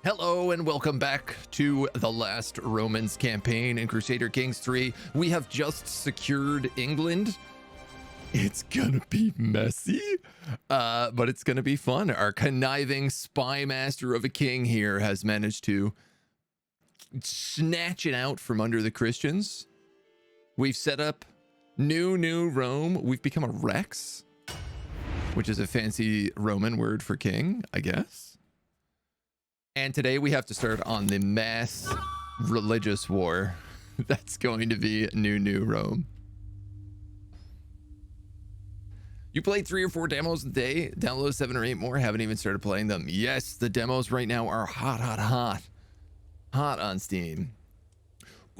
Hello and welcome back to the last Romans campaign in Crusader Kings III. We have just secured England. It's gonna be messy, but it's gonna be fun. Our conniving spy master of a king here has managed to snatch it out from under the Christians. We've set up new Rome. We've become a Rex, which is a fancy Roman word for king, I guess. And today we have to start on the mass religious war. That's going to be new Rome. You played 3 or 4 demos a day, download 7 or 8 more, haven't even started playing them. Yes, the demos right now are hot on Steam.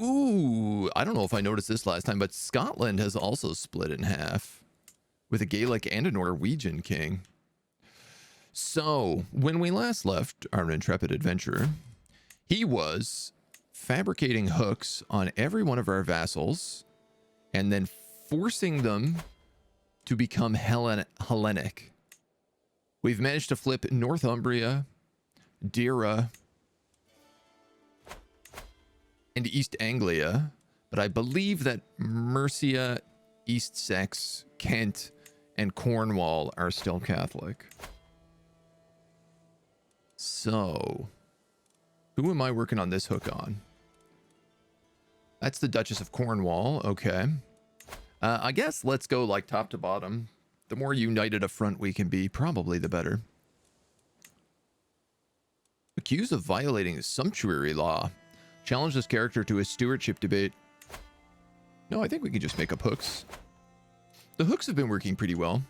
Ooh, I don't know if I noticed this last time, but Scotland has also split in half with a Gaelic and a Norwegian king. So, when we last left our intrepid adventurer, he was fabricating hooks on every one of our vassals and then forcing them to become Hellenic. We've managed to flip Northumbria, Dira, and East Anglia, but I believe that Mercia, East Sex, Kent, and Cornwall are still Catholic. So, who am I working on this hook on? That's the Duchess of Cornwall. Okay. I guess let's go like top to bottom. The more united a front we can be, probably the better. Accused of violating sumptuary law. Challenge this character to a stewardship debate. No, I think we can just make up hooks. The hooks have been working pretty well.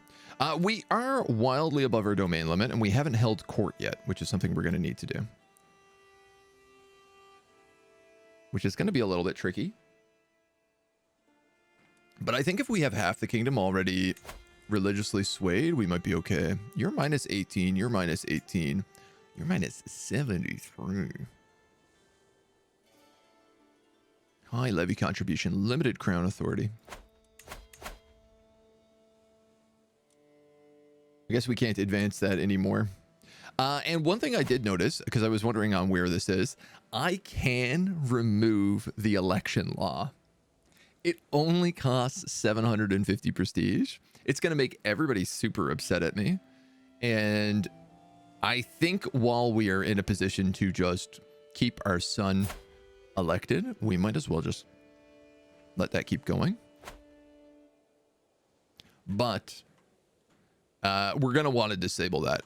We are wildly above our domain limit, and we haven't held court yet, which is something we're going to need to do. Which is going to be a little bit tricky. But I think if we have half the kingdom already religiously swayed, we might be okay. You're minus 18, you're minus 18, you're minus 73. High levy contribution, limited crown authority. I guess we can't advance that anymore. And one thing I did notice, because I was wondering on where this is, I can remove the election law. It only costs 750 prestige. It's going to make everybody super upset at me. And I think while we are in a position to just keep our son elected, we might as well just let that keep going. But we're going to want to disable that.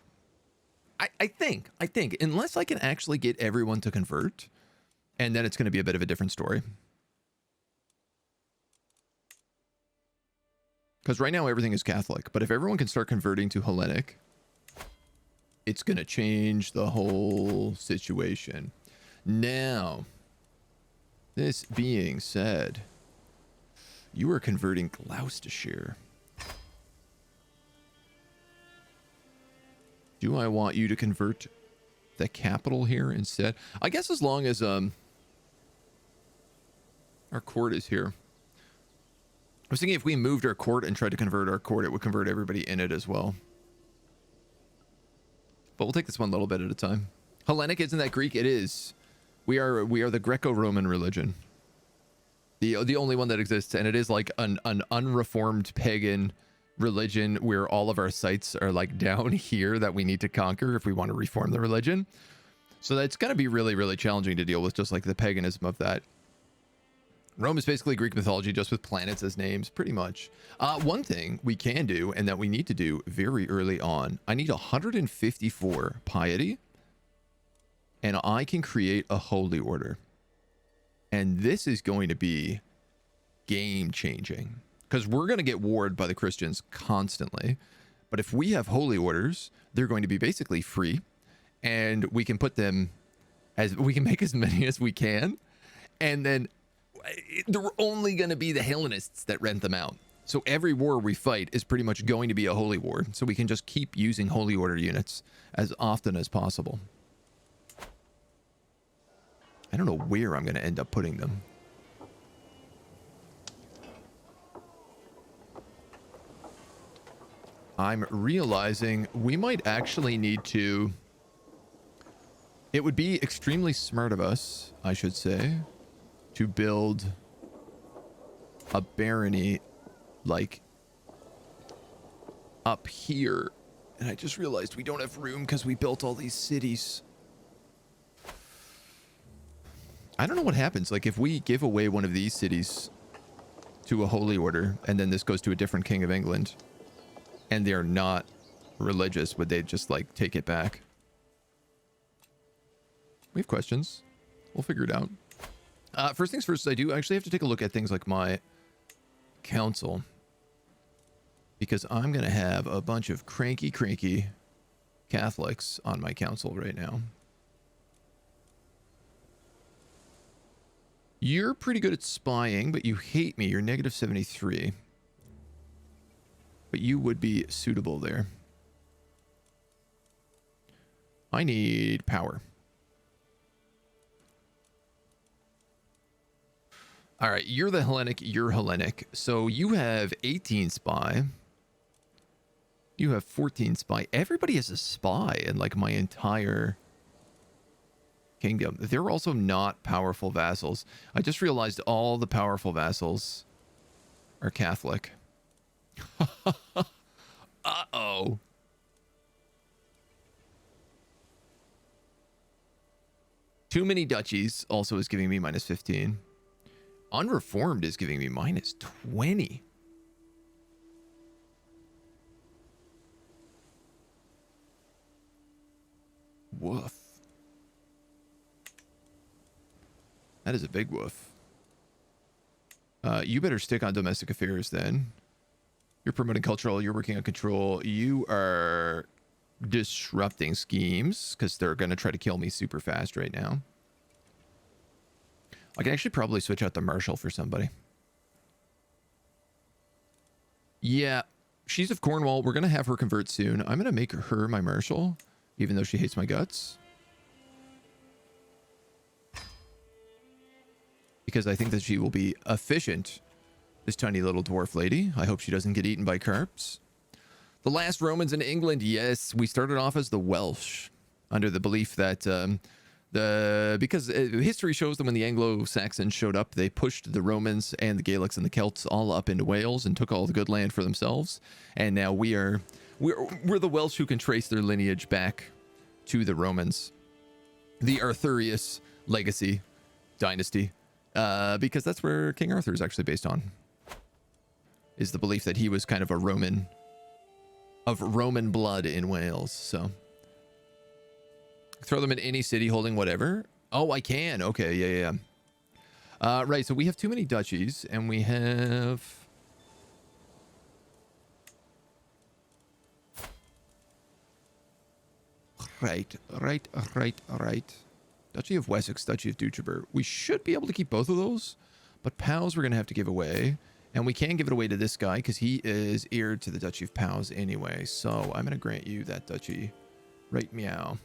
I think, unless I can actually get everyone to convert, and then it's going to be a bit of a different story. Because right now everything is Catholic, but if everyone can start converting to Hellenic, it's going to change the whole situation. Now, this being said, you are converting Gloucestershire. Do I want you to convert the capital here instead? I guess as long as our court is here. I was thinking if we moved our court and tried to convert our court, it would convert everybody in it as well. But we'll take this one little bit at a time. Hellenic, isn't that Greek? It is. We are the Greco-Roman religion. The only one that exists, and it is like an unreformed pagan religion where all of our sites are like down here that we need to conquer if we want to reform the religion. So that's going to be really challenging to deal with, just like the paganism of that. Rome is basically Greek mythology just with planets as names, pretty much. One thing we can do, and that we need to do very early on, I need 154 piety, and I can create a holy order. And this is going to be game changing. Because we're going to get warred by the Christians constantly. But if we have holy orders, they're going to be basically free. And we can put them as we can make as many as we can. And then they're only going to be the Hellenists that rent them out. So every war we fight is pretty much going to be a holy war. So we can just keep using holy order units as often as possible. I don't know where I'm going to end up putting them. I'm realizing we might actually need to It would be extremely smart of us, I should say, to build a barony like up here. And I just realized we don't have room because we built all these cities. I don't know what happens. Like if we give away one of these cities to a holy order and then this goes to a different king of England and they're not religious, would they just like take it back? We have questions. We'll figure it out. First things first, I do actually have to take a look at things like my council, because I'm going to have a bunch of cranky Catholics on my council right now. You're pretty good at spying, but you hate me. You're negative 73. But you would be suitable there. I need power. All right, you're the Hellenic, you're Hellenic. So you have 18 spy. You have 14 spy. Everybody has a spy in like my entire kingdom. They're also not powerful vassals. I just realized all the powerful vassals are Catholic. Uh-oh. Too many duchies also is giving me minus 15. Unreformed is giving me minus 20. Woof. That is a big woof. You better stick on domestic affairs then. You're promoting cultural, you're working on control. You are disrupting schemes because they're going to try to kill me super fast right now. I can actually probably switch out the marshal for somebody. Yeah, she's of Cornwall. We're going to have her convert soon. I'm going to make her my marshal, even though she hates my guts. Because I think that she will be efficient, this tiny little dwarf lady. I hope she doesn't get eaten by carps. The last Romans in England, yes, we started off as the Welsh, under the belief that because history shows that when the Anglo-Saxons showed up, they pushed the Romans and the Gaelics and the Celts all up into Wales and took all the good land for themselves. And now we're the Welsh who can trace their lineage back to the Romans, the Arthurius legacy dynasty, because that's where King Arthur is actually based on. Is the belief that he was kind of a Roman, of Roman blood in Wales. So throw them in any city holding whatever. Oh, I can. Okay, yeah. Right, so we have too many duchies, and we have... Right. Duchy of Wessex, Duchy of Deutsche. We should be able to keep both of those, but Powys we're going to have to give away. And we can give it away to this guy, because he is heir to the Duchy of Powys anyway. So I'm going to grant you that duchy. Right, meow.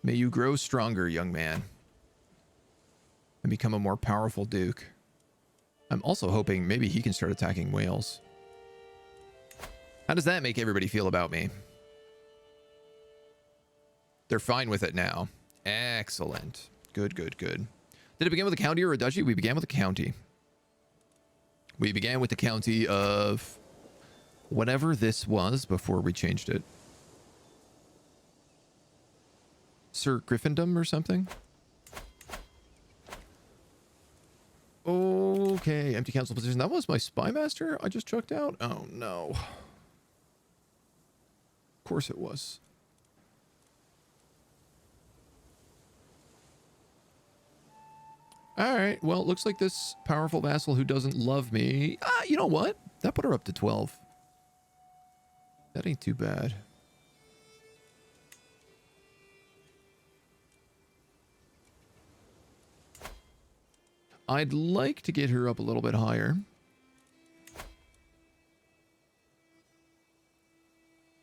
May you grow stronger, young man, and become a more powerful duke. I'm also hoping maybe he can start attacking Wales. How does that make everybody feel about me? They're fine with it now. Excellent. Good. Did it begin with a county or a duchy? We began with a county. We began with the county of whatever this was before we changed it. Sir Griffindom or something? Okay, empty council position. That was my spy master I just chucked out? Oh, no. Of course it was. Alright, well, it looks like this powerful vassal who doesn't love me... you know what? That put her up to 12. That ain't too bad. I'd like to get her up a little bit higher.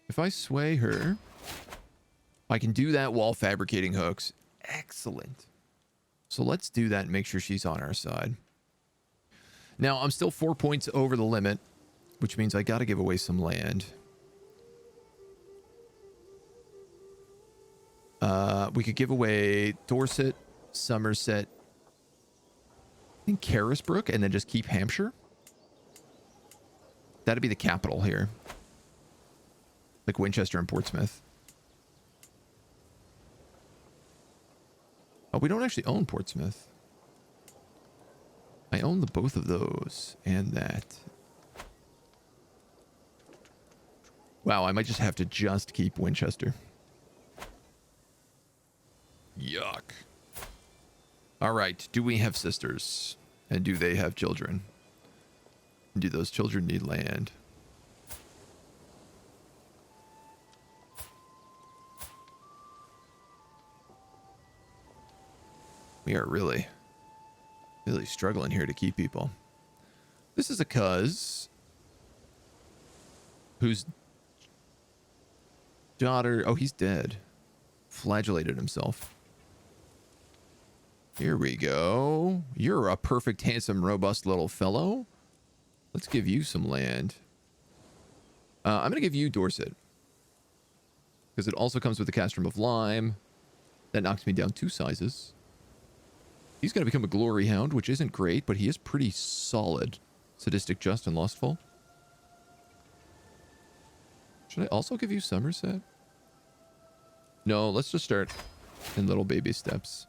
If I sway her, I can do that while fabricating hooks. Excellent. So let's do that and make sure she's on our side. Now, I'm still 4 points over the limit, which means I got to give away some land. We could give away Dorset, Somerset, and Carisbrooke, and then just keep Hampshire. That'd be the capital here. Like Winchester and Portsmouth. Oh, we don't actually own Portsmouth. I own the both of those and that. Wow, I might just have to just keep Winchester. Yuck. All right, do we have sisters? And do they have children? And do those children need land? We are really struggling here to keep people. This is a cuz whose daughter... Oh, he's dead. Flagellated himself. Here we go. You're a perfect, handsome, robust little fellow. Let's give you some land. I'm going to give you Dorset. Because it also comes with the Castrum of Lime. That knocks me down 2 sizes. He's going to become a Glory Hound, which isn't great, but he is pretty solid. Sadistic, Just, and Lustful. Should I also give you Somerset? No, let's just start in little baby steps.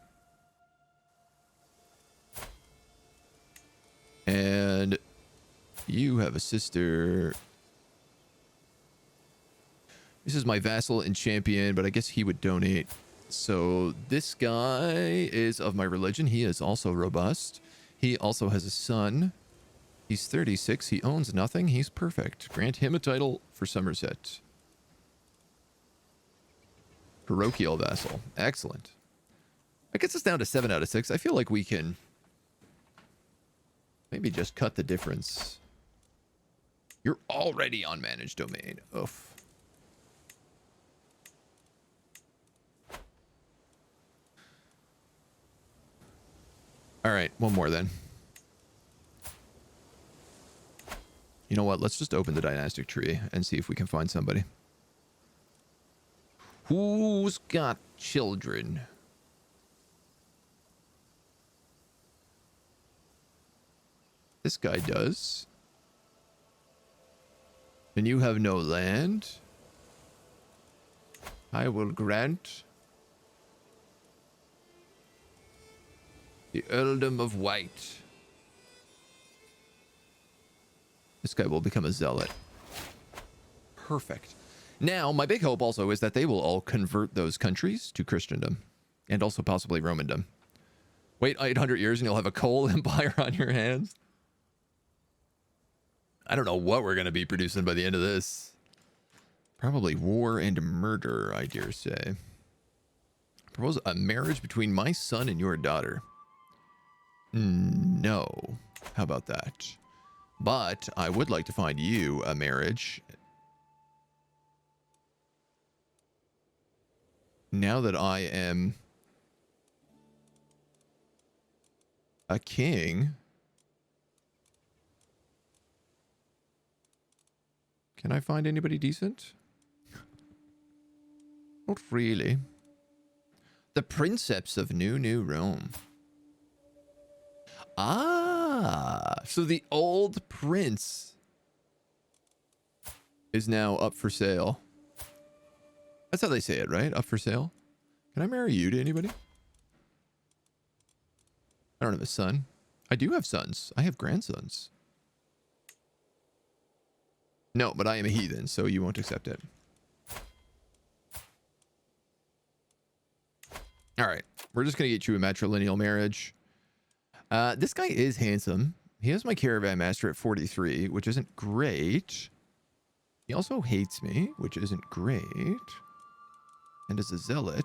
And you have a sister. This is my vassal and champion, but I guess he would donate. So this guy is of my religion. He is also robust. He also has a son. He's 36. He owns nothing. He's perfect. Grant him a title for Somerset. Parochial vassal. Excellent. That gets us down to 7 out of 6. I feel like we can maybe just cut the difference. You're already on managed domain. Oof. All right, one more then. You know what? Let's just open the dynastic tree and see if we can find somebody. Who's got children? This guy does. And you have no land. I will grant the Earldom of White. This guy will become a zealot. Perfect. Now, my big hope also is that they will all convert those countries to Christendom. And also possibly Romandom. Wait 800 years and you'll have a coal empire on your hands? I don't know what we're going to be producing by the end of this. Probably war and murder, I dare say. Propose a marriage between my son and your daughter. No. How about that? But I would like to find you a marriage. Now that I am a king, can I find anybody decent? Not really. The Princeps of New Rome. Ah, so the old prince is now up for sale. That's how they say it, right? Up for sale. Can I marry you to anybody? I don't have a son. I do have sons. I have grandsons. No, but I am a heathen, so you won't accept it. All right. We're just going to get you a matrilineal marriage. This guy is handsome. He has my caravan master at 43, which isn't great. He also hates me, which isn't great. And is a zealot,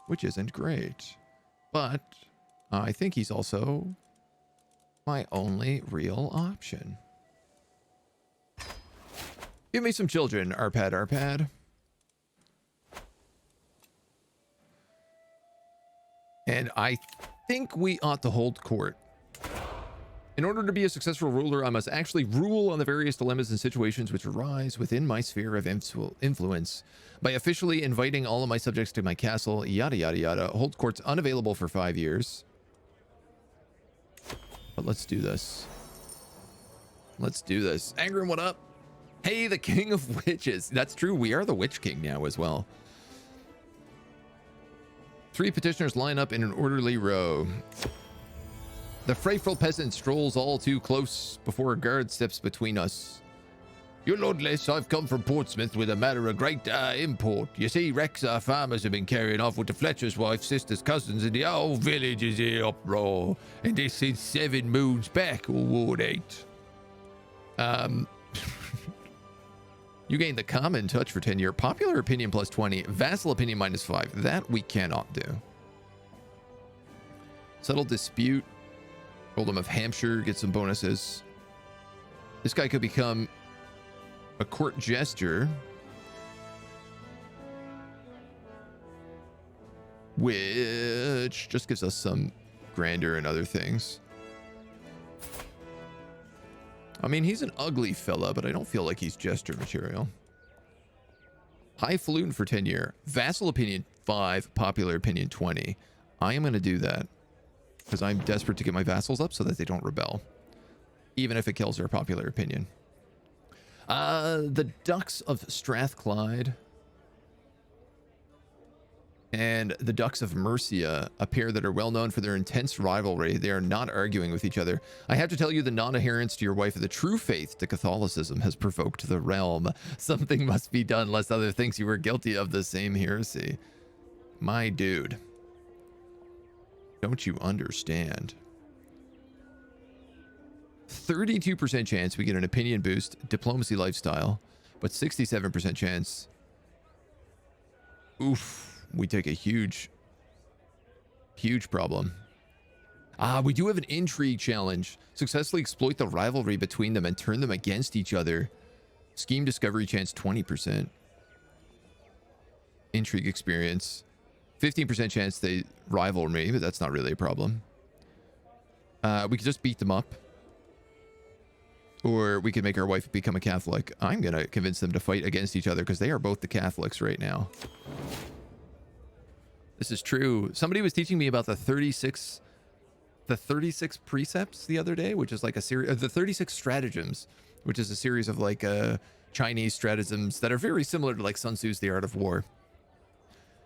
which isn't great. But I think he's also my only real option. Give me some children, Arpad. And I think we ought to hold court. In order to be a successful ruler, I must actually rule on the various dilemmas and situations which arise within my sphere of influence by officially inviting all of my subjects to my castle, yada, yada, yada. Hold courts unavailable for 5 years. But let's do this. Let's do this. Angrim, what up? Hey, the king of witches. That's true. We are the witch king now as well. 3 petitioners line up in an orderly row. The frightful peasant strolls all too close before a guard steps between us. Your lordless, I've come from Portsmouth with a matter of great import. You see, Rex, our farmers have been carrying off with the Fletcher's wife, sister's cousins, and the whole village is in uproar. And this since 7 moons back, or Ward 8. You gain the common touch for 10 year, popular opinion plus 20, vassal opinion minus 5. That we cannot do. Settle dispute. Earldom of Hampshire, get some bonuses. This guy could become a court jester, which just gives us some grandeur and other things. I mean, he's an ugly fella, but I don't feel like he's jester material. Highfalutin for 10 year, vassal opinion 5, popular opinion 20. I am going to do that because I'm desperate to get my vassals up so that they don't rebel, even if it kills their popular opinion. The Ducks of Strathclyde and the Ducks of Mercia, a pair that are well known for their intense rivalry. They are not arguing with each other. I have to tell you, the non-adherence to your wife of the true faith to Catholicism has provoked the realm. Something must be done, lest other thinks you were guilty of the same heresy. My dude. Don't you understand? 32% chance we get an opinion boost, diplomacy lifestyle, but 67% chance. Oof, we take a huge problem. We do have an intrigue challenge. Successfully exploit the rivalry between them and turn them against each other. Scheme discovery chance 20%. Intrigue experience. 15% chance they rival me, but that's not really a problem. We could just beat them up. Or we could make our wife become a Catholic. I'm going to convince them to fight against each other because they are both the Catholics right now. This is true. Somebody was teaching me about the 36 precepts the other day, which is like a series, the 36 stratagems, which is a series of like Chinese stratagems that are very similar to like Sun Tzu's The Art of War.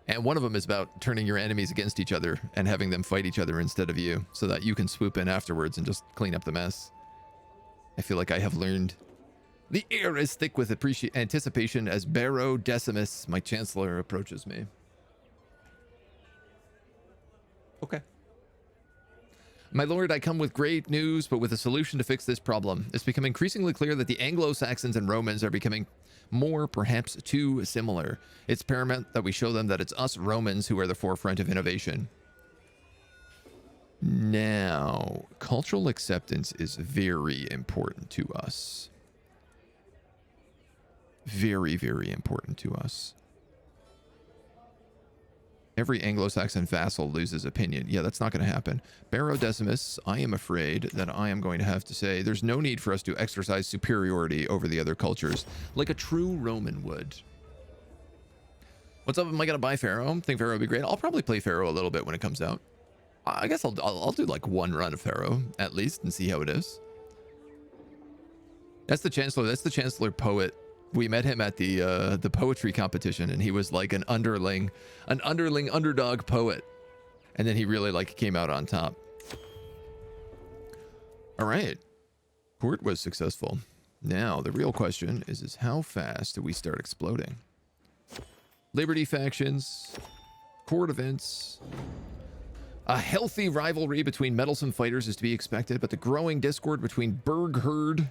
And one of them is about turning your enemies against each other and having them fight each other instead of you so that you can swoop in afterwards and just clean up the mess. I feel like I have learned. The air is thick with anticipation as Barrow Decimus, my chancellor, approaches me. Okay. My lord, I come with great news, but with a solution to fix this problem. It's become increasingly clear that the Anglo-Saxons and Romans are becoming more, perhaps too similar. It's paramount that we show them that it's us Romans who are the forefront of innovation. Now, cultural acceptance is very important to us. Very, very important to us. Every Anglo-Saxon vassal loses opinion. Yeah, that's not going to happen. Barrow Decimus, I am afraid that I am going to have to say there's no need for us to exercise superiority over the other cultures like a true Roman would. What's up? Am I going to buy Pharaoh? Think Pharaoh would be great. I'll probably play Pharaoh a little bit when it comes out. I guess I'll do like one run of Pharaoh at least and see how it is. That's the Chancellor. That's the Chancellor poet. We met him at the poetry competition, and he was like an underling underdog poet, and then he really like came out on top. All right, court was successful. Now the real question is how fast do we start exploding? Liberty factions, court events. A healthy rivalry between meddlesome fighters is to be expected, but the growing discord between Burgherd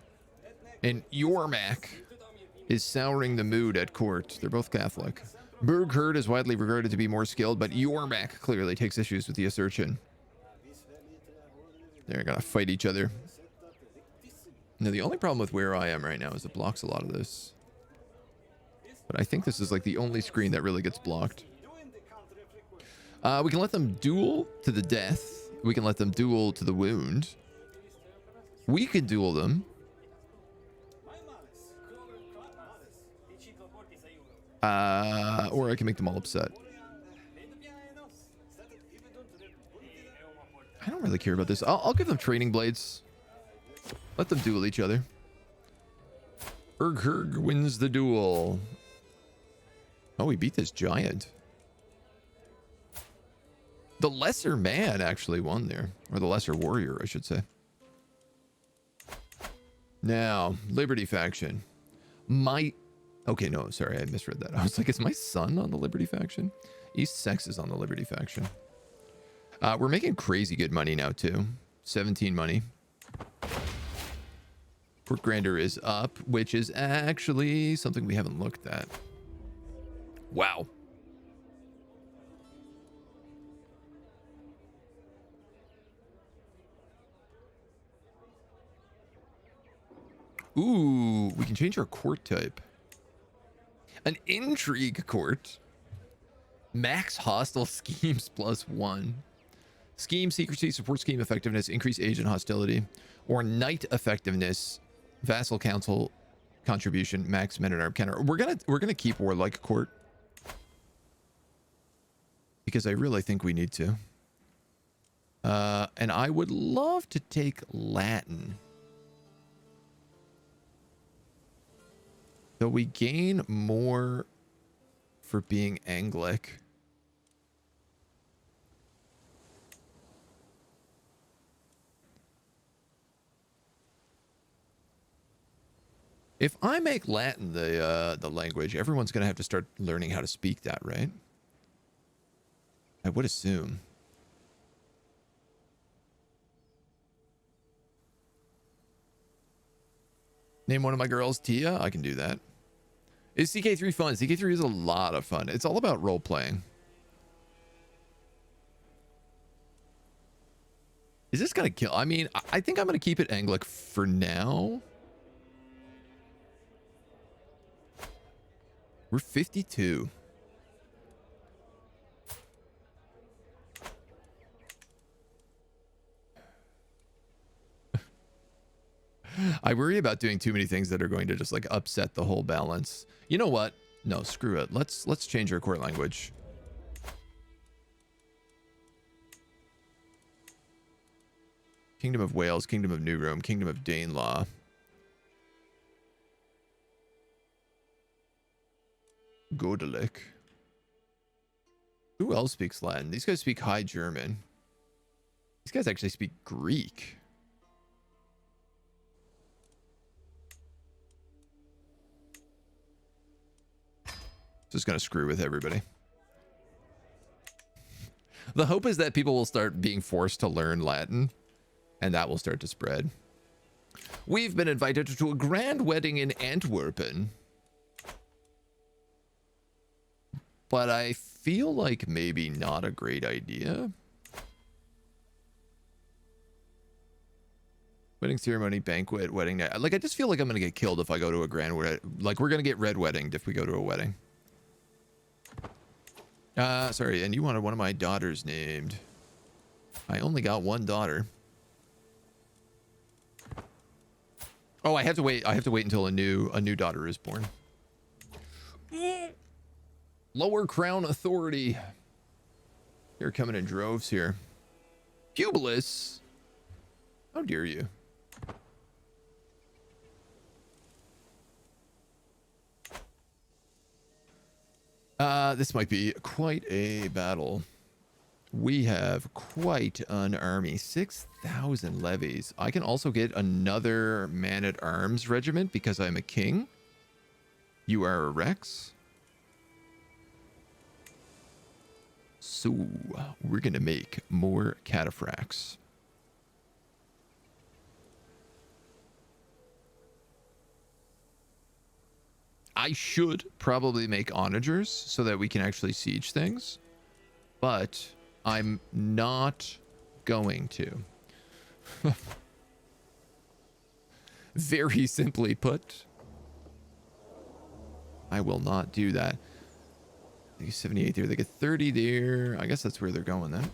and Yormak is souring the mood at court. They're both Catholic. Burgherd is widely regarded to be more skilled, but Yormak clearly takes issues with the assertion. They're gonna fight each other. Now, the only problem with where I am right now is it blocks a lot of this. But I think this is like the only screen that really gets blocked. We can let them duel to the death. We can let them duel to the wound. We could duel them. Or I can make them all upset. I don't really care about this. I'll give them training blades. Let them duel each other. Urg wins the duel. Oh, he beat this giant. The lesser man actually won there. Or the lesser warrior, I should say. Now, Liberty faction. Okay, no, sorry, I misread that. I was like, is my son on the Liberty faction? East Sex is on the Liberty faction. We're making crazy good money now, too. 17 money. Port Grander is up, which is actually something we haven't looked at. Wow. Ooh, we can change our court type. An intrigue court. Max hostile schemes +1. Scheme secrecy, support scheme effectiveness, increase agent hostility, or knight effectiveness, vassal council contribution, max men at arm counter. We're gonna keep warlike court because I really think we need to. And I would love to take Latin. So we gain more for being Anglic. If I make Latin the language, everyone's going to have to start learning how to speak that, right? I would assume. Name one of my girls Tia. I can do that. Is CK3 fun? CK3 is a lot of fun. It's all about role playing. Is this going to kill? I mean, I think I'm going to keep it Anglic for now. We're 52. I worry about doing too many things that are going to just like upset the whole balance. You know what? No, screw it. Let's change our court language. Kingdom of Wales, Kingdom of New Rome, Kingdom of Danelaw. Godelic. Who else speaks Latin? These guys speak High German. These guys actually speak Greek. Just gonna screw with everybody. The hope is that people will start being forced to learn Latin, and that will start to spread. We've been invited to a grand wedding in Antwerpen. But I feel like maybe not a great idea. Wedding ceremony, banquet, wedding night. Like, I just feel like I'm going to get killed if I go to a grand wedding. Like, we're going to get red weddinged if we go to a wedding. Sorry, and you wanted one of my daughters named. I only got one daughter. Oh, I have to wait. I have to wait until a new daughter is born. Lower Crown Authority. They're coming in droves here. Publius. How dare you? This might be quite a battle. We have quite an army. 6,000 levies. I can also get another man-at-arms regiment because I'm a king. You are a Rex. So, we're going to make more cataphracts. I should probably make onagers so that we can actually siege things, but I'm not going to. Very simply put, I will not do that. They get 78 there. They get 30 there. I guess that's where they're going then.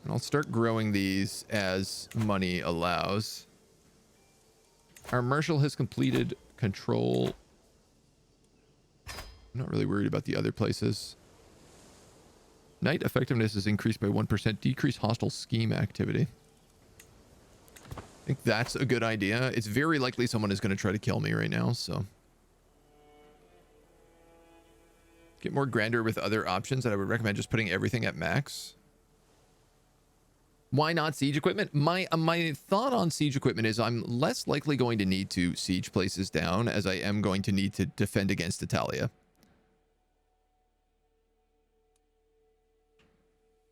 And I'll start growing these as money allows. Our marshal has completed control. I'm not really worried about the other places. Knight effectiveness is increased by 1%. Decrease hostile scheme activity. I think that's a good idea. It's very likely someone is going to try to kill me right now, so. Get more grandeur with other options that I would recommend just putting everything at max. Why not siege equipment? My thought on siege equipment is I'm less likely going to need to siege places down as I am going to need to defend against Italia.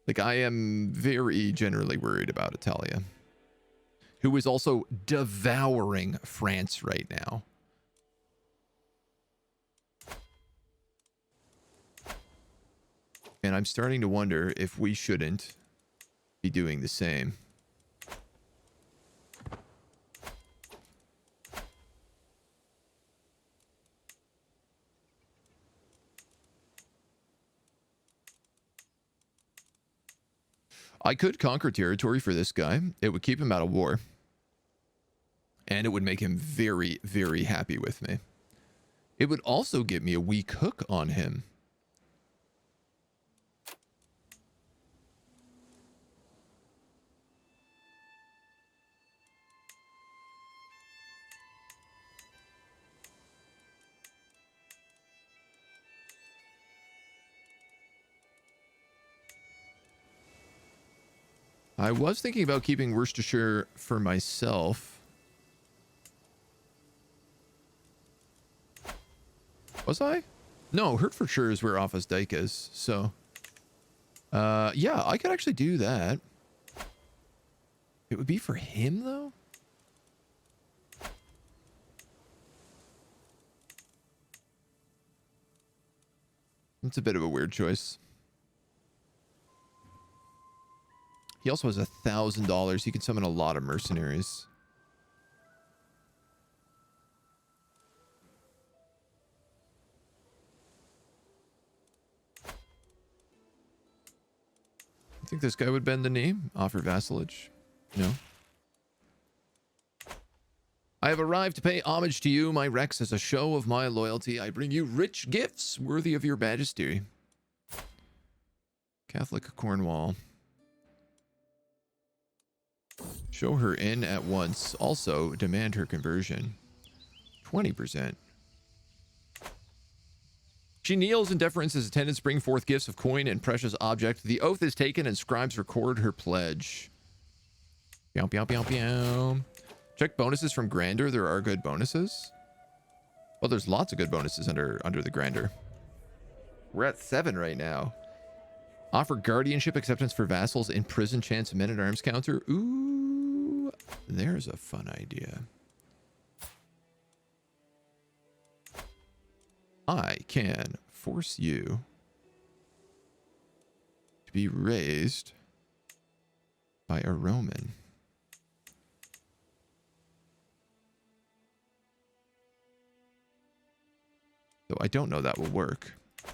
Like, I am very generally worried about Italia, who is also devouring France right now. And I'm starting to wonder if we shouldn't be doing the same. I could conquer territory for this guy. It would keep him out of war. And it would make him very, very happy with me. It would also get me a weak hook on him. I was thinking about keeping Worcestershire for myself. Was I? No, Hertfordshire is where Offa's Dyke is, so... yeah, I could actually do that. It would be for him, though? It's a bit of a weird choice. He also has $1,000. He can summon a lot of mercenaries. I think this guy would bend the knee, offer vassalage. No. I have arrived to pay homage to you, my Rex, as a show of my loyalty. I bring you rich gifts worthy of your majesty. Catholic Cornwall. Show her in at once. Also, demand her conversion. 20%. She kneels in deference as attendants bring forth gifts of coin and precious object. The oath is taken and scribes record her pledge. Pew, pew, pew, pew. Check bonuses from Grandeur. There are good bonuses. Well, there's lots of good bonuses under the Grandeur. We're at 7 right now. Offer guardianship acceptance for vassals. Imprison chance men-at-arms counter. Ooh, there's a fun idea. I can force you to be raised by a Roman. So I don't know that will work. I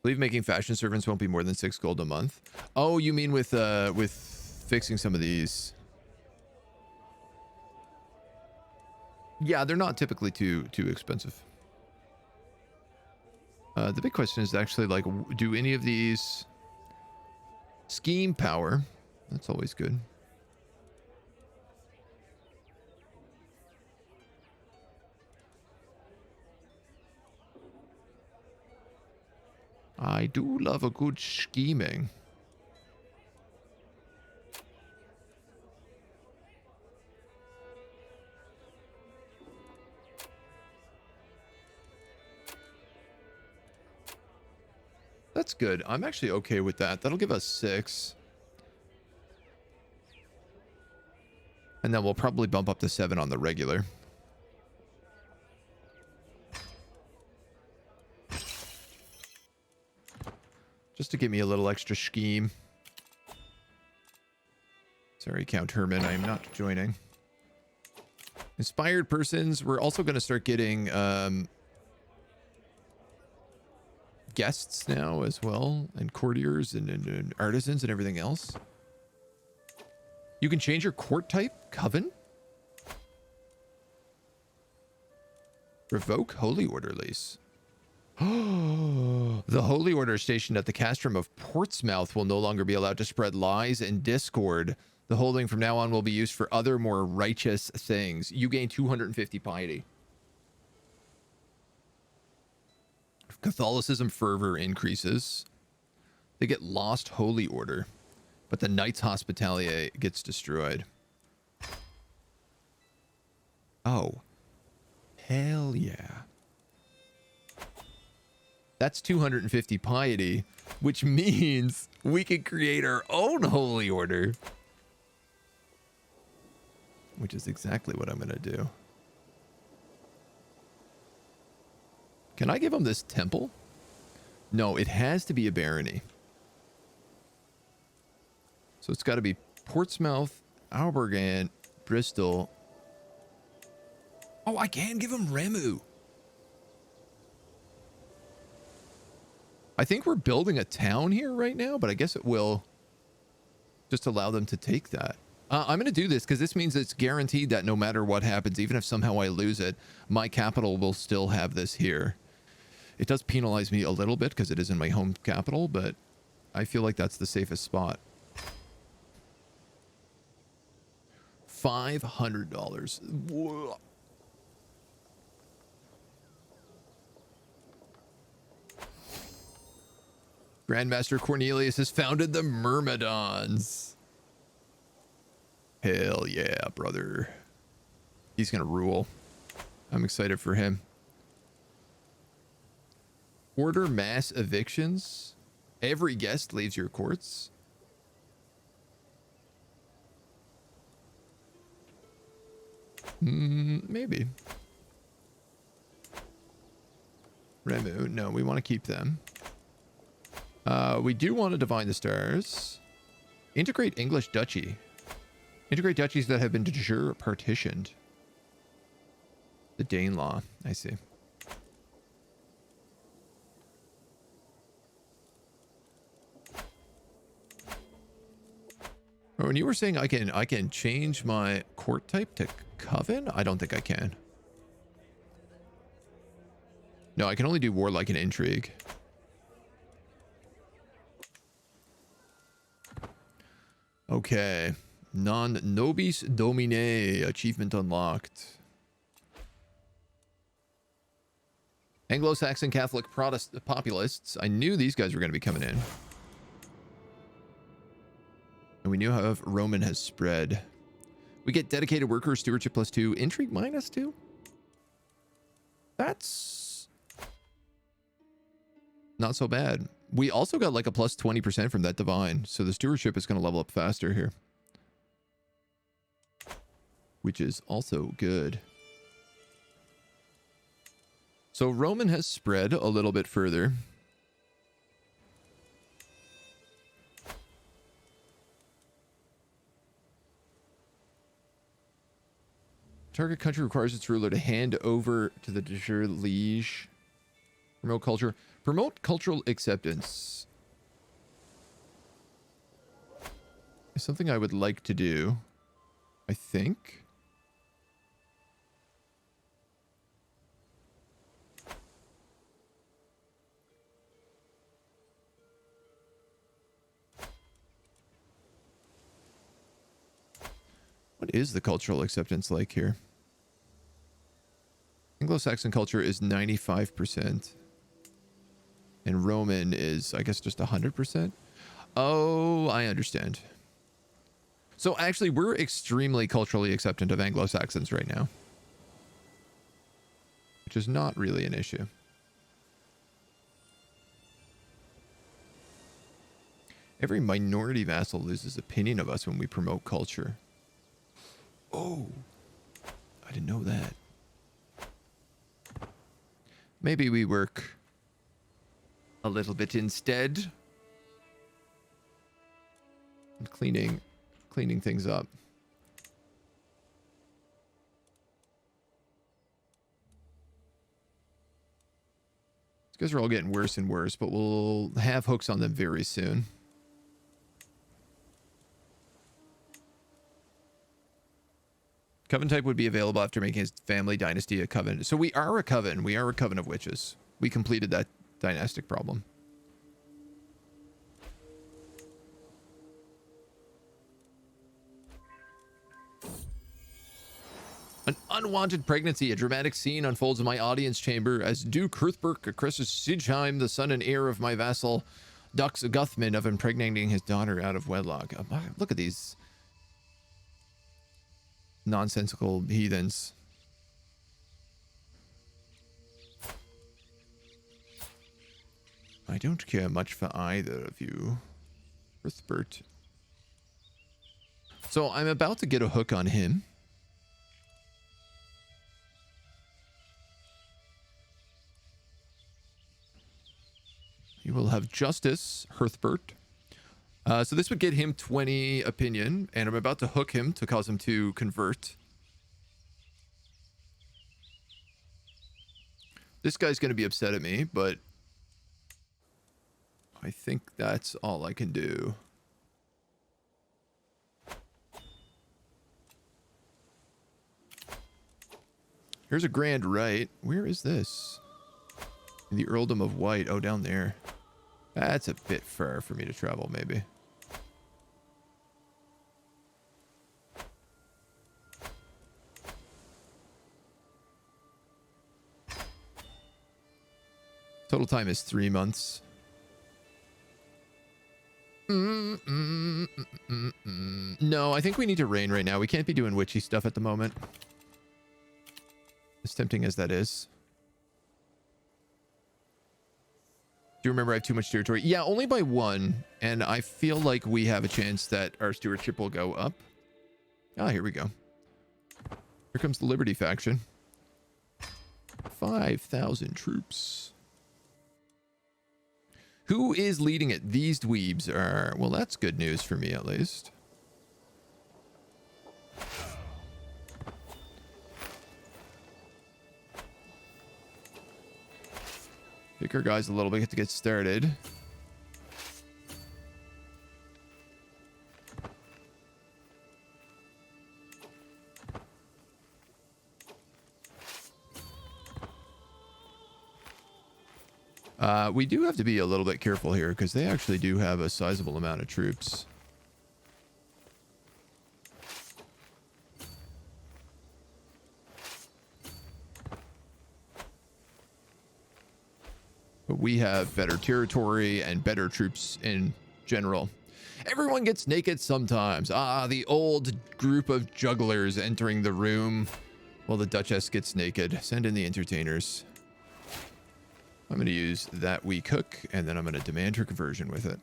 believe making fashion servants won't be more than 6 gold a month. Oh, you mean with fixing some of these? Yeah, they're not typically too expensive. The big question is actually, like, do any of these scheme power? That's always good. I do love a good scheming. That's good. I'm actually okay with that. That'll give us 6. And then we'll probably bump up to 7 on the regular. Just to give me a little extra scheme. Sorry, Count Herman, I am not joining. Inspired persons. We're also going to start getting guests now as well, and courtiers and artisans and everything else. You can change your court type, coven. Revoke Holy Order lease. The Holy Order stationed at the castrum of Portsmouth will no longer be allowed to spread lies and discord. The holding from now on will be used for other more righteous things. You gain 250 piety. Catholicism fervor increases. They get lost Holy Order, but the Knights Hospitalier gets destroyed. Oh. Hell yeah. That's 250 piety, which means we can create our own Holy Order. Which is exactly what I'm going to do. Can I give him this temple? No, it has to be a barony. So it's got to be Portsmouth, Albergan, Bristol. Oh, I can give him Remu. I think we're building a town here right now, but I guess it will just allow them to take that. I'm going to do this because this means it's guaranteed that no matter what happens, even if somehow I lose it, my capital will still have this here. It does penalize me a little bit because it is in my home capital, but I feel like that's the safest spot. $500. Whoa. Grandmaster Cornelius has founded the Myrmidons. Hell yeah, brother. He's gonna rule. I'm excited for him. Order mass evictions. Every guest leaves your courts. Maybe. Remu. No, we want to keep them. We do want to divine the stars. Integrate English duchy. Integrate duchies that have been de jure partitioned. The Danelaw. I see. Oh, when you were saying I can change my court type to coven, I don't think I can. No, I can only do warlike and intrigue. Okay. Non nobis domine. Achievement unlocked. Anglo-Saxon Catholic Protestant populists. I knew these guys were going to be coming in. And we knew how Roman has spread. We get dedicated worker stewardship +2. Intrigue -2. That's not so bad. We also got like a +20% from that divine. So the stewardship is going to level up faster here. Which is also good. So Roman has spread a little bit further. Target country requires its ruler to hand over to the de jure liege. Promote culture. Promote cultural acceptance. Is something I would like to do. I think. What is the cultural acceptance like here? Anglo-Saxon culture is 95%. And Roman is, I guess, just 100%. Oh, I understand. So actually, we're extremely culturally acceptant of Anglo-Saxons right now. Which is not really an issue. Every minority vassal loses opinion of us when we promote culture. Oh, I didn't know that. Maybe we work a little bit instead. And cleaning things up. guys are all getting worse and worse, but we'll have hooks on them very soon. Coven type would be available after making his family dynasty a coven. So we are a coven. We are a coven of witches. We completed that dynastic problem. An unwanted pregnancy. A dramatic scene unfolds in my audience chamber as Duke Hruthberg accuses Siegheim, the son and heir of my vassal, Dux Guthman, of impregnating his daughter out of wedlock. Look at these nonsensical heathens. I don't care much for either of you. Hruthbert. So I'm about to get a hook on him. He will have justice, Hruthbert. So this would get him 20 opinion, and I'm about to hook him to cause him to convert. This guy's going to be upset at me, but I think that's all I can do. Here's a grand right. Where is this? In the Earldom of White. Oh, down there. That's a bit far for me to travel, maybe. Total time is 3 months. No, I think we need to reign right now. We can't be doing witchy stuff at the moment. As tempting as that is. Do you remember I have too much territory? Yeah, only by 1. And I feel like we have a chance that our stewardship will go up. Ah, here we go. Here comes the Liberty faction. 5,000 troops. Who is leading it? These dweebs are... Well, that's good news for me, at least. Pick our guys a little bit to get started. We do have to be a little bit careful here because they actually do have a sizable amount of troops. But we have better territory and better troops in general. Everyone gets naked sometimes. Ah, the old group of jugglers entering the room while the Duchess gets naked. Send in the entertainers. I'm going to use that weak hook, and then I'm going to demand her conversion with it.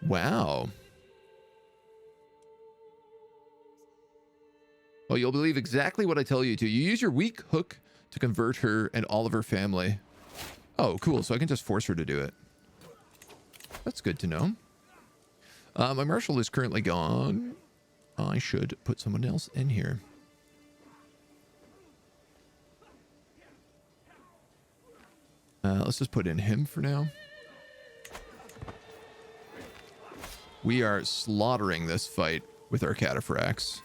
Wow. Well, you'll believe exactly what I tell you to. You use your weak hook to convert her and all of her family. Oh, cool. So I can just force her to do it. That's good to know. My marshal is currently gone. I should put someone else in here. Let's just put in him for now. We are slaughtering this fight with our cataphracts.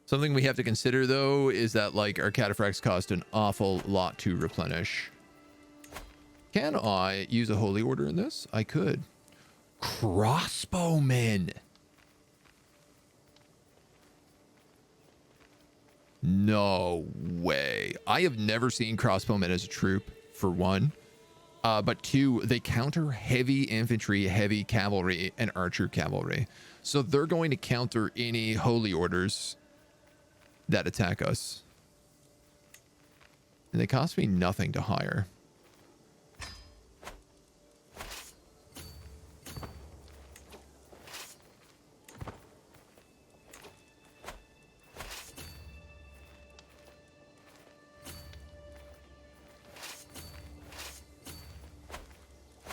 Something we have to consider, though, is that, like, our cataphracts cost an awful lot to replenish. Can I use a holy order in this? I could. Crossbowmen. No way. I have never seen crossbowmen as a troop, for one. But two, they counter heavy infantry, heavy cavalry, and archer cavalry. So they're going to counter any holy orders that attack us. And they cost me nothing to hire.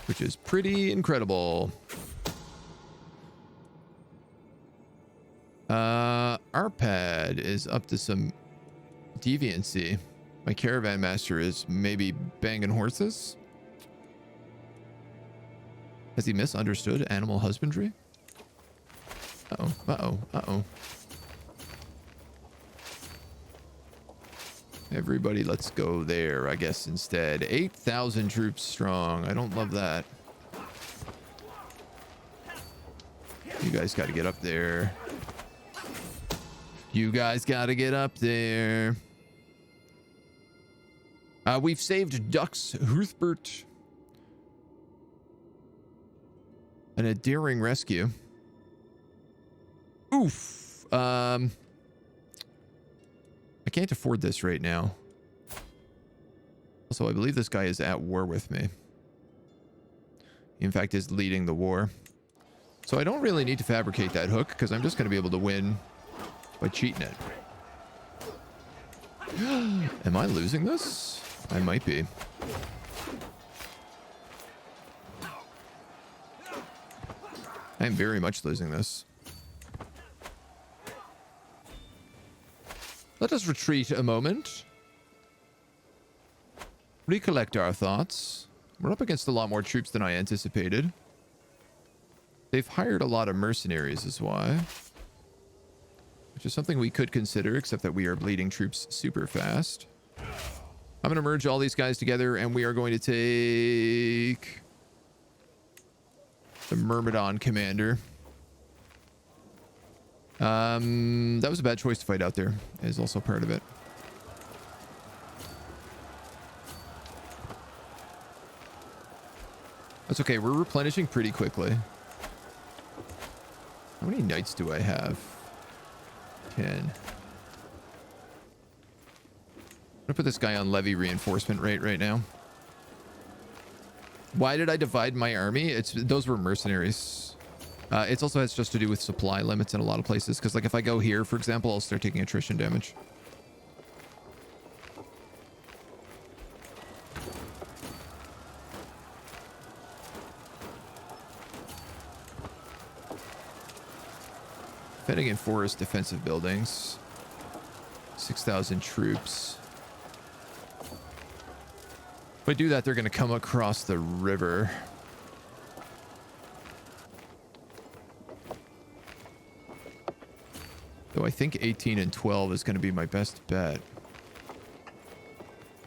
which is pretty incredible. Our pad is up to some deviancy. My caravan master is maybe banging horses. Has he misunderstood animal husbandry? Uh-oh, uh-oh, uh-oh. Everybody, let's go there, I guess, instead. 8,000 troops strong. I don't love that. You guys got to get up there. You guys got to get up there. We've saved Dux Huthbert. And a daring rescue. Oof. I can't afford this right now. Also, I believe this guy is at war with me. He, in fact, is leading the war. So I don't really need to fabricate that hook because I'm just going to be able to win by cheating it. Am I losing this? I might be. I am very much losing this. Let us retreat a moment. Recollect our thoughts. We're up against a lot more troops than I anticipated. They've hired a lot of mercenaries is why. Which is something we could consider, except that we are bleeding troops super fast. I'm going to merge all these guys together, and we are going to take the Myrmidon commander. That was a bad choice to fight out there. Is also part of it. That's okay. We're replenishing pretty quickly. How many knights do I have? 10. I'm gonna put this guy on levy reinforcement rate right now. Why did I divide my army? Those were mercenaries. It also has just to do with supply limits in a lot of places. Because like if I go here, for example, I'll start taking attrition damage. Defending in forest, defensive buildings. 6,000 troops. If I do that, they're going to come across the river. Though I think 18 and 12 is going to be my best bet.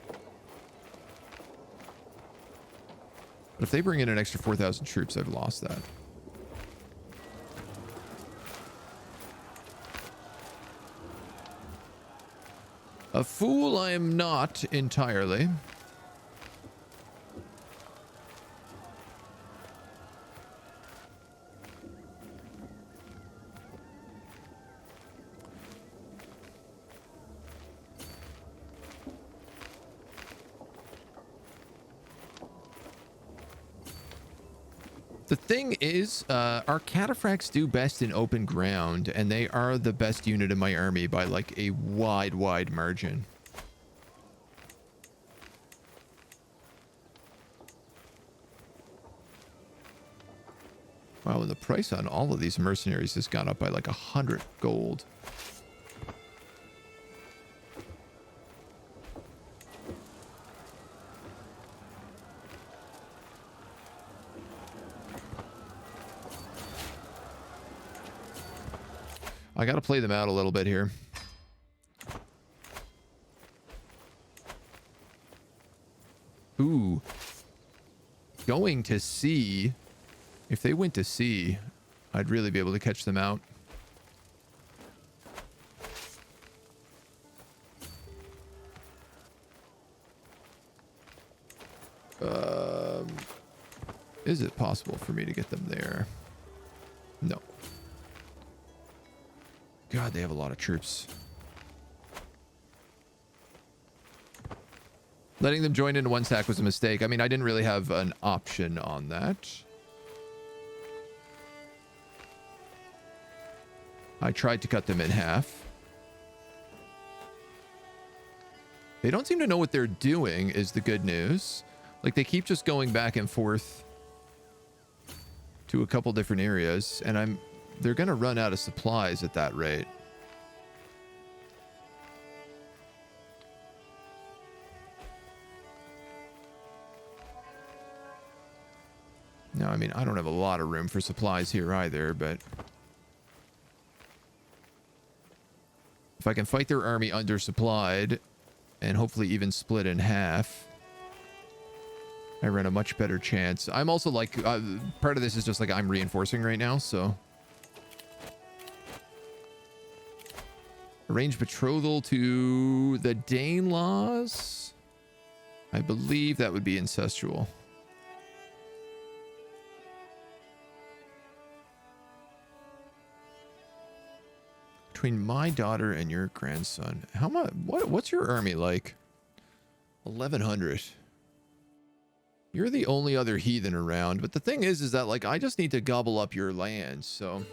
But if they bring in an extra 4,000 troops, I've lost that. A fool I am not entirely. The thing is, our cataphracts do best in open ground, and they are the best unit in my army by like a wide margin. Wow, and the price on all of these mercenaries has gone up by like 100 gold. I got to play them out a little bit here. Ooh. Going to sea. If they went to sea, I'd really be able to catch them out. Is it possible for me to get them there? No. God, they have a lot of troops. Letting them join into one stack was a mistake. I mean, I didn't really have an option on that. I tried to cut them in half. They don't seem to know what they're doing, is the good news. Like, they keep just going back and forth to a couple different areas, and they're gonna run out of supplies at that rate. No, I mean, I don't have a lot of room for supplies here either, but if I can fight their army undersupplied and hopefully even split in half, I run a much better chance. I'm also like, part of this is just like I'm reinforcing right now, so. Arrange betrothal to the Danelaws? I believe that would be incestual. Between my daughter and your grandson. How much? What's your army like? 1,100. You're the only other heathen around, but the thing is that like I just need to gobble up your land, so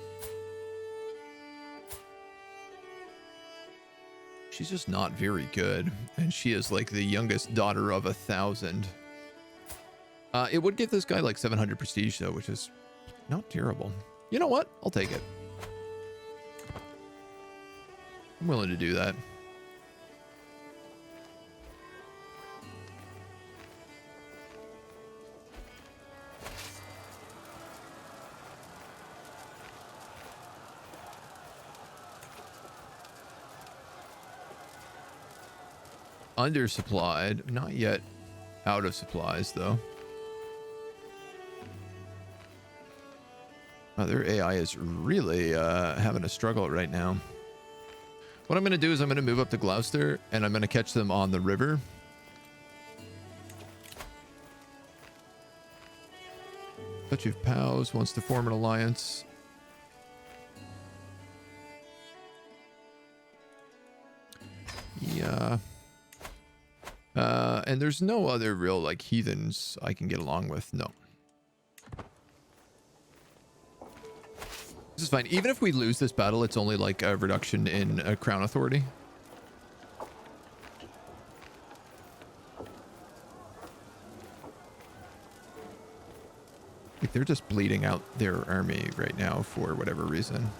she's just not very good, and she is like the youngest daughter of 1,000. It would give this guy like 700 prestige though, which is not terrible. You know what? I'll take it. I'm willing to do that. Undersupplied, not yet out of supplies though. Oh, their AI is really having a struggle right now. What I'm going to do is I'm going to move up to Gloucester, and I'm going to catch them on the river. Touch of Pals wants to form an alliance. Yeah. And there's no other real, like, heathens I can get along with. No. This is fine. Even if we lose this battle, it's only like a reduction in crown authority. Like they're just bleeding out their army right now for whatever reason.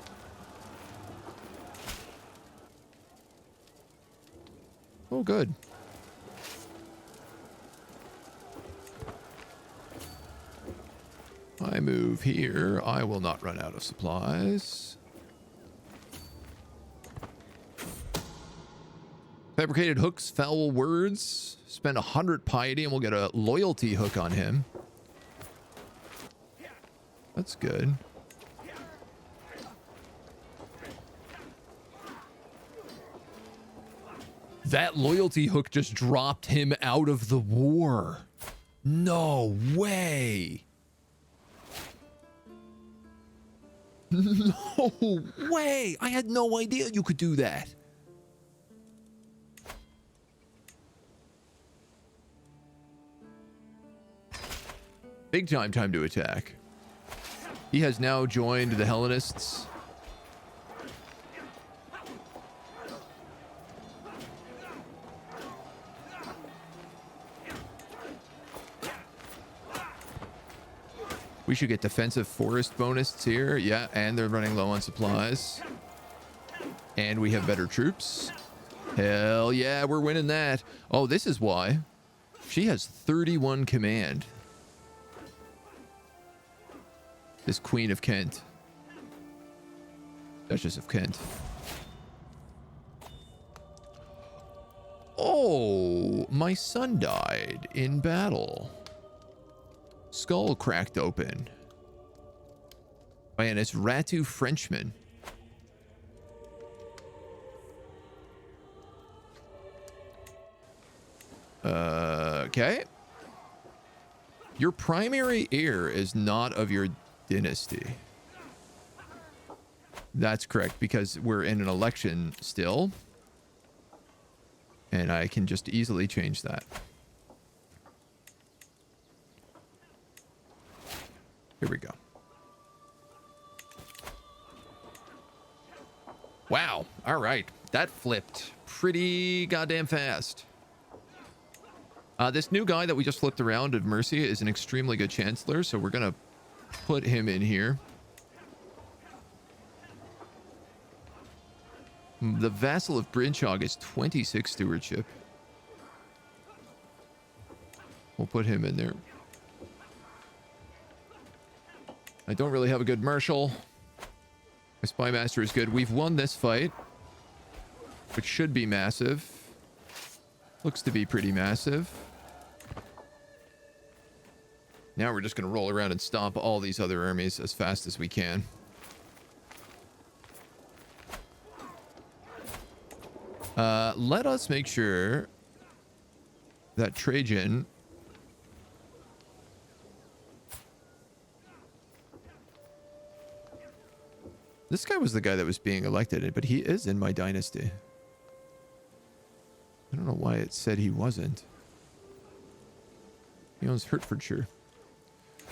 Oh, good. I move here. I will not run out of supplies. Fabricated hooks, foul words. Spend 100 piety and we'll get a loyalty hook on him. That's good. That loyalty hook just dropped him out of the war. No way. No way! I had no idea you could do that. Big time to attack. He has now joined the Hellenists. We should get defensive forest bonus here. Yeah, and they're running low on supplies. And we have better troops. Hell yeah, we're winning that. Oh, this is why. She has 31 command. This Queen of Kent. Duchess of Kent. Oh, my son died in battle. Skull cracked open. And it's Ratu Frenchman. Okay. Your primary heir is not of your dynasty. That's correct, because we're in an election still. And I can just easily change that. Here we go. Wow. All right. That flipped pretty goddamn fast. This new guy that we just flipped around of Mercia is an extremely good chancellor, so we're going to put him in here. The vassal of Brinchog is 26 stewardship. We'll put him in there. I don't really have a good marshal. My spy master is good. We've won this fight, which should be massive. Looks to be pretty massive. Now we're just going to roll around and stomp all these other armies as fast as we can. Let us make sure that Trajan this guy was the guy that was being elected, but he is in my dynasty. I don't know why it said he wasn't. He owns Hertfordshire.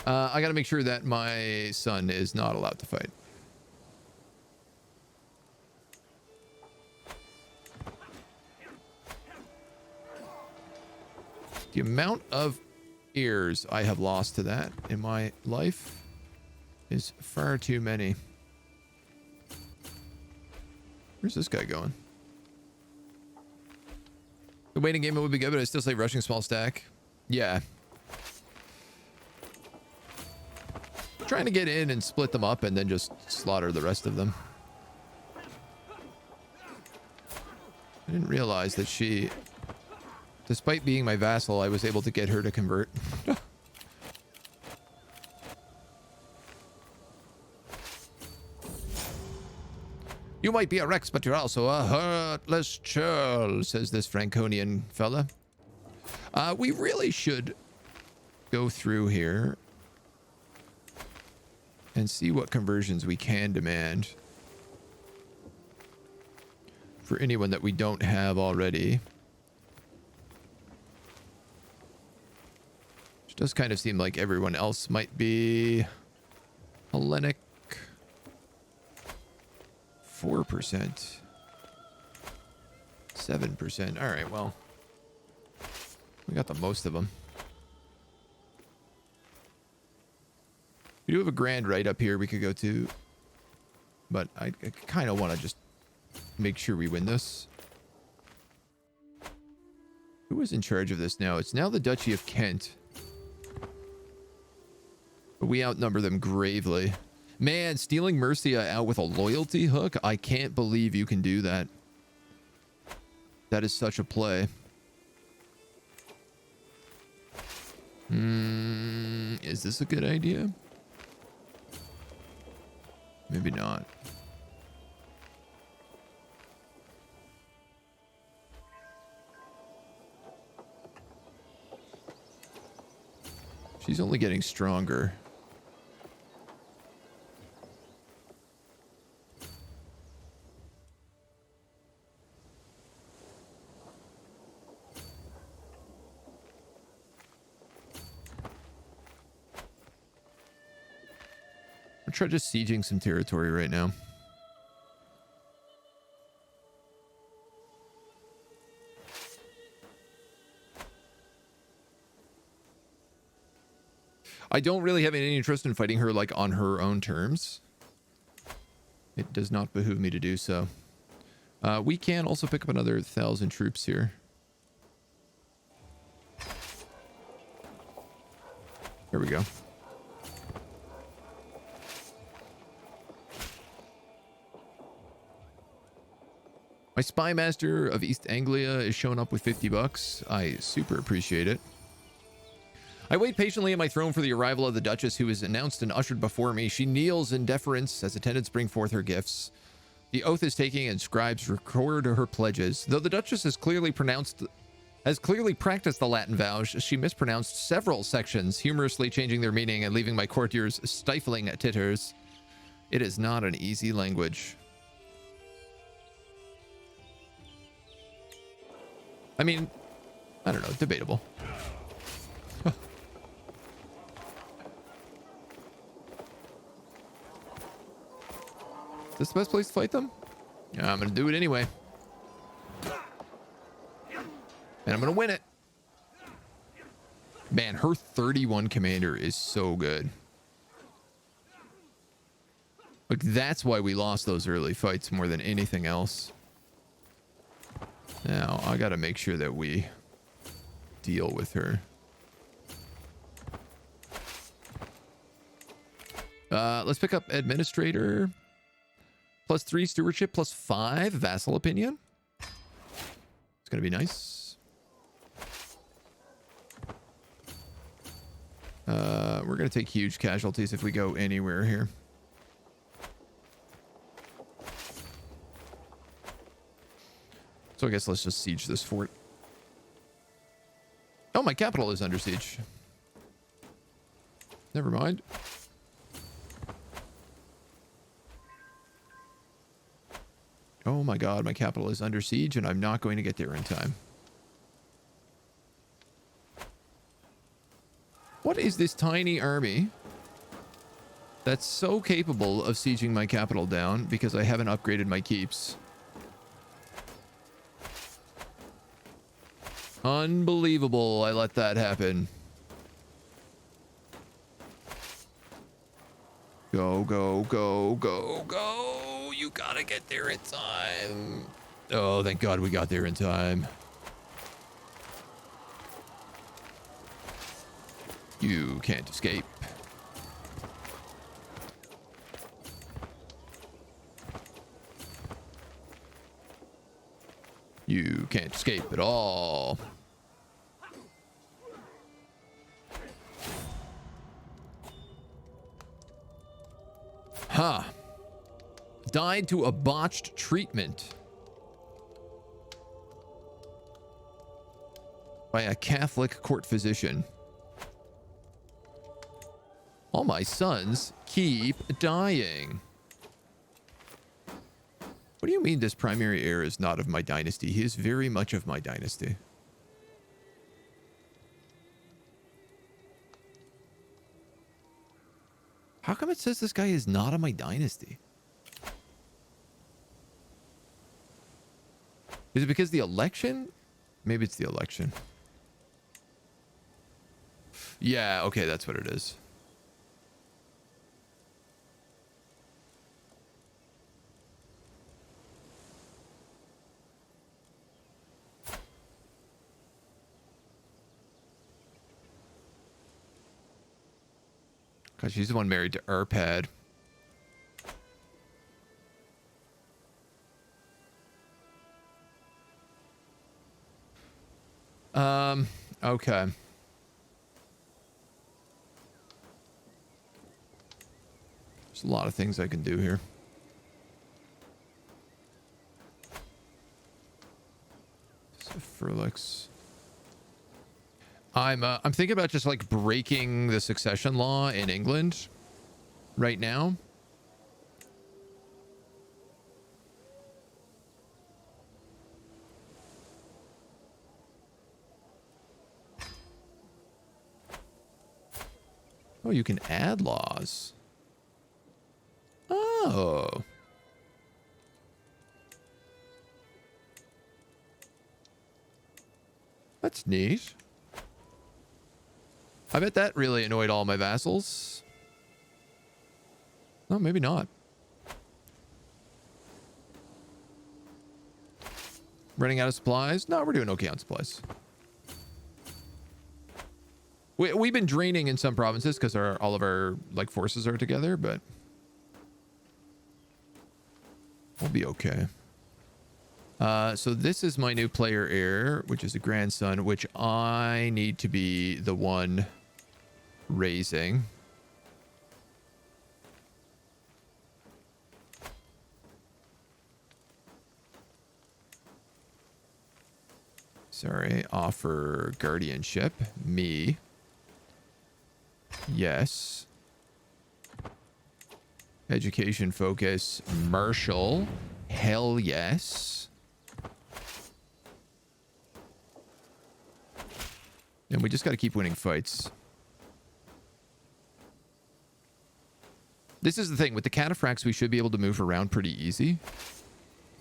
I got to make sure that my son is not allowed to fight. The amount of ears I have lost to that in my life is far too many. Where's this guy going? The waiting game would be good, but I still say rushing small stack. Yeah. Trying to get in and split them up and then just slaughter the rest of them. I didn't realize that she, despite being my vassal, I was able to get her to convert. You might be a Rex, but you're also a heartless churl, says this Franconian fella. We really should go through here and see what conversions we can demand for anyone that we don't have already. Which does kind of seem like everyone else might be Hellenic. 4%. 7%. All right, well, we got the most of them. We do have a grand right up here we could go to, but I kind of want to just make sure we win this. Who is in charge of this now? It's now the Duchy of Kent. But we outnumber them gravely. Man, stealing Mercia out with a loyalty hook? I can't believe you can do that. That is such a play. Is this a good idea? Maybe not. She's only getting stronger. Try just sieging some territory right now. I don't really have any interest in fighting her like on her own terms. It does not behoove me to do so. We can also pick up another 1,000 troops here. Here we go. My spy master of East Anglia is showing up with 50 bucks. I super appreciate it. I wait patiently at my throne for the arrival of the Duchess, who is announced and ushered before me. She kneels in deference as attendants bring forth her gifts. The oath is taken and scribes record her pledges. Though the Duchess has clearly practiced the Latin vows, she mispronounced several sections, humorously changing their meaning and leaving my courtiers stifling titters. It is not an easy language. I mean, I don't know, debatable. Is this the best place to fight them? Yeah, I'm gonna do it anyway. And I'm gonna win it. Man, her 31 commander is so good. Like, that's why we lost those early fights more than anything else. Now, I gotta make sure that we deal with her. Let's pick up administrator. +3 stewardship, +5 vassal opinion. It's gonna be nice. We're gonna take huge casualties if we go anywhere here. So I guess let's just siege this fort. Oh, my capital is under siege. Never mind. Oh my god, my capital is under siege and I'm not going to get there in time. What is this tiny army that's so capable of sieging my capital down because I haven't upgraded my keeps? Unbelievable, I let that happen. Go, go, go, go, go. You gotta get there in time. Oh, thank God we got there in time. You can't escape. You can't escape at all. Huh. Died to a botched treatment by a Catholic court physician. All my sons keep dying. What do you mean this primary heir is not of my dynasty? He is very much of my dynasty. How come it says this guy is not of my dynasty? Is it because the election? Maybe it's the election. Yeah, okay, that's what it is. God, she's the one married to Arpad. Okay. There's a lot of things I can do here. So Frolix. I'm thinking about just like breaking the succession law in England right now. Oh, you can add laws. Oh. That's neat. I bet that really annoyed all my vassals. No, maybe not. Running out of supplies? No, we're doing okay on supplies. We've been draining in some provinces because all of our like forces are together, but we'll be okay. So this is my new player heir, which is a grandson, which I need to be the one raising. Sorry, offer guardianship. Me. Yes. Education focus. Marshall. Hell yes. And we just got to keep winning fights. This is the thing. With the cataphracts, we should be able to move around pretty easy.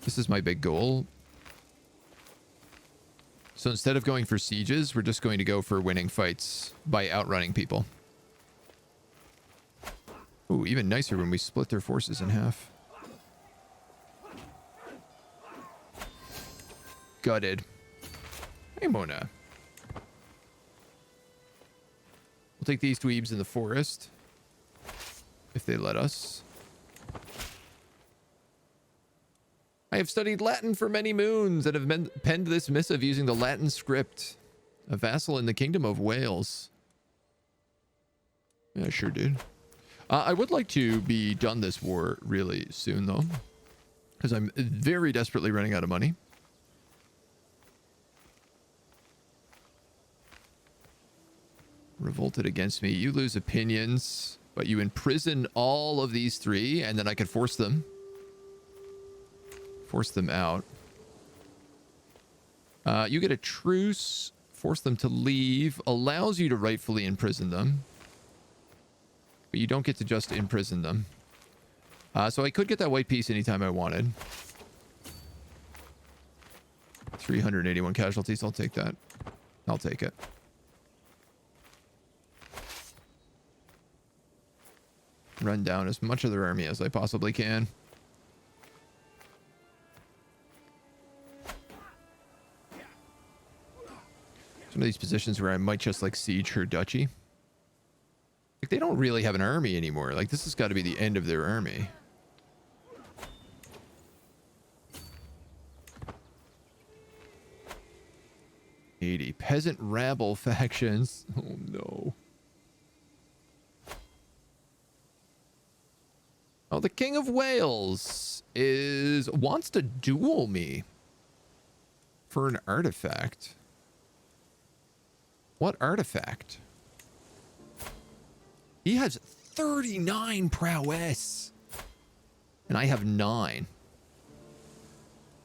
This is my big goal. So instead of going for sieges, we're just going to go for winning fights by outrunning people. Ooh, even nicer when we split their forces in half. Gutted. Hey, Mona. We'll take these dweebs in the forest. If they let us. I have studied Latin for many moons and have penned this missive using the Latin script. A vassal in the Kingdom of Wales. Yeah, sure, dude. I would like to be done this war really soon, though. Because I'm very desperately running out of money. Revolted against me. You lose opinions, but you imprison all of these three, and then I can force them. Force them out. You get a truce. Force them to leave. Allows you to rightfully imprison them. But you don't get to just imprison them. So I could get that white piece anytime I wanted. 381 casualties. I'll take that. I'll take it. Run down as much of their army as I possibly can. Some of these positions where I might just like siege her duchy. Like, they don't really have an army anymore. Like, this has got to be the end of their army. Peasant rabble factions. Oh no. Oh, the King of Wales wants to duel me for an artifact. What artifact? He has 39 prowess. And I have 9.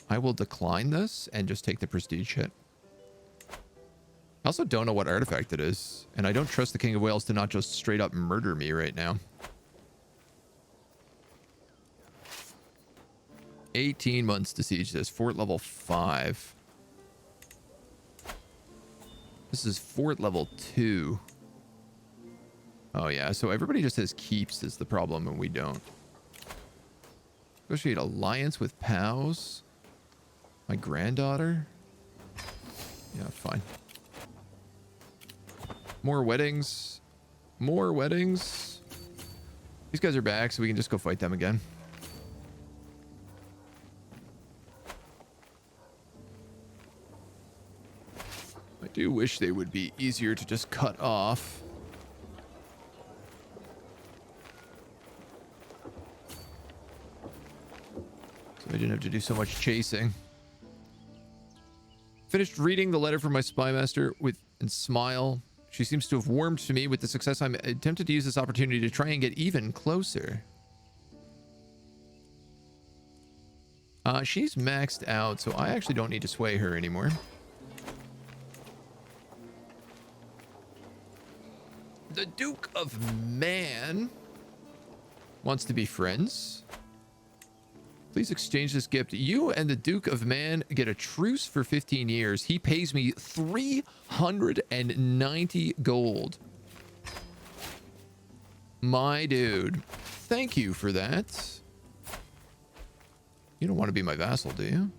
I will decline this and just take the prestige hit. I also don't know what artifact it is. And I don't trust the King of Wales to not just straight up murder me right now. 18 months to siege this. Fort level 5. This is fort level 2. Oh yeah, so everybody just has keeps is the problem and we don't. Negotiate alliance with POWs. My granddaughter? Yeah, fine. More weddings. More weddings. These guys are back, so we can just go fight them again. I do wish they would be easier to just cut off. So I didn't have to do so much chasing. Finished reading the letter from my spy master and smile. She seems to have warmed to me with the success. I'm tempted to use this opportunity to try and get even closer. She's maxed out, so I actually don't need to sway her anymore. The Duke of Man wants to be friends. Please exchange this gift. You and the Duke of Man get a truce for 15 years. He pays me 390 gold. My dude. Thank you for that. You don't want to be my vassal, do you?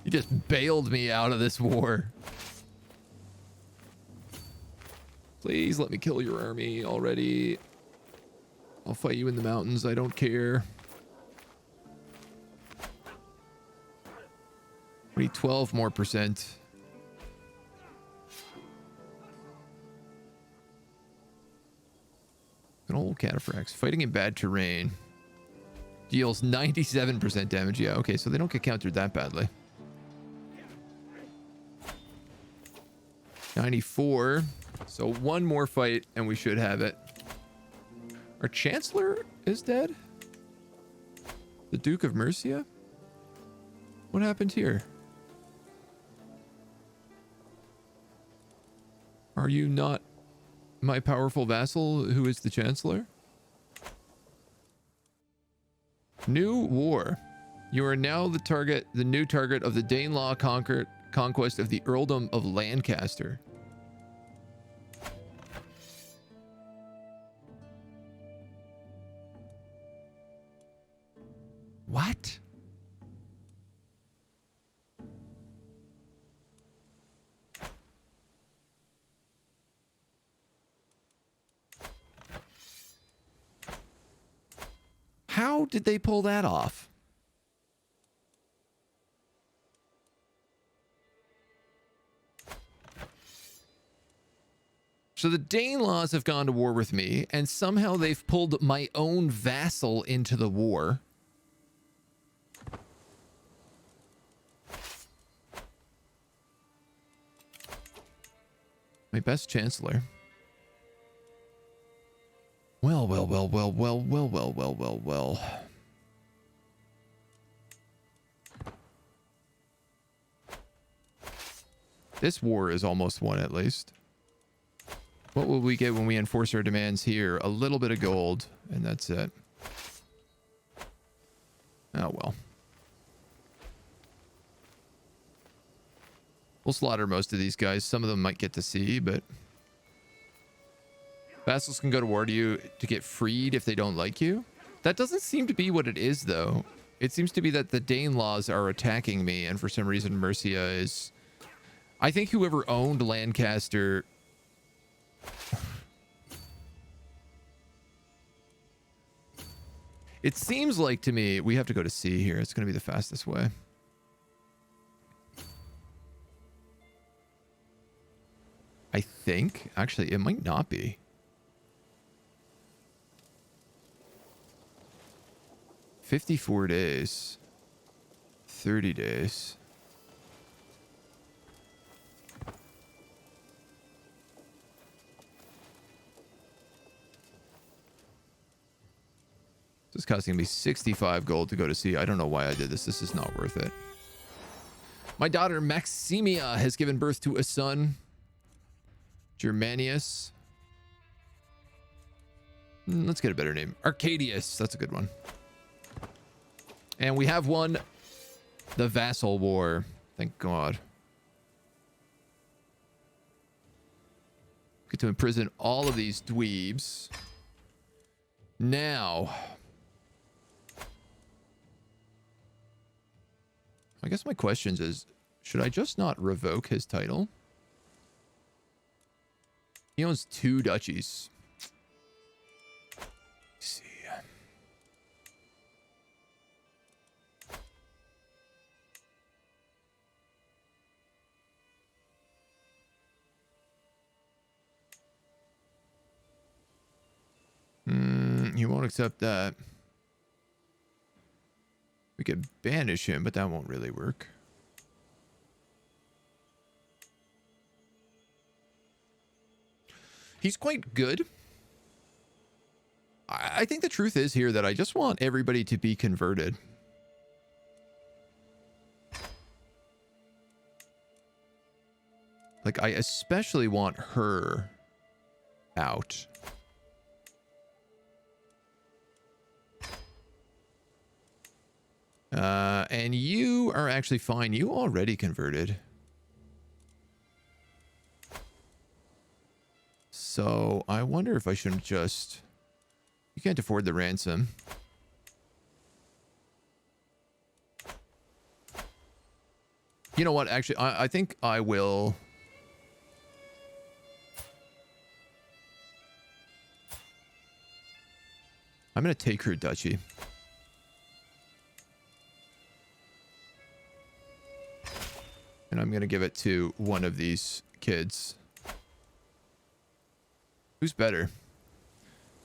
You just bailed me out of this war. Please let me kill your army already. I'll fight you in the mountains. I don't care. We need 12 more %. An old cataphracts. Fighting in bad terrain. Deals 97% damage. Yeah, okay, so they don't get countered that badly. 94. So one more fight and we should have it. Our Chancellor is dead? The Duke of Mercia? What happened here? Are you not my powerful vassal who is the Chancellor? New war. You are now the new target of the Danelaw conquest of the Earldom of Lancaster. What? How did they pull that off? So the Danelaws have gone to war with me, and somehow they've pulled my own vassal into the war. My best chancellor. Well. This war is almost won, at least. What will we get when we enforce our demands here? A little bit of gold, and that's it. Oh, well. We'll slaughter most of these guys. Some of them might get to see, but... Vassals can go to war to you to get freed if they don't like you? That doesn't seem to be what it is, though. It seems to be that the Danelaws are attacking me, and for some reason Mercia is... I think whoever owned Lancaster... It seems like to me we have to go to sea here. It's going to be the fastest way. I think. Actually, it might not be. 54 days. 30 days. This is costing me 65 gold to go to sea. I don't know why I did this. This is not worth it. My daughter Maximia has given birth to a son, Germanius. Let's get a better name. Arcadius. That's a good one. And we have won the Vassal War. Thank God. Get to imprison all of these dweebs. Now... I guess my question is, should I just not revoke his title? He owns 2 duchies. Let's see. He won't accept that. We could banish him, but that won't really work. He's quite good. I think the truth is here that I just want everybody to be converted. Like, I especially want her out. And you are actually fine. You already converted. So I wonder if I shouldn't just... You can't afford the ransom. You know what? Actually, I think I will... I'm going to take her duchy. And I'm going to give it to one of these kids. Who's better?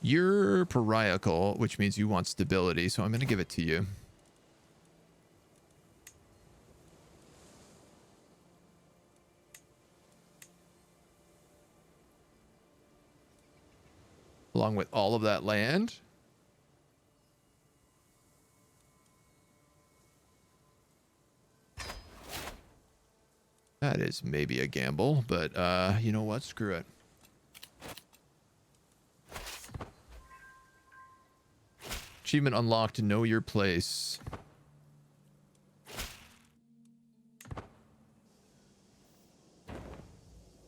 You're pariacal, which means you want stability, so I'm going to give it to you. Along with all of that land. That is maybe a gamble, but you know what? Screw it. Achievement unlocked. Know your place.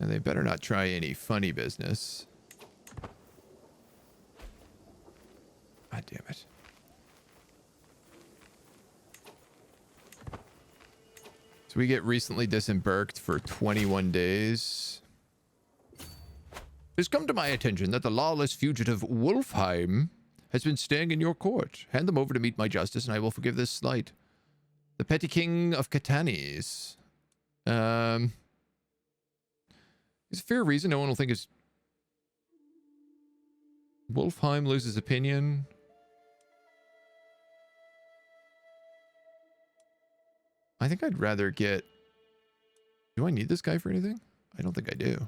And they better not try any funny business. God damn it. So we get recently disembarked for 21 days. It's come to my attention that the lawless fugitive Wolfheim has been staying in your court. Hand them over to meet my justice, and I will forgive this slight. The petty king of Catanis. There's a fair reason no one will think is... Wolfheim loses opinion. I think I'd rather get... Do I need this guy for anything? I don't think I do.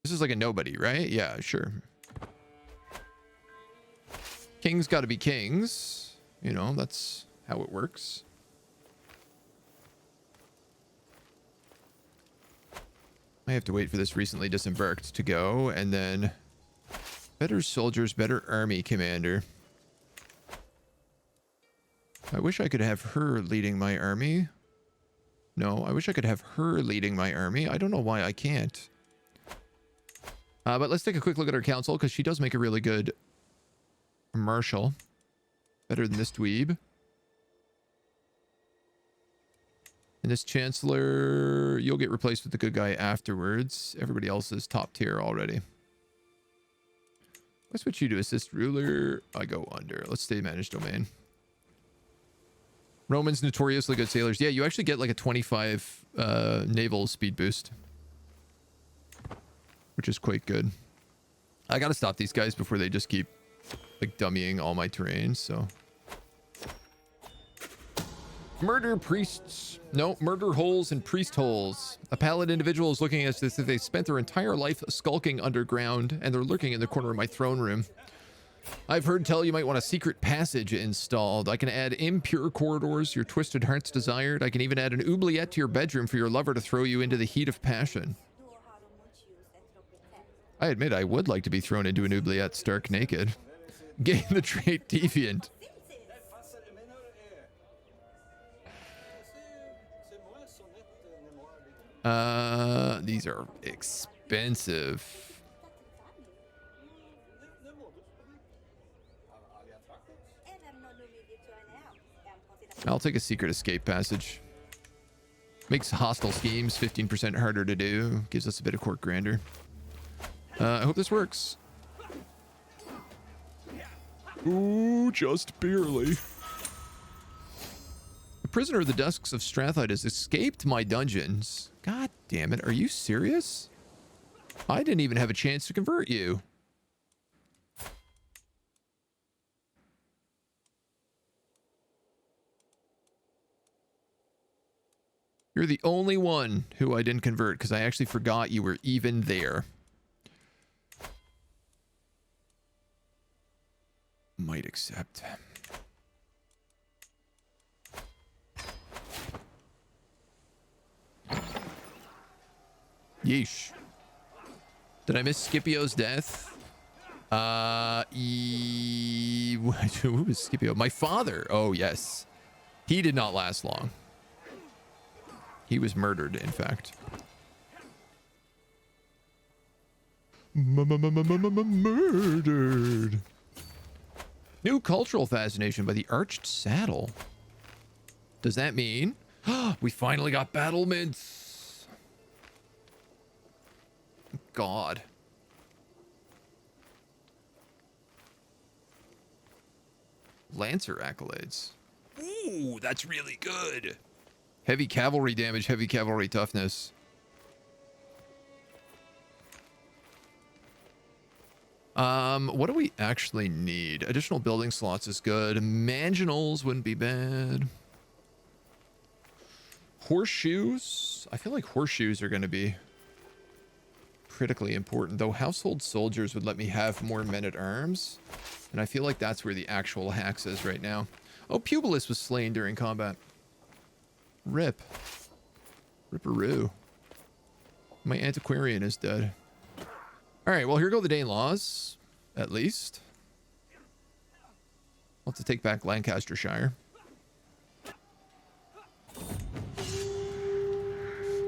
This is like a nobody, right? Yeah, sure. Kings got to be kings. You know, that's how it works. I have to wait for this recently disembarked to go, and then... Better soldiers, better army commander. I wish I could have her leading my army. No, I wish I could have her leading my army. I don't know why I can't. But let's take a quick look at her council, because she does make a really good marshal. Better than this dweeb. And this chancellor, you'll get replaced with the good guy afterwards. Everybody else is top tier already. I switch you to assist ruler. I go under. Let's stay managed domain. Romans notoriously good sailors. Yeah, you actually get like a 25 naval speed boost, which is quite good. I gotta stop these guys before they just keep like dummying all my terrain. So murder priests. No, murder holes and priest holes. A pallid individual is looking at this as if they spent their entire life skulking underground, and they're lurking in the corner of my throne room. I've heard tell you might want a secret passage installed. I can add impure corridors your twisted heart's desired. I can even add an oubliette to your bedroom for your lover to throw you into the heat of passion. I admit I would like to be thrown into an oubliette stark naked. Gain the trait deviant. These are expensive. I'll take a secret escape passage. Makes hostile schemes 15% harder to do. Gives us a bit of court grandeur. I hope this works. Ooh, just barely. The prisoner of the dusks of Strathide has escaped my dungeons. God damn it, are you serious? I didn't even have a chance to convert you. You're the only one who I didn't convert because I actually forgot you were even there. Might accept. Yeesh. Did I miss Scipio's death? Who was Scipio? My father. Oh, yes. He did not last long. He was murdered, in fact. Murdered. New cultural fascination by the arched saddle. Does that mean we finally got battlements? God. Lancer accolades. Ooh, that's really good. Heavy cavalry damage, heavy cavalry toughness. What do we actually need? Additional building slots is good. Mangonels wouldn't be bad. Horseshoes? I feel like horseshoes are going to be critically important, though household soldiers would let me have more men-at-arms, and I feel like that's where the actual hacks is right now. Oh, Publius was slain during combat. Rip. Ripperoo. My antiquarian is dead. Alright, well, here go the Danelaws, at least. I'll have to take back Lancastershire.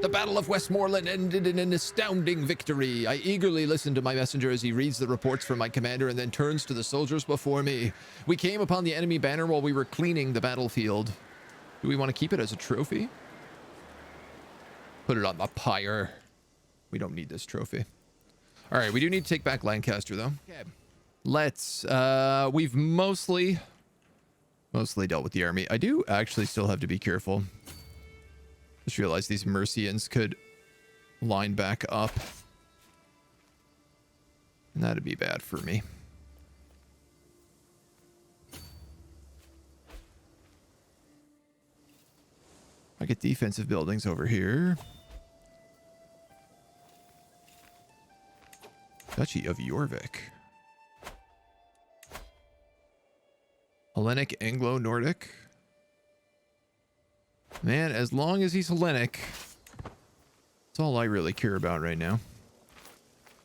The Battle of Westmoreland ended in an astounding victory. I eagerly listen to my messenger as he reads the reports from my commander and then turns to the soldiers before me. We came upon the enemy banner while we were cleaning the battlefield. Do we want to keep it as a trophy? Put it on my pyre. We don't need this trophy. All right, we do need to take back Lancaster, though. Okay. Let's... we've mostly dealt with the army. I do actually still have to be careful. Just realized these Mercians could line back up. And that'd be bad for me. I get defensive buildings over here. Duchy of Jorvik. Hellenic, Anglo-Nordic. Man, as long as he's Hellenic, that's all I really care about right now.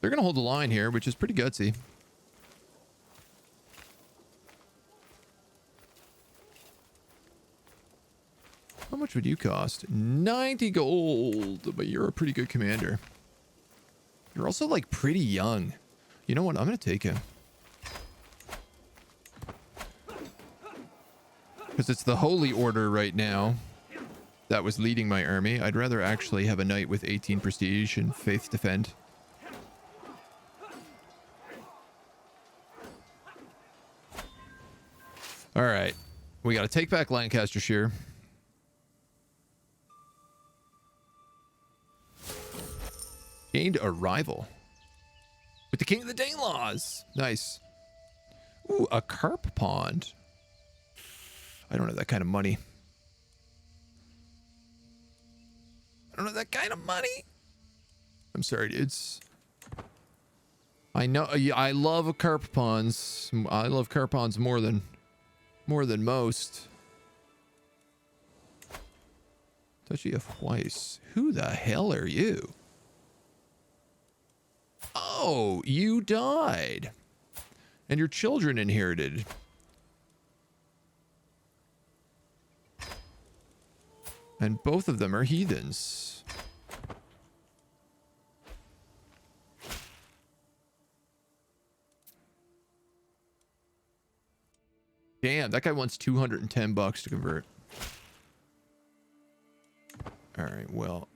They're going to hold the line here, which is pretty gutsy. How much would you cost? 90 gold, but you're a pretty good commander. You're also, like, pretty young. You know what? I'm going to take him. Because it's the Holy Order right now that was leading my army. I'd rather actually have a knight with 18 prestige and faith defend. All right. We got to take back Lancastershire. Gained a rival. With the King of the Danelaws. Nice. Ooh, a carp pond. I don't have that kind of money. I don't have that kind of money. I'm sorry, dudes. I know. I love carp ponds. I love carp ponds more than most. Duchy of Weiss. Who the hell are you? Oh, you died. And your children inherited. And both of them are heathens. Damn, that guy wants 210 bucks to convert. All right, well,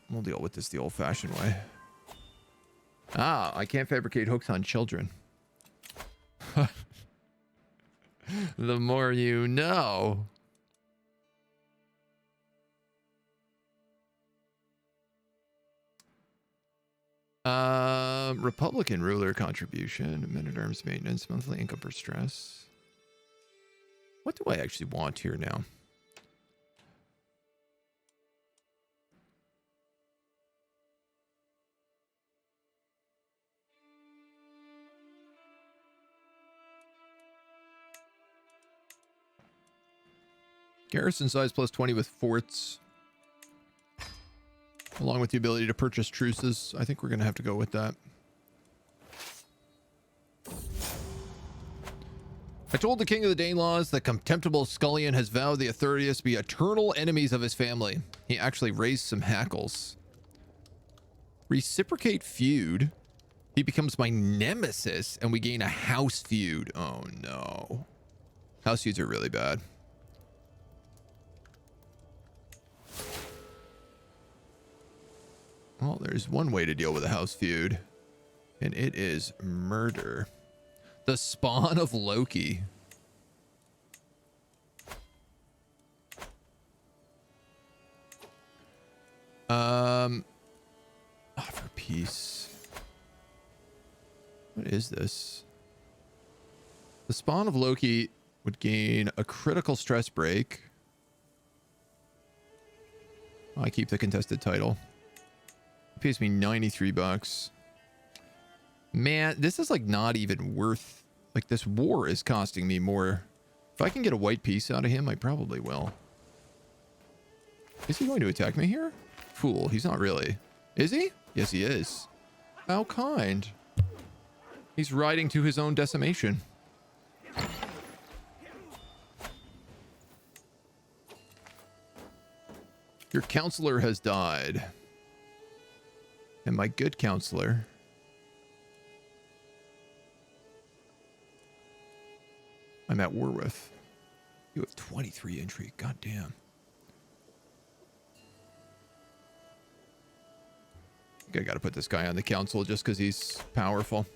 we'll deal with this the old-fashioned way. Ah, I can't fabricate hooks on children. The more you know. Republican ruler contribution, men-at-arms maintenance, monthly income for stress. What do I actually want here now? Garrison size plus 20 with forts. Along with the ability to purchase truces. I think we're going to have to go with that. I told the King of the Danelaws that contemptible scullion has vowed the Arthurius to be eternal enemies of his family. He actually raised some hackles. Reciprocate feud. He becomes my nemesis and we gain a house feud. Oh no. House feuds are really bad. Well, there's one way to deal with a house feud, and it is murder. The spawn of Loki. Offer peace. What is this? The spawn of Loki would gain a critical stress break. I keep the contested title. It pays me 93 bucks. Man, this is like not even worth... Like this war is costing me more. If I can get a white piece out of him, I probably will. Is he going to attack me here? Fool, he's not really. Is he? Yes, he is. How kind. He's riding to his own decimation. Your counselor has died. And my good counselor... I'm at war with. You have 23 intrigue. God damn. think I gotta put this guy on the council just because he's powerful.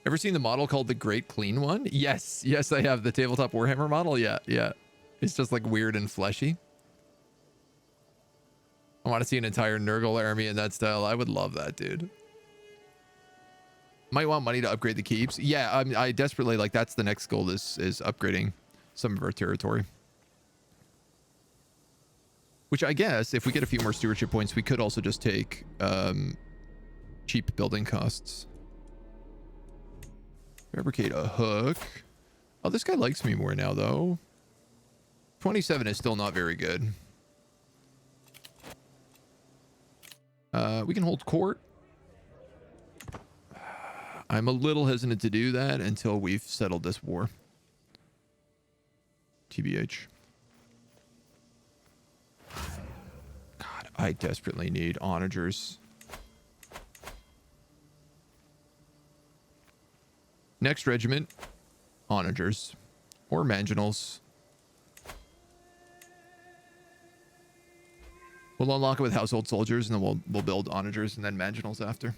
Ever seen the model called the Great Clean One? Yes, yes, I have. The tabletop Warhammer model. Yeah, yeah. It's just like weird and fleshy. I want to see an entire Nurgle army in that style. I would love that, dude. Might want money to upgrade the keeps. Yeah, I desperately, like, that's the next goal is upgrading some of our territory. Which I guess, if we get a few more stewardship points, we could also just take cheap building costs. Fabricate a hook. Oh, this guy likes me more now, though. 27 is still not very good. We can hold court. I'm a little hesitant to do that until we've settled this war. TBH. God, I desperately need onagers. Next regiment, onagers or manginals. We'll unlock it with household soldiers, and then we'll build onagers and then manginals after.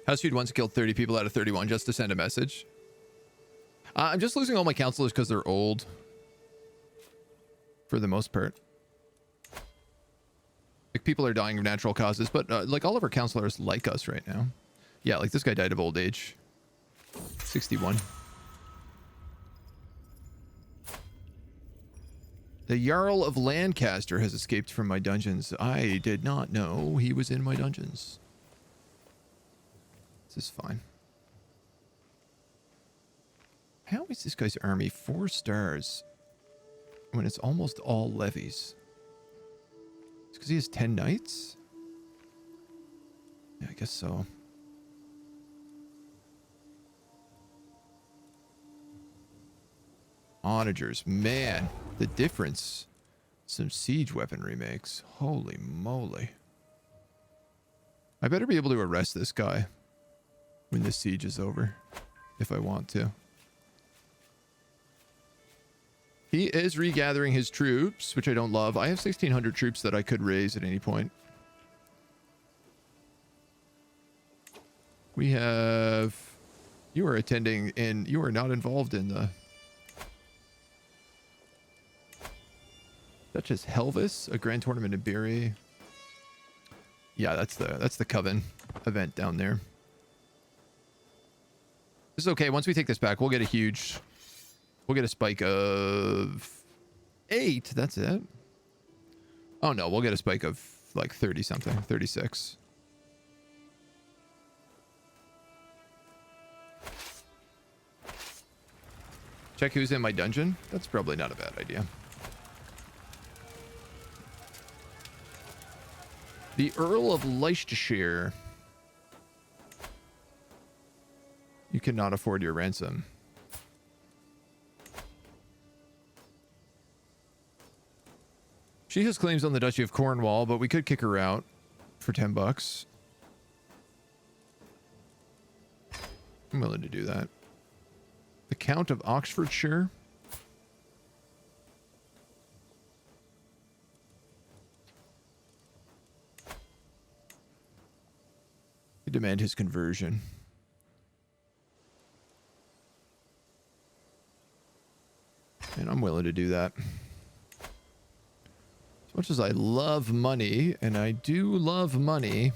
House Feud once killed 30 people out of 31 just to send a message. I'm just losing all my counselors because they're old. For the most part. Like, people are dying of natural causes, but like, all of our counselors like us right now. Yeah, like this guy died of old age. 61. The Jarl of Lancaster has escaped from my dungeons. I did not know he was in my dungeons. This is fine. How is this guy's army 4 stars when it's almost all levies? It's because he has 10 knights? Yeah, I guess so. Onagers. Man, the difference some siege weaponry makes. Holy moly. I better be able to arrest this guy when this siege is over, if I want to. He is regathering his troops, which I don't love. I have 1,600 troops that I could raise at any point. We have... You are attending in... You are not involved in the... Duchess Helvis, a grand tournament in Berry. Yeah, that's the Coven event down there. This is okay. Once we take this back, we'll get a huge... We'll get a spike of 8. That's it. Oh, no. We'll get a spike of like 30 something. 36. Check who's in my dungeon. That's probably not a bad idea. The Earl of Leicestershire. You cannot afford your ransom. She has claims on the Duchy of Cornwall, but we could kick her out for 10 bucks. I'm willing to do that. The Count of Oxfordshire. We demand his conversion. And I'm willing to do that. As much as I love money, and I do love money.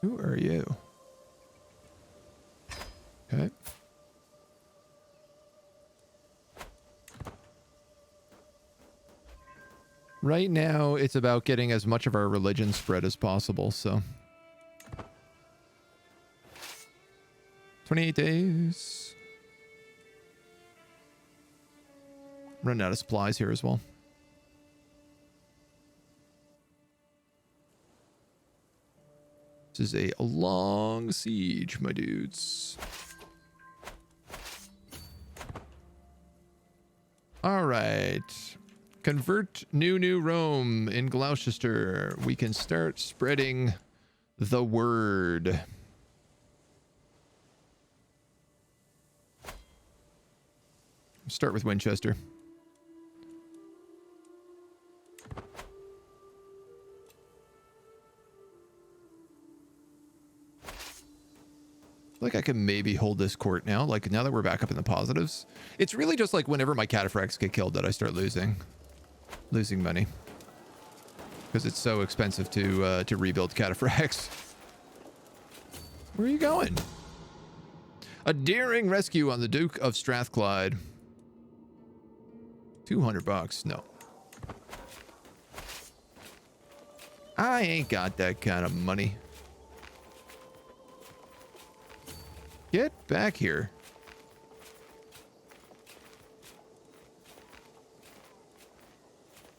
Who are you? Okay. Right now, it's about getting as much of our religion spread as possible, so. 28 days. Running out of supplies here as well. This is a long siege, my dudes. All right. Convert New Rome in Gloucester. We can start spreading the word. Start with Winchester. Like I can maybe hold this court now. Like now that we're back up in the positives, it's really just like whenever my cataphracts get killed that I start losing money because it's so expensive to rebuild cataphracts. Where are you going? A daring rescue on the Duke of Strathclyde. $200. No. I ain't got that kind of money. Get back here.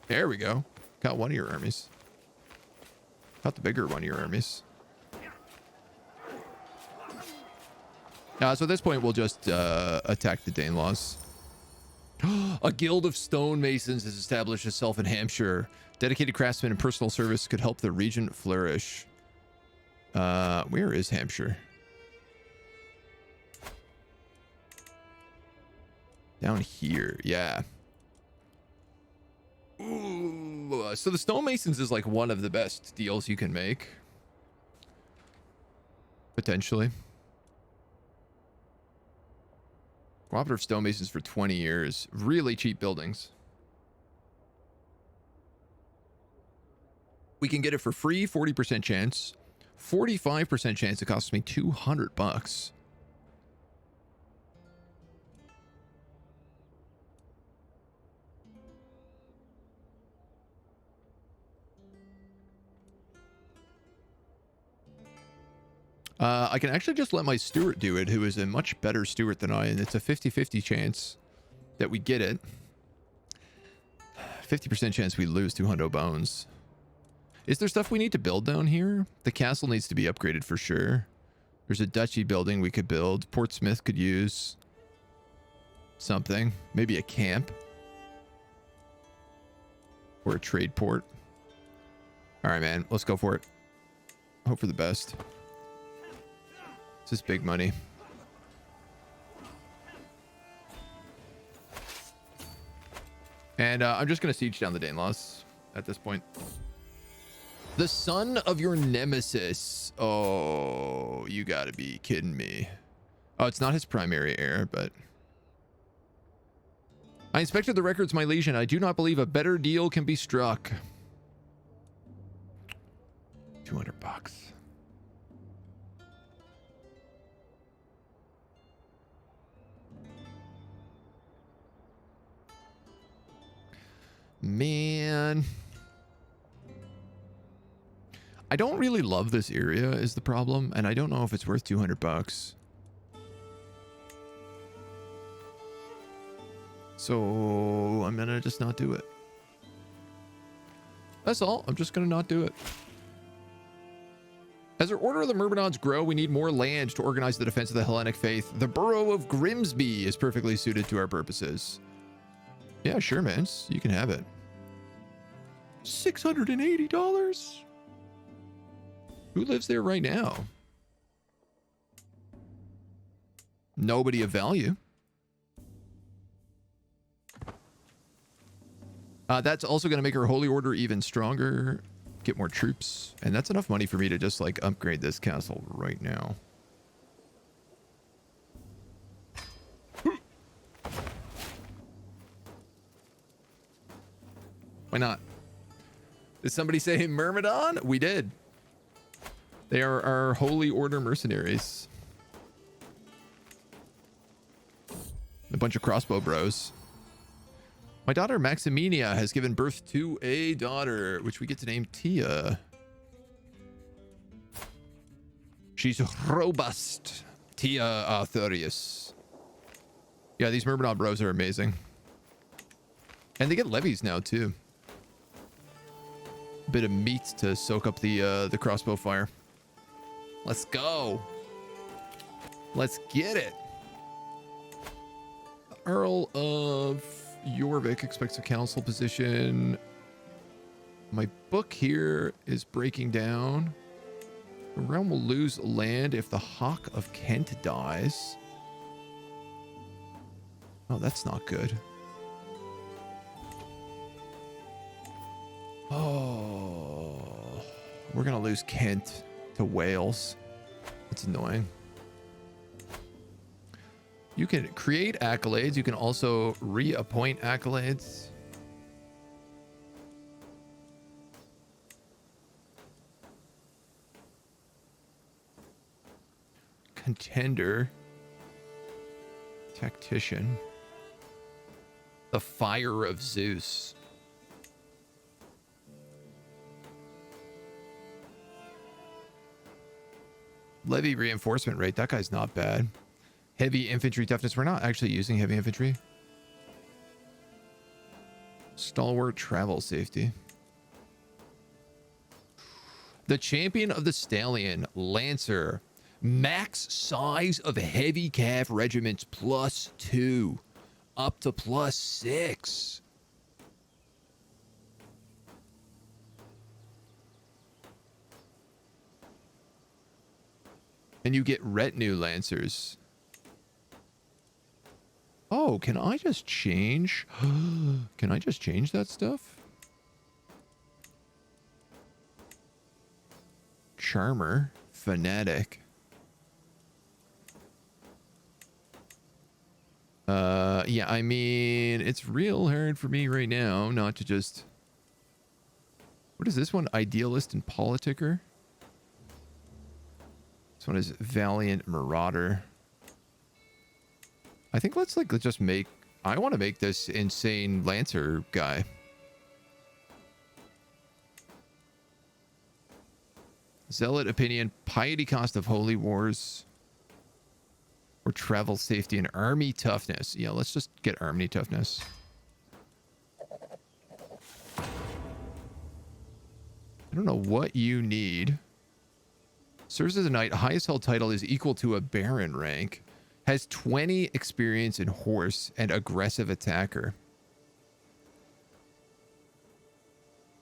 There we go. Got one of your armies. Got the bigger one of your armies. So at this point, we'll just attack the Danelaws. A guild of stonemasons has established itself in Hampshire. Dedicated craftsmen and personal service could help the region flourish. Where is Hampshire? Down here, yeah. Ooh, so the stonemasons is like one of the best deals you can make. Potentially. Cooperative stonemasons for 20 years. Really cheap buildings. We can get it for free, 40% chance. 45% chance it costs me $200. I can actually just let my steward do it, who is a much better steward than I, and it's a 50-50 chance that we get it. 50% chance we lose 200 bones. Is there stuff we need to build down here? The castle needs to be upgraded for sure. There's a duchy building we could build. Portsmouth could use something. Maybe a camp. Or a trade port. Alright, man. Let's go for it. Hope for the best. This is big money. And I'm just going to siege down the Danelaws at this point. The son of your nemesis. Oh, you got to be kidding me. Oh, it's not his primary heir, but... I inspected the records, my legion. I do not believe a better deal can be struck. $200. Man, I don't really love this area is the problem, and I don't know if it's worth $200. So I'm gonna just not do it. That's all. I'm just gonna not do it. As our Order of the Myrmidons grow, we need more land to organize the defense of the Hellenic faith. The borough of Grimsby is perfectly suited to our purposes. Yeah, sure, man. You can have it. $680? Who lives there right now? Nobody of value. That's also going to make our Holy Order even stronger. Get more troops. And that's enough money for me to just, like, upgrade this castle right now. Why not? Did somebody say Myrmidon? We did. They are our Holy Order mercenaries. A bunch of crossbow bros. My daughter Maximinia has given birth to a daughter, which we get to name Tia. She's robust. Tia Arthurius. Yeah, these Myrmidon bros are amazing. And they get levies now, too. Bit of meat to soak up the crossbow fire. Let's go. Let's get it. Earl of Jorvik expects a council position. My book here is breaking down. The realm will lose land if the Hawk of Kent dies. Oh, that's not good. Oh, we're gonna lose Kent to Wales. That's annoying. You can create accolades. You can also reappoint accolades. Contender. Tactician. The Fire of Zeus. Levy reinforcement rate. That guy's not bad. Heavy infantry toughness. We're not actually using heavy infantry. Stalwart travel safety. The champion of the stallion. Lancer. Max size of heavy cav regiments +2. Up to +6. And you get retinue lancers. Oh, can I just change? Can I just change that stuff? Charmer. Fanatic. Yeah, I mean, it's real hard for me right now not to just... What is this one? Idealist and Politicker? This one is Valiant Marauder. I think let's just make... I want to make this insane Lancer guy. Zealot Opinion, Piety Cost of Holy Wars... Or travel safety and army toughness. Yeah, let's just get army toughness. I don't know what you need. Serves as a knight. Highest held title is equal to a baron rank. Has 20 experience in horse and aggressive attacker.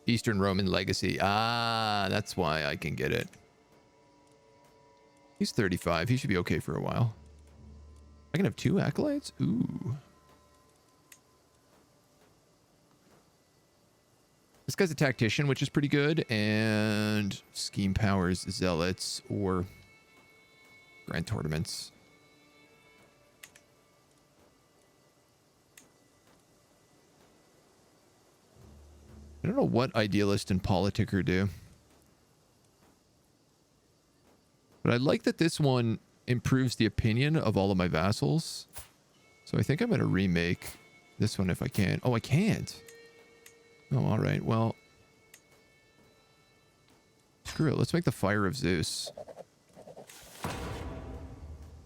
Eastern Roman legacy. Ah, that's why I can get it. He's 35. He should be okay for a while. I can have 2 accolades? Ooh. This guy's a tactician, which is pretty good. And scheme powers, zealots, or grand tournaments. I don't know what Idealist and Politicker do. But I like that this one improves the opinion of all of my vassals. So I think I'm going to remake this one if I can. Oh, I can't. Oh, all right. Well, screw it. Let's make the Fire of Zeus.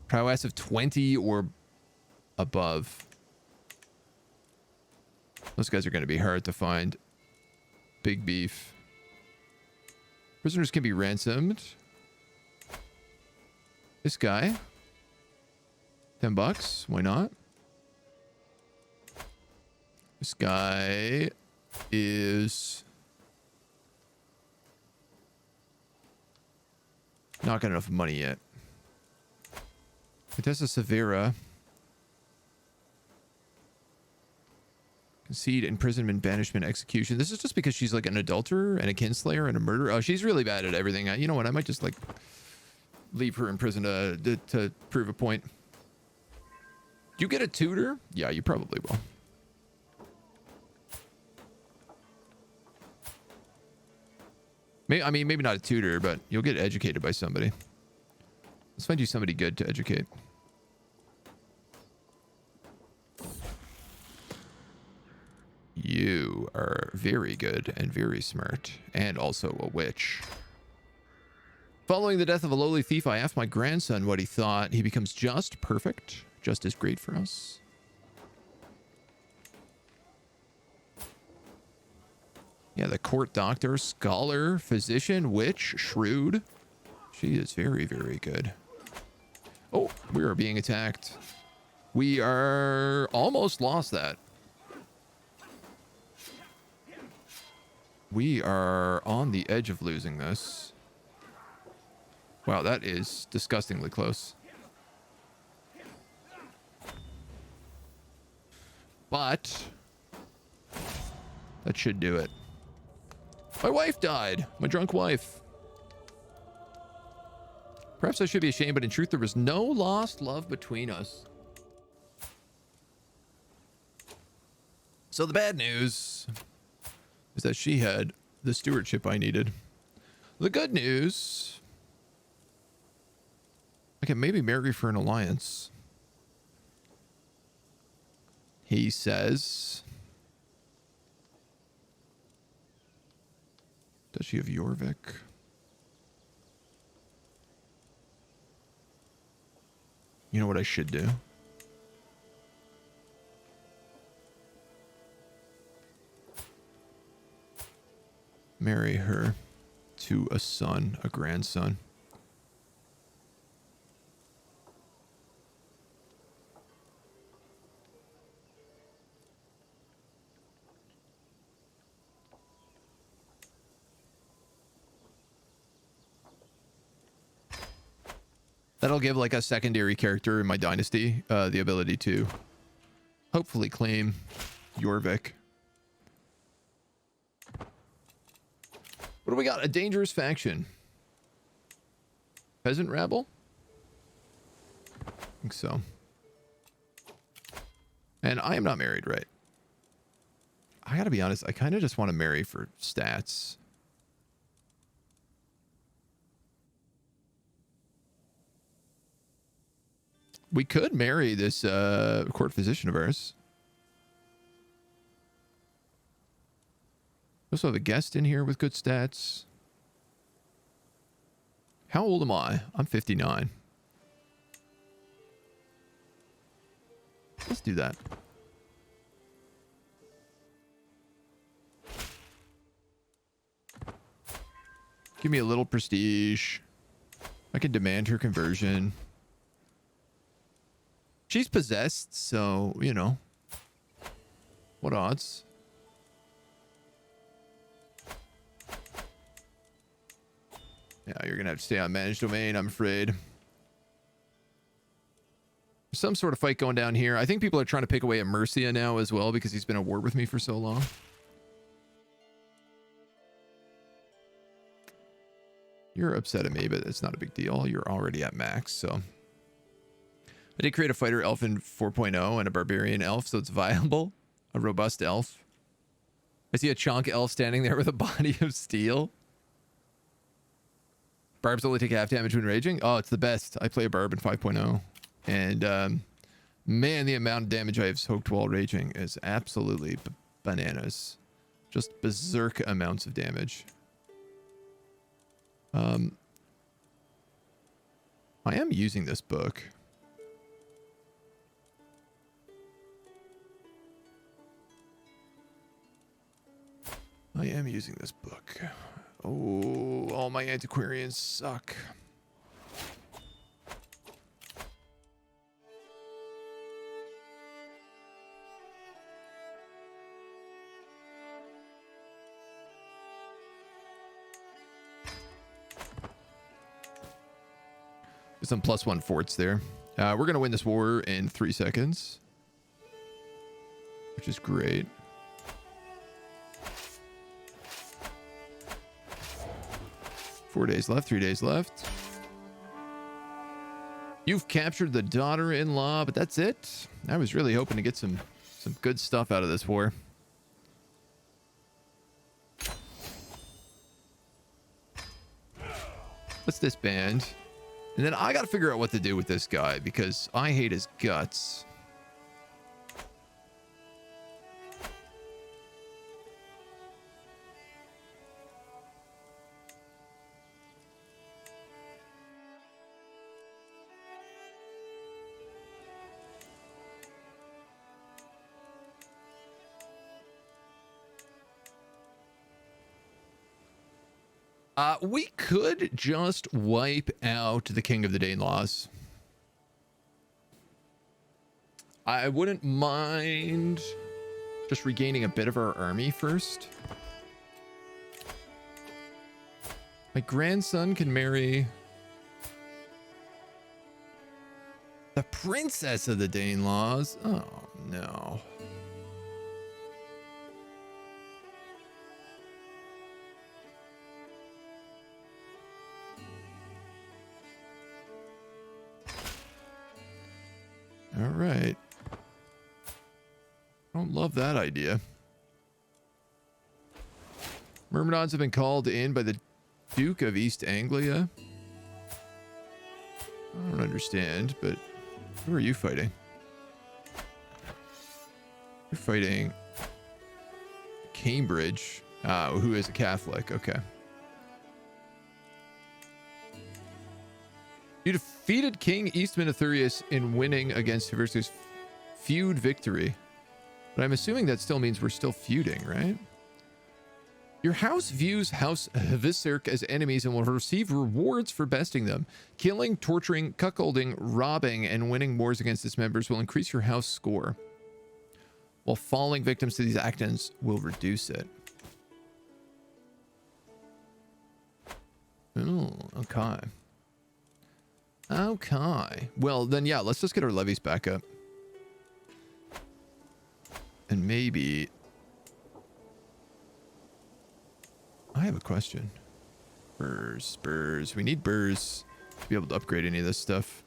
Prowess of 20 or above. Those guys are going to be hard to find. Big beef. Prisoners can be ransomed. This guy. $10. Why not? This guy is not got enough money yet. Contessa Severa. Concede, imprisonment, banishment, execution. This is just because she's like an adulterer and a kinslayer and a murderer. Oh, she's really bad at everything. You know what? I might just like leave her in prison to prove a point. Do you get a tutor? Yeah, you probably will. I mean, maybe not a tutor, but you'll get educated by somebody. Let's find you somebody good to educate. You are very good and very smart, and also a witch. Following the death of a lowly thief, I asked my grandson what he thought. He becomes just perfect, just as great for us. Yeah, the court doctor, scholar, physician, witch, shrewd. She is very, very good. Oh, we are being attacked. We are almost lost that. We are on the edge of losing this. Wow, that is disgustingly close. But that should do it. My wife died. My drunk wife. Perhaps I should be ashamed, but in truth, there was no lost love between us. So the bad news is that she had the stewardship I needed. The good news, I can maybe marry for an alliance. He says, does she have Jorvik? You know what I should do? Marry her to a son, a grandson. That'll give like a secondary character in my dynasty the ability to hopefully claim Jorvik. What do we got? A dangerous faction. Peasant rabble? I think so. And I am not married, right? I gotta be honest, I kind of just want to marry for stats. We could marry this court physician of ours. We also have a guest in here with good stats. How old am I? I'm 59. Let's do that. Give me a little prestige. I can demand her conversion. She's possessed, so, you know. What odds? Yeah, you're going to have to stay on managed domain, I'm afraid. There's some sort of fight going down here. I think people are trying to pick away at Mercia now as well because he's been at war with me for so long. You're upset at me, but it's not a big deal. You're already at max, so... I did create a fighter elf in 4.0 and a barbarian elf, so it's viable. A robust elf. I see a chonk elf standing there with a body of steel. Barbs only take half damage when raging. Oh, it's the best. I play a barb in 5.0. And, man, the amount of damage I have soaked while raging is absolutely bananas. Just berserk amounts of damage. I am using this book. I am using this book. Oh, all my antiquarians suck. There's some +1 forts there. We're going to win this war in 3 seconds, which is great. Four days left, 3 days left. You've captured the daughter-in-law, but that's it. I was really hoping to get some good stuff out of this war. Let's disband. And then I got to figure out what to do with this guy because I hate his guts. We could just wipe out the King of the Danelaws. I wouldn't mind just regaining a bit of our army first. My grandson can marry the princess of the Danelaws. Oh, no. All right. Don't love that idea. Myrmidons have been called in by the Duke of East Anglia. I don't understand, but who are you fighting? You're fighting Cambridge, who is a Catholic. Okay. You defeated King Eastman Athurius in winning against Severus's feud victory. But I'm assuming that still means we're still feuding, right? Your house views House Visirk as enemies and will receive rewards for besting them. Killing, torturing, cuckolding, robbing, and winning wars against its members will increase your house score, while falling victims to these actions will reduce it. Oh, okay. Okay. Well, then, yeah, let's just get our levies back up. And maybe... I have a question. Burrs. We need burrs to be able to upgrade any of this stuff.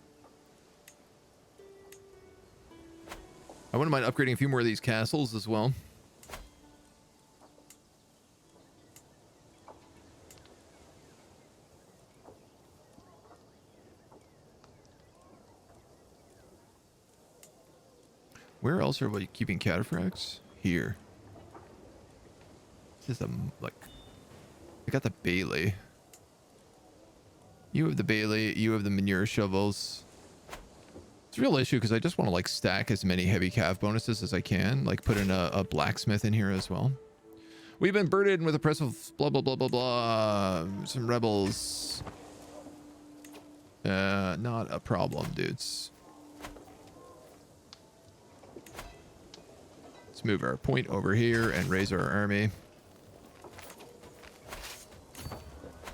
I wouldn't mind upgrading a few more of these castles as well. Where else are we keeping cataphracts? Here. This is like... I got the Bailey. You have the Bailey. You have the manure shovels. It's a real issue because I just want to like stack as many heavy cav bonuses as I can. Like put in a blacksmith in here as well. We've been burdened with oppressive blah blah blah blah blah. Some rebels. Not a problem, dudes. Let's move our point over here and raise our army.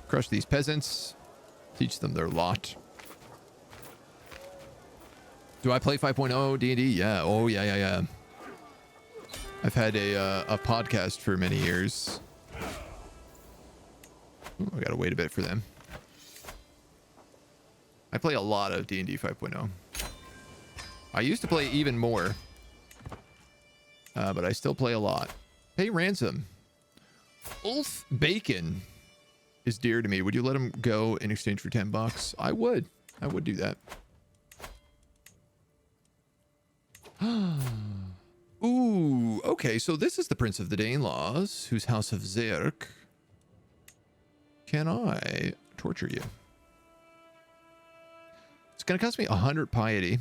Crush these peasants. Teach them their lot. Do I play 5.0 D&D? Yeah. Oh, yeah. I've had a podcast for many years. Ooh, I gotta wait a bit for them. I play a lot of D&D 5.0. I used to play even more. But I still play a lot. Pay ransom. Ulf Bacon is dear to me. Would you let him go in exchange for $10? I would. I would do that. Ooh, okay. So this is the Prince of the Danelaws, whose house of Zerk. Can I torture you? It's going to cost me 100 piety.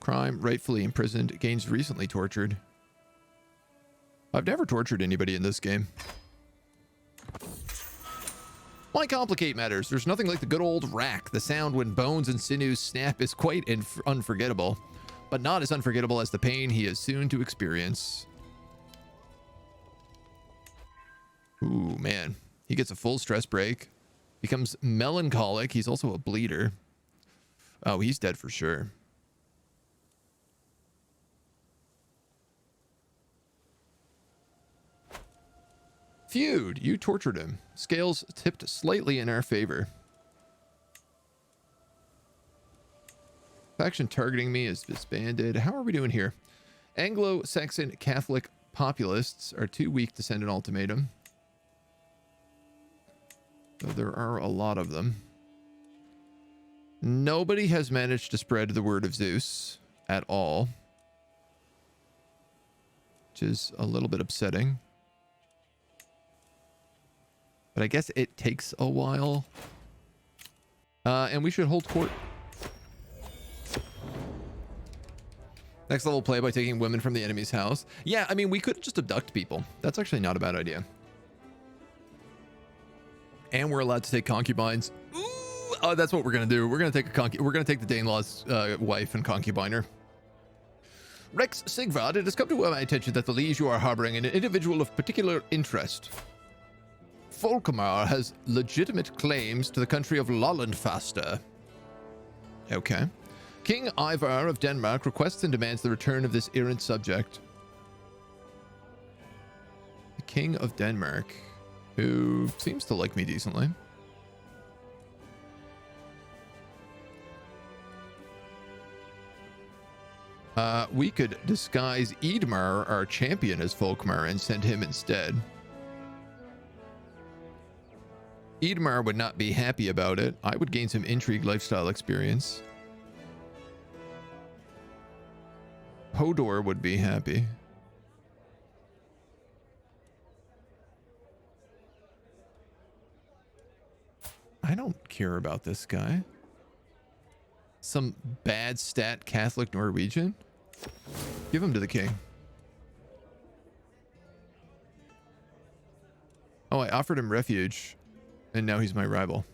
Crime, rightfully imprisoned, gains recently tortured. I've never tortured anybody in this game. Why complicate matters? There's nothing like the good old rack. The sound when bones and sinews snap is quite unforgettable, but not as unforgettable as the pain he is soon to experience. Ooh, man. He gets a full stress break. Becomes melancholic. He's also a bleeder. Oh, he's dead for sure. Feud. You tortured him. Scales tipped slightly in our favor. Faction targeting me is disbanded. How are we doing here? Anglo-Saxon Catholic populists are too weak to send an ultimatum. Though there are a lot of them. Nobody has managed to spread the word of Zeus at all, which is a little bit upsetting. But I guess it takes a while. And we should hold court. Next level play by taking women from the enemy's house. Yeah, I mean, we could just abduct people. That's actually not a bad idea. And we're allowed to take concubines. Ooh, oh, that's what we're gonna do. We're gonna take the Danelaw's wife and concubine her. Rex Sigvard, it has come to my attention that the liege you are harboring an individual of particular interest. Volkmar has legitimate claims to the country of Lollandfaster. Okay. King Ivar of Denmark requests and demands the return of this errant subject. The King of Denmark, who seems to like me decently. We could disguise Eadmar, our champion, as Volkmar and send him instead. Eadmar would not be happy about it. I would gain some intrigue lifestyle experience. Hodor would be happy. I don't care about this guy. Some bad stat Catholic Norwegian? Give him to the king. Oh, I offered him refuge, and now he's my rival.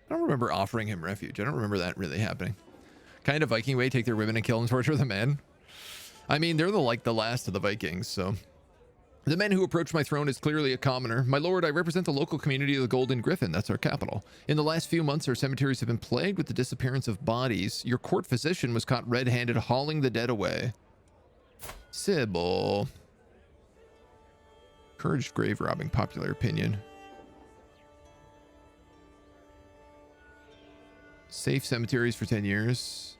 I don't remember offering him refuge. I don't remember that really happening. Kind of Viking way, take their women and kill and torture the men. I mean, they're the last of the Vikings, so... The men who approach my throne is clearly a commoner. My lord, I represent the local community of the Golden Griffin. That's our capital. In the last few months, our cemeteries have been plagued with the disappearance of bodies. Your court physician was caught red-handed hauling the dead away. Sybil. Encouraged grave robbing, popular opinion. Safe cemeteries for 10 years.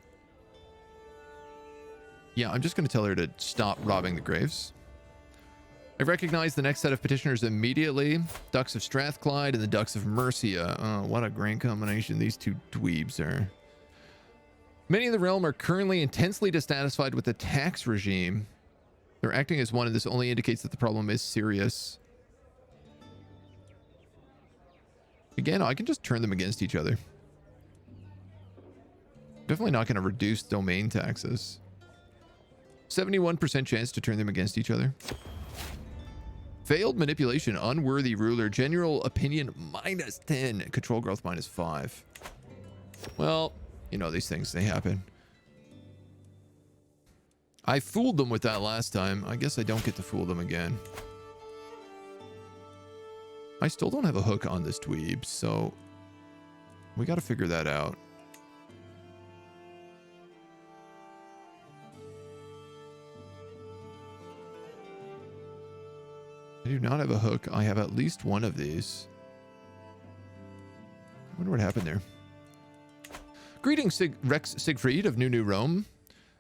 Yeah, I'm just going to tell her to stop robbing the graves. I recognize the next set of petitioners immediately. Ducks of Strathclyde and the Ducks of Mercia. Oh, what a great combination these two dweebs are. Many in the realm are currently intensely dissatisfied with the tax regime. They're acting as one, and this only indicates that the problem is serious. Again, I can just turn them against each other. Definitely not going to reduce domain taxes. 71% chance to turn them against each other. Failed manipulation, unworthy ruler, general opinion -10, control growth -5. Well, you know these things, they happen. I fooled them with that last time. I guess I don't get to fool them again. I still don't have a hook on this dweeb, so we got to figure that out. I do not have a hook. I have at least one of these. I wonder what happened there. Greetings, Rex Siegfried of New Rome.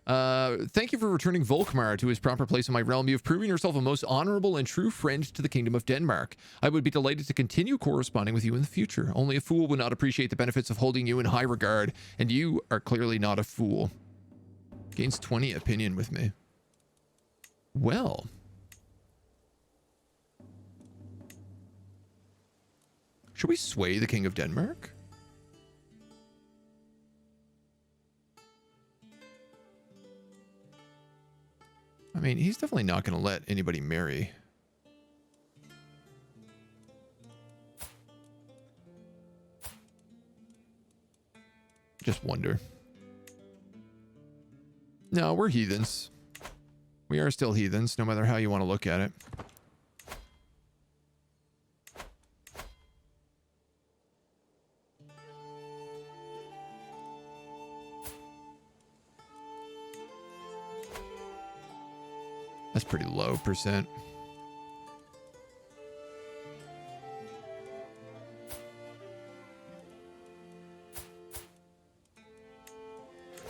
Thank you for returning Volkmar to his proper place in my realm. You have proven yourself a most honorable and true friend to the Kingdom of Denmark. I would be delighted to continue corresponding with you in the future. Only a fool would not appreciate the benefits of holding you in high regard, and you are clearly not a fool. Gains 20 opinion with me. Well... should we sway the King of Denmark? I mean, he's definitely not going to let anybody marry. Just wonder. No, we're heathens. We are still heathens, no matter how you want to look at it. That's pretty low percent.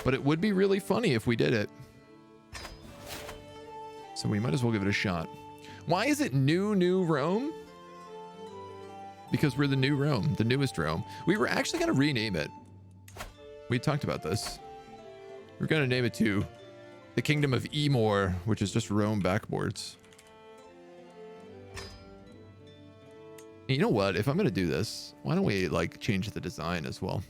But it would be really funny if we did it. So we might as well give it a shot. Why is it New Rome? Because we're the new Rome, the newest Rome. We were actually going to rename it. We talked about this. We're going to name it to the Kingdom of Emor, which is just Rome backboards. You know what? If I'm going to do this, why don't we like change the design as well?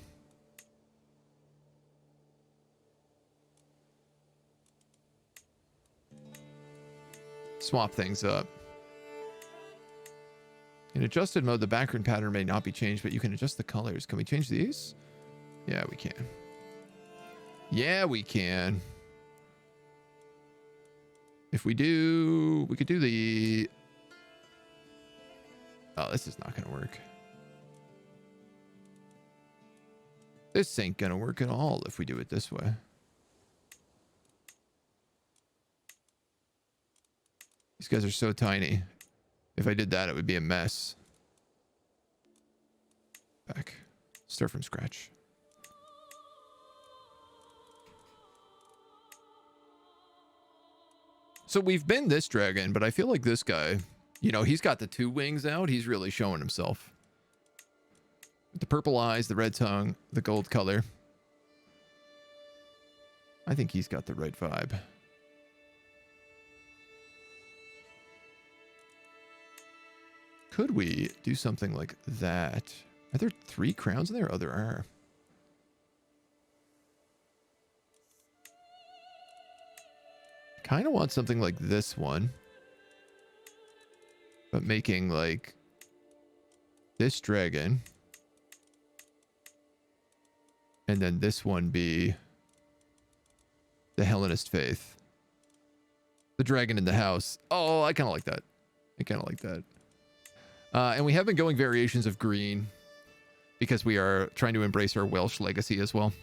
Swap things up. In adjusted mode, the background pattern may not be changed, but you can adjust the colors. Can we change these? Yeah, we can. Yeah, we can. If we do, we could do the... oh, this is not going to work. This ain't going to work at all if we do it this way. These guys are so tiny. If I did that, it would be a mess. Back. Start from scratch. So we've been this dragon, but I feel like this guy, you know, he's got the 2 wings out. He's really showing himself. The purple eyes, the red tongue, the gold color. I think he's got the right vibe. Could we do something like that? Are there 3 crowns in there? Oh, there are. Kind of want something like this one. But making like this dragon. And then this one be the Hellenist faith. The dragon in the house. Oh, I kind of like that. I kind of like that. And we have been going variations of green because we are trying to embrace our Welsh legacy as well.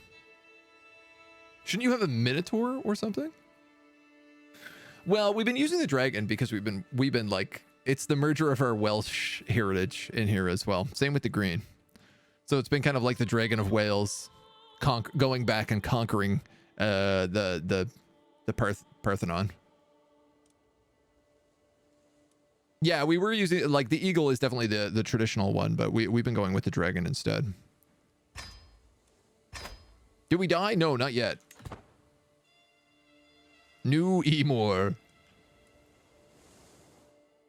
Shouldn't you have a Minotaur or something? Well, we've been using the dragon because we've been like, it's the merger of our Welsh heritage in here as well. Same with the green. So it's been kind of like the Dragon of Wales going back and conquering the Parthenon. Yeah, we were using, like, the eagle is definitely the traditional one, but we've been going with the dragon instead. Did we die? No, not yet. New Emor.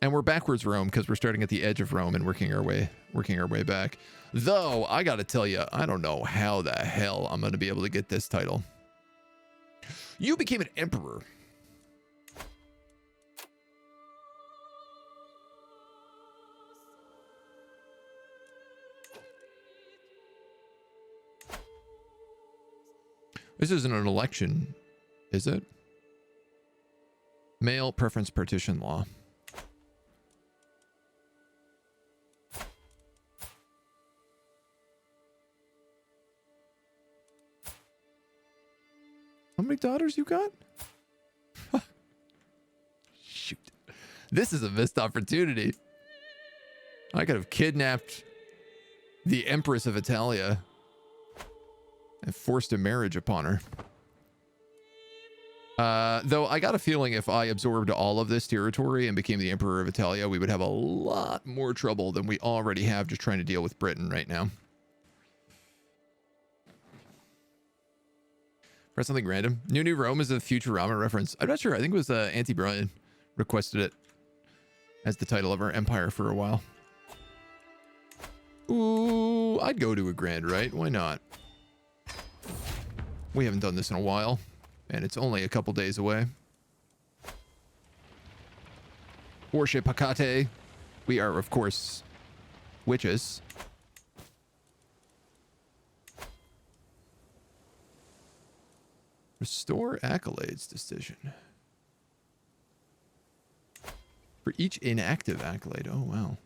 And we're backwards Rome because we're starting at the edge of Rome and working our way back. Though, I gotta tell you, I don't know how the hell I'm gonna be able to get this title. You became an emperor. This isn't an election, is it? Male preference partition law. How many daughters you got? Shoot. This is a missed opportunity. I could have kidnapped the Empress of Italia and forced a marriage upon her. Though I got a feeling if I absorbed all of this territory and became the Emperor of Italia, we would have a lot more trouble than we already have just trying to deal with Britain right now. Press something random. New Rome is a Futurama reference. I'm not sure. I think it was Auntie Brian requested it as the title of our empire for a while. Ooh, I'd go to a grand, right? Why not? We haven't done this in a while, and it's only a couple days away. Worship Hecate. We are, of course, witches. Restore accolades decision. For each inactive accolade. Oh, wow.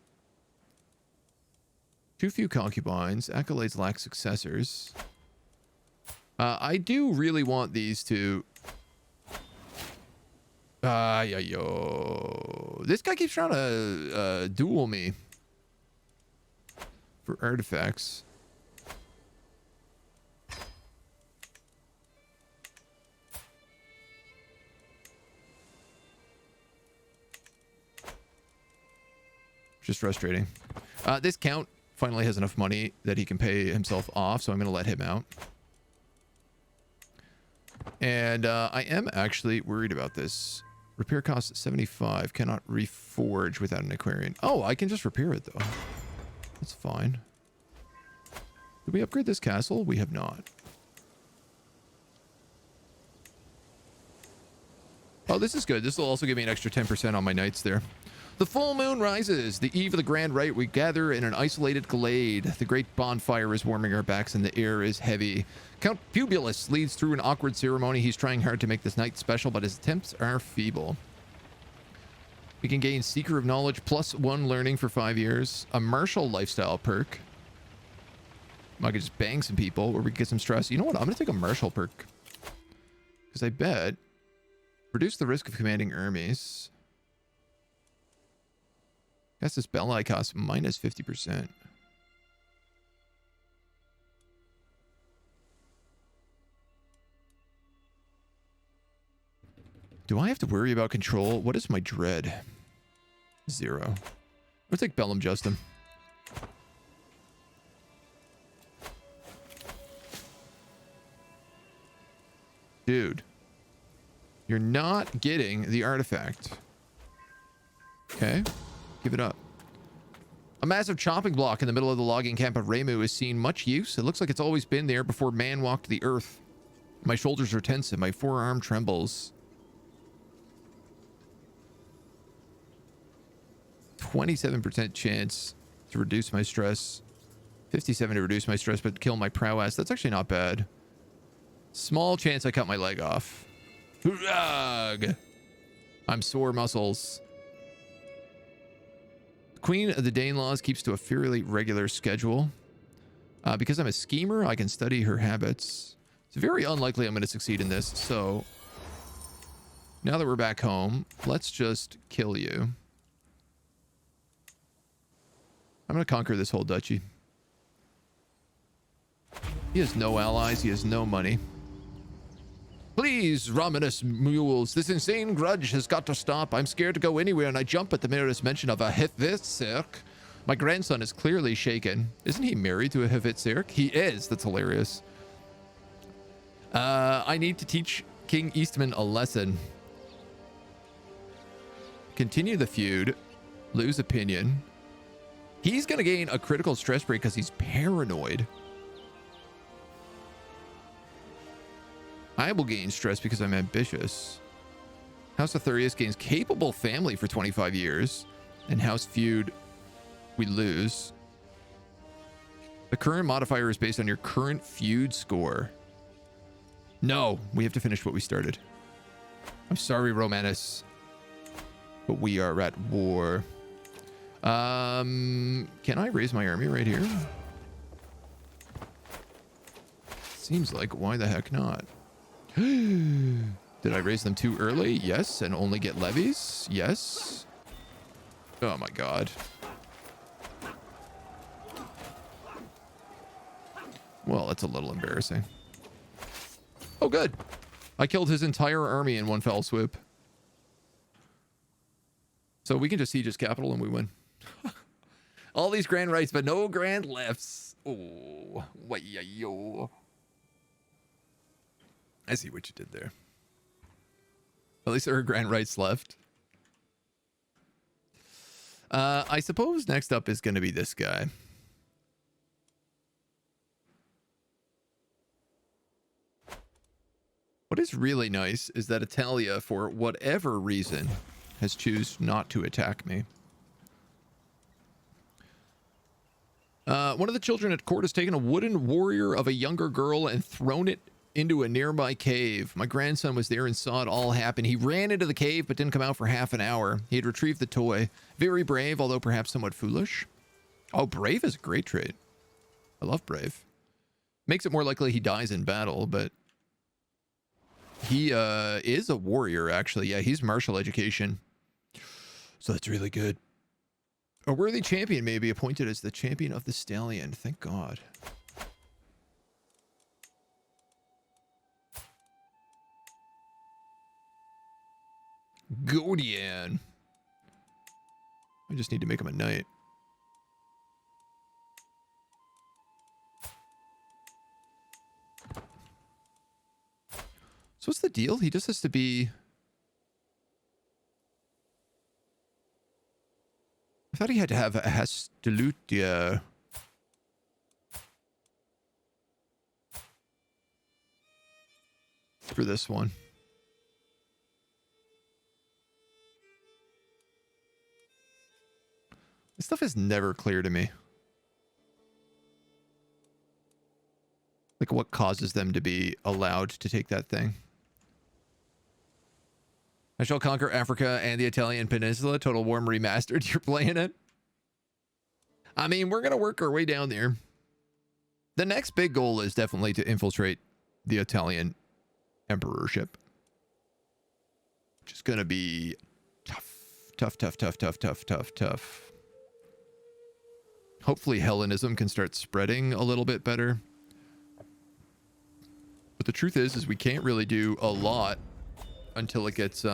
Too few concubines. Accolades lack successors. I do really want these to... yo. This guy keeps trying to duel me for artifacts. Just frustrating. This count finally has enough money that he can pay himself off, so I'm going to let him out. And I am actually worried about this. Repair costs 75. Cannot reforge without an Aquarian. Oh, I can just repair it, though. That's fine. Did we upgrade this castle? We have not. Oh, this is good. This will also give me an extra 10% on my knights there. The full moon rises. The eve of the grand rite, we gather in an isolated glade. The great bonfire is warming our backs and the air is heavy. Count Publius leads through an awkward ceremony. He's trying hard to make this night special, but his attempts are feeble. We can gain Seeker of Knowledge +1 learning for 5 years. A martial lifestyle perk. I could just bang some people or we could get some stress. You know what? I'm going to take a martial perk. Because I bet... Reduce the risk of commanding armies. Guess this Belli costs minus 50%. Do I have to worry about control? What is my dread? 0. I'll take Bellum Justin. Dude. You're not getting the artifact. Okay. Give it up. A massive chopping block in the middle of the logging camp of Ramu has seen much use. It looks like it's always been there before man walked the earth. My shoulders are tense and my forearm trembles. 27% chance to reduce my stress. 57 to reduce my stress, but kill my prowess. That's actually not bad. Small chance I cut my leg off. Ugh. I'm sore muscles. Queen of the Danelaws keeps to a fairly regular schedule. Because I'm a schemer, I can study her habits. It's very unlikely I'm going to succeed in this. So now that we're back home, let's just kill you. I'm going to conquer this whole duchy. He has no allies. He has no money. Please, Romanus mules, this insane grudge has got to stop. I'm scared to go anywhere, and I jump at the merest mention of a heathens. My grandson is clearly shaken. Isn't he married to a heathens? He is. That's hilarious. I need to teach King Eastman a lesson. Continue the feud. Lose opinion. He's going to gain a critical stress break because he's paranoid. I will gain stress because I'm ambitious. House Aetherius gains capable family for 25 years. And House Feud, we lose. The current modifier is based on your current feud score. No, we have to finish what we started. I'm sorry, Romanus. But we are at war. Can I raise my army right here? Seems like, why the heck not? Did I raise them too early? Yes. And only get levies? Yes. Oh my god. Well, that's a little embarrassing. Oh, good. I killed his entire army in one fell swoop. So we can just siege his capital and we win. All these grand rights, but no grand lefts. Oh, yo. I see what you did there. At least there are grand rights left. I suppose next up is going to be this guy. What is really nice is that Italia, for whatever reason, has chosen not to attack me. One of the children at court has taken a wooden warrior of a younger girl and thrown it into a nearby cave. My grandson was there and saw it all happen. He ran into the cave but didn't come out for half an hour. He had retrieved the toy. Very brave, although perhaps somewhat foolish. Oh, brave is a great trait. I love brave. Makes it more likely he dies in battle, but he is a warrior, actually. Yeah, he's martial education. So that's really good. A worthy champion may be appointed as the champion of the stallion. Thank God. Godian. I just need to make him a knight. So what's the deal? He just has to be... I thought he had to have a Hastelutia. For this one. This stuff is never clear to me. Like what causes them to be allowed to take that thing. I shall conquer Africa and the Italian Peninsula. Total War Remastered. You're playing it? I mean, we're going to work our way down there. The next big goal is definitely to infiltrate the Italian emperorship. Which is going to be tough. Tough. Hopefully Hellenism can start spreading a little bit better. But the truth is we can't really do a lot until it gets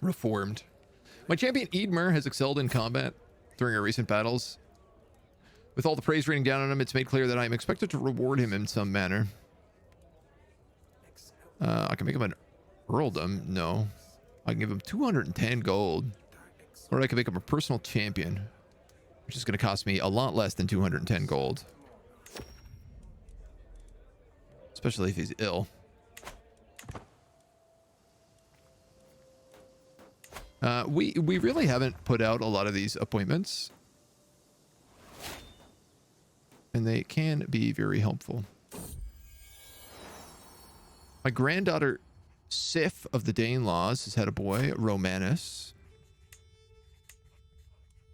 reformed. My champion Eadmer has excelled in combat during our recent battles. With all the praise raining down on him, it's made clear that I am expected to reward him in some manner. I can make him an earldom. No. I can give him 210 gold. Or I can make him a personal champion, which is going to cost me a lot less than 210 gold. Especially if he's ill. We really haven't put out a lot of these appointments. And they can be very helpful. My granddaughter, Sif of the Danelaws, has had a boy, Romanus.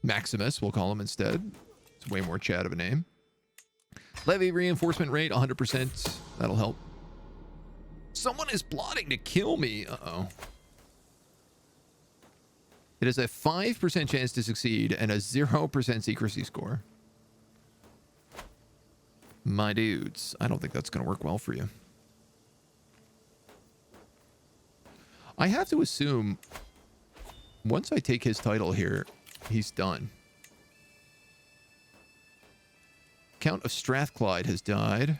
Maximus, we'll call him instead. It's way more Chad of a name. Levy reinforcement rate, 100%. That'll help. Someone is plotting to kill me. Uh-oh. It is a 5% chance to succeed and a 0% secrecy score. My dudes, I don't think that's going to work well for you. I have to assume once I take his title here, he's done. Count of Strathclyde has died.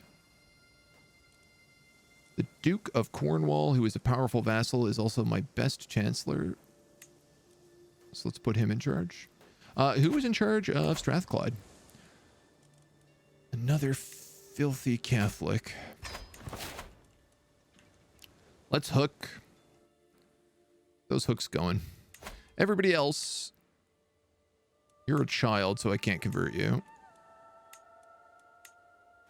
The Duke of Cornwall, who is a powerful vassal, is also my best chancellor. So let's put him in charge. Who was in charge of Strathclyde? Another filthy Catholic. Let's hook those hooks going. Everybody else, you're a child, so I can't convert you.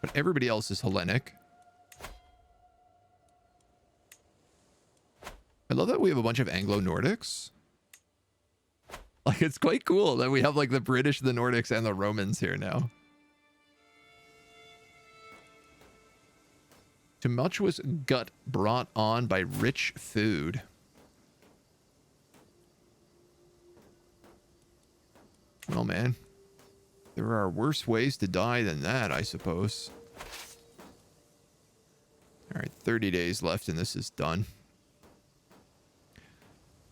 But everybody else is Hellenic. I love that we have a bunch of Anglo-Nordics. Like, it's quite cool that we have, like, the British, the Nordics, and the Romans here now. Tumultuous gut brought on by rich food. Well, man, there are worse ways to die than that, I suppose. All right, 30 days left and this is done.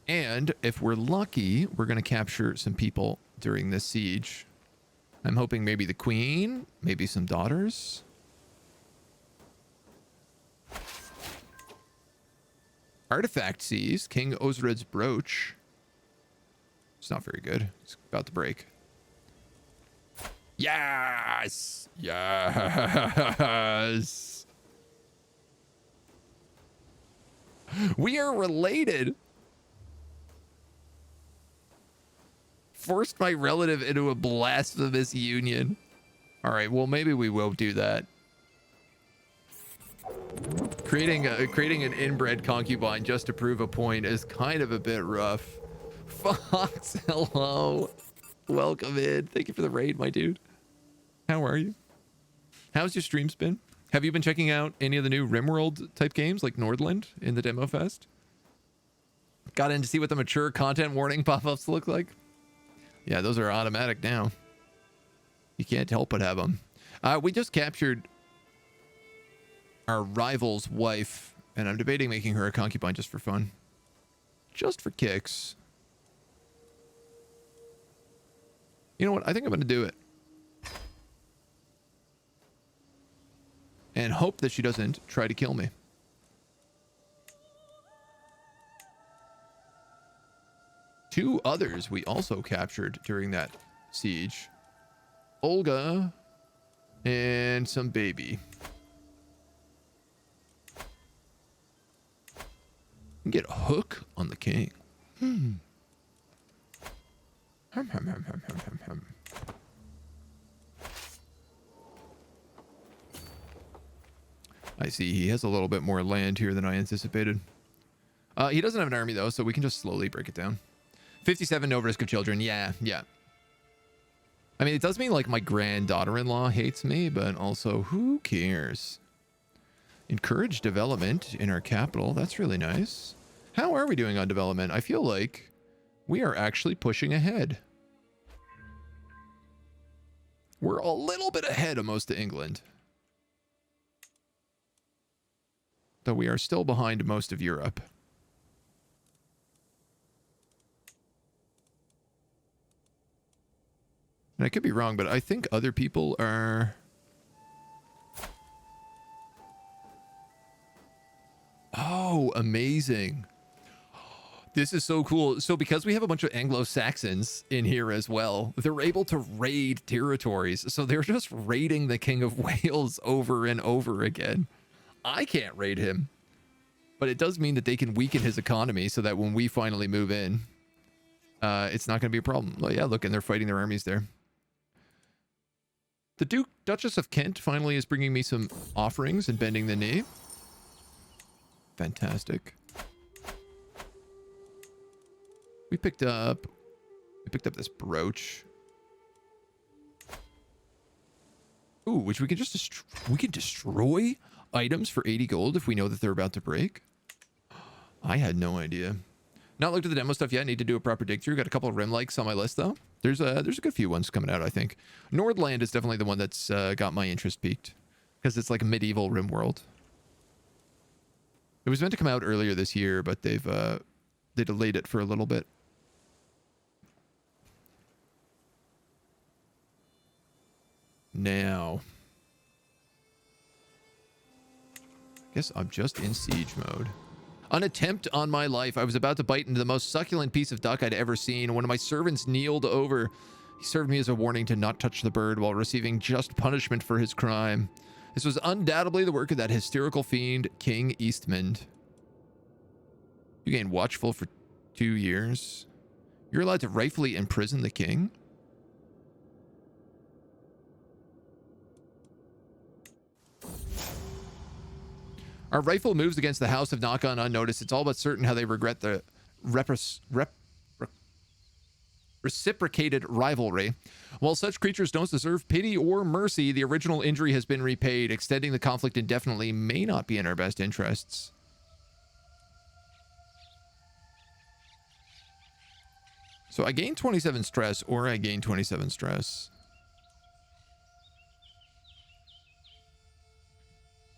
And if we're lucky, we're going to capture some people during this siege. I'm hoping maybe the queen, maybe some daughters. Artifact seized. King Osred's brooch. It's not very good. It's about to break. Yes! Yes! We are related! Forced my relative into a blasphemous union. Alright, well, maybe we won't do that. Creating an inbred concubine just to prove a point is kind of a bit rough. Fox, hello. Welcome in. Thank you for the raid, my dude. How are you? How's your streams been? Have you been checking out any of the new RimWorld type games like Nordland in the Demo Fest? Got in to see what the mature content warning pop-ups look like? Yeah, those are automatic now. You can't help but have them. We just captured our rival's wife, and I'm debating making her a concubine just for fun. Just for kicks. You know what? I think I'm going to do it. And hope that she doesn't try to kill me. Two others we also captured during that siege. Olga and some baby. Get a hook on the king. I see he has a little bit more land here than I anticipated. He doesn't have an army though, so we can just slowly break it down. 57, no risk of children. Yeah. I mean, it does mean like my granddaughter-in-law hates me, but also who cares? Encourage development in our capital. That's really nice. How are we doing on development? I feel like we are actually pushing ahead. We're a little bit ahead of most of England. Though we are still behind most of Europe. And I could be wrong, but I think other people are... Oh, amazing. This is so cool. So because we have a bunch of Anglo-Saxons in here as well, they're able to raid territories. So they're just raiding the King of Wales over and over again. I can't raid him. But it does mean that they can weaken his economy so that when we finally move in, it's not going to be a problem. Well, yeah, look, and they're fighting their armies there. The Duchess of Kent finally is bringing me some offerings and bending the knee. Fantastic. We picked up this brooch. Ooh, which we can just we can destroy items for 80 gold if we know that they're about to break. I had no idea. Not looked at the demo stuff yet. Need to do a proper dig through. Got a couple of rim likes on my list though. There's a good few ones coming out, I think. Nordland is definitely the one that's got my interest peaked because it's like a medieval rim world. It was meant to come out earlier this year, but they delayed it for a little bit. Now, guess I'm just in siege mode. An attempt on my life. I was about to bite into the most succulent piece of duck I'd ever seen. One of my servants kneeled over. He served me as a warning to not touch the bird while receiving just punishment for his crime. This was undoubtedly the work of that hysterical fiend, King Eastmond. You gain watchful for 2 years. You're allowed to rightfully imprison the king? Our rightful moves against the house have not gone unnoticed. It's all but certain how they regret the reciprocated rivalry. While such creatures don't deserve pity or mercy, the original injury has been repaid. Extending the conflict indefinitely may not be in our best interests. So I gain 27 stress, or I gain 27 stress.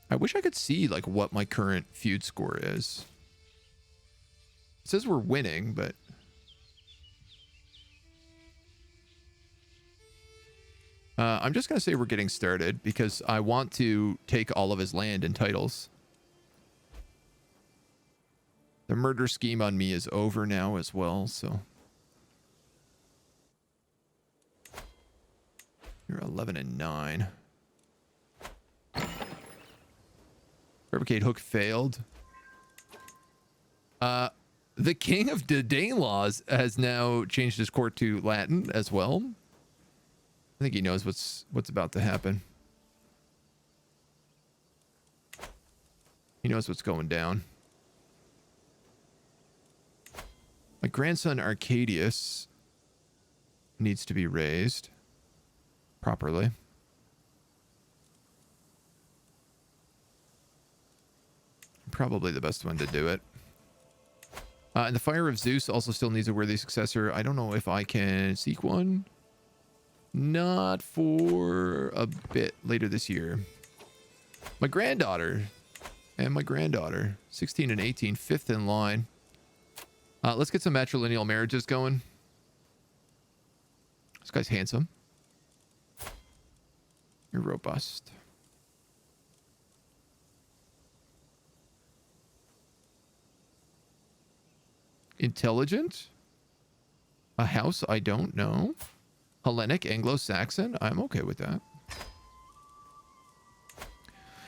I wish I could see, like, what my current feud score is. It says we're winning, but... I'm just going to say we're getting started, because I want to take all of his land and titles. The murder scheme on me is over now as well, so... You're 11 and 9. Fabricate hook failed. The King of the Danelaws has now changed his court to Latin as well. I think he knows what's about to happen. He knows what's going down. My grandson Arcadius needs to be raised properly. Probably the best one to do it. And the Fire of Zeus also still needs a worthy successor. I don't know if I can seek one. Not for a bit later this year. My granddaughter and my granddaughter, 16 and 18, fifth in line. Let's get some matrilineal marriages going. This guy's handsome. You're robust. Intelligent? A house I don't know? Hellenic, Anglo-Saxon? I'm okay with that.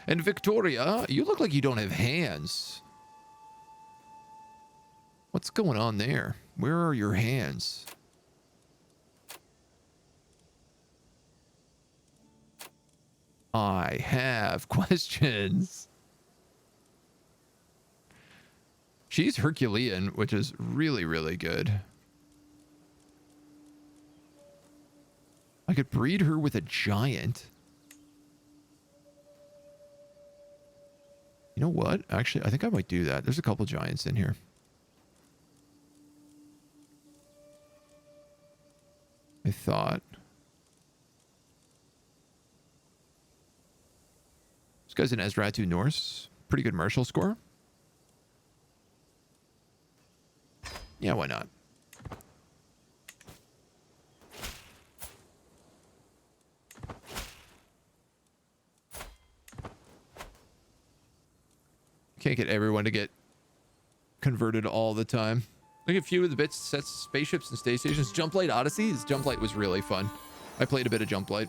And Victoria, you look like you don't have hands. What's going on there? Where are your hands? I have questions. She's Herculean, which is really, really good. I could breed her with a giant. You know what? Actually, I think I might do that. There's a couple giants in here. I thought. This guy's an Ezratu Norse. Pretty good martial score. Yeah, why not? Can't get everyone to get converted all the time. Look at a few of the bits, sets, spaceships, and station stations. Jump Light Odyssey. Jump Light was really fun. I played a bit of Jump Light.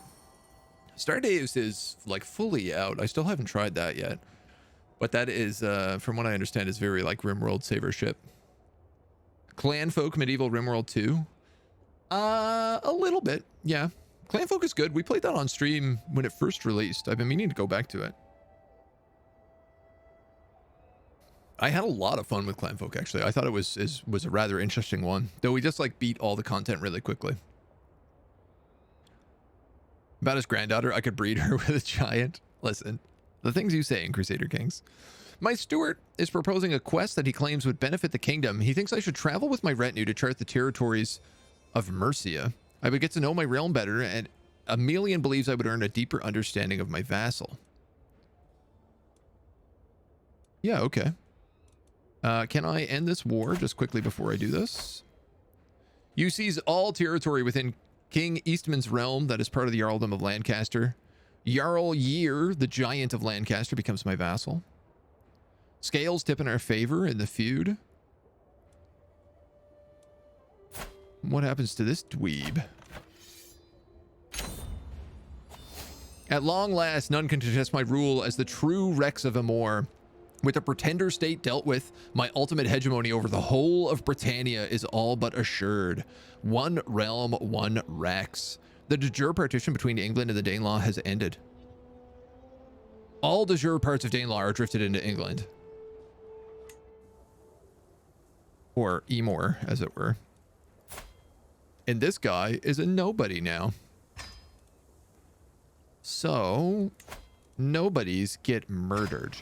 Stardaze is like fully out. I still haven't tried that yet. But that is, from what I understand, is very like RimWorld Saver ship. Clanfolk Medieval RimWorld 2. A little bit, yeah. Clanfolk is good. We played that on stream when it first released. I've been meaning to go back to it. I had a lot of fun with Clanfolk, actually. I thought it was a rather interesting one. Though we just, like, beat all the content really quickly. About his granddaughter, I could breed her with a giant. Listen, the things you say in Crusader Kings. My steward is proposing a quest that he claims would benefit the kingdom. He thinks I should travel with my retinue to chart the territories of Mercia. I would get to know my realm better, and Emelian believes I would earn a deeper understanding of my vassal. Yeah, okay. Can I end this war just quickly before I do this? You seize all territory within King Eastman's realm that is part of the Jarldom of Lancaster. Jarl Year, the Giant of Lancaster, becomes my vassal. Scales tip in our favor in the feud. What happens to this dweeb? At long last, none can contest my rule as the true Rex of Amor. With the pretender state dealt with, my ultimate hegemony over the whole of Brittania is all but assured. One realm, one Rex. The de jure partition between England and the Danelaw has ended. All de jure parts of Danelaw are drifted into England. Or Emor, as it were. And this guy is a nobody now. So, nobodies get murdered.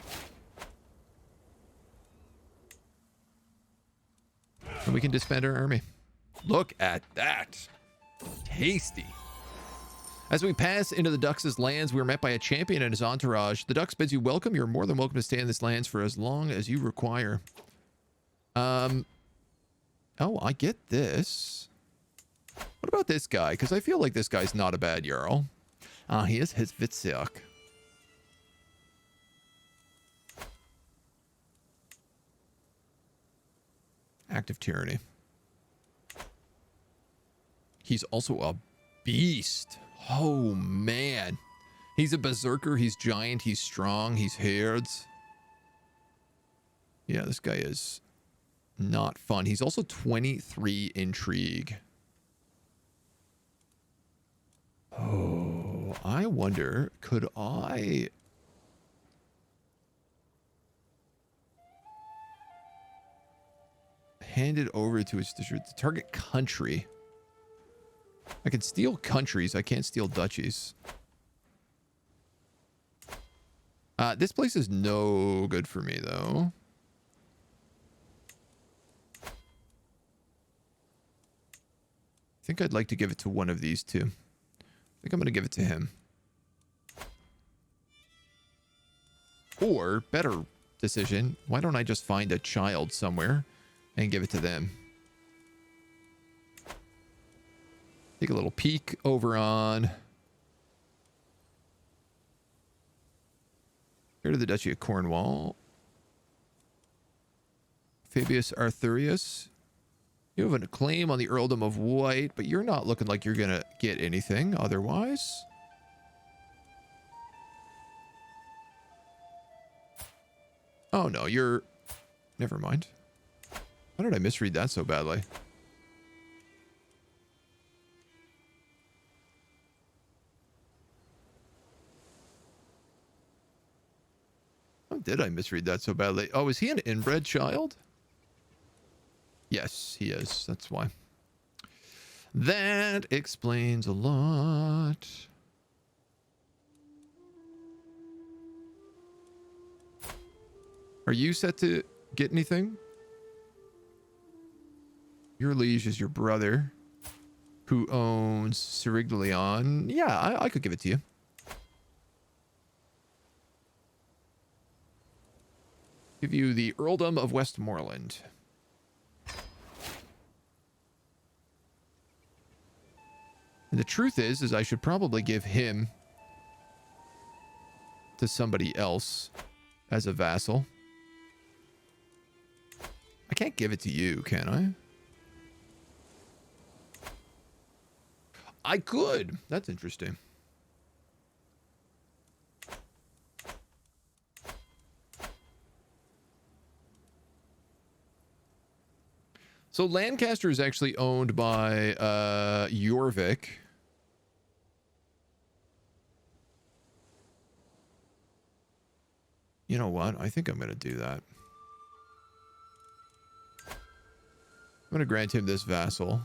And we can disband our army. Look at that. Tasty. As we pass into the Ducks' lands, we are met by a champion and his entourage. The Ducks bids you welcome. You're more than welcome to stay in this lands for as long as you require. Oh, I get this. What about this guy? Because I feel like this guy's not a bad Jarl. He is his Vitsiak. Active tyranny. He's also a beast. Oh, man. He's a berserker. He's giant. He's strong. He's herds. Yeah, this guy is not fun. He's also 23 intrigue. Oh, I wonder, could I... hand it over to its the target country? I can steal countries. I can't steal duchies. This place is no good for me, though. I think I'd like to give it to one of these two. I think I'm going to give it to him. Or, better decision, why don't I just find a child somewhere and give it to them? Take a little peek over on here to the Duchy of Cornwall. Fabius Arthurius. You have a claim on the Earldom of White, but you're not looking like you're going to get anything otherwise. Oh, no, you're... Never mind. Why did I misread that so badly? How did I misread that so badly? Oh, is he an inbred child? Yes, he is. That's why. That explains a lot. Are you set to get anything? Your liege is your brother, who owns Cerigdalion. Yeah, I could give it to you. Give you the Earldom of Westmoreland. And the truth is I should probably give him to somebody else as a vassal. I can't give it to you, can I? I could. That's interesting. So Lancaster is actually owned by Jorvik. You know what? I think I'm going to do that. I'm going to grant him this vassal,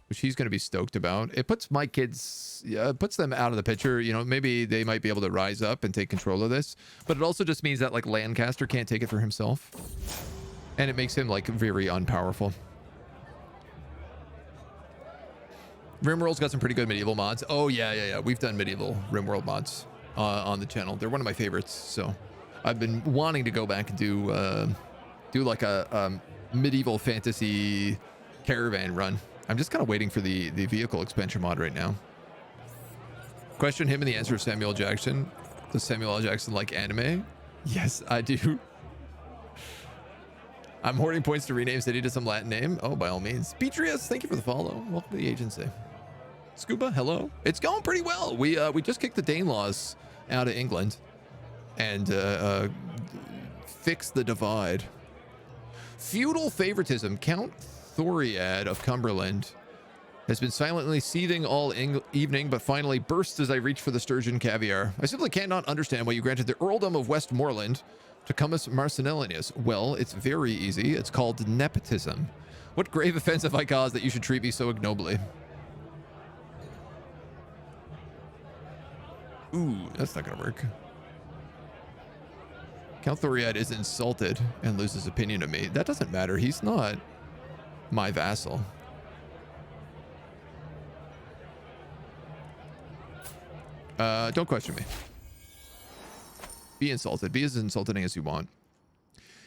which he's going to be stoked about. It puts my kids, puts them out of the picture. You know, maybe they might be able to rise up and take control of this. But it also just means that, like, Lancaster can't take it for himself. And it makes him, like, very unpowerful. RimWorld's got some pretty good medieval mods. Oh, yeah. We've done medieval RimWorld mods on the channel. They're one of my favorites. So I've been wanting to go back and do like a medieval fantasy caravan run. I'm just kind of waiting for the vehicle expansion mod right now. Question him and the answer of Samuel Jackson. Does Samuel L. Jackson like anime? Yes, I do. I'm hoarding points to rename city to some Latin name. Oh, by all means. Petrius, thank you for the follow. Welcome to the agency. Scuba, hello. It's going pretty well. We just kicked the Danelaws out of England and fixed the divide. Feudal favoritism. Count Thoriad of Cumberland has been silently seething all evening, but finally bursts as I reach for the sturgeon caviar. I simply cannot understand why you granted the earldom of Westmoreland to Cummus Marcinellius. Well, it's very easy. It's called nepotism. What grave offense have I caused that you should treat me so ignobly? Ooh, that's not gonna work. Count Thoriad is insulted and loses opinion of me. That doesn't matter. He's not my vassal. Don't question me. Be insulted. Be as insulting as you want.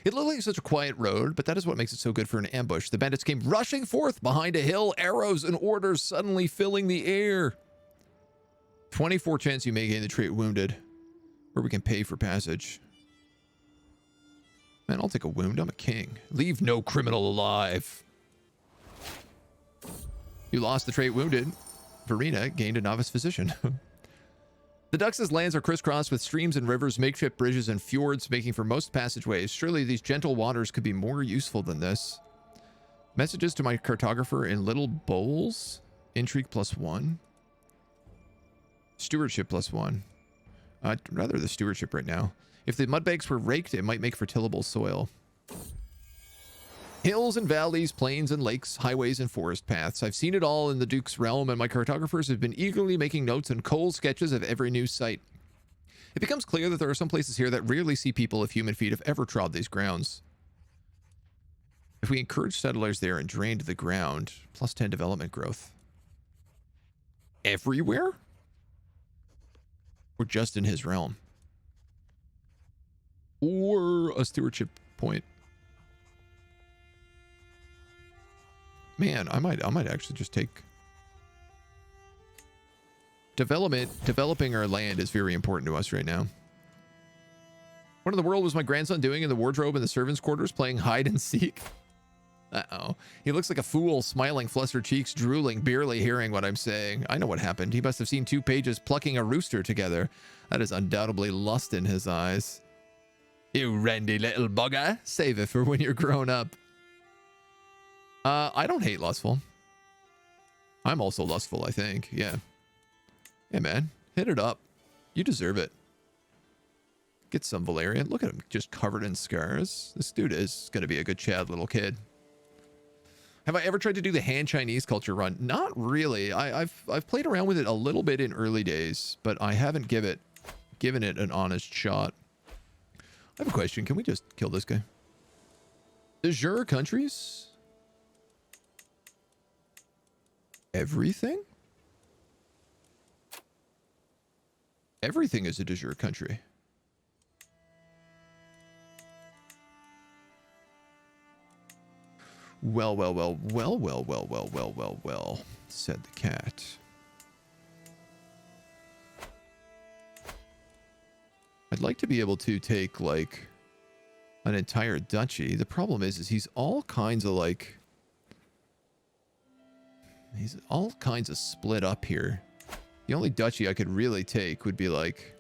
It looked like such a quiet road, but that is what makes it so good for an ambush. The bandits came rushing forth behind a hill, arrows and orders suddenly filling the air. 24 chance you may gain the trait wounded, or we can pay for passage. Man, I'll take a wound. I'm a king. Leave no criminal alive. You lost the trait wounded. Verena gained a novice physician. The Dux's lands are crisscrossed with streams and rivers, makeshift bridges, and fjords, making for most passageways. Surely these gentle waters could be more useful than this. Messages to my cartographer in little bowls. Intrigue +1. Stewardship +1. I'd rather the stewardship right now. If the mudbanks were raked, it might make for tillable soil. Hills and valleys, plains and lakes, highways and forest paths. I've seen it all in the Duke's realm, and my cartographers have been eagerly making notes and cold sketches of every new site. It becomes clear that there are some places here that rarely see people if human feet have ever trod these grounds. If we encourage settlers there and drained the ground, +10 development growth. Everywhere? Or just in his realm? Or a stewardship point? Man, I might actually just take developing our land is very important to us right now. What in the world was my grandson doing in the wardrobe in the servants' quarters, playing hide and seek? Uh-oh. He looks like a fool, smiling, flustered cheeks, drooling, barely hearing what I'm saying. I know what happened. He must have seen 2 pages plucking a rooster together. That is undoubtedly lust in his eyes. You randy little bugger. Save it for when you're grown up. I don't hate lustful. I'm also lustful, I think. Yeah. Hey, man. Hit it up. You deserve it. Get some Valerian. Look at him, just covered in scars. This dude is going to be a good Chad little kid. Have I ever tried to do the Han Chinese culture run? Not really. I've played around with it a little bit in early days, but I haven't given it an honest shot. I have a question. Can we just kill this guy? De jure countries? Everything? Everything is a de jure country. Well, said the cat. I'd like to be able to take, like, an entire duchy. The problem is he's all kinds of like... He's all kinds of split up here. The only duchy I could really take would be like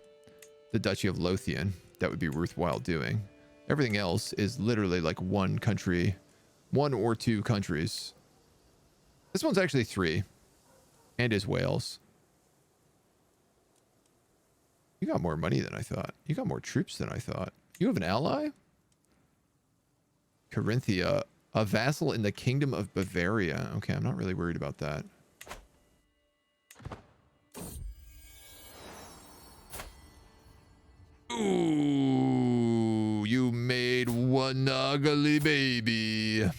the Duchy of Lothian. That would be worthwhile doing. Everything else is literally like one country, one or two countries. This one's actually 3 and is Wales. You got more money than I thought. You got more troops than I thought. You have an ally? Carinthia, a vassal in the Kingdom of Bavaria. Okay, I'm not really worried about that. Ooh, you made one ugly baby.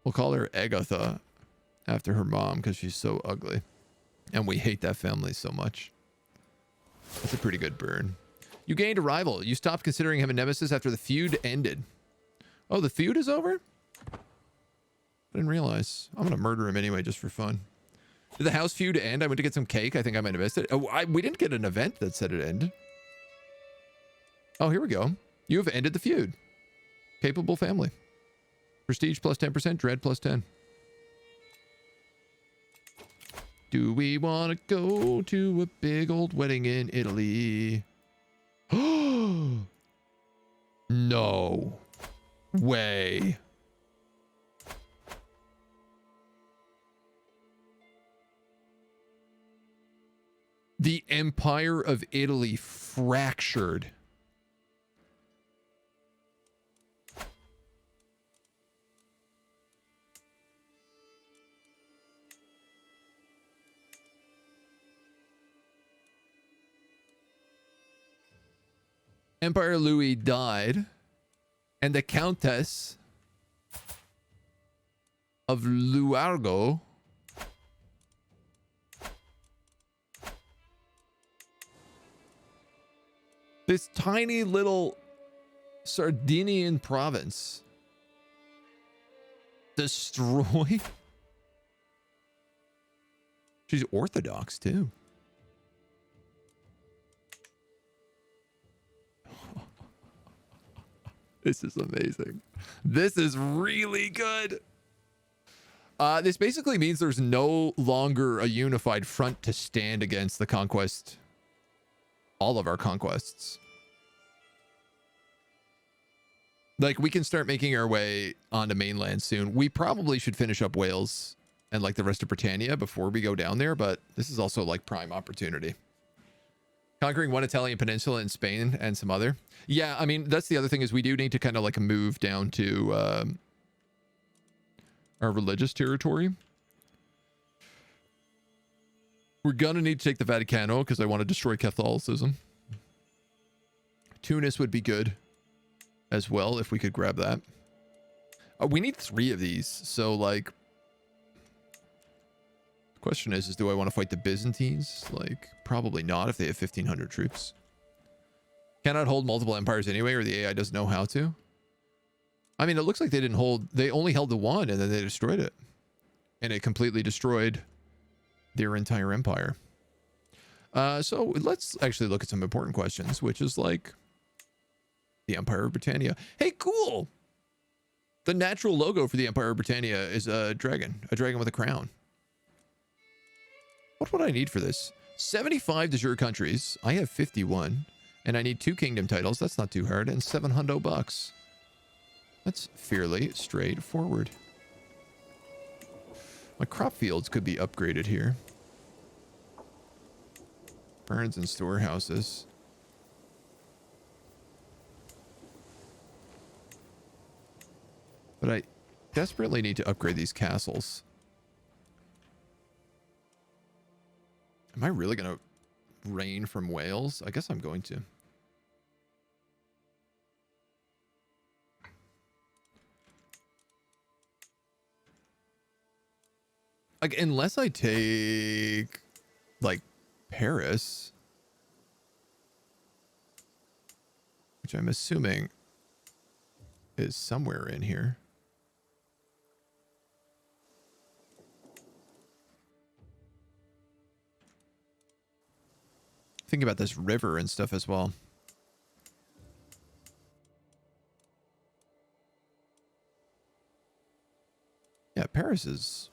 We'll call her Agatha after her mom because she's so ugly. And we hate that family so much. That's a pretty good burn. You gained a rival. You stopped considering him a nemesis after the feud ended. Oh, the feud is over? I didn't realize. I'm going to murder him anyway just for fun. Did the house feud end? I went to get some cake. I think I might have missed it. Oh, we didn't get an event that said it ended. Oh, here we go. You have ended the feud. Capable family. Prestige plus 10%, dread plus 10. Do we want to go to a big old wedding in Italy? No way. The Empire of Italy fractured. Empire Louis died, and the Countess of Luargo this tiny little Sardinian province destroyed. She's Orthodox too. This is amazing. This is really good. This basically means there's no longer a unified front to stand against the conquest. All of our conquests. Like, we can start making our way onto mainland soon. We probably should finish up Wales and like the rest of Brittania before we go down there, but this is also like prime opportunity. Conquering one Italian peninsula in Spain and some other. Yeah, I mean, that's the other thing is we do need to kind of like move down to our religious territory. We're gonna need to take the Vaticano because I want to destroy Catholicism. Tunis would be good as well if we could grab that. We need 3 of these, so like... The question is do I want to fight the Byzantines? Like, probably not if they have 1,500 troops. Cannot hold multiple empires anyway, or the AI doesn't know how to. I mean, it looks like they didn't hold... They only held the one, and then they destroyed it. And it completely destroyed their entire empire. So let's actually look at some important questions, which is like... The Empire of Brittania. Hey, cool! The natural logo for the Empire of Brittania is a dragon. A dragon with a crown. What would I need for this? 75 de jure countries. I have 51. And I need 2 kingdom titles. That's not too hard. And $700. That's fairly straightforward. My crop fields could be upgraded here. Barns and storehouses. But I desperately need to upgrade these castles. Am I really going to reign from Wales? I guess I'm going to. Like, unless I take, like, Paris, which I'm assuming is somewhere in here. Think about this river and stuff as well. Yeah, Paris is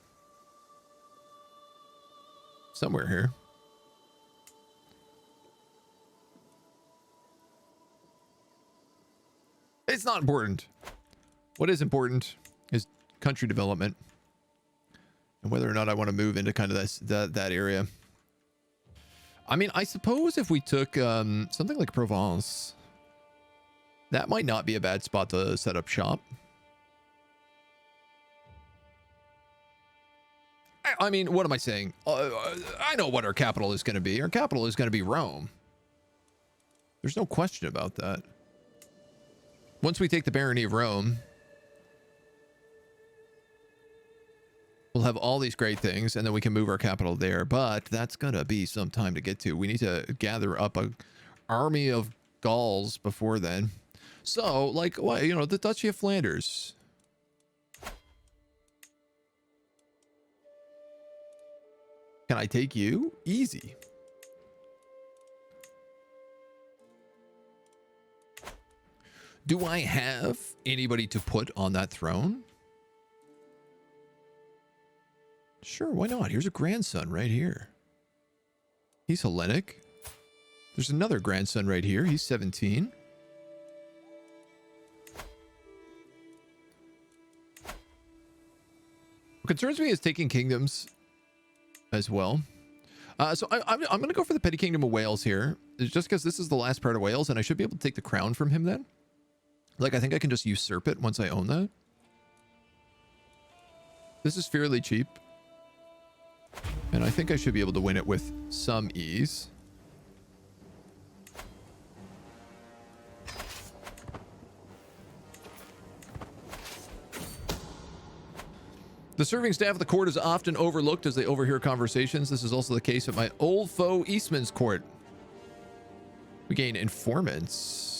somewhere here. It's not important. What is important is country development and whether or not I want to move into kind of that area. I mean, I suppose if we took something like Provence, that might not be a bad spot to set up shop. I mean, what am I saying? I know what our capital is going to be. Our capital is going to be Rome. There's no question about that. Once we take the barony of Rome, we'll have all these great things, and then we can move our capital there. But that's going to be some time to get to. We need to gather up an army of Gauls before then. So, like, what, you know, the Duchy of Flanders. Can I take you? Easy. Do I have anybody to put on that throne? Sure, why not? Here's a grandson right here. He's Hellenic. There's another grandson right here. He's 17. What concerns me is taking kingdoms as well. So I'm going to go for the petty kingdom of Wales here. It's just because this is the last part of Wales, and I should be able to take the crown from him then. Like, I think I can just usurp it once I own that. This is fairly cheap. And I think I should be able to win it with some ease. The serving staff of the court is often overlooked as they overhear conversations. This is also the case at my old foe Eastman's court. We gain informants.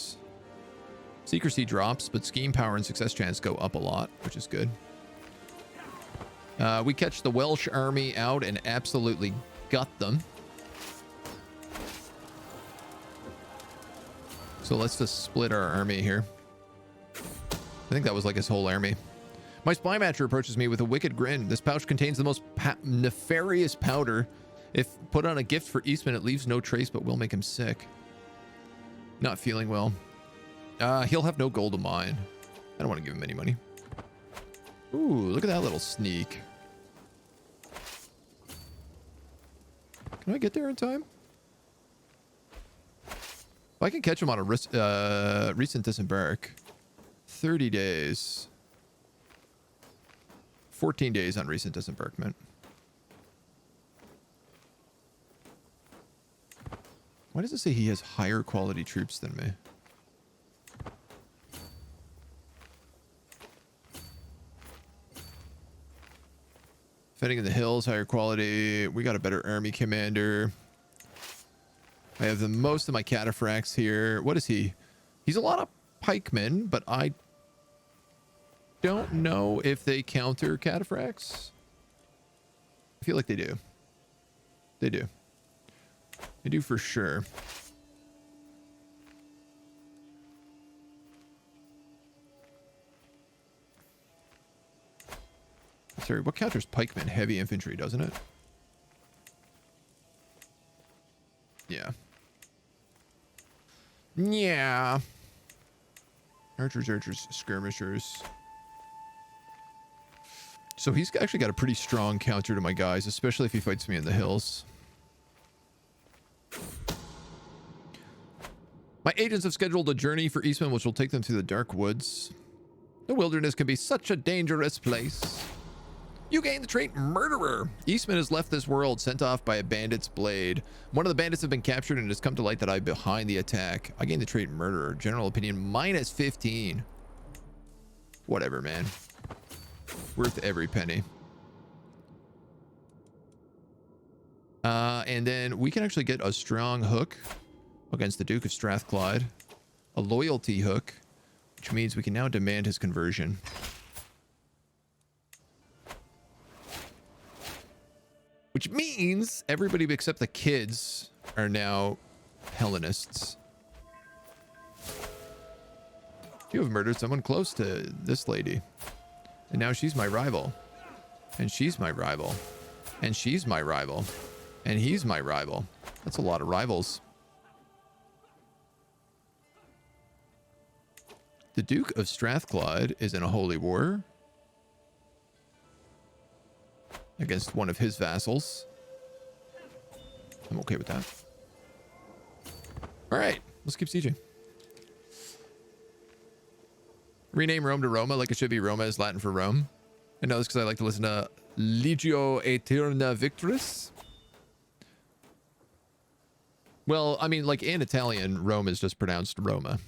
Secrecy drops, but scheme power and success chance go up a lot, which is good. We catch the Welsh army out and absolutely gut them. So let's just split our army here. I think that was like his whole army. My spy matcher approaches me with a wicked grin. This pouch contains the most nefarious powder. If put on a gift for Eastman, it leaves no trace, but will make him sick. Not feeling well. He'll have no gold to mine. I don't want to give him any money. Ooh, look at that little sneak. Can I get there in time? If I can catch him on a recent disembark. 30 days. 14 days on recent disembarkment. Why does it say he has higher quality troops than me? Fighting in the hills, higher quality. We got a better army commander. I have the most of my cataphracts here. What is he? He's a lot of pikemen, but I don't know if they counter cataphracts. I feel like they do. They do. They do for sure. Sorry, what counters pikemen? Heavy infantry, doesn't it? Yeah. Yeah. Archers, skirmishers. So he's actually got a pretty strong counter to my guys, especially if he fights me in the hills. My agents have scheduled a journey for Eastman, which will take them through the dark woods. The wilderness can be such a dangerous place. You gain the trait Murderer. Eastman has left this world, sent off by a bandit's blade. One of the bandits have been captured, and it has come to light that I'm behind the attack. I gain the trait Murderer. General opinion minus 15. Whatever, man. Worth every penny. And then we can actually get a strong hook against the Duke of Strathclyde. A loyalty hook, which means we can now demand his conversion. Which means everybody except the kids are now Hellenists. You have murdered someone close to this lady. And now she's my rival. And she's my rival. And she's my rival. And he's my rival. That's a lot of rivals. The Duke of Strathclyde is in a holy war against one of his vassals. I'm okay with that. All right, let's keep sieging. Rename Rome to Roma like it should be. Roma is Latin for Rome. I know this because I like to listen to Legio Aeterna Victoris. Well, I mean, like in Italian, Rome is just pronounced Roma.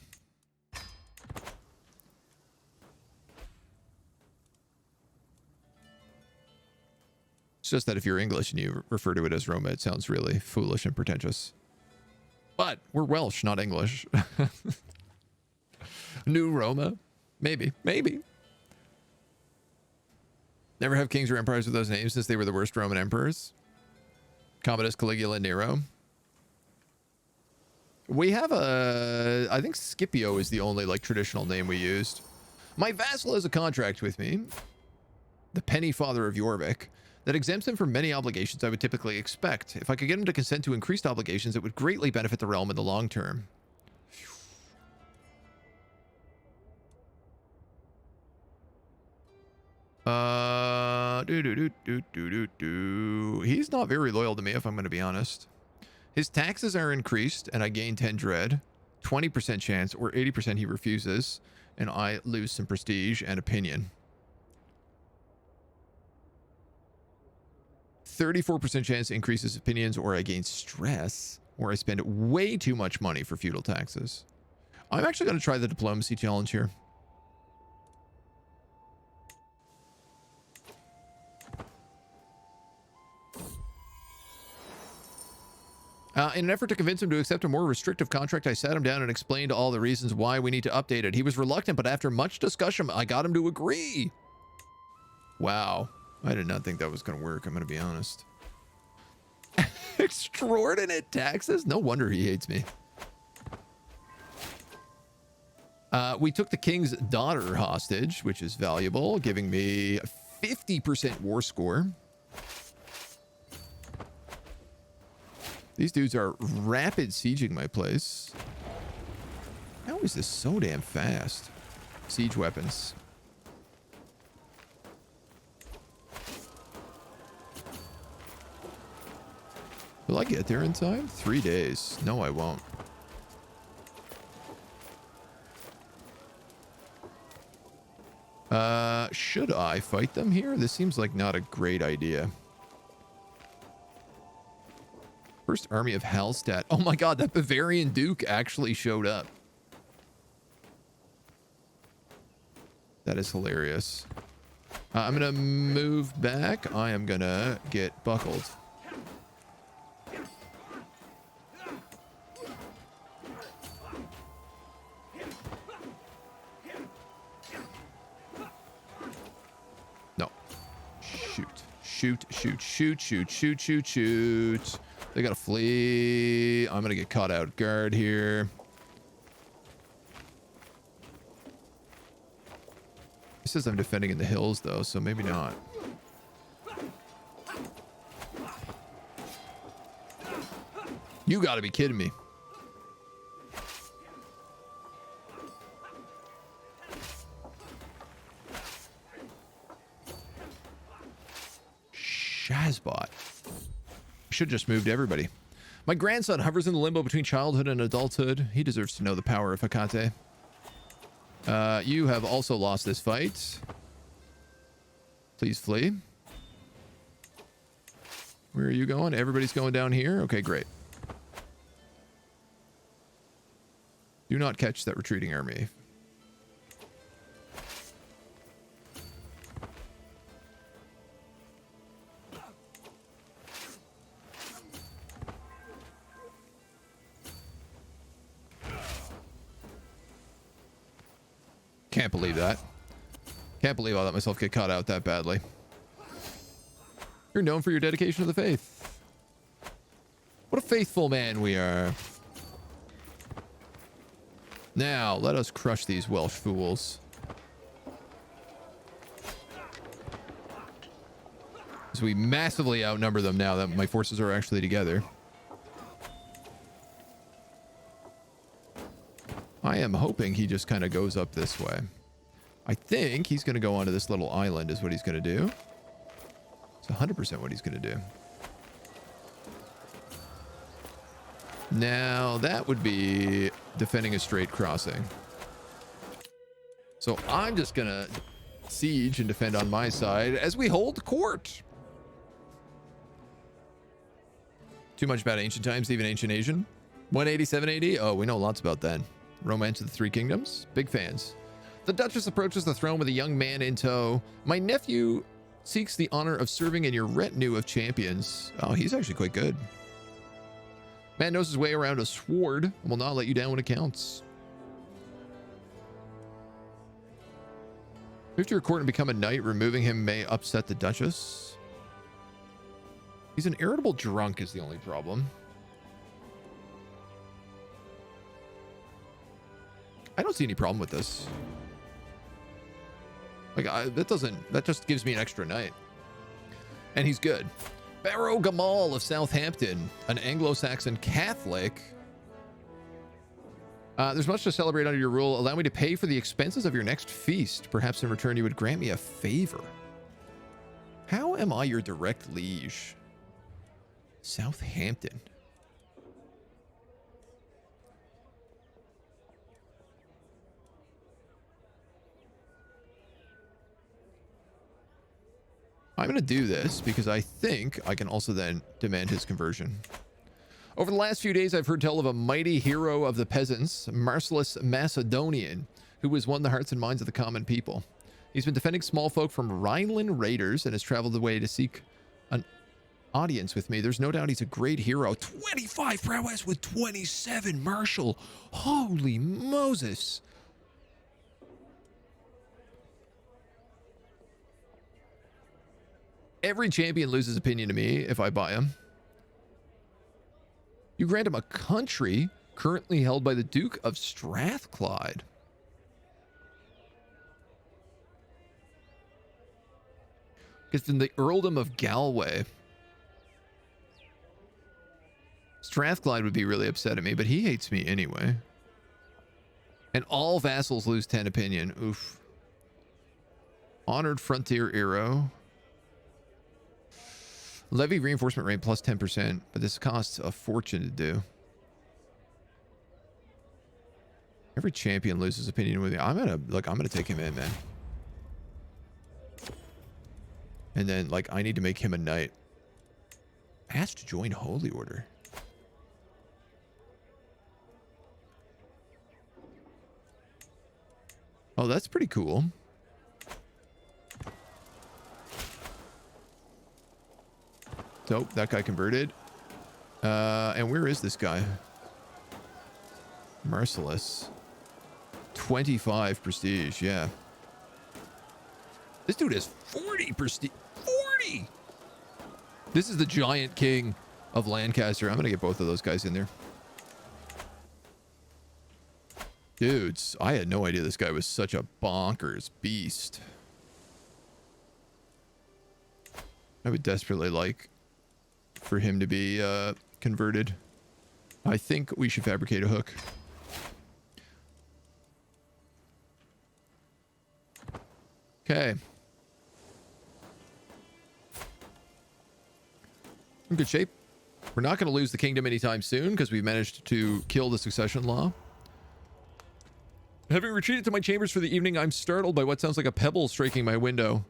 It's just that if you're English and you refer to it as Roma, it sounds really foolish and pretentious. But we're Welsh, not English. New Roma? Maybe. Maybe. Never have kings or empires with those names since they were the worst Roman emperors. Commodus, Caligula, Nero. We have I think Scipio is the only, like, traditional name we used. My vassal has a contract with me, the Penny Father of Jorvik, that exempts him from many obligations I would typically expect. If I could get him to consent to increased obligations, it would greatly benefit the realm in the long term. He's not very loyal to me, if I'm going to be honest. His taxes are increased, and I gain 10 dread, 20% chance, or 80% he refuses, and I lose some prestige and opinion. 34% chance increases opinions, or I gain stress, or I spend way too much money for feudal taxes. I'm actually going to try the diplomacy challenge here. In an effort to convince him to accept a more restrictive contract, I sat him down and explained all the reasons why we need to update it. He was reluctant, but after much discussion, I got him to agree. Wow. I did not think that was going to work, I'm going to be honest. Extraordinate taxes? No wonder he hates me. We took the king's daughter hostage, which is valuable, giving me 50% war score. These dudes are rapid sieging my place. How is this so damn fast? Siege weapons. Will I get there in time? 3 days. No, I won't. Should I fight them here? This seems like not a great idea. First army of Hallstatt. Oh my god, that Bavarian Duke actually showed up. That is hilarious. I'm gonna move back. I am gonna get buckled. No. Shoot. Shoot. They gotta flee. I'm gonna get caught out guard here. It says I'm defending in the hills, though, so maybe not. You gotta be kidding me. Shazbot. Should just moved everybody. My grandson hovers in the limbo between childhood and adulthood. He deserves to know the power of Hecate. You have also lost this fight. Please flee. Where are you going? Everybody's going down here? Okay, great. Do not catch that retreating army. Can't believe that. Can't believe I let myself get caught out that badly. You're known for your dedication to the faith. What a faithful man we are. Now, let us crush these Welsh fools. So we massively outnumber them now that my forces are actually together. I am hoping he just kind of goes up this way. I think he's going to go onto this little island is what he's going to do. It's 100% what he's going to do. Now, that would be defending a straight crossing. So I'm just going to siege and defend on my side as we hold court. Too much about ancient times, even ancient Asian. 187 AD? Oh, we know lots about that. Romance of the Three Kingdoms? Big fans. The Duchess approaches the throne with a young man in tow. My nephew seeks the honor of serving in your retinue of champions. Oh, he's actually quite good. Man knows his way around a sword and will not let you down when it counts. Move to your court and become a knight. Removing him may upset the Duchess. He's an irritable drunk is the only problem. I don't see any problem with this. Like, that just gives me an extra knight. And he's good. Barrow Gamal of Southampton, an Anglo-Saxon Catholic. There's much to celebrate under your rule. Allow me to pay for the expenses of your next feast. Perhaps in return you would grant me a favor. How am I your direct liege? Southampton. I'm going to do this because I think I can also then demand his conversion. Over the last few days, I've heard tell of a mighty hero of the peasants, Marcellus Macedonian, who has won the hearts and minds of the common people. He's been defending small folk from Rhineland raiders and has traveled the way to seek an audience with me. There's no doubt he's a great hero. 25 prowess with 27 martial. Holy Moses. Every champion loses opinion to me if I buy him. You grant him a country currently held by the Duke of Strathclyde. It's in the Earldom of Galway. Strathclyde would be really upset at me, but he hates me anyway. And all vassals lose 10 opinion. Oof. Honored Frontier Hero. Levy reinforcement rate plus 10%, but this costs a fortune to do. Every champion loses opinion with me. I'm gonna take him in, man. And then, like, I need to make him a knight. Asked to join Holy Order. Oh, that's pretty cool. Dope, that guy converted. And where is this guy? Merciless. 25 prestige, yeah. This dude has 40 prestige. 40! This is the giant king of Lancaster. I'm gonna get both of those guys in there. Dudes, I had no idea this guy was such a bonkers beast. I would desperately like for him to be converted. I think we should fabricate a hook. Okay. In good shape. We're not going to lose the kingdom anytime soon because we've managed to kill the succession law. Having retreated to my chambers for the evening, I'm startled by what sounds like a pebble striking my window.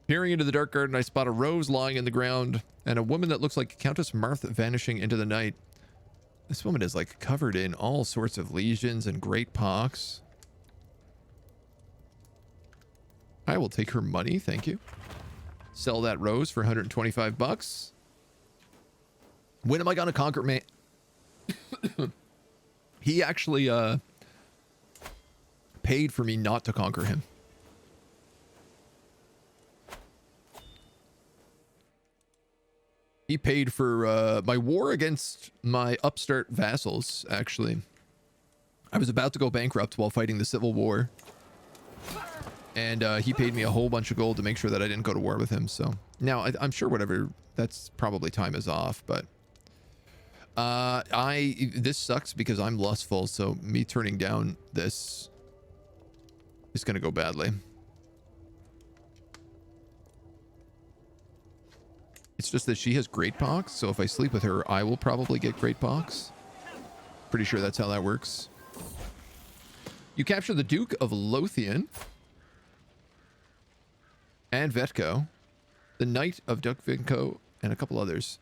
Peering into the dark garden, I spot a rose lying in the ground and a woman that looks like Countess Martha vanishing into the night. This woman is like covered in all sorts of lesions and great pox. I will take her money, thank you. Sell that rose for 125 bucks. When am I gonna conquer man? He actually paid for me not to conquer him. He paid for my war against my upstart vassals, actually. I was about to go bankrupt while fighting the Civil War. And he paid me a whole bunch of gold to make sure that I didn't go to war with him. So now I'm sure whatever, that's probably time is off, but this sucks because I'm lustful. So me turning down this is going to go badly. It's just that she has great pox. So if I sleep with her, I will probably get great pox. Pretty sure that's how that works. You capture the Duke of Lothian and Vetko, the Knight of Dukvinko, and a couple others.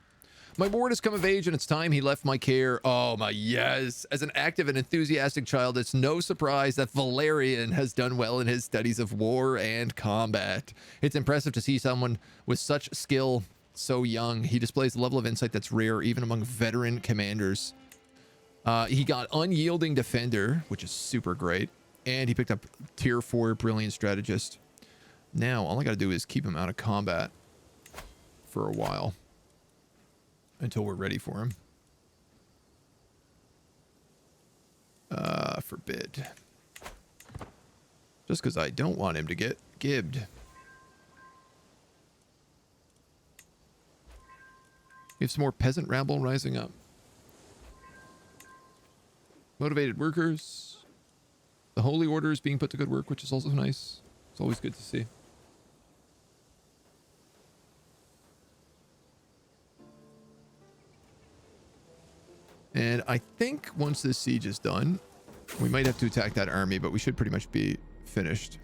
My ward has come of age and it's time he left my care. Oh my yes. As an active and enthusiastic child, it's no surprise that Valerian has done well in his studies of war and combat. It's impressive to see someone with such skill so young. He displays a level of insight that's rare even among veteran commanders. He got Unyielding Defender, which is super great, and he picked up Tier 4 Brilliant Strategist. Now, all I got to do is keep him out of combat for a while until we're ready for him. Forbid. Just because I don't want him to get gibbed. We have some more peasant rabble rising up. Motivated workers. The Holy Order is being put to good work, which is also nice. It's always good to see. And I think once this siege is done, we might have to attack that army, but we should pretty much be finished.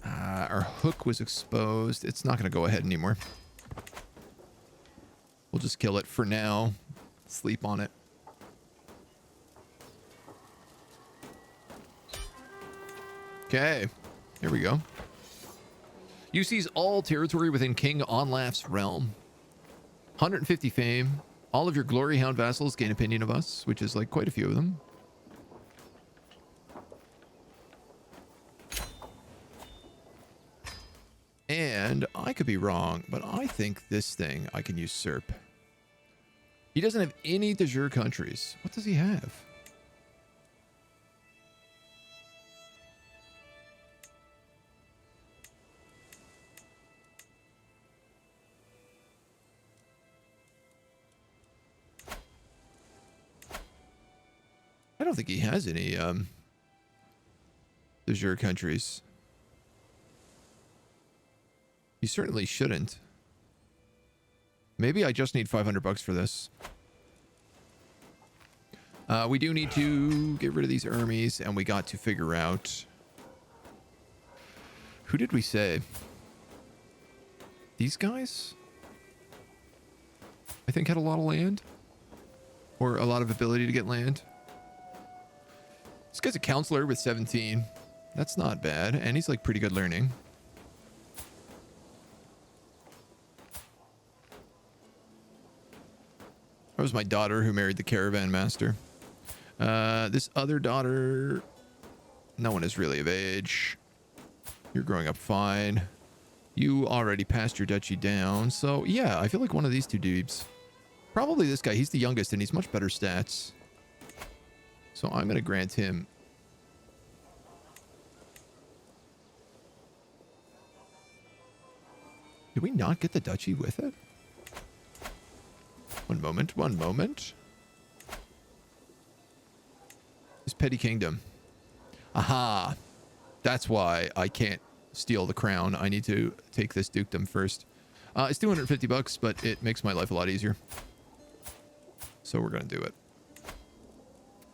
Our hook was exposed. It's not going to go ahead anymore. We'll just kill it for now. Sleep on it. Okay, here we go. You seize all territory within King Onlaf's realm. 150 fame. All of your Glory Hound vassals gain opinion of us, which is like quite a few of them. And I could be wrong, but I think this thing I can usurp. He doesn't have any de jure countries. What does he have? I don't think he has any de jure countries. He certainly shouldn't. Maybe I just need 500 bucks for this. We do need to get rid of these armies, and we got to figure out... Who did we say? These guys? I think had a lot of land. Or a lot of ability to get land. This guy's a counselor with 17. That's not bad. And he's like pretty good learning. That was my daughter who married the caravan master. This other daughter, no one is really of age. You're growing up fine. You already passed your duchy down. So yeah, I feel like one of these two dudes. Probably this guy. He's the youngest and he's much better stats. So I'm going to grant him. Did we not get the duchy with it? One moment, one moment. This petty kingdom. Aha. That's why I can't steal the crown. I need to take this dukedom first. It's 250 bucks, but it makes my life a lot easier. So we're going to do it.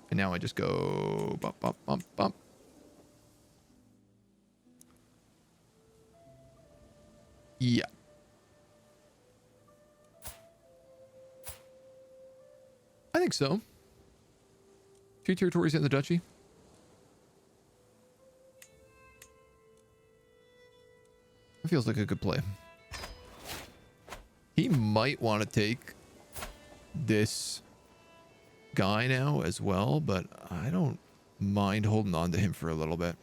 And now I just go bump, bump, bump, bump. Yeah. I think so. 2 territories in the duchy. It feels like a good play. He might want to take this guy now as well, but I don't mind holding on to him for a little bit.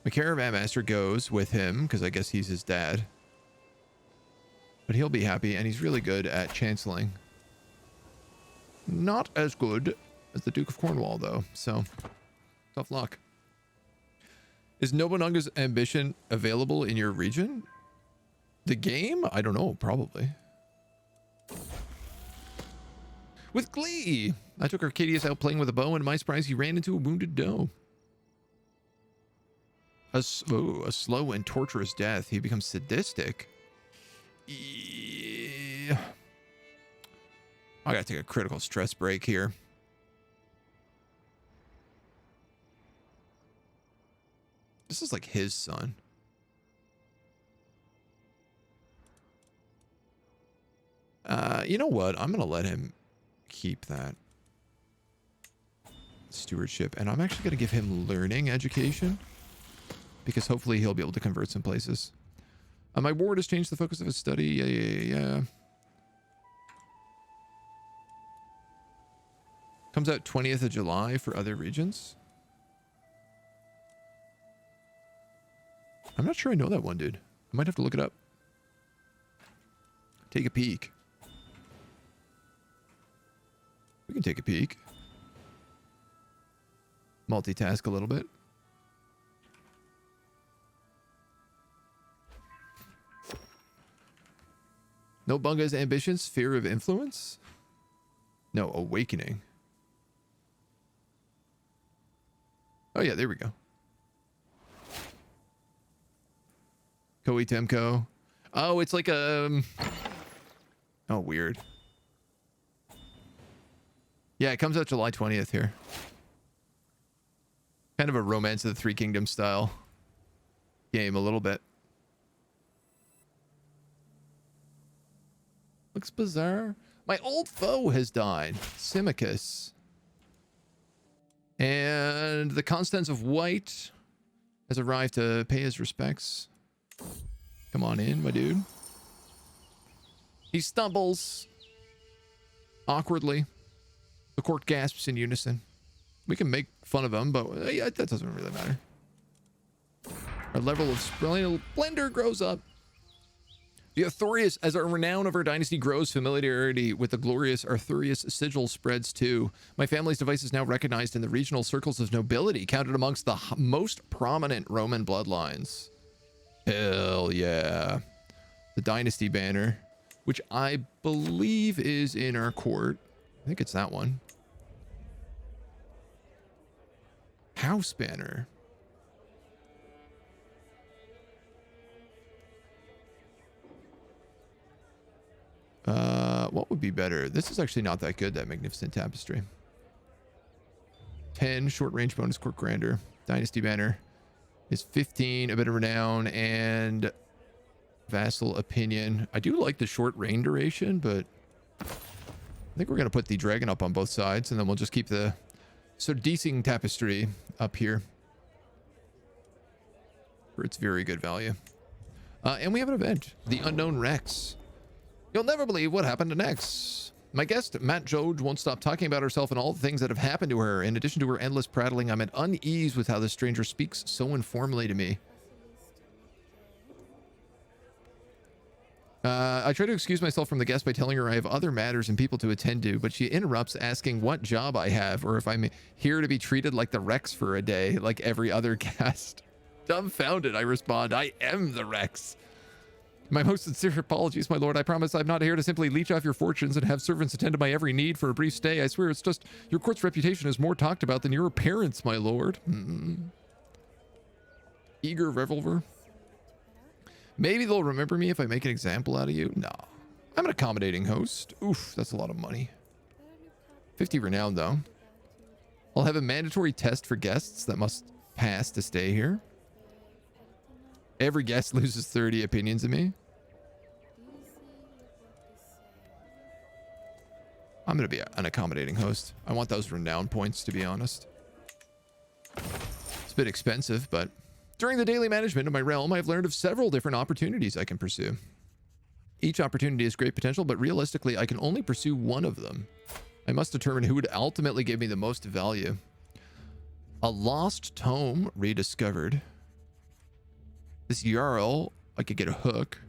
My caravan master goes with him because I guess he's his dad. But he'll be happy, and he's really good at chanceling. Not as good as the Duke of Cornwall, though, so tough luck. Is Nobunaga's ambition available in your region? The game? I don't know, probably. With glee! I took Arcadius out playing with a bow, and to my surprise, he ran into a wounded doe. A slow and torturous death. He becomes sadistic. Yeah. I gotta take a critical stress break here. This is like his son. You know what? I'm gonna let him keep that stewardship, and I'm actually gonna give him learning education because hopefully he'll be able to convert some places. My ward has changed the focus of his study. Yeah. Comes out 20th of July for other regions. I'm not sure I know that one, dude. I might have to look it up. Take a peek. We can take a peek. Multitask a little bit. No Bunga's ambitions, fear of influence? No, awakening. Oh yeah, there we go. Koi Temko. Oh, it's like a... Oh, weird. Yeah, it comes out July 20th here. Kind of a Romance of the Three Kingdoms style game a little bit. Looks bizarre. My old foe has died. Symmachus. And the Constance of White has arrived to pay his respects. Come on in, my dude. He stumbles awkwardly. The court gasps in unison. We can make fun of him, but yeah, that doesn't really matter. Our level of splendor grows up. The Arthurius, as our renown of our dynasty grows, familiarity with the glorious Arthurius sigil spreads too. My family's device is now recognized in the regional circles of nobility, counted amongst the most prominent Roman bloodlines. Hell yeah. The dynasty banner, which I believe is in our court. I think it's that one. House banner. What would be better? This is actually not that good, that magnificent tapestry. 10 short range bonus court grandeur. Dynasty banner is 15, a bit of renown, and vassal opinion. I do like the short reign duration, but I think we're going to put the dragon up on both sides, and then we'll just keep the Serdising tapestry up here for its very good value. And we have an event, the Unknown Rex. You'll never believe what happened to Nex. My guest, Matt Jode, won't stop talking about herself and all the things that have happened to her. In addition to her endless prattling, I'm at unease with how this stranger speaks so informally to me. I try to excuse myself from the guest by telling her I have other matters and people to attend to, but she interrupts asking what job I have or if I'm here to be treated like the Rex for a day, like every other guest. Dumbfounded, I respond, I am the Rex. My most sincere apologies, my lord. I promise I'm not here to simply leech off your fortunes and have servants attend to my every need for a brief stay. I swear it's just your court's reputation is more talked about than your appearance, my lord. Eager revolver. Maybe they'll remember me if I make an example out of you. No. I'm an accommodating host. Oof, that's a lot of money. 50 renown, though. I'll have a mandatory test for guests that must pass to stay here. Every guest loses 30 opinions of me. I'm going to be an accommodating host. I want those renown points, to be honest. It's a bit expensive, but during the daily management of my realm, I've learned of several different opportunities I can pursue. Each opportunity has great potential, but realistically, I can only pursue one of them. I must determine who would ultimately give me the most value. A lost tome rediscovered. This Jarl, I could get a hook,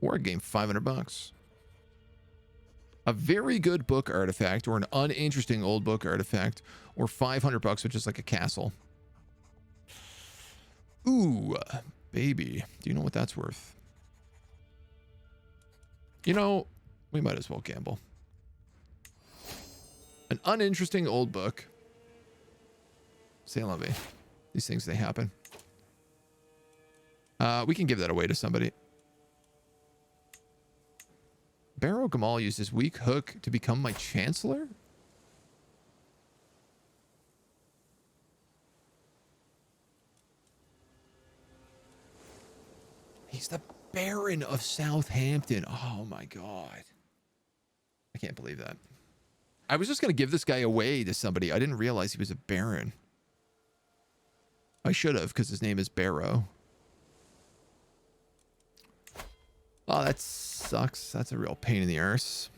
or I gain 500 bucks. A very good book artifact, or an uninteresting old book artifact, or 500 bucks, which is like a castle. Ooh, baby. Do you know what that's worth? You know, we might as well gamble. An uninteresting old book. C'est la vie. These things, they happen. We can give that away to somebody. Barrow Gamal used his weak hook to become my chancellor? He's the Baron of Southampton. Oh my god. I can't believe that. I was just going to give this guy away to somebody. I didn't realize he was a Baron. I should have, because his name is Barrow. Oh, that sucks. That's a real pain in the arse.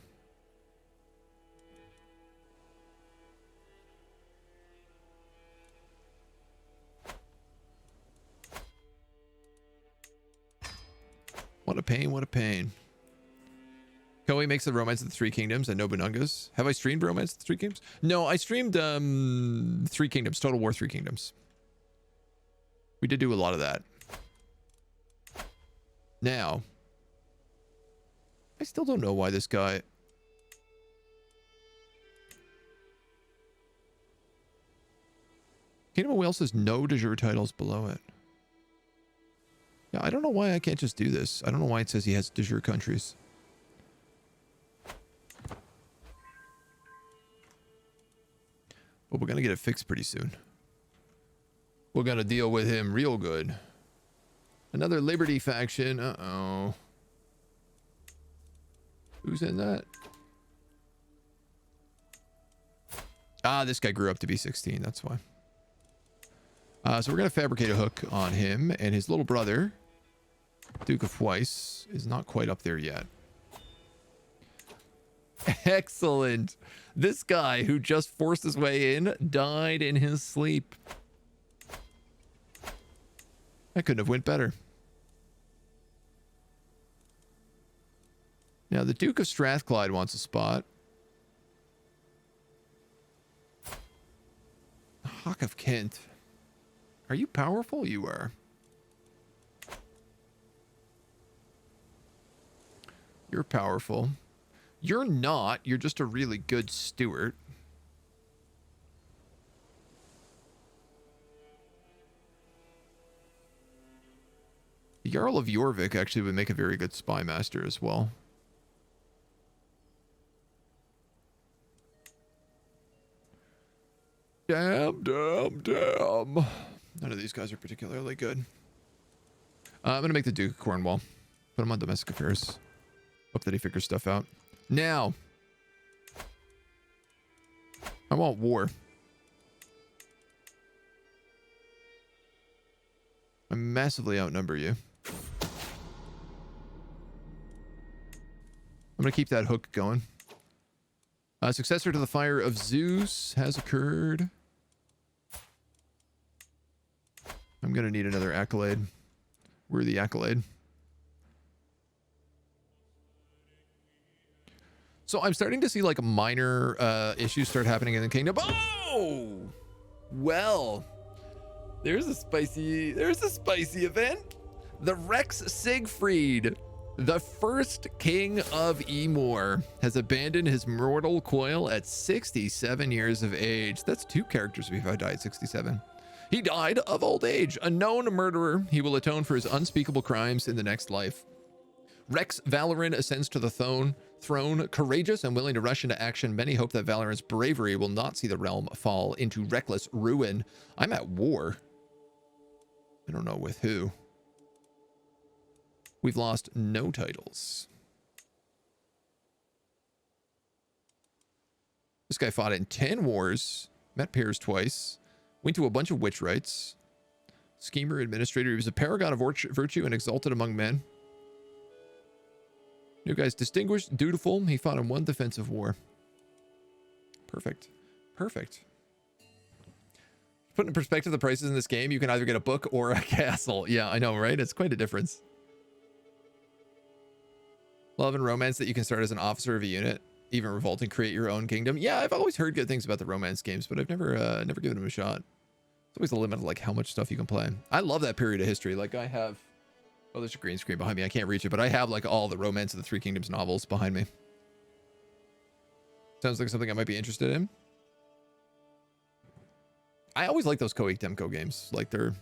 What a pain, what a pain. Koei makes the Romance of the Three Kingdoms and Nobunaga's. Have I streamed Romance of the Three Kingdoms? No, I streamed Three Kingdoms, Total War Three Kingdoms. We did do a lot of that. Now, I still don't know why this guy... Kingdom of Wales has no de jure titles below it. Yeah, I don't know why I can't just do this. I don't know why it says he has de jure countries. But we're going to get it fixed pretty soon. We're going to deal with him real good. Another Liberty faction. Uh-oh. Who's in that? Ah, this guy grew up to be 16. That's why. So we're going to fabricate a hook on him. And his little brother, Duke of Weiss, is not quite up there yet. Excellent. This guy who just forced his way in died in his sleep. That couldn't have went better. Now, the Duke of Strathclyde wants a spot. Hawk of Kent. Are you powerful? You are. You're powerful. You're not. You're just a really good steward. The Jarl of Jorvik actually would make a very good spy master as well. Damn. None of these guys are particularly good. I'm going to make the Duke of Cornwall. Put him on domestic affairs. Hope that he figures stuff out. Now, I want war. I massively outnumber you. I'm going to keep that hook going. Successor to the Fire of Zeus has occurred. I'm going to need another accolade. We're the accolade. So I'm starting to see like minor issues start happening in the kingdom. Oh! Well, there's a spicy event. The Rex Siegfried, the first king of Emor, has abandoned his mortal coil at 67 years of age. That's two characters if I died at 67. He died of old age, a known murderer. He will atone for his unspeakable crimes in the next life. Rex Valoran ascends to the throne, courageous and willing to rush into action. Many hope that Valoran's bravery will not see the realm fall into reckless ruin. I'm at war. I don't know with who. We've lost no titles. This guy fought in 10 wars, met Piers twice, went to a bunch of witch rites. Schemer, administrator. He was a paragon of virtue and exalted among men. New guy's distinguished, dutiful. He fought in one defensive war. Perfect. Perfect. Put in perspective the prices in this game, you can either get a book or a castle. Yeah, I know, right? It's quite a difference. Love and romance that you can start as an officer of a unit, even revolt and create your own kingdom. Yeah, I've always heard good things about the romance games, but I've never given them a shot. It's always a limit of like how much stuff you can play. I love that period of history. Like I have, oh, there's a green screen behind me. I can't reach it, but I have like all the Romance of the Three Kingdoms novels behind me. Sounds like something I might be interested in. I always like those Koei Demko games. Like they're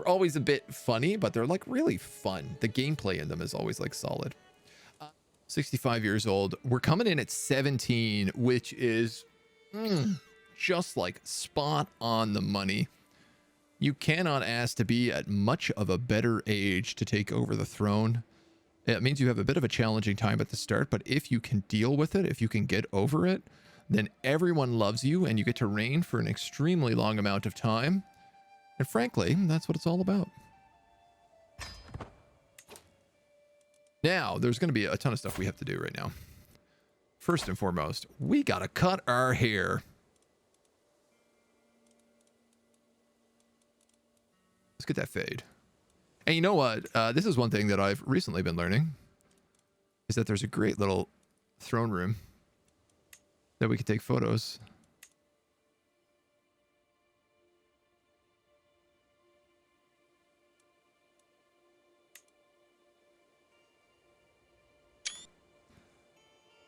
always a bit funny, but they're like really fun. The gameplay in them is always like solid. 65 years old. We're coming in at 17, which is just like spot on the money. You cannot ask to be at much of a better age to take over the throne. It means you have a bit of a challenging time at the start, but if you can deal with it, if you can get over it, then everyone loves you and you get to reign for an extremely long amount of time. And frankly, that's what it's all about. Now, there's going to be a ton of stuff we have to do right now. First and foremost, we got to cut our hair. Let's get that fade. And you know what? This is one thing that I've recently been learning, is that there's a great little throne room that we can take photos.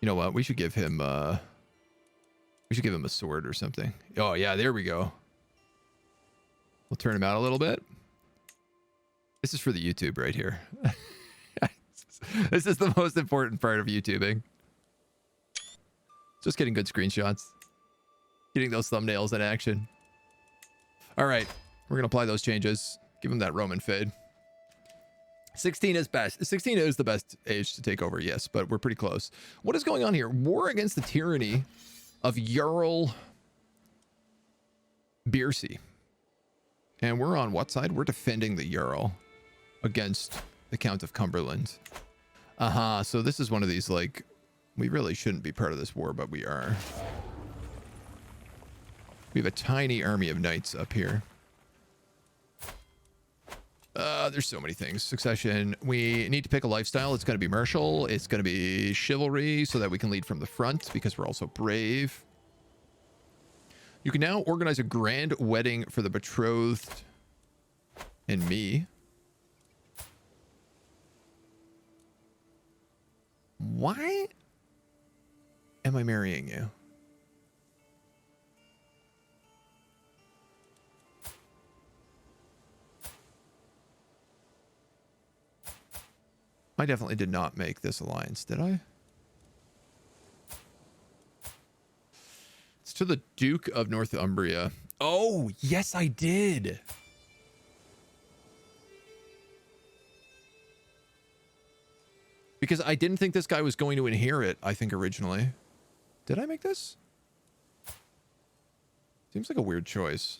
You know what? We should give him a sword or something. Oh yeah, there we go. We'll turn him out a little bit. This is for the YouTube right here. This is the most important part of YouTubing. Just getting good screenshots. Getting those thumbnails in action. All right. We're going to apply those changes. Give him that Roman fade. 16 is best. 16 is the best age to take over, yes, but we're pretty close. What is going on here? War against the tyranny of Jarl Biersey. And we're on what side? We're defending the Jarl against the Count of Cumberland. So this is one of these, like, we really shouldn't be part of this war, but we are. We have a tiny army of knights up here. There's so many things. Succession. We need to pick a lifestyle. It's going to be martial. It's going to be chivalry so that we can lead from the front because we're also brave. You can now organize a grand wedding for the betrothed and me. Why am I marrying you? I definitely did not make this alliance, did I? It's to the Duke of Northumbria. Oh, yes, I did. Because I didn't think this guy was going to inherit, I think, originally. Did I make this? Seems like a weird choice.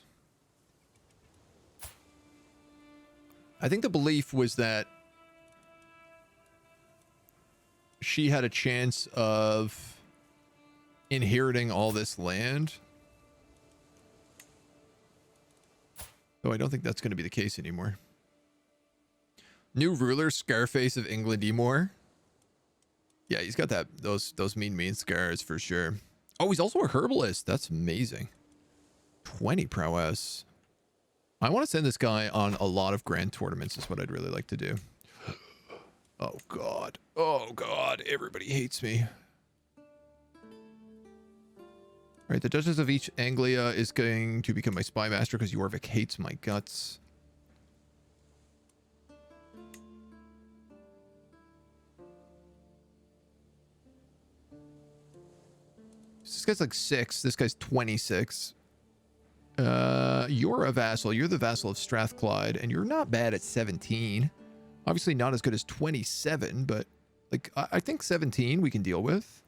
I think the belief was that she had a chance of inheriting all this land. Though I don't think that's going to be the case anymore. New ruler, Scarface of England Emor. Yeah, he's got those mean scars for sure. Oh, he's also a herbalist. That's amazing. 20 prowess. I want to send this guy on a lot of grand tournaments is what I'd really like to do. Oh, God. Oh, God. Everybody hates me. All right, the Duchess of East Anglia is going to become my spy master because Jorvik hates my guts. This guy's like 6. This guy's 26. You're a vassal. You're the vassal of Strathclyde, and you're not bad at 17. Obviously not as good as 27, but like I think 17 we can deal with.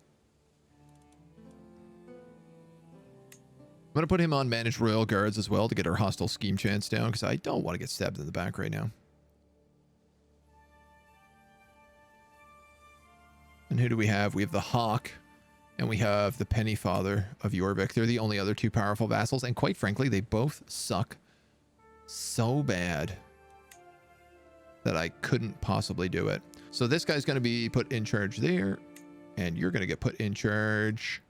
I'm going to put him on managed royal guards as well to get our hostile scheme chance down because I don't want to get stabbed in the back right now. And who do we have? We have the Hawk. And we have the Penny Father of Jorvik. They're the only other two powerful vassals. And quite frankly, they both suck so bad that I couldn't possibly do it. So this guy's going to be put in charge there. And you're going to get put in charge.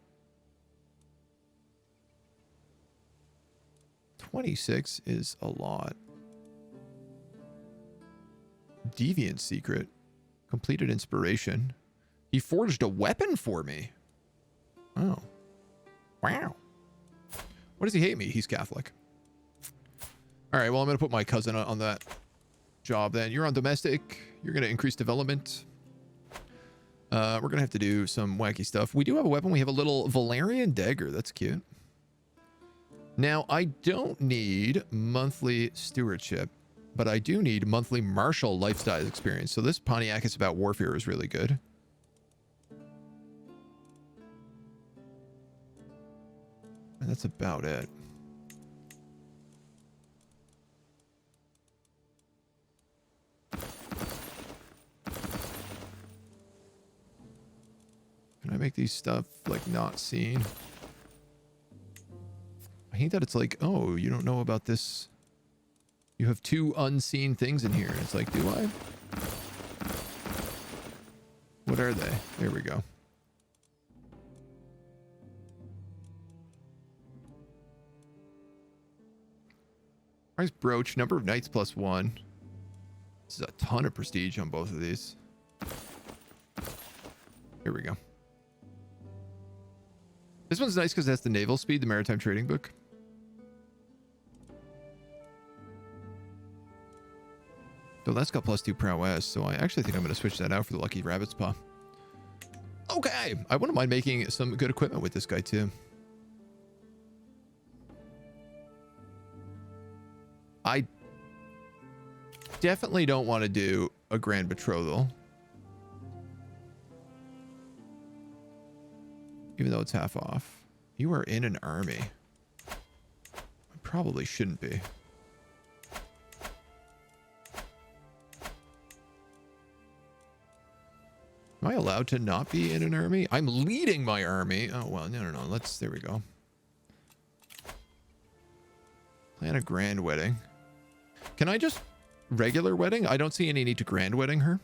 26 is a lot. Deviant secret. Completed inspiration. He forged a weapon for me. Oh. Wow. What does he hate me? He's Catholic. All right, well, I'm going to put my cousin on that job then. You're on domestic. You're going to increase development. We're going to have to do some wacky stuff. We do have a weapon. We have a little Valerian dagger. That's cute. Now, I don't need monthly stewardship, but I do need monthly martial lifestyle experience. So this Pontiac is about warfare is really good. And that's about it. Can I make these stuff like not seen? I hate that it's like, oh, you don't know about this. You have two unseen things in here. And it's like, do I? What are they? There we go. Price brooch, number of knights +1. This is a ton of prestige on both of these. Here we go. This one's nice because it has the naval speed, the maritime trading book. So that's got +2 prowess, so I actually think I'm going to switch that out for the lucky rabbit's paw. Okay, I wouldn't mind making some good equipment with this guy too. I definitely don't want to do a grand betrothal. Even though it's half off. You are in an army. I probably shouldn't be. Am I allowed to not be in an army? I'm leading my army. Oh, well, no. Let's, there we go. Plan a grand wedding. Can I just regular wedding? I don't see any need to grand wedding her.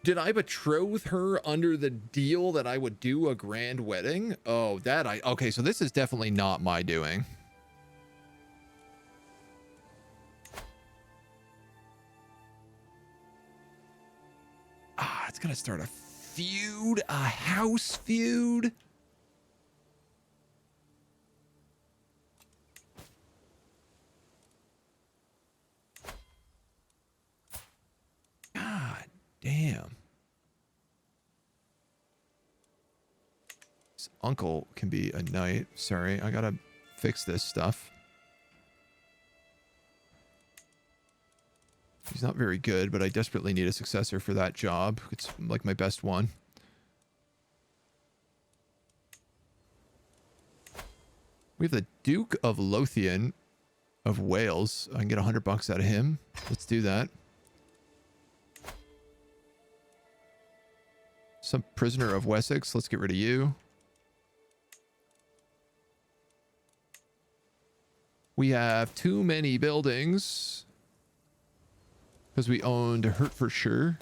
Did I betroth her under the deal that I would do a grand wedding? Oh, okay, so this is definitely not my doing. It's gonna start a feud, a house feud. God damn. His uncle can be a knight. Sorry, I gotta fix this stuff. He's not very good, but I desperately need a successor for that job. It's like my best one. We have the Duke of Lothian of Wales. I can get $100 out of him. Let's do that. Some prisoner of Wessex. Let's get rid of you. We have too many buildings. Because we owned Hertfordshire.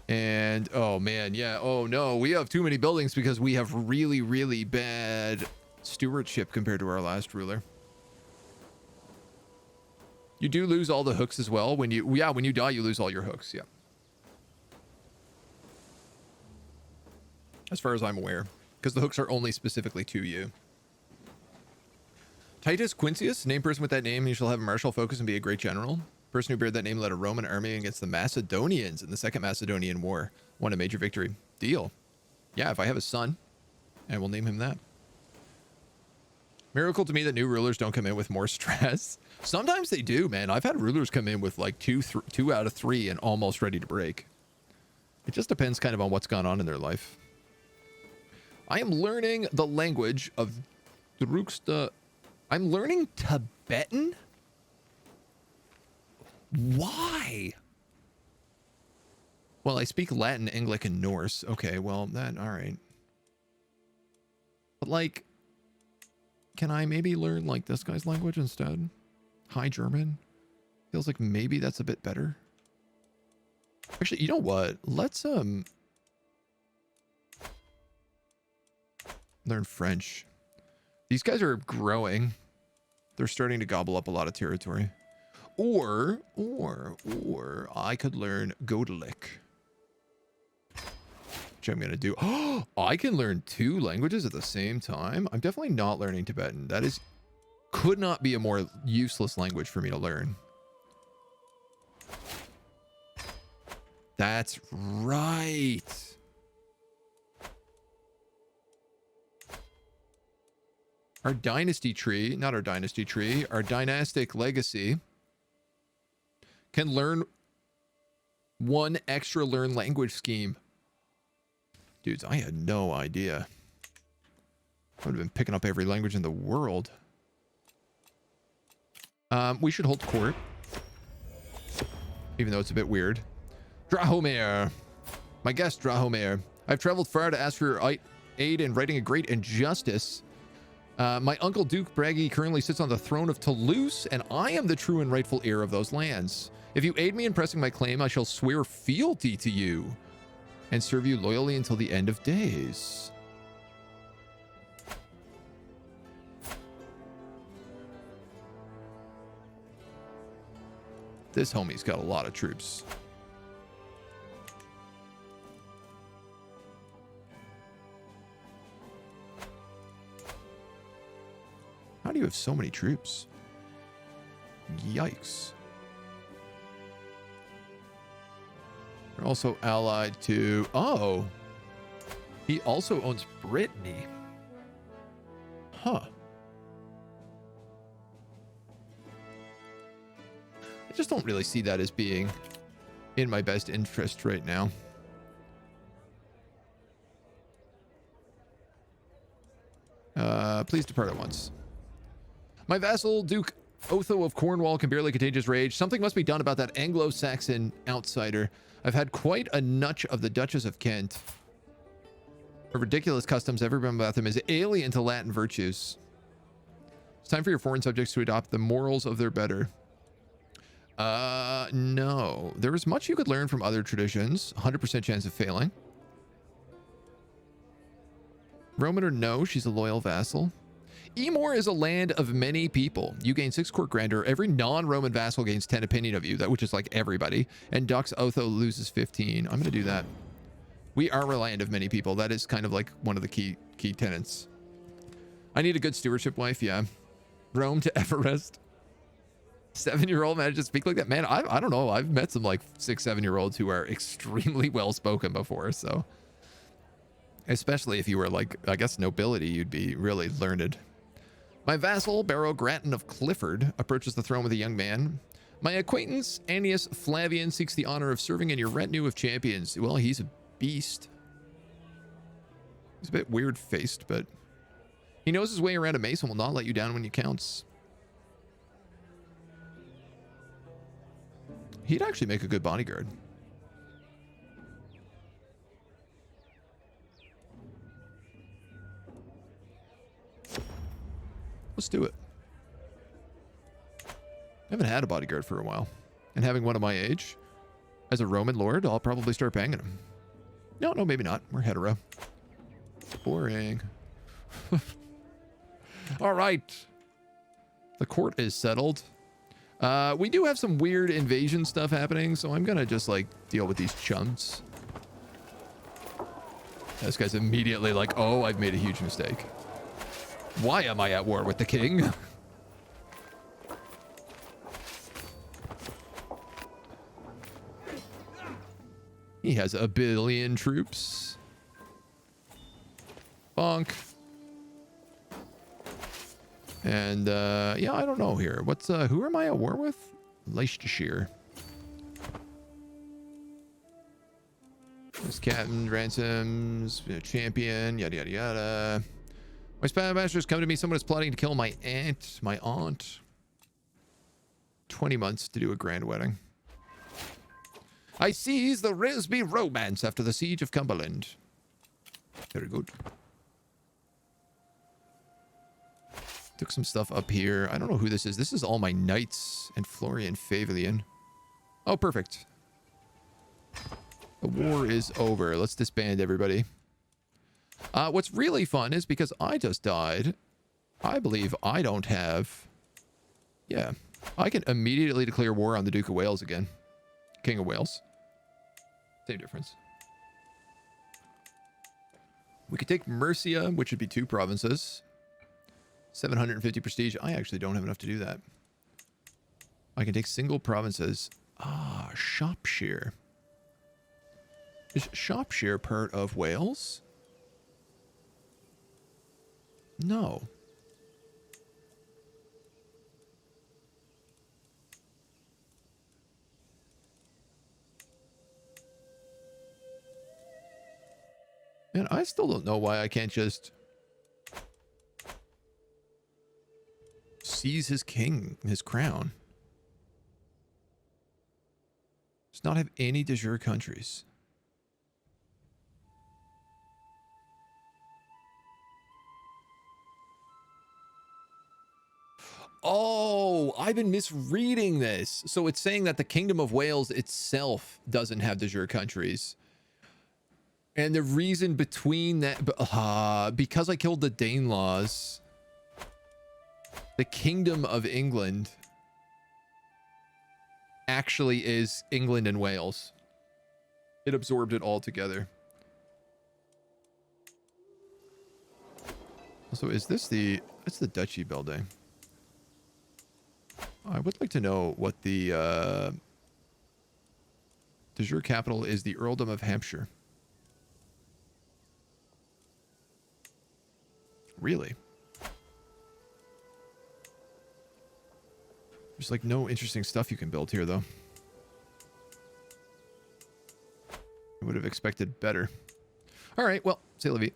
And, oh man, yeah. Oh no, we have too many buildings because we have really, really bad stewardship compared to our last ruler. You do lose all the hooks as well. When you die, you lose all your hooks, yeah. As far as I'm aware. Because the hooks are only specifically to you. Titus Quintius, name person with that name, you shall have a martial focus and be a great general. Person who bear that name led a Roman army against the Macedonians in the Second Macedonian War. Won a major victory. Deal. Yeah, if I have a son, I will name him that. Miracle to me that new rulers don't come in with more stress. Sometimes they do, man. I've had rulers come in with like 2 out of 3 and almost ready to break. It just depends kind of on what's gone on in their life. I am learning the language of Druksta. I'm learning Tibetan? Why? Well, I speak Latin, English, and Norse. Okay, well, that, all right. But, like, can I maybe learn, like, this guy's language instead? High German? Feels like maybe that's a bit better. Actually, you know what? Let's, learn French. These guys are growing. They're starting to gobble up a lot of territory. Or I could learn Godelic. Which I'm going to do. Oh, I can learn 2 languages at the same time. I'm definitely not learning Tibetan. That is, could not be a more useless language for me to learn. That's right. Our dynasty tree, not our dynasty tree, our dynastic legacy can learn 1 extra learn language scheme. Dudes, I had no idea. I would have been picking up every language in the world. We should hold court. Even though it's a bit weird. Drahomir. My guest, Drahomir. I've traveled far to ask for your aid in righting a great injustice. My uncle Duke Bragi currently sits on the throne of Toulouse, and I am the true and rightful heir of those lands. If you aid me in pressing my claim, I shall swear fealty to you and serve you loyally until the end of days. This homie's got a lot of troops. How do you have so many troops? Yikes. They're also allied to... Oh. He also owns Brittany. Huh. I just don't really see that as being in my best interest right now. Please depart at once. My vassal, Duke Otho of Cornwall, can barely contain his rage. Something must be done about that Anglo-Saxon outsider. I've had quite a nutch of the Duchess of Kent. Her ridiculous customs, everyone about them is alien to Latin virtues. It's time for your foreign subjects to adopt the morals of their better. No. There is much you could learn from other traditions. 100% chance of failing. Roman or no, she's a loyal vassal. Emor is a land of many people. You gain 6 court grandeur. Every non-Roman vassal gains 10 opinion of you, that which is like everybody. And Dux Otho loses 15. I'm going to do that. We are a land of many people. That is kind of like one of the key tenets. I need a good stewardship wife. Yeah. Rome to Everest. 7-year-old managed to speak like that. Man, I don't know. I've met some like 6, 7-year-olds who are extremely well spoken before. So especially if you were like, I guess, nobility, you'd be really learned. My vassal, Barrow Grattan of Clifford, approaches the throne with a young man. My acquaintance, Annius Flavian, seeks the honor of serving in your retinue of champions. Well, he's a beast. He's a bit weird-faced, but he knows his way around a mace and will not let you down when he counts. He'd actually make a good bodyguard. Let's do it. I haven't had a bodyguard for a while. And having one of my age, as a Roman lord, I'll probably start banging him. No, maybe not. We're hetero. Boring. All right. The court is settled. We do have some weird invasion stuff happening, so I'm gonna just, like, deal with these chumps. This guy's immediately like, oh, I've made a huge mistake. Why am I at war with the king? He has 1 billion troops. Bonk. And, yeah, I don't know here. What's, who am I at war with? Leicestershire. This captain, ransoms, champion, yada, yada, yada. My spy masters come to me. Someone is plotting to kill my aunt. 20 months to do a grand wedding. I seize the Risby romance after the siege of Cumberland. Very good. Took some stuff up here. I don't know who this is. This is all my knights and Florian Favelian. Oh, perfect. The war is over. Let's disband everybody. What's really fun is because I just died, I believe I don't have... Yeah. I can immediately declare war on the Duke of Wales again. King of Wales. Same difference. We could take Mercia, which would be 2 provinces. 750 prestige. I actually don't have enough to do that. I can take single provinces. Ah, Shropshire. Is Shropshire part of Wales? No. Man, I still don't know why I can't just seize his king, his crown. Does not have any de jure countries. Oh, I've been misreading this. So it's saying that the Kingdom of Wales itself doesn't have de jure countries. And the reason between that, because I killed the Danelaws, the Kingdom of England actually is England and Wales. It absorbed it all together. So is this that's the Duchy building. I would like to know what the de jure capital is. The Earldom of Hampshire. Really? There's like no interesting stuff you can build here, though. I would have expected better. All right, well, say Levy.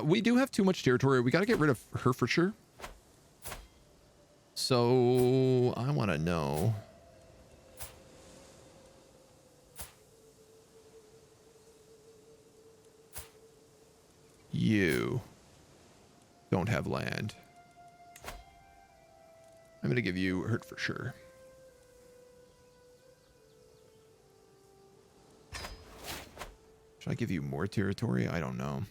We do have too much territory. We got to get rid of Herefordshire. So I want to know. You don't have land. I'm going to give you Hertfordshire. Should I give you more territory? I don't know.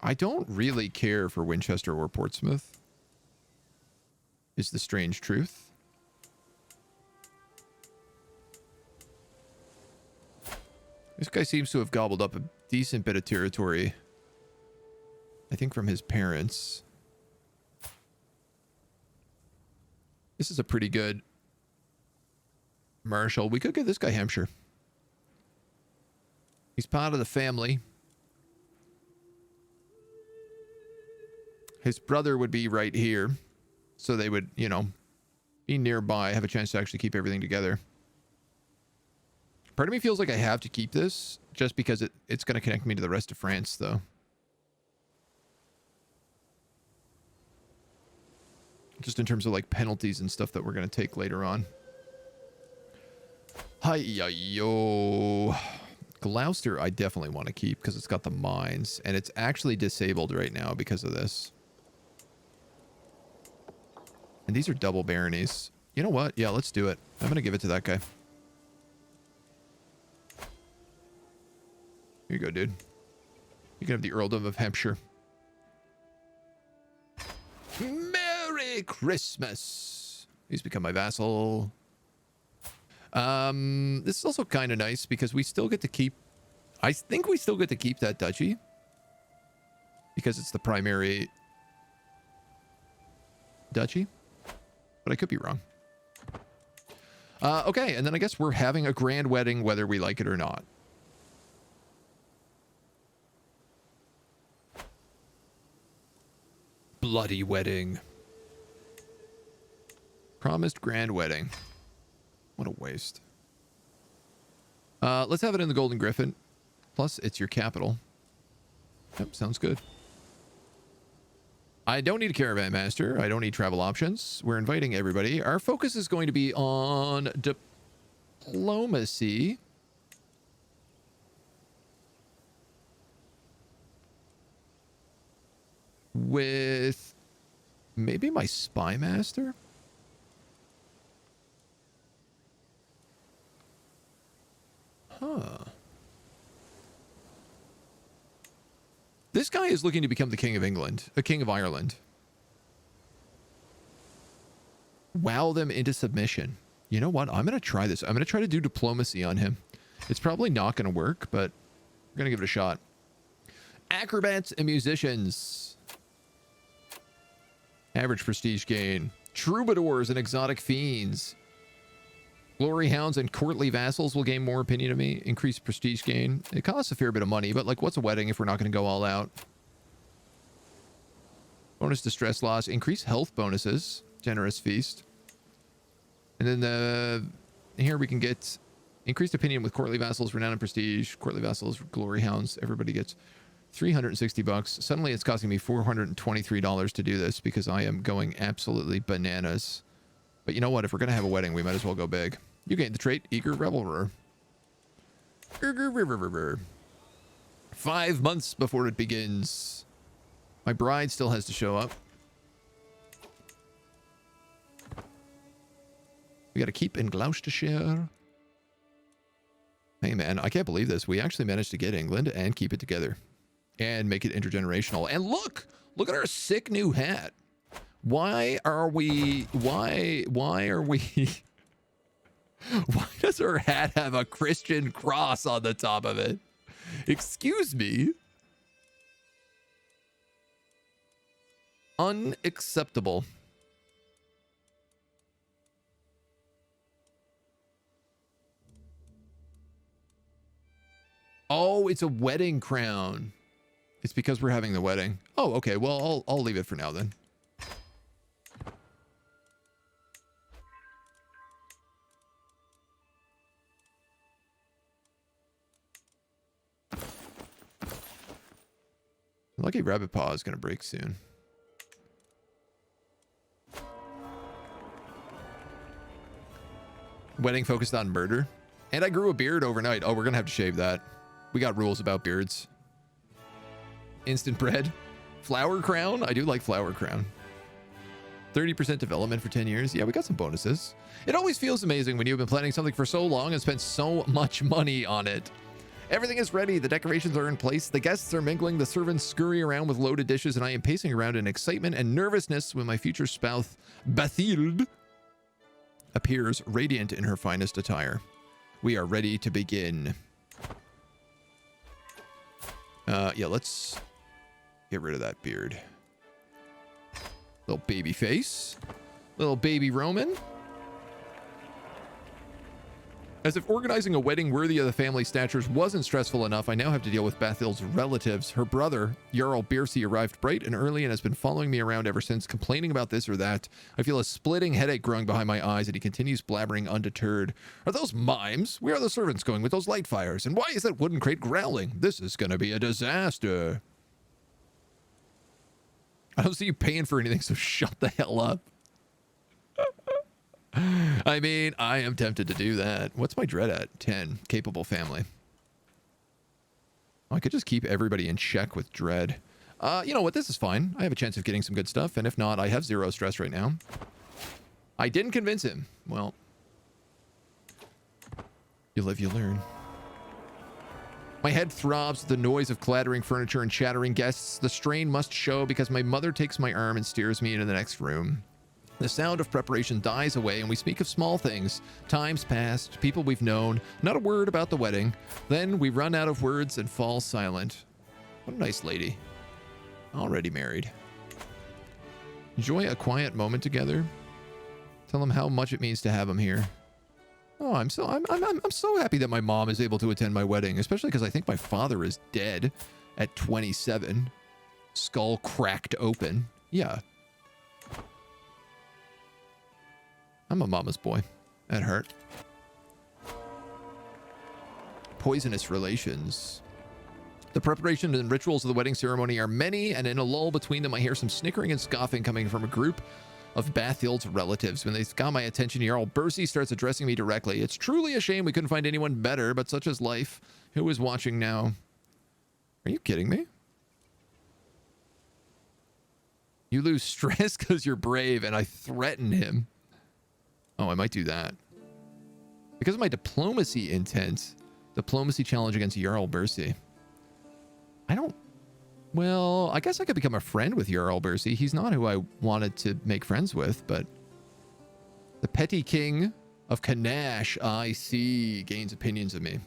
I don't really care for Winchester or Portsmouth, is the strange truth. This guy seems to have gobbled up a decent bit of territory, I think, from his parents. This is a pretty good marshal. We could give this guy Hampshire. He's part of the family. His brother would be right here. So they would, you know, be nearby, have a chance to actually keep everything together. Part of me feels like I have to keep this just because it's going to connect me to the rest of France, though. Just in terms of like penalties and stuff that we're going to take later on. Hi-yo. Gloucester I definitely want to keep because it's got the mines. And it's actually disabled right now because of this. And these are double baronies. You know what? Yeah, let's do it. I'm going to give it to that guy. Here you go, dude. You can have the Earldom of Hampshire. Merry Christmas. He's become my vassal. This is also kind of nice because we still get to keep... I think we still get to keep that duchy. Because it's the primary duchy. But I could be wrong. Okay, and then I guess we're having a grand wedding whether we like it or not. Bloody wedding. Promised grand wedding. What a waste. Let's have it in the Golden Griffin. Plus, it's your capital. Yep, sounds good. I don't need a caravan master. I don't need travel options. We're inviting everybody. Our focus is going to be on diplomacy. With maybe my spy master? Huh. This guy is looking to become the King of England, a King of Ireland. Wow them into submission. You know what? I'm going to try this. I'm going to try to do diplomacy on him. It's probably not going to work, but we're going to give it a shot. Acrobats and musicians. Average prestige gain. Troubadours and exotic fiends. Glory hounds and courtly vassals will gain more opinion of me. Increased prestige gain. It costs a fair bit of money, but like, what's a wedding if we're not going to go all out? Bonus distress loss. Increased health bonuses. Generous feast. And then here we can get increased opinion with courtly vassals, renown and prestige. Courtly vassals, glory hounds. Everybody gets $360. Suddenly it's costing me $423 to do this because I am going absolutely bananas. But you know what? If we're going to have a wedding, we might as well go big. You gain the trait Eager Reveler. 5 months before it begins. My bride still has to show up. We got to keep in Gloucestershire. Hey man, I can't believe this. We actually managed to get England and keep it together. And make it intergenerational. And look at our sick new hat. Why does our hat have a Christian cross on the top of it? Excuse me. Unacceptable. Oh, it's a wedding crown. It's because we're having the wedding. Oh, okay. Well, I'll leave it for now then. Lucky rabbit paw is going to break soon. Wedding focused on murder. And I grew a beard overnight. Oh, we're going to have to shave that. We got rules about beards. Instant bread. Flower crown. I do like flower crown. 30% development for 10 years. Yeah, we got some bonuses. It always feels amazing when you've been planning something for so long and spent so much money on it. Everything is ready. The decorations are in place. The guests are mingling. The servants scurry around with loaded dishes, and I am pacing around in excitement and nervousness when my future spouse, Bathilde, appears radiant in her finest attire. We are ready to begin. Yeah, let's get rid of that beard. Little baby face. Little baby Roman. As if organizing a wedding worthy of the family statures wasn't stressful enough, I now have to deal with Bathilde's relatives. Her brother, Jarl Biercy, arrived bright and early and has been following me around ever since, complaining about this or that. I feel a splitting headache growing behind my eyes, and he continues blabbering undeterred. Are those mimes? Where are the servants going with those light fires? And why is that wooden crate growling? This is going to be a disaster. I don't see you paying for anything, so shut the hell up. I mean, I am tempted to do that. What's my dread at? 10. Capable family. I could just keep everybody in check with dread. You know what? This is fine. I have a chance of getting some good stuff, and if not, I have 0 stress right now. I didn't convince him. Well, you live, you learn. My head throbs with the noise of clattering furniture and chattering guests. The strain must show because my mother takes my arm and steers me into the next room. The sound of preparation dies away, and we speak of small things, times past, people we've known, not a word about the wedding. Then we run out of words and fall silent. What a nice lady. Already married. Enjoy a quiet moment together. Tell them how much it means to have them here. Oh, I'm so happy that my mom is able to attend my wedding, especially because I think my father is dead at 27. Skull cracked open. Yeah. I'm a mama's boy at heart. Poisonous relations. The preparation and rituals of the wedding ceremony are many, and in a lull between them, I hear some snickering and scoffing coming from a group of Bathild's relatives. When they've got my attention, Jarl Bercy starts addressing me directly. It's truly a shame we couldn't find anyone better, but such is life. Who is watching now? Are you kidding me? You lose stress because you're brave, and I threaten him. Oh, I might do that. Because of my diplomacy intent. Diplomacy challenge against Jarl Bercy. I don't... Well, I guess I could become a friend with Jarl Bercy. He's not who I wanted to make friends with, but... The petty king of Kanash, I see, gains opinions of me.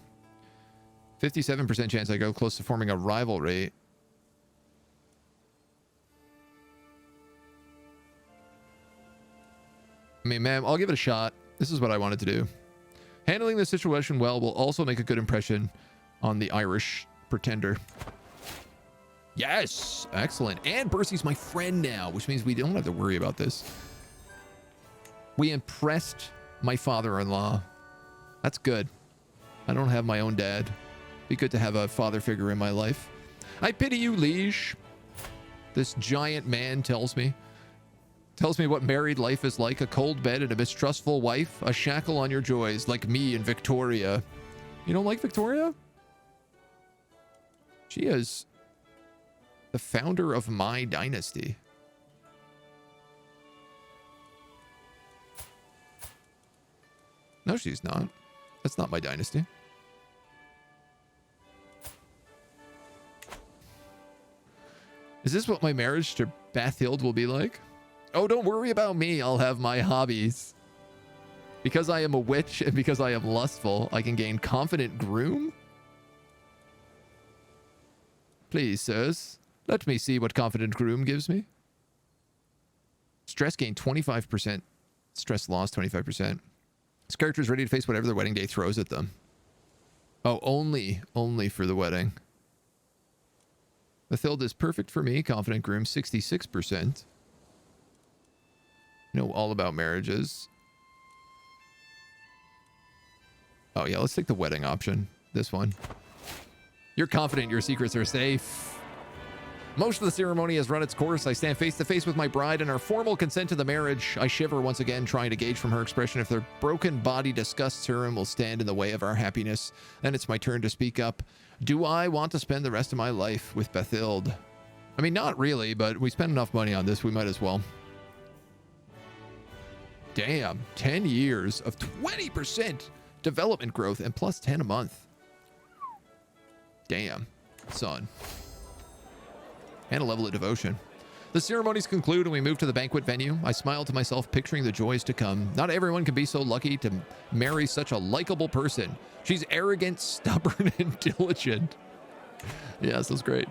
57% chance I go close to forming a rivalry. I mean, ma'am, I'll give it a shot. This is what I wanted to do. Handling the situation well will also make a good impression on the Irish pretender. Yes! Excellent. And Bercy's my friend now, which means we don't have to worry about this. We impressed my father-in-law. That's good. I don't have my own dad. Be good to have a father figure in my life. I pity you, liege. This giant man tells me. Tells me what married life is like. A cold bed and a mistrustful wife. A shackle on your joys, like me and Victoria. You don't like Victoria? She is the founder of my dynasty. No, she's not. That's not my dynasty. Is this what my marriage to Bathild will be like? Oh, don't worry about me. I'll have my hobbies. Because I am a witch and because I am lustful, I can gain confident groom? Please, sirs, let me see what confident groom gives me. Stress gain 25%. Stress loss 25%. This character is ready to face whatever the wedding day throws at them. Oh, only for the wedding. Bathild is perfect for me. Confident groom 66%. Know all about marriages. Oh yeah, let's take the wedding option. This one. You're confident your secrets are safe. Most of the ceremony has run its course. I stand face to face with my bride and our formal consent to the marriage. I shiver once again, trying to gauge from her expression if their broken body disgusts her and will stand in the way of our happiness. Then it's my turn to speak up. Do I want to spend the rest of my life with Bathild? I mean, not really, but we spent enough money on this, we might as well. Damn, 10 years of 20% development growth and plus 10 a month. Damn, son. And a level of devotion. The ceremonies conclude and we move to the banquet venue. I smile to myself, picturing the joys to come. Not everyone can be so lucky to marry such a likable person. She's arrogant, stubborn, and diligent. Yes, that's great.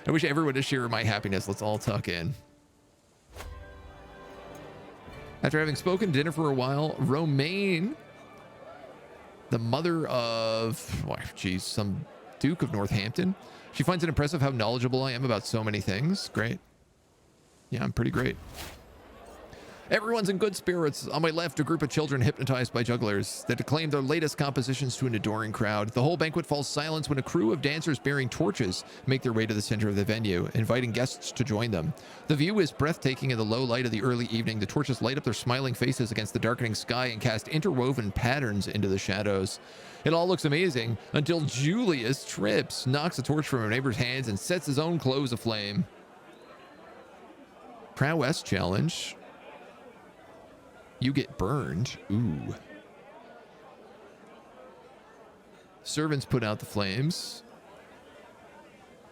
I wish everyone would share my happiness. Let's all tuck in. After having spoken dinner for a while, Romaine, the mother of, oh, geez, some Duke of Northampton, she finds it impressive how knowledgeable I am about so many things. Great. Yeah, I'm pretty great. Everyone's in good spirits. On my left, a group of children hypnotized by jugglers that acclaim their latest compositions to an adoring crowd. The whole banquet falls silent when a crew of dancers bearing torches make their way to the center of the venue, inviting guests to join them. The view is breathtaking in the low light of the early evening. The torches light up their smiling faces against the darkening sky and cast interwoven patterns into the shadows. It all looks amazing until Julius trips, knocks a torch from her neighbor's hands, and sets his own clothes aflame. Prowess challenge. You get burned. Ooh. Servants put out the flames.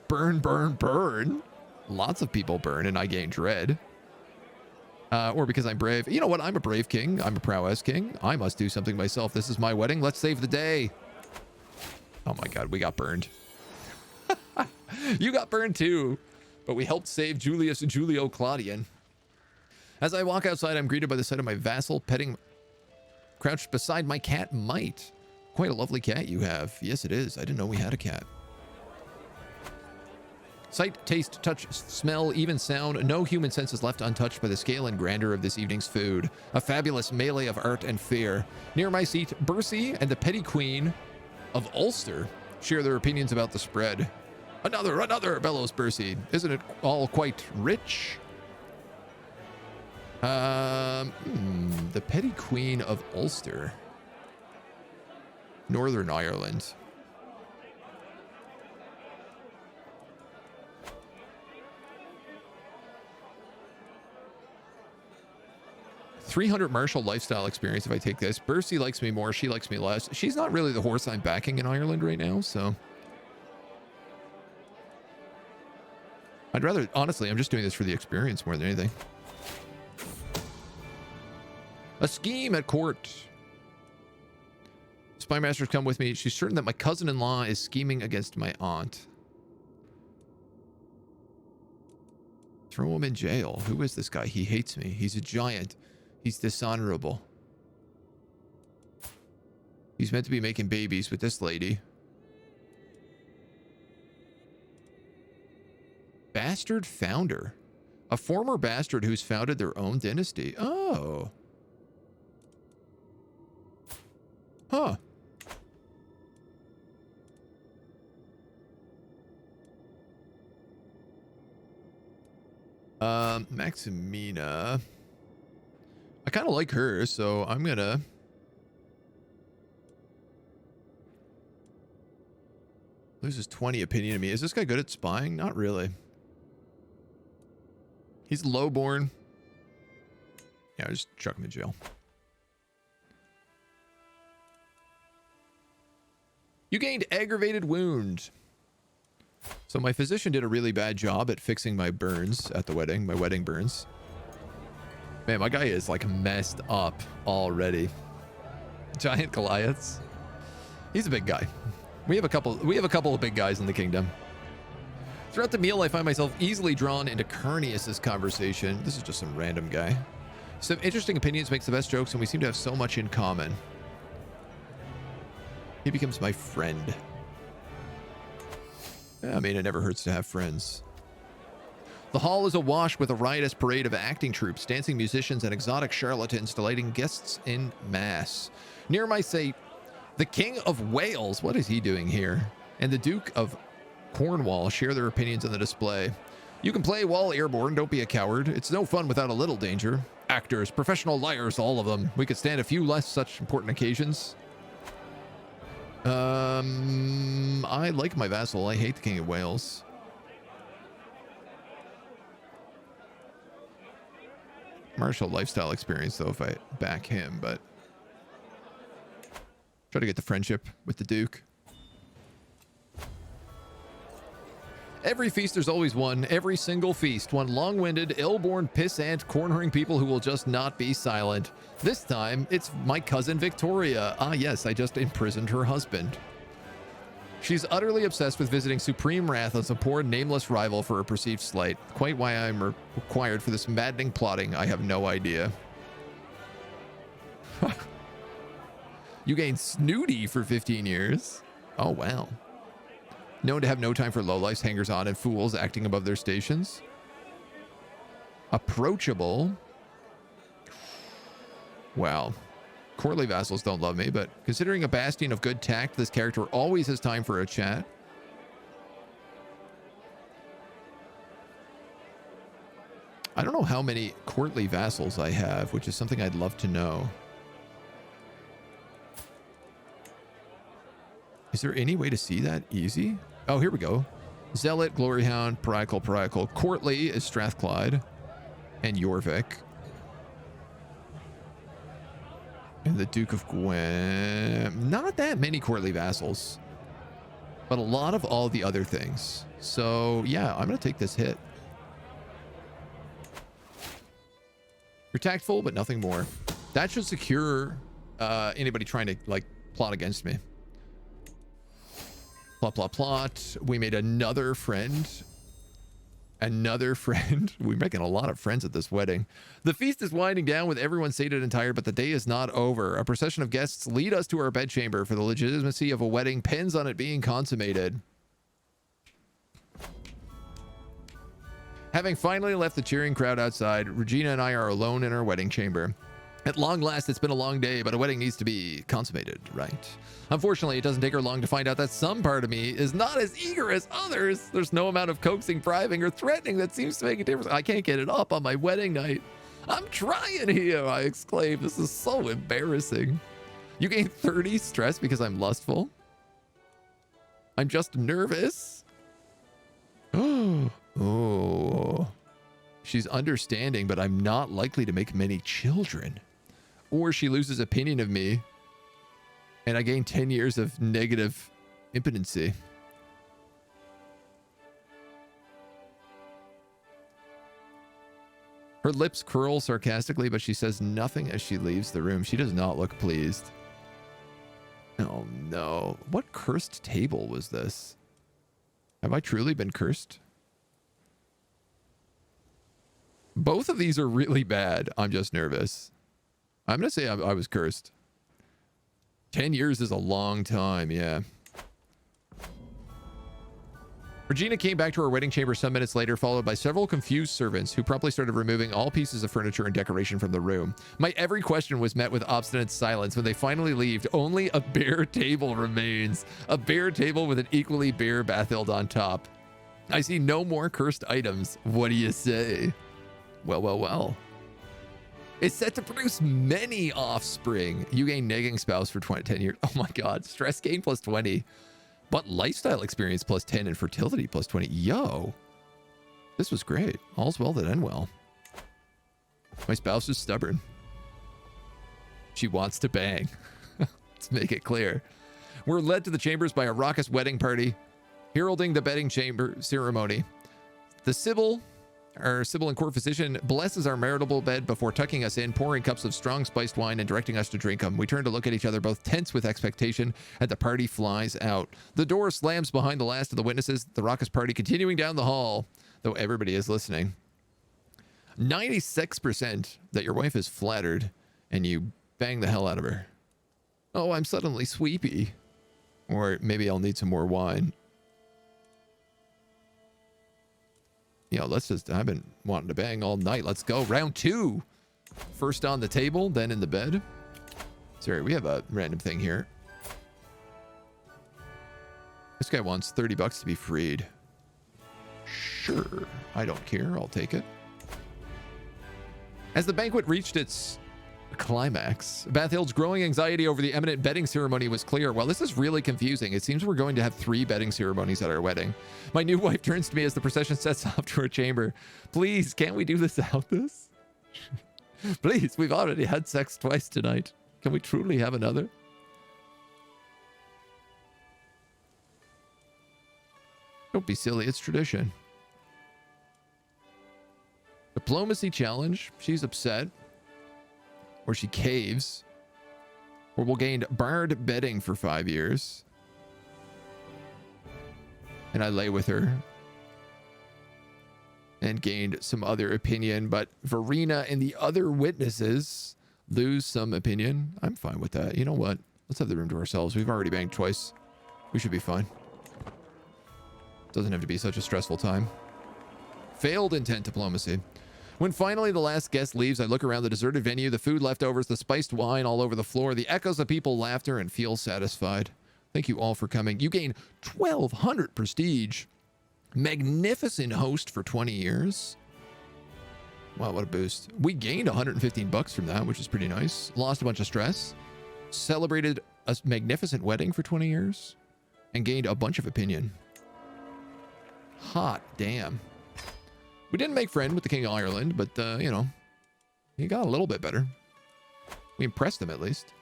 Burn, burn, burn. Lots of people burn and I gain dread. Or because I'm brave. You know what? I'm a brave king. I'm a prowess king. I must do something myself. This is my wedding. Let's save the day. Oh my God, we got burned. You got burned too. But we helped save Julius and Julio Claudian. As I walk outside, I'm greeted by the sight of my vassal crouched beside my cat, Mite. Quite a lovely cat you have. Yes, it is. I didn't know we had a cat. Sight, taste, touch, smell, even sound. No human sense is left untouched by the scale and grandeur of this evening's food. A fabulous melee of art and fear. Near my seat, Bercy and the petty queen of Ulster. share their opinions about the spread. Another, bellows Percy. Isn't it all quite rich? The Petty Queen of Ulster. Northern Ireland. $300 martial lifestyle experience if I take this. Percy likes me more. She likes me less. She's not really the horse I'm backing in Ireland right now, so... I'd rather... Honestly, I'm just doing this for the experience more than anything. A scheme at court. Spy masters come with me. She's certain that my cousin-in-law is scheming against my aunt. Throw him in jail. Who is this guy? He hates me. He's a giant. He's dishonorable. He's meant to be making babies with this lady. Bastard founder. A former bastard who's founded their own dynasty. Oh. Huh. Maximina. I kind of like her, so I'm gonna... Loses 20 opinion of me. Is this guy good at spying? Not really. He's lowborn. Yeah, just chuck him in jail. You gained aggravated wound. So my physician did a really bad job at fixing my burns at the wedding, my wedding burns. Man, my guy is like messed up already. Giant Goliaths. He's a big guy. We have a couple of big guys in the kingdom. Throughout the meal, I find myself easily drawn into Carnius's conversation. This is just some random guy. Some interesting opinions makes the best jokes, and we seem to have so much in common. He becomes my friend. I mean, it never hurts to have friends. The hall is awash with a riotous parade of acting troupes, dancing musicians, and exotic charlatans delighting guests in mass. Near my seat, the King of Wales, what is he doing here? And the Duke of Cornwall share their opinions on the display. You can play while airborne, don't be a coward. It's no fun without a little danger. Actors, professional liars, all of them. We could stand a few less such important occasions. I like my vassal. I hate the King of Wales. Martial lifestyle experience, though, if I back him, but try to get the friendship with the Duke. Every feast, there's always one. Every single feast. One long-winded, ill-born pissant cornering people who will just not be silent. This time, it's my cousin Victoria. Ah, yes, I just imprisoned her husband. She's utterly obsessed with visiting supreme wrath on some poor nameless rival for a perceived slight. Quite why I'm required for this maddening plotting, I have no idea. You gained snooty for 15 years. Oh, wow. Known to have no time for lowlifes, hangers-on, and fools acting above their stations. Approachable. Wow. Courtly vassals don't love me, but considering a bastion of good tact, this character always has time for a chat. I don't know how many courtly vassals I have, which is something I'd love to know. Is there any way to see that easy? Oh, here we go. Zealot, Gloryhound, Pericle. Courtly is Strathclyde and Jorvik. And the Duke of Gwyn. Not that many courtly vassals, but a lot of all the other things. So, yeah, I'm going to take this hit. You're tactful, but nothing more. That should secure anybody trying to, like, plot against me. Plot. We made another friend. We're making a lot of friends at this wedding. The feast is winding down with everyone sated and tired, but the day is not over. A procession of guests lead us to our bedchamber, for the legitimacy of a wedding depends on it being consummated. Having finally left the cheering crowd outside, Regina and I are alone in our wedding chamber. At long last, it's been a long day, but a wedding needs to be consummated, right? Unfortunately, it doesn't take her long to find out that some part of me is not as eager as others. There's no amount of coaxing, bribing, or threatening that seems to make a difference. I can't get it up on my wedding night. I'm trying here, I exclaim. This is so embarrassing. You gain 30 stress because I'm lustful? I'm just nervous? Oh. She's understanding, but I'm not likely to make many children. Or she loses opinion of me, and I gain 10 years of negative impotency. Her lips curl sarcastically, but she says nothing as she leaves the room. She does not look pleased. Oh no. What cursed table was this? Have I truly been cursed? Both of these are really bad. I'm just nervous. I'm going to say I was cursed. 10 years is a long time, yeah. Regina came back to her wedding chamber some minutes later, followed by several confused servants who promptly started removing all pieces of furniture and decoration from the room. My every question was met with obstinate silence. When they finally left, only a bare table remains. A bare table with an equally bare bathhill on top. I see no more cursed items. What do you say? Well, well, well. It's set to produce many offspring. You gain nagging spouse for 10 years. Oh my God. Stress gain plus 20. But lifestyle experience plus 10 and fertility plus 20. Yo. This was great. All's well that end well. My spouse is stubborn. She wants to bang. Let's make it clear. We're led to the chambers by a raucous wedding party, heralding the bedding chamber ceremony. The Sybil, our Sybil and court physician, blesses our maritable bed before tucking us in, pouring cups of strong spiced wine and directing us to drink them. We turn to look at each other, both tense with expectation, and the party flies out. The door slams behind the last of the witnesses, the raucous party continuing down the hall, though everybody is listening. 96% that your wife is flattered, and you bang the hell out of her. Oh, I'm suddenly sweepy. Or maybe I'll need some more wine. I've been wanting to bang all night. Let's go. Round 2. First on the table, then in the bed. Sorry, we have a random thing here. This guy wants 30 bucks to be freed. Sure. I don't care. I'll take it. As the banquet reached its climax, Bathhild's growing anxiety over the imminent bedding ceremony was clear. Well, this is really confusing. It seems we're going to have 3 bedding ceremonies at our wedding. My new wife turns to me as the procession sets off to her chamber. Please, can't we do this without this? Please, we've already had sex twice tonight. Can we truly have another? Don't be silly, it's tradition. Diplomacy challenge. She's upset. Or she caves. Or we'll gain barred bedding for 5 years. And I lay with her. And gained some other opinion. But Verena and the other witnesses lose some opinion. I'm fine with that. You know what? Let's have the room to ourselves. We've already banged twice. We should be fine. Doesn't have to be such a stressful time. Failed intent diplomacy. When finally the last guest leaves, I look around the deserted venue, the food leftovers, the spiced wine all over the floor, the echoes of people laughter, and feel satisfied. Thank you all for coming. You gain 1,200 prestige. Magnificent host for 20 years. Wow, what a boost. We gained 115 bucks from that, which is pretty nice. Lost a bunch of stress. Celebrated a magnificent wedding for 20 years. And gained a bunch of opinion. Hot damn. We didn't make friend with the King of Ireland, but, he got a little bit better. We impressed him, at least.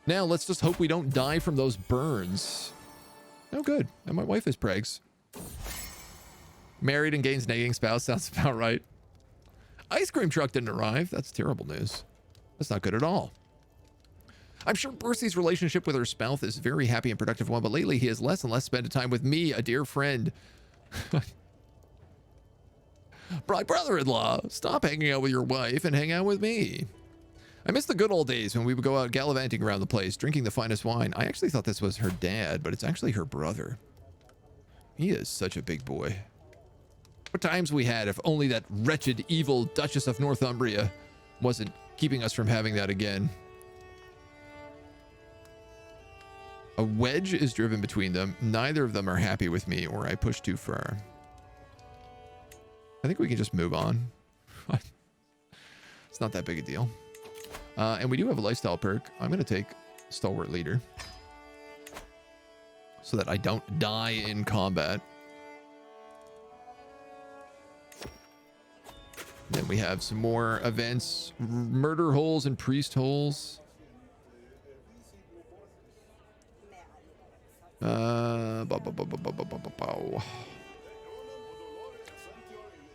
Now, let's just hope we don't die from those burns. Oh, good. And my wife is pregs. Married and gains nagging spouse. Sounds about right. Ice cream truck didn't arrive. That's terrible news. That's not good at all. I'm sure Percy's relationship with her spouse is a very happy and productive one, but lately he has less and less spent time with me, a dear friend. My brother-in-law, stop hanging out with your wife and hang out with me. I miss the good old days when we would go out gallivanting around the place, drinking the finest wine. I actually thought this was her dad, but it's actually her brother. He is such a big boy. What times we had, if only that wretched, evil Duchess of Northumbria wasn't keeping us from having that again. A wedge is driven between them. Neither of them are happy with me, or I push too far. I think we can just move on. It's not that big a deal. And we do have a lifestyle perk. I'm going to take Stalwart Leader so that I don't die in combat. Then we have some more events. Murder holes and priest holes. I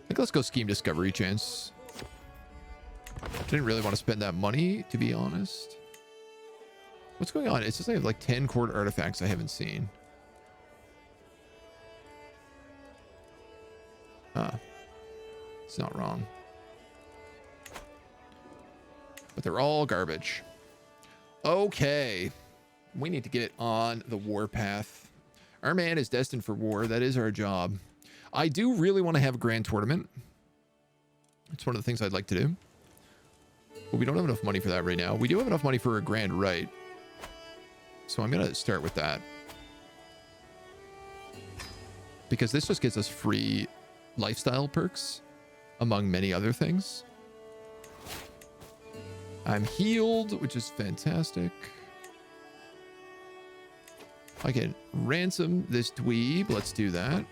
think let's go scheme discovery chance. Didn't really want to spend that money, to be honest. What's going on? It says I have like 10 court artifacts I haven't seen. It's not wrong. But they're all garbage. Okay. We need to get on the war path. Our man is destined for war. That is our job. I do really want to have a grand tournament. It's one of the things I'd like to do. But we don't have enough money for that right now. We do have enough money for a grand right. So I'm going to start with that. Because this just gets us free lifestyle perks, among many other things. I'm healed, which is fantastic. I can ransom this dweeb. Let's do that.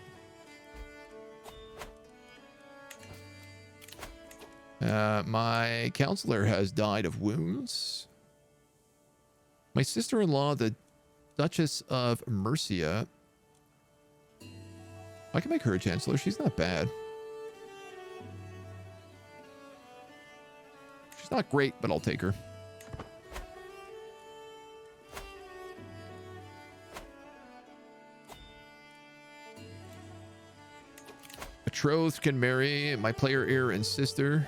My counselor has died of wounds. My sister-in-law, the Duchess of Mercia. I can make her a chancellor. She's not bad. She's not great, but I'll take her. Betrothed can marry my player heir and sister.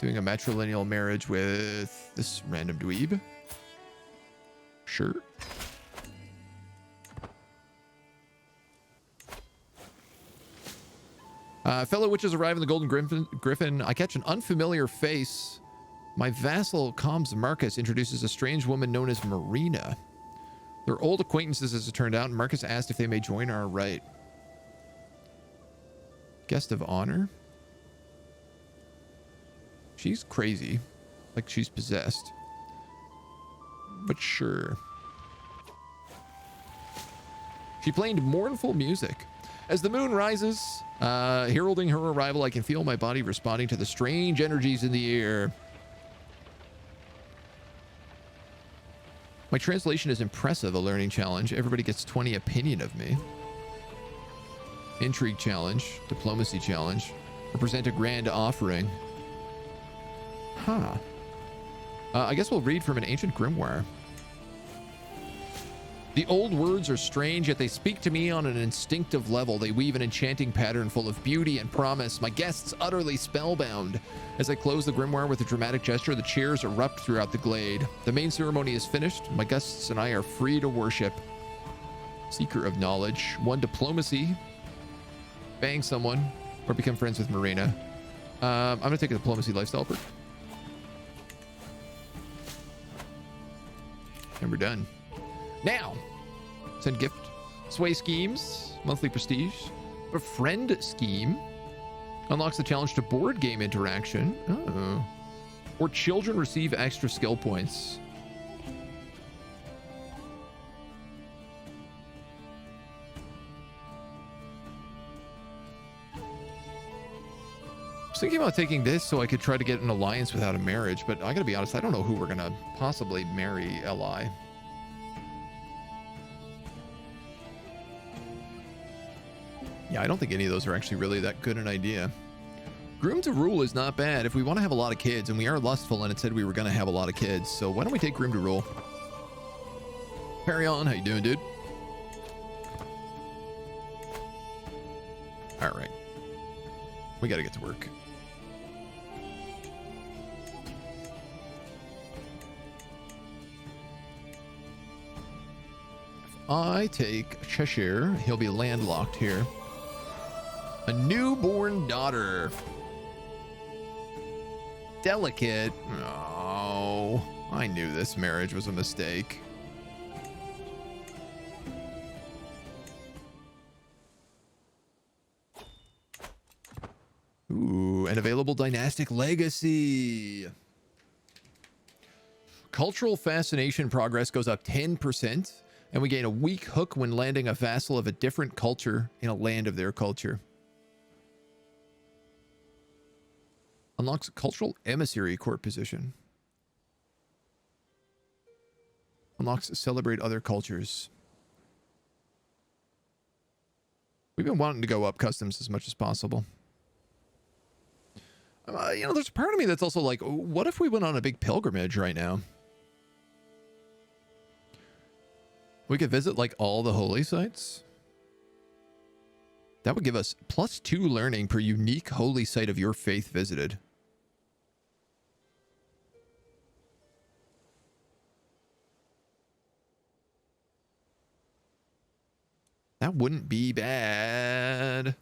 Doing a matrilineal marriage with this random dweeb. Sure. Fellow witches arrive in the Golden Griffin. I catch an unfamiliar face. My vassal, Coms Marcus, introduces a strange woman known as Marina. They're old acquaintances, as it turned out, and Marcus asked if they may join our rite. Guest of honor? She's crazy. Like she's possessed. But sure. She played mournful music. As the moon rises, heralding her arrival, I can feel my body responding to the strange energies in the air. My translation is impressive, a learning challenge. Everybody gets 20 opinion of me. Intrigue challenge, diplomacy challenge, represent a grand offering. Huh. I guess we'll read from an ancient grimoire. The old words are strange, yet they speak to me on an instinctive level. They weave an enchanting pattern full of beauty and promise. My guests utterly spellbound. As I close the grimoire with a dramatic gesture, the cheers erupt throughout the glade. The main ceremony is finished. My guests and I are free to worship. Seeker of knowledge. 1 diplomacy. Bang someone. Or become friends with Marina. I'm going to take a diplomacy lifestyle perk. And we're done. Now, send gift, sway schemes, monthly prestige, befriend scheme, unlocks the challenge to board game interaction. Oh. Or children receive extra skill points. I was thinking about taking this so I could try to get an alliance without a marriage, but I gotta be honest, I don't know who we're gonna possibly marry ally. Yeah, I don't think any of those are actually really that good an idea. Groom to rule is not bad if we want to have a lot of kids, and we are lustful, and it said we were going to have a lot of kids. So why don't we take groom to rule? Carry on. How you doing, dude? All right. We got to get to work. If I take Cheshire, he'll be landlocked here. A newborn daughter. Delicate. Oh, I knew this marriage was a mistake. Ooh, an available dynastic legacy. Cultural fascination progress goes up 10%, and we gain a weak hook when landing a vassal of a different culture in a land of their culture. Unlocks a cultural emissary court position. Unlocks celebrate other cultures. We've been wanting to go up customs as much as possible. You know, there's a part of me that's also like, what if we went on a big pilgrimage right now? We could visit like all the holy sites. That would give us +2 learning per unique holy site of your faith visited. That wouldn't be bad.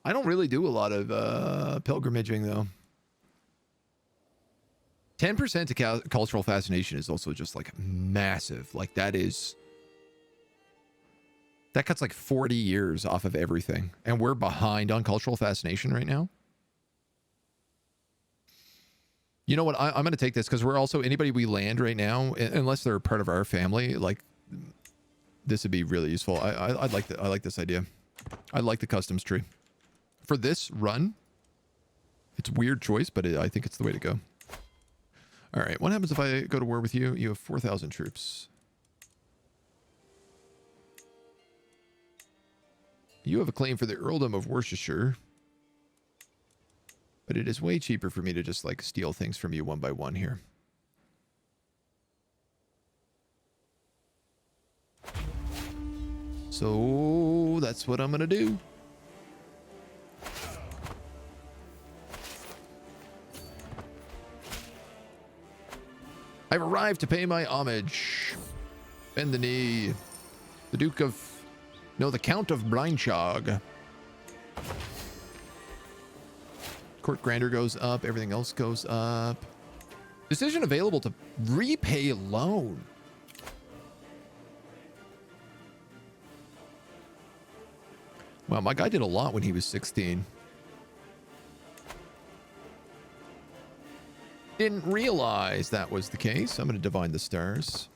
I don't really do a lot of pilgrimaging, though. 10% to cultural fascination is also just, like, massive. Like, that cuts, like, 40 years off of everything. And we're behind on cultural fascination right now. You know what? I'm going to take this because we're also, anybody we land right now, unless they're part of our family, like, this would be really useful. I like this idea. I like the customs tree. For this run, it's a weird choice, but I think it's the way to go. All right, what happens if I go to war with you? You have 4,000 troops. You have a claim for the earldom of Worcestershire, but it is way cheaper for me to just like steal things from you one by one here. So that's what I'm gonna do. I've arrived to pay my homage. Bend the knee. The Count of Breinschlag. Court grandeur goes up. Everything else goes up. Decision available to repay loan. Wow, my guy did a lot when he was 16. Didn't realize that was the case. I'm going to divine the stars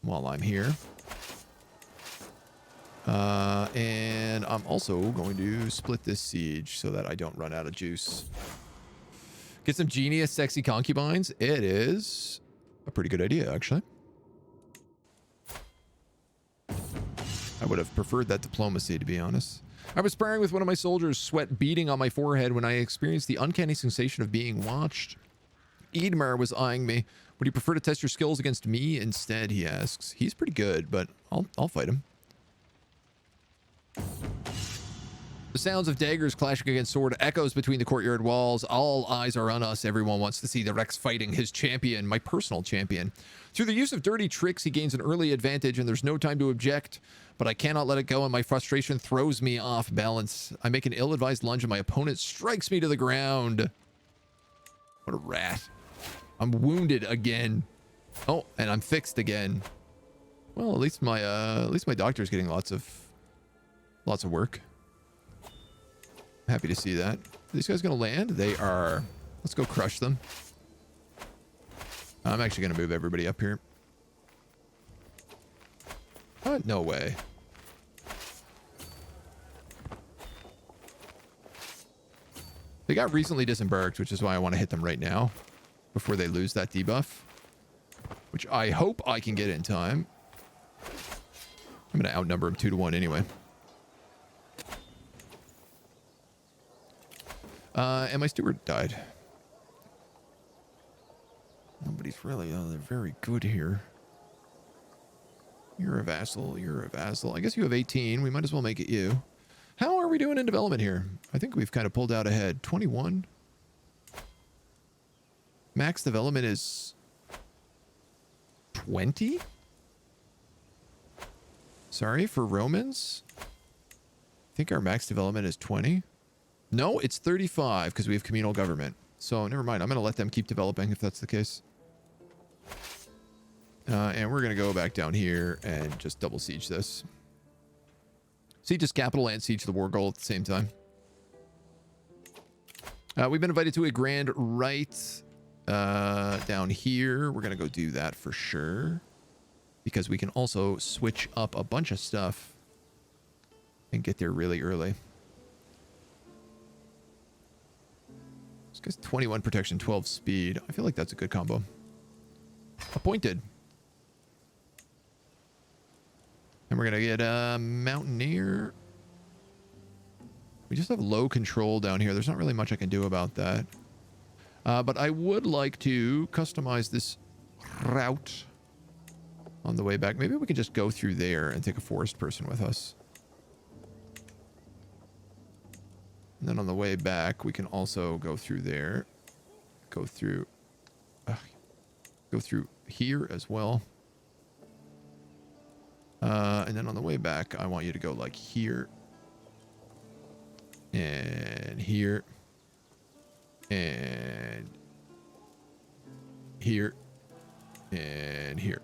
while I'm here. And I'm also going to split this siege so that I don't run out of juice. Get some genius sexy concubines. It is a pretty good idea, actually. I would have preferred that diplomacy, to be honest. I was sparring with one of my soldiers, sweat beading on my forehead when I experienced the uncanny sensation of being watched. Eadmar was eyeing me. Would you prefer to test your skills against me instead, he asks. He's pretty good, but I'll fight him. The sounds of daggers clashing against sword echoes between the courtyard walls. All eyes are on us. Everyone wants to see the Rex fighting his champion, my personal champion. Through the use of dirty tricks, he gains an early advantage, and there's no time to object. But I cannot let it go, and my frustration throws me off balance. I make an ill-advised lunge, and my opponent strikes me to the ground. What a rat. I'm wounded again. Oh, and I'm fixed again. Well, at least my doctor's getting lots of work. Happy to see that. Are these guys gonna land? They are. Let's go crush them. I'm actually gonna move everybody up here. No way. They got recently disembarked, which is why I want to hit them right now before they lose that debuff, which I hope I can get in time. I'm gonna outnumber them 2-1 anyway. And my steward died. Nobody's really they're very good here. You're a vassal. You're a vassal. I guess you have 18. We might as well make it you. How are we doing in development here? I think we've kind of pulled out ahead. 21. Max development is 20? Sorry, for Romans? think our max development is 20. No, it's 35 because we have communal government. So never mind. I'm going to let them keep developing if that's the case. And we're going to go back down here and just double siege this. Siege is capital and siege the war goal at the same time. We've been invited to a grand rite down here. We're going to go do that for sure. Because we can also switch up a bunch of stuff and get there really early. This guy's 21 protection, 12 speed. I feel like that's a good combo. Appointed. And we're going to get a Mountaineer. We just have low control down here. There's not really much I can do about that. But I would like to customize this route on the way back. Maybe we can just go through there and take a forest person with us. And then on the way back, we can also go through there. Go through here as well. And then on the way back, I want you to go like here. And here. And here. And here.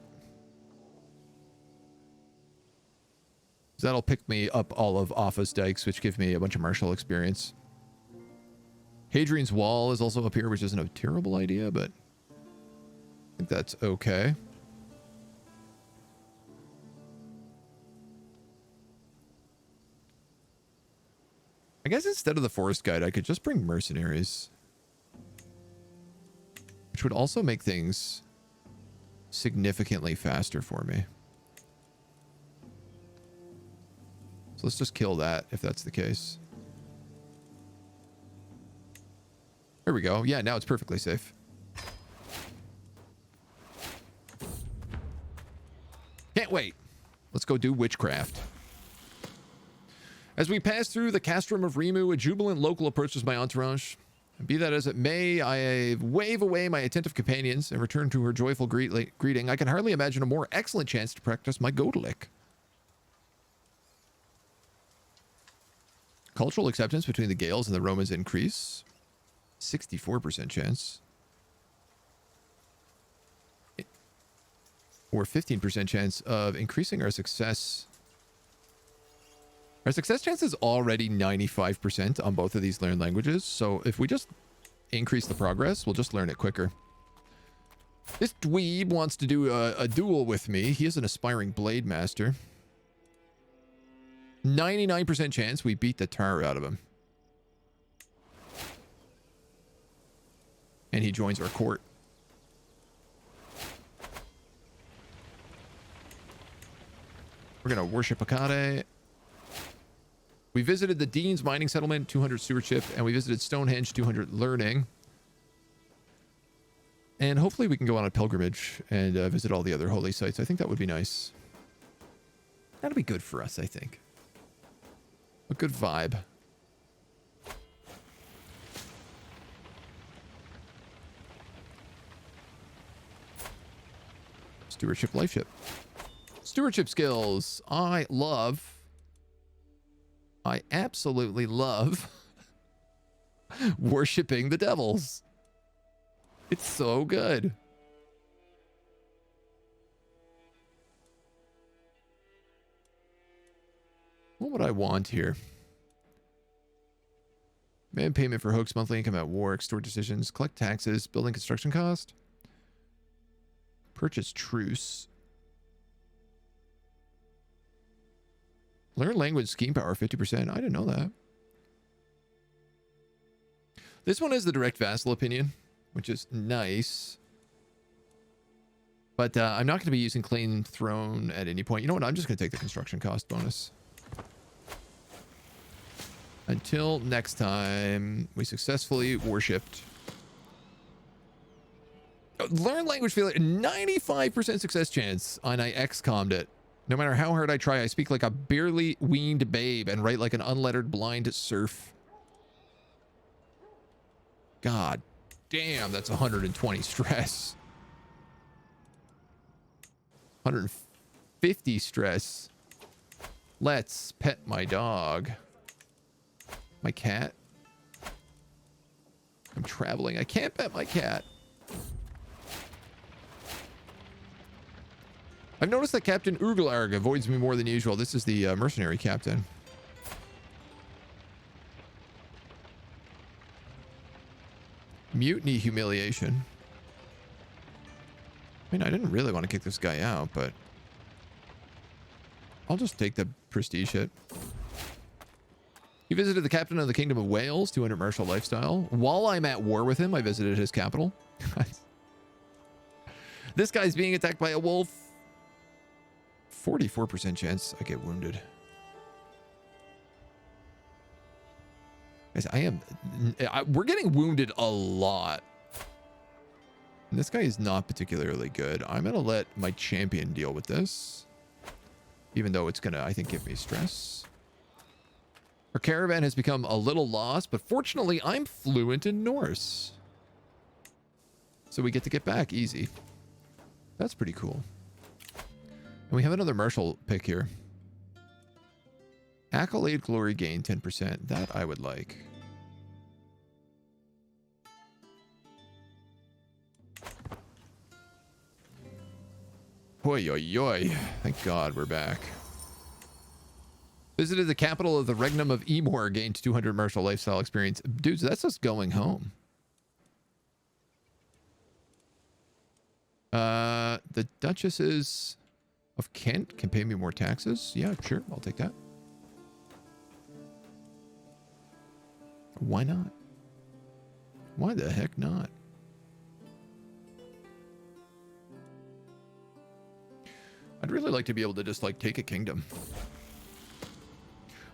So that'll pick me up all of Offa's dikes, which give me a bunch of martial experience. Hadrian's Wall is also up here, which isn't a terrible idea, but I think that's okay. I guess instead of the forest guide, I could just bring mercenaries. Which would also make things significantly faster for me. So let's just kill that if that's the case. There we go. Yeah, now it's perfectly safe. Can't wait. Let's go do witchcraft. As we pass through the castrum of Rimu, a jubilant local approaches my entourage. Be that as it may, I wave away my attentive companions and return to her joyful greeting. I can hardly imagine a more excellent chance to practice my Godelic. Cultural acceptance between the Gales and the Romans increase. 64% chance. Or 15% chance of increasing our success. Our success chance is already 95% on both of these learned languages. So if we just increase the progress, we'll just learn it quicker. This dweeb wants to do a duel with me. He is an aspiring blade master. 99% chance we beat the tar out of him. And he joins our court. We're going to worship Akade. We visited the Dean's mining settlement, 200 stewardship, and we visited Stonehenge, 200 learning. And hopefully we can go on a pilgrimage and visit all the other holy sites. I think that would be nice. That'll be good for us, I think. A good vibe. Stewardship life ship. Stewardship skills. I absolutely love worshipping the devils. It's so good. What would I want here? Man payment for hoax, monthly income at war, extort decisions, collect taxes, building construction cost, purchase truce. Learn language, scheme power, 50%. I didn't know that. This one is the direct vassal opinion, which is nice. But I'm not going to be using claim throne at any point. You know what? I'm just going to take the construction cost bonus. Until next time, we successfully worshipped. Learn language failure, 95% success chance, and I XCOM'd it. No matter how hard I try, I speak like a barely weaned babe and write like an unlettered blind serf. God damn, that's 120 stress. 150 stress. Let's pet my dog. My cat. I'm traveling. I can't pet my cat. I've noticed that Captain Uglarg avoids me more than usual. This is the mercenary captain. Mutiny humiliation. I mean, I didn't really want to kick this guy out, but I'll just take the prestige hit. He visited the captain of the Kingdom of Wales, 200 martial lifestyle. While I'm at war with him, I visited his capital. This guy's being attacked by a wolf. 44% chance I get wounded. Guys, we're getting wounded a lot. And this guy is not particularly good. I'm going to let my champion deal with this. Even though it's going to, I think, give me stress. Our caravan has become a little lost, but fortunately, I'm fluent in Norse. So we get to get back easy. That's pretty cool. And we have another martial pick here. Accolade glory gain 10%. That I would like. Oi, oi, oi. Thank God we're back. Visited the capital of the Regnum of Emor. Gained 200 martial lifestyle experience. Dudes, that's us going home. The Duchesses of Kent can pay me more taxes. Yeah, sure. I'll take that. Why not? Why the heck not? I'd really like to be able to just, like, take a kingdom.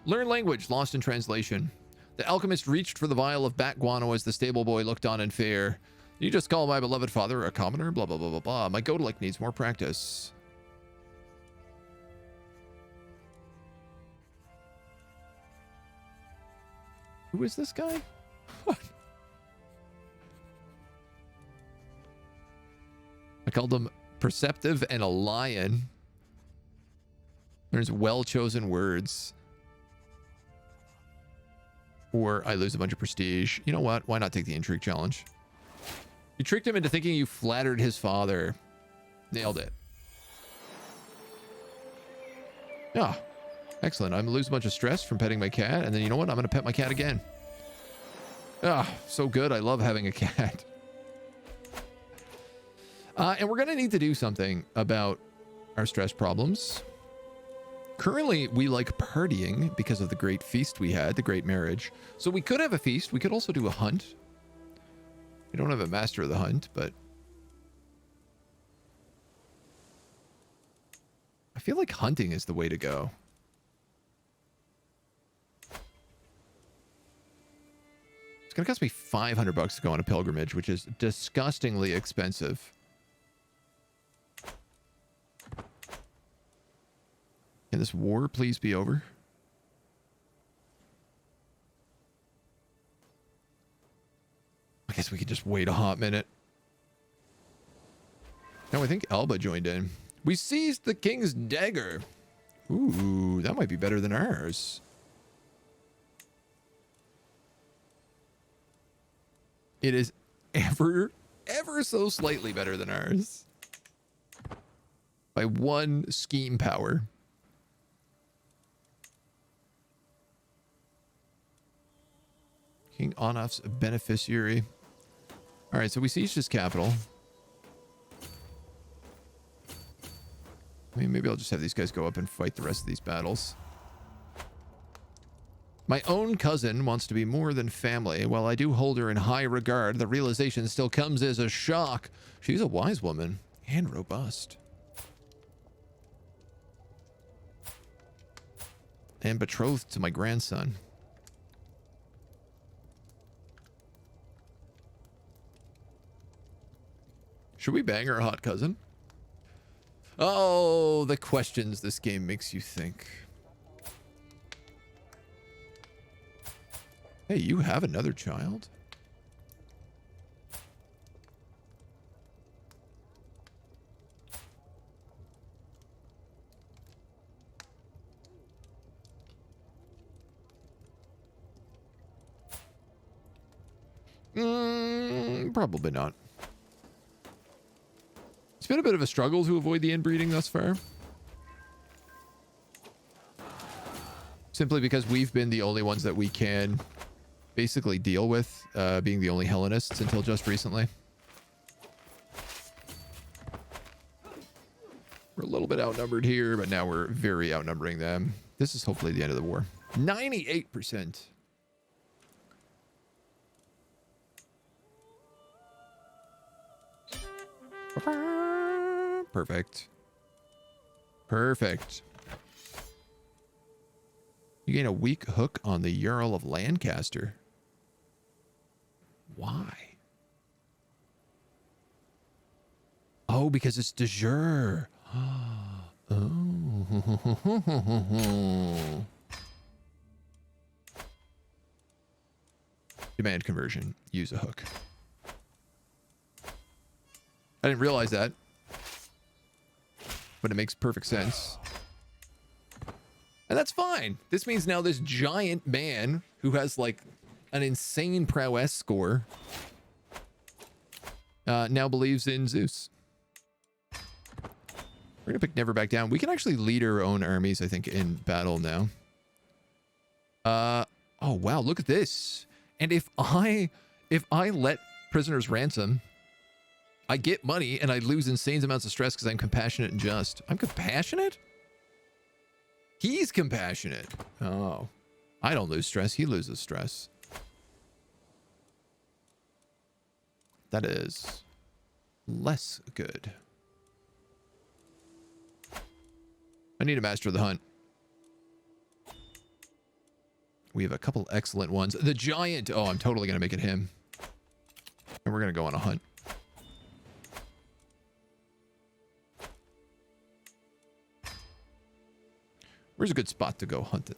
Learn language, lost in translation. The alchemist reached for the vial of bat guano as the stable boy looked on in fear. You just call my beloved father a commoner? Blah, blah, blah, blah, blah. My Godelic needs more practice. Who is this guy? What? I called him perceptive and a lion. There's well-chosen words. Or I lose a bunch of prestige. You know what? Why not take the intrigue challenge? You tricked him into thinking you flattered his father. Nailed it. Yeah. Excellent. I'm going to lose a bunch of stress from petting my cat. And then you know what? I'm going to pet my cat again. Ah, so good. I love having a cat. And we're going to need to do something about our stress problems. Currently, we like partying because of the great feast we had, the great marriage. So we could have a feast. We could also do a hunt. We don't have a master of the hunt, but I feel like hunting is the way to go. It's going to cost me $500 to go on a pilgrimage, which is disgustingly expensive. Can this war please be over? I guess we could just wait a hot minute. Now I think Alba joined in. We seized the king's dagger. Ooh, that might be better than ours. It is ever so slightly better than ours. By one scheme power. King Onof's beneficiary. All right, so we sieged his capital. I mean, maybe I'll just have these guys go up and fight the rest of these battles. My own cousin wants to be more than family. While I do hold her in high regard, the realization still comes as a shock. She's a wise woman and robust. And betrothed to my grandson. Should we bang our hot cousin? Oh, the questions this game makes you think. Hey, you have another child? Probably not. It's been a bit of a struggle to avoid the inbreeding thus far. Simply because we've been the only ones that we can basically deal with, being the only Hellenists until just recently. We're a little bit outnumbered here, but now we're very outnumbering them. This is hopefully the end of the war. 98%. Perfect. Perfect. You gain a weak hook on the Jarl of Lancaster. Why? Oh, because it's de jure. Oh. Demand conversion. Use a hook. I didn't realize that, but it makes perfect sense. And that's fine. This means now this giant man who has like an insane prowess score now believes in Zeus. We're gonna pick Never Back Down. We can actually lead our own armies, I think, in battle now. Oh wow, look at this. And if I let prisoners ransom, I get money and I lose insane amounts of stress because I'm compassionate and just. I'm compassionate? He's compassionate. Oh. I don't lose stress. He loses stress. That is less good. I need a master of the hunt. We have a couple excellent ones. The giant. Oh, I'm totally going to make it him. And we're going to go on a hunt. Where's a good spot to go hunting?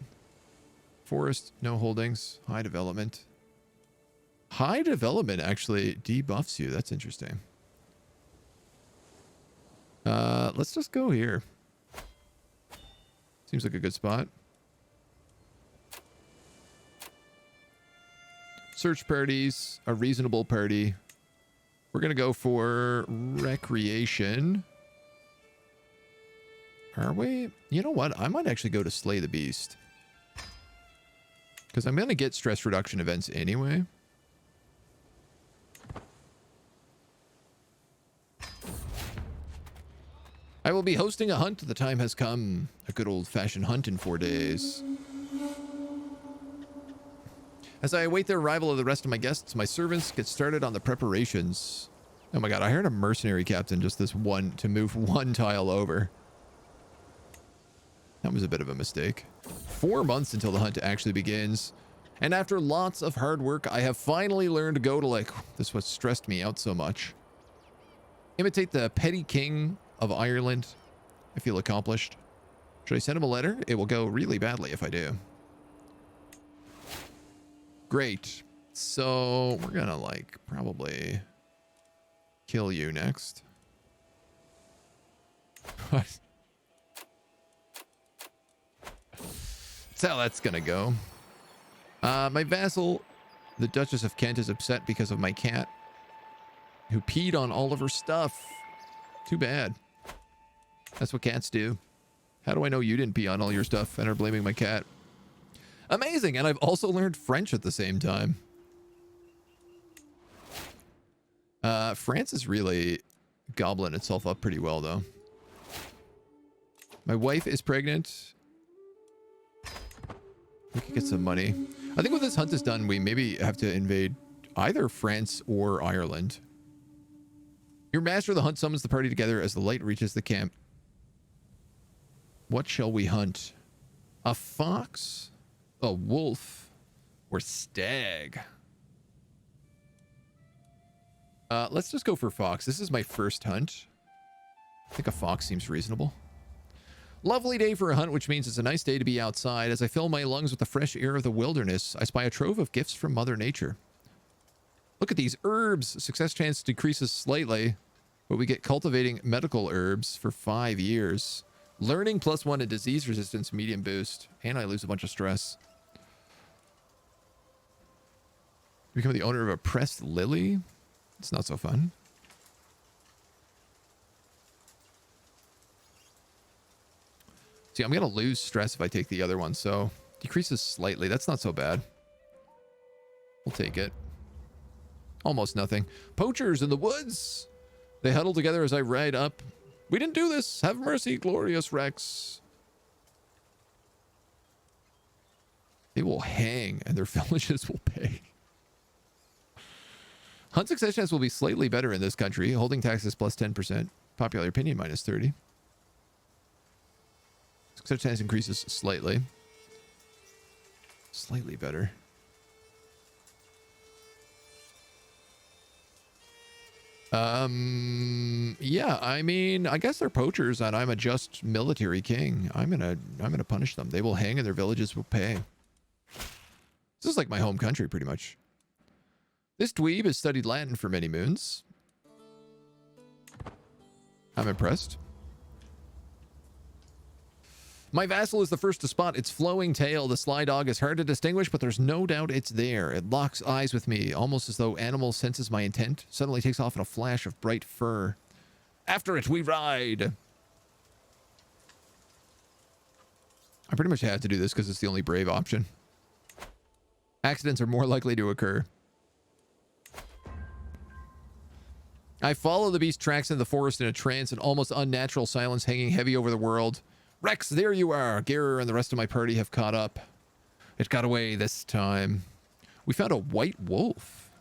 Forest, no holdings, high development. High development actually debuffs you. That's interesting. Let's just go here. Seems like a good spot. Search parties, a reasonable party. We're going to go for recreation. Are we? You know what? I might actually go to Slay the Beast. Because I'm going to get stress reduction events anyway. I will be hosting a hunt. The time has come. A good old-fashioned hunt in 4 days. As I await the arrival of the rest of my guests, my servants get started on the preparations. Oh my god, I hired a mercenary captain just this one to move one tile over. That was a bit of a mistake. 4 months until the hunt actually begins. And after lots of hard work, I have finally learned to go to like, this is what stressed me out so much. Imitate the petty king of Ireland. I feel accomplished. Should I send him a letter? It will go really badly if I do. Great. So we're gonna like probably kill you next. What? That's how that's gonna go. My vassal, the Duchess of Kent, is upset because of my cat who peed on all of her stuff. Too bad. That's what cats do. How do I know you didn't pee on all your stuff and are blaming my cat? Amazing, and I've also learned French at the same time. France is really gobbling itself up pretty well, though. My wife is pregnant. We could get some money. I think when this hunt is done, we maybe have to invade either France or Ireland. Your master of the hunt summons the party together as the light reaches the camp. What shall we hunt? A fox, a wolf, or stag? Let's just go for fox. This is my first hunt. I think a fox seems reasonable. Lovely day for a hunt, which means it's a nice day to be outside. As I fill my lungs with the fresh air of the wilderness, I spy a trove of gifts from Mother Nature. Look at these herbs. Success chance decreases slightly, but we get cultivating medical herbs for 5 years. Learning +1 and disease resistance medium boost. And I lose a bunch of stress. Become the owner of a pressed lily. It's not so fun. See, I'm going to lose stress if I take the other one, so decreases slightly. That's not so bad. We'll take it. Almost nothing. Poachers in the woods. They huddle together as I ride up. We didn't do this. Have mercy, glorious Rex. They will hang and their villages will pay. Hunt successions will be slightly better in this country. Holding taxes plus 10%. Popular opinion minus 30. Success chance increases slightly. Slightly better. Yeah, I mean, I guess they're poachers and I'm a just military king. I'm gonna punish them. They will hang and their villages will pay. This is like my home country, pretty much. This dweeb has studied Latin for many moons. I'm impressed. My vassal is the first to spot its flowing tail. The sly dog is hard to distinguish, but there's no doubt it's there. It locks eyes with me, almost as though animal senses my intent. Suddenly takes off in a flash of bright fur. After it, we ride. I pretty much had to do this because it's the only brave option. Accidents are more likely to occur. I follow the beast's tracks in the forest in a trance, an almost unnatural silence hanging heavy over the world. Rex, there you are. Gerer and the rest of my party have caught up. It got away this time. We found a white wolf.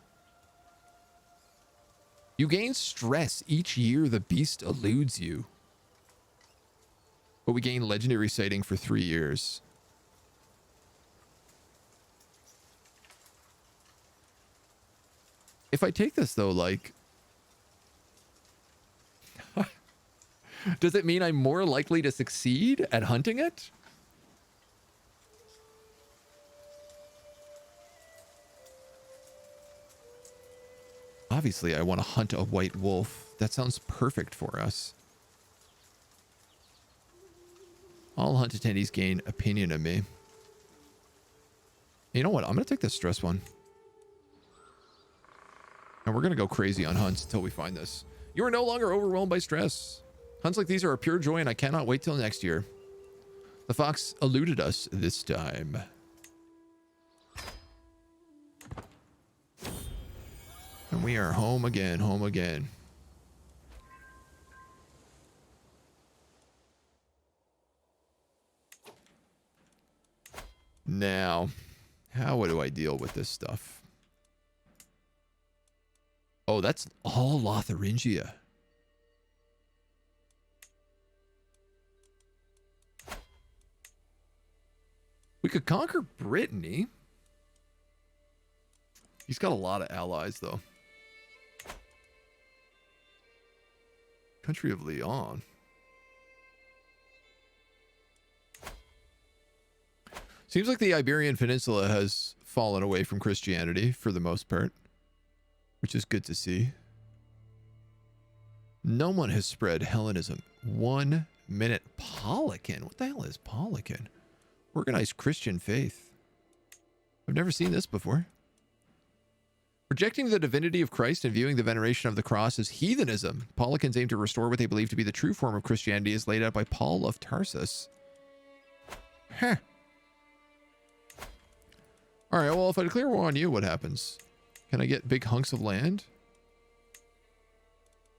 You gain stress each year the beast eludes you. But we gain legendary sighting for 3 years. If I take this, though, like... does it mean I'm more likely to succeed at hunting it? Obviously, I want to hunt a white wolf. That sounds perfect for us. All hunt attendees gain opinion of me. You know what? I'm going to take this stress one. And we're going to go crazy on hunts until we find this. You are no longer overwhelmed by stress. Hunts like these are a pure joy, and I cannot wait till next year. The fox eluded us this time. And we are home again, home again. Now, how do I deal with this stuff? Oh, that's all Lotharingia. We could conquer Brittany. He's got a lot of allies, though. Country of Leon. Seems like the Iberian Peninsula has fallen away from Christianity for the most part, which is good to see. No one has spread Hellenism. 1 minute. Polican. What the hell is Polican? Organized Christian faith. I've never seen this before. Rejecting the divinity of Christ and viewing the veneration of the cross as heathenism. Policans aim to restore what they believe to be the true form of Christianity as laid out by Paul of Tarsus. Huh. Alright, well, if I declare war on you, what happens? Can I get big hunks of land?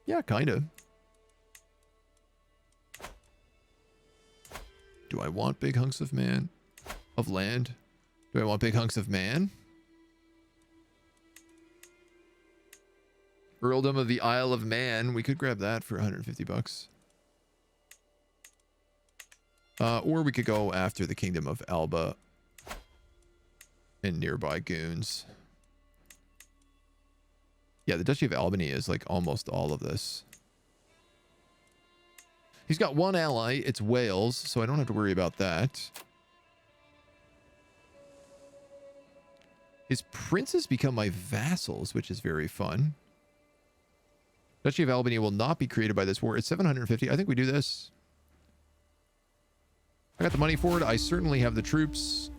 Yeah, kind of. Do I want big hunks of land? Do I want big hunks of man? Earldom of the Isle of Man. We could grab that for 150 bucks. Or we could go after the Kingdom of Alba and nearby goons. Yeah, the Duchy of Albany is like almost all of this. He's got one ally. It's Wales, so I don't have to worry about that. His princes become my vassals, which is very fun. Duchy of Albany will not be created by this war. It's 750. I think we do this. I got the money for it. I certainly have the troops.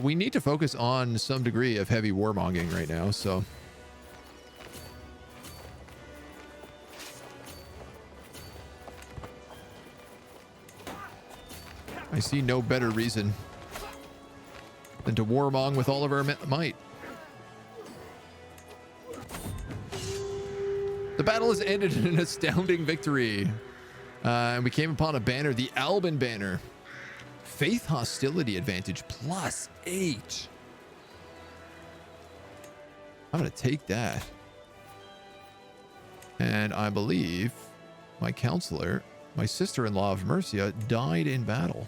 We need to focus on some degree of heavy warmongering right now, so... I see no better reason than to warmong with all of our might. The battle has ended in an astounding victory. And we came upon a banner, the Alban banner. Faith hostility advantage +8. I'm going to take that. And I believe my counselor, my sister-in-law of Mercia, died in battle.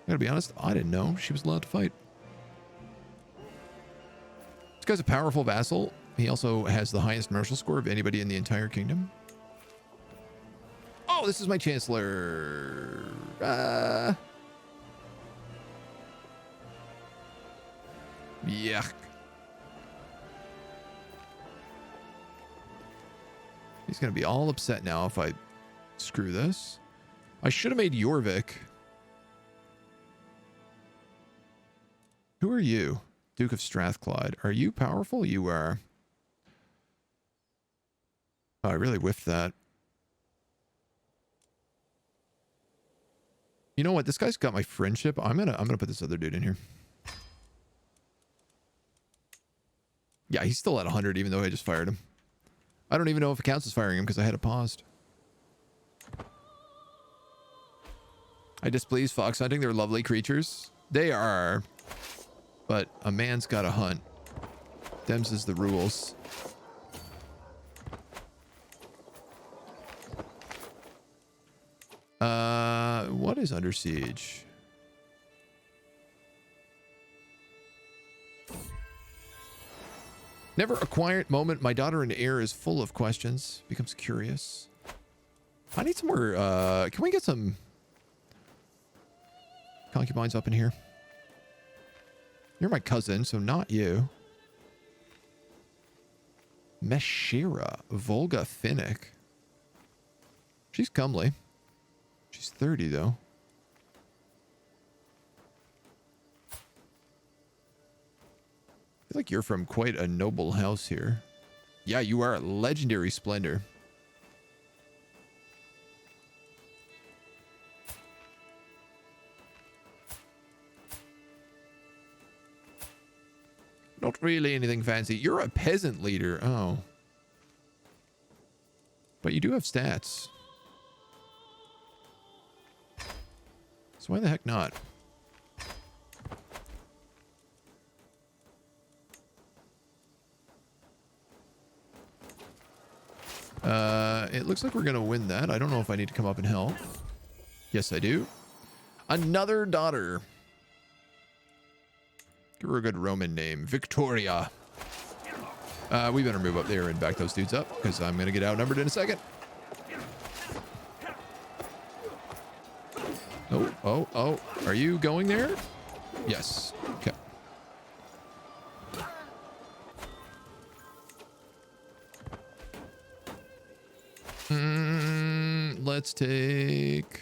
I gotta be honest, I didn't know she was allowed to fight. This guy's a powerful vassal. He also has the highest martial score of anybody in the entire kingdom. Oh, this is my chancellor. Yuck. He's gonna be all upset now if I screw this. I should have made Jorvik. Who are you? Duke of Strathclyde. Are you powerful? You are. Oh, I really whiffed that. You know what? This guy's got my friendship. I'm gonna put this other dude in here. Yeah, he's still at 100 even though I just fired him. I don't even know if it counts as firing him because I had it paused. I displease fox hunting. They're lovely creatures. They are. But a man's got to hunt. Them's is the rules. What is under siege? Never a quiet moment. My daughter in air is full of questions. Becomes curious. I need some more. Can we get some concubines up in here? You're my cousin, so not you. Meshira, Volga Finnick. She's comely. She's 30, though. I feel like you're from quite a noble house here. Yeah, you are. Legendary splendor. Not really anything fancy. You're a peasant leader. Oh. But you do have stats. So why the heck not? It looks like we're going to win that. I don't know if I need to come up and help. Yes, I do. Another daughter. Give her a good Roman name. Victoria. We better move up there and back those dudes up because I'm going to get outnumbered in a second. Oh. Are you going there? Yes. Okay. Let's take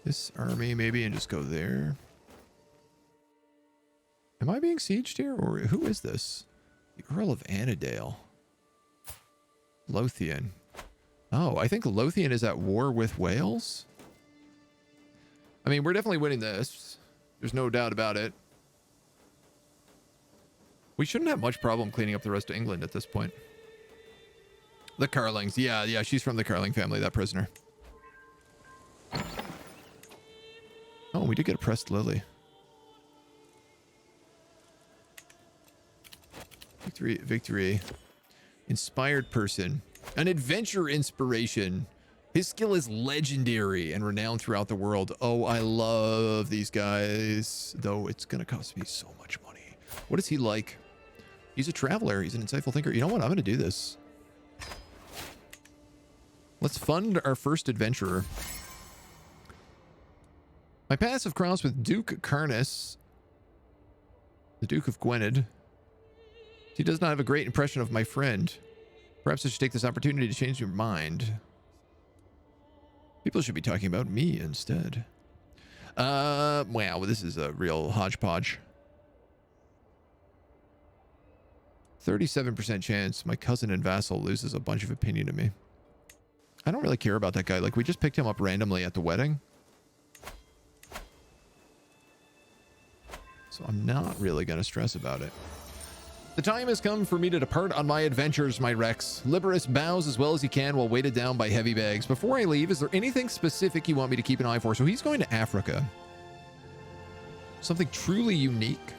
this army maybe and just go there. Am I being sieged here? Or who is this? The Earl of Annandale. Lothian. Oh, I think Lothian is at war with Wales. I mean, we're definitely winning this. There's no doubt about it. We shouldn't have much problem cleaning up the rest of England at this point. The Carlings. Yeah, she's from the Carling family, that prisoner. Oh, we did get a pressed lily. Victory. Inspired person. An adventure inspiration. His skill is legendary and renowned throughout the world. Oh, I love these guys. Though it's going to cost me so much money. What is he like? He's a traveler. He's an insightful thinker. You know what? I'm going to do this. Let's fund our first adventurer. My passive cross with Duke Carnus, the Duke of Gwynedd. He does not have a great impression of my friend. Perhaps I should take this opportunity to change your mind. People should be talking about me instead. Wow, this is a real hodgepodge. 37% chance my cousin and vassal loses a bunch of opinion to me. I don't really care about that guy. Like, we just picked him up randomly at the wedding. So I'm not really going to stress about it. The time has come for me to depart on my adventures, my Rex. Liberus bows as well as he can while weighted down by heavy bags. Before I leave, is there anything specific you want me to keep an eye for? So he's going to Africa. Something truly unique.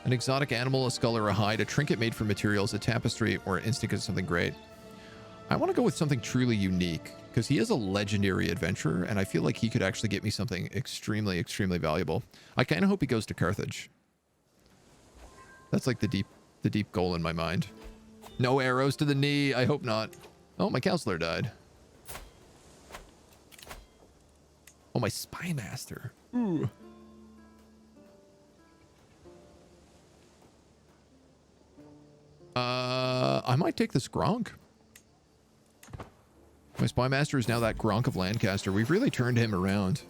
An exotic animal, a skull or a hide, a trinket made from materials, a tapestry, or an instinct of something great. I want to go with something truly unique because he is a legendary adventurer and I feel like he could actually get me something extremely, extremely valuable. I kind of hope he goes to Carthage. That's like the deep goal in my mind. No arrows to the knee. I hope not. Oh, my counselor died. Oh, my spy master. Ooh. I might take this Gronk. My spy master is now that Gronk of Lancaster. We've really turned him around.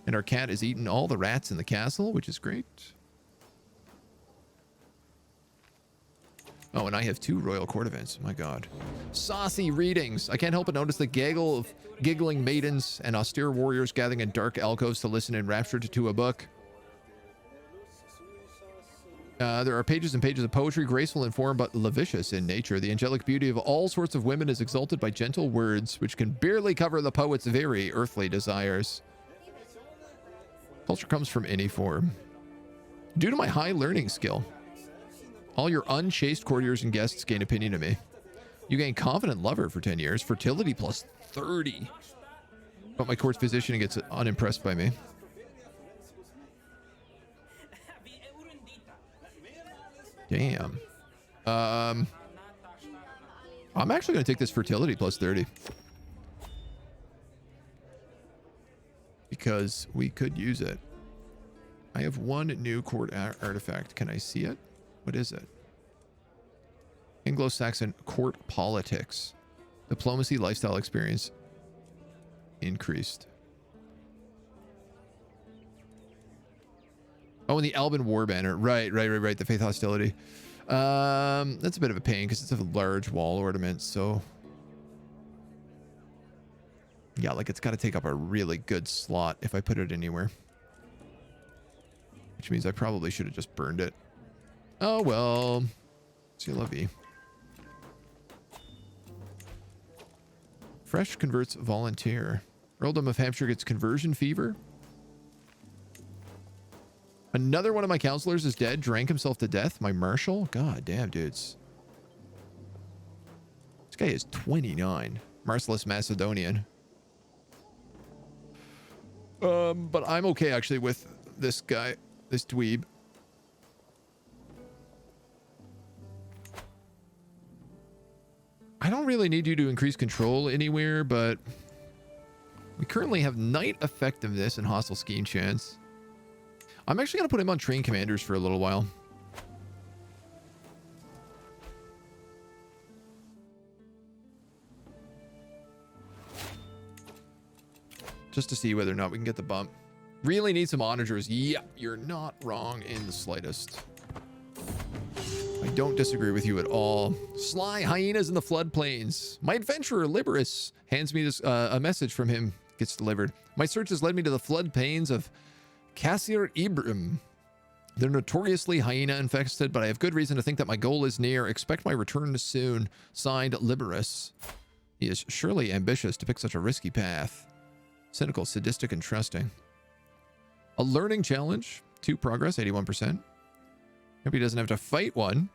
And our cat has eaten all the rats in the castle, which is great. Oh, and I have 2 royal court events. My God. Saucy readings. I can't help but notice the gaggle of giggling maidens and austere warriors gathering in dark alcoves to listen enraptured to a book. There are pages and pages of poetry, graceful in form, but lascivious in nature. The angelic beauty of all sorts of women is exalted by gentle words, which can barely cover the poet's very earthly desires. Culture comes from any form. Due to my high learning skill, all your unchaste courtiers and guests gain opinion of me. You gain confident lover for 10 years, fertility plus 30. But my court's physician gets unimpressed by me. Damn. I'm actually going to take this fertility plus 30. Because we could use it. I have 1 new court artifact. Can I see it? What is it? Anglo-Saxon court politics. Diplomacy, lifestyle experience. Increased. Oh, and the Alban War Banner. Right. The Faith Hostility. That's a bit of a pain because it's a large wall ornament, so... Yeah, like it's got to take up a really good slot if I put it anywhere. Which means I probably should have just burned it. Oh, well. C'est la vie. Fresh converts volunteer. Earldom of Hampshire gets conversion fever. Another one of my counselors is dead. Drank himself to death. My marshal. God damn, dudes. This guy is 29. Merciless Macedonian. But I'm okay actually with this guy. This dweeb. I don't really need you to increase control anywhere, but we currently have knight effectiveness and hostile scheme chance. I'm actually going to put him on train commanders for a little while. Just to see whether or not we can get the bump. Really need some onagers. Yep, you're not wrong in the slightest. I don't disagree with you at all. Sly hyenas in the floodplains. My adventurer, Liberus, hands me this a message from him. Gets delivered. My search has led me to the floodplains of Kasir Ibrim. They're notoriously hyena infested, but I have good reason to think that my goal is near. Expect my return soon. Signed, Liberus. He is surely ambitious to pick such a risky path. Cynical, sadistic, and trusting. A learning challenge. 2 progress, 81%. Hope he doesn't have to fight one.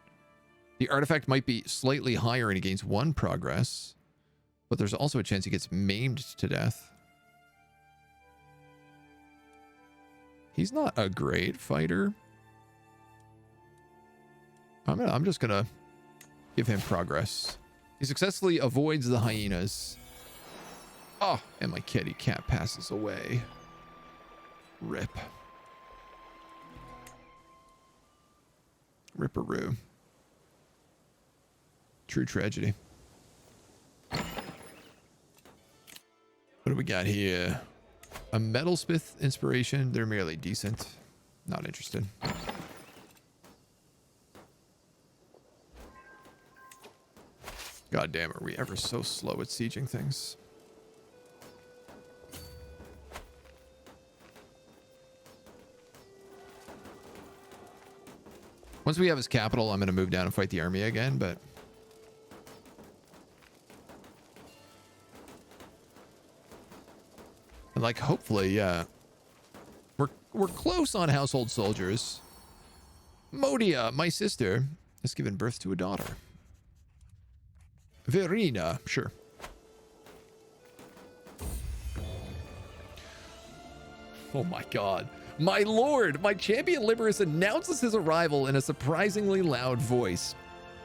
The artifact might be slightly higher and he gains 1 progress. But there's also a chance he gets maimed to death. He's not a great fighter. I'm just gonna give him progress. He successfully avoids the hyenas. Oh, and my kitty cat passes away. Rip. Ripperoo. True tragedy. What do we got here? A metalsmith inspiration. They're merely decent. Not interested. God damn, are we ever so slow at sieging things? Once we have his capital, I'm going to move down and fight the army again, but... And like, hopefully, yeah. We're close on household soldiers. Modia, my sister, has given birth to a daughter. Verena, sure. Oh my god. My lord, my champion Liberus announces his arrival in a surprisingly loud voice.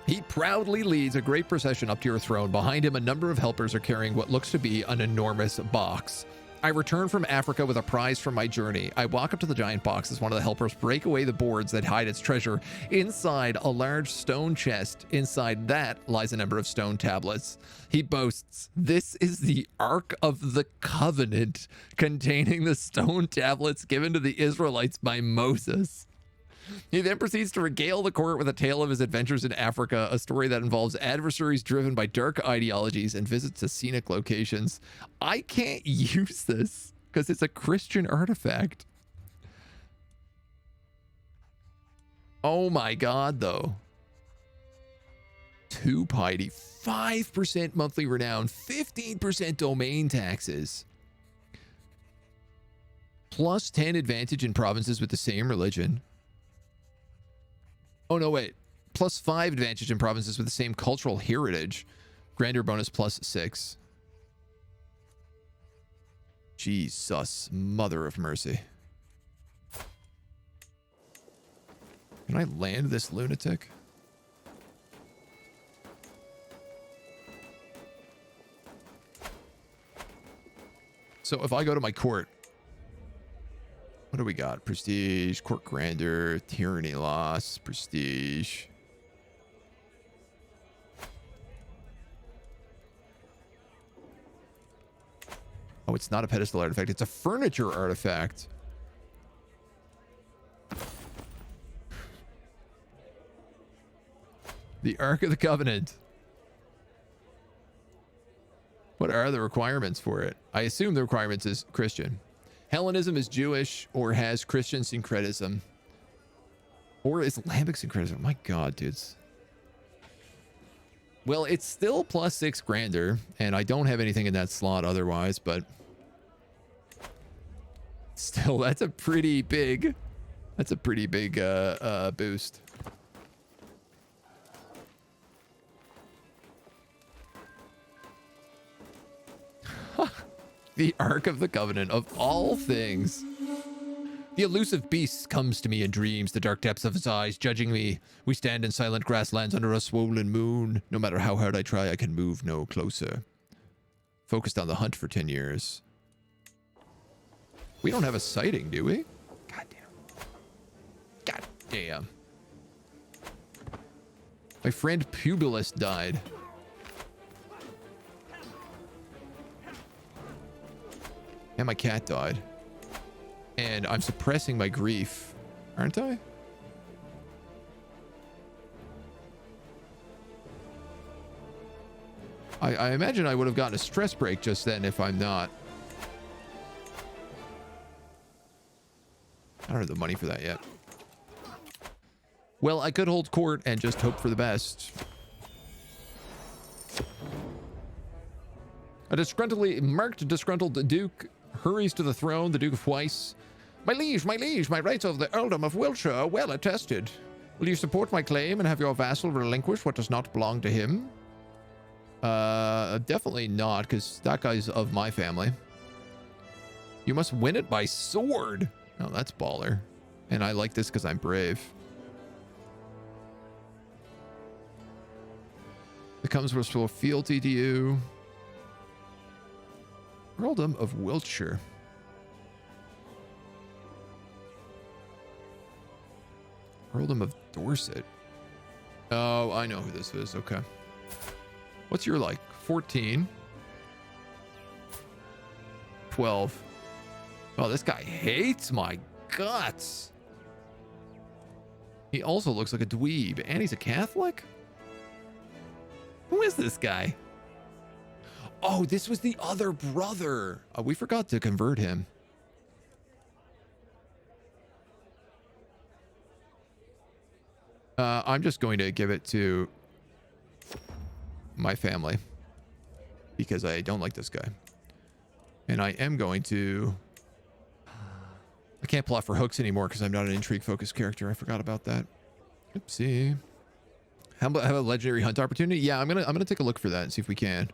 He proudly leads a great procession up to your throne. Behind him, a number of helpers are carrying what looks to be an enormous box. I return from Africa with a prize from my journey. I walk up to the giant box as one of the helpers break away the boards that hide its treasure. Inside, a large stone chest. Inside that lies a number of stone tablets. He boasts, "This is the Ark of the Covenant, containing the stone tablets given to the Israelites by Moses." He then proceeds to regale the court with a tale of his adventures in Africa, a story that involves adversaries driven by dark ideologies and visits to scenic locations. I can't use this because it's a Christian artifact. Oh my god, though. 2 piety, 5% monthly renown, 15% domain taxes. Plus 10 advantage in provinces with the same religion. Oh, no, wait. Plus 5 advantage in provinces with the same cultural heritage. Grandeur bonus plus 6. Jesus, mother of mercy. Can I land this lunatic? So if I go to my court, what do we got? Prestige, court grandeur, tyranny loss, prestige. Oh, it's not a pedestal artifact. It's a furniture artifact. The Ark of the Covenant. What are the requirements for it? I assume the requirements is Christian. Hellenism is Jewish or has Christian syncretism. Or Islamic syncretism. My god, dudes. Well, it's still plus 6 grandeur, and I don't have anything in that slot otherwise, but still, that's a pretty big boost. The Ark of the Covenant, of all things. The elusive beast comes to me in dreams, the dark depths of his eyes judging me. We stand in silent grasslands under a swollen moon. No matter how hard I try, I can move no closer. Focused on the hunt for 10 years. We don't have a sighting, do we? God damn. God damn. My friend Publius died. And my cat died. And I'm suppressing my grief, aren't I? I imagine I would have gotten a stress break just then if I'm not. I don't have the money for that yet. Well, I could hold court and just hope for the best. A marked disgruntled duke hurries to the throne, the Duke of Weiss. My liege, my rights of the earldom of Wiltshire are well attested. Will you support my claim and have your vassal relinquish what does not belong to him? Definitely not, because that guy's of my family. You must win it by sword. Oh, that's baller. And I like this because I'm brave. It comes with full fealty to you. Earldom of Wiltshire. Earldom of Dorset. Oh, I know who this is. Okay. What's your like? 14. 12. Oh, this guy hates my guts. He also looks like a dweeb, and he's a Catholic? Who is this guy? Oh, this was the other brother. Oh, we forgot to convert him. I'm just going to give it to my family because I don't like this guy. And I am going to... I can't plot for hooks anymore because I'm not an intrigue-focused character. I forgot about that. Oopsie. How about have a legendary hunt opportunity? Yeah, I'm gonna take a look for that and see if we can.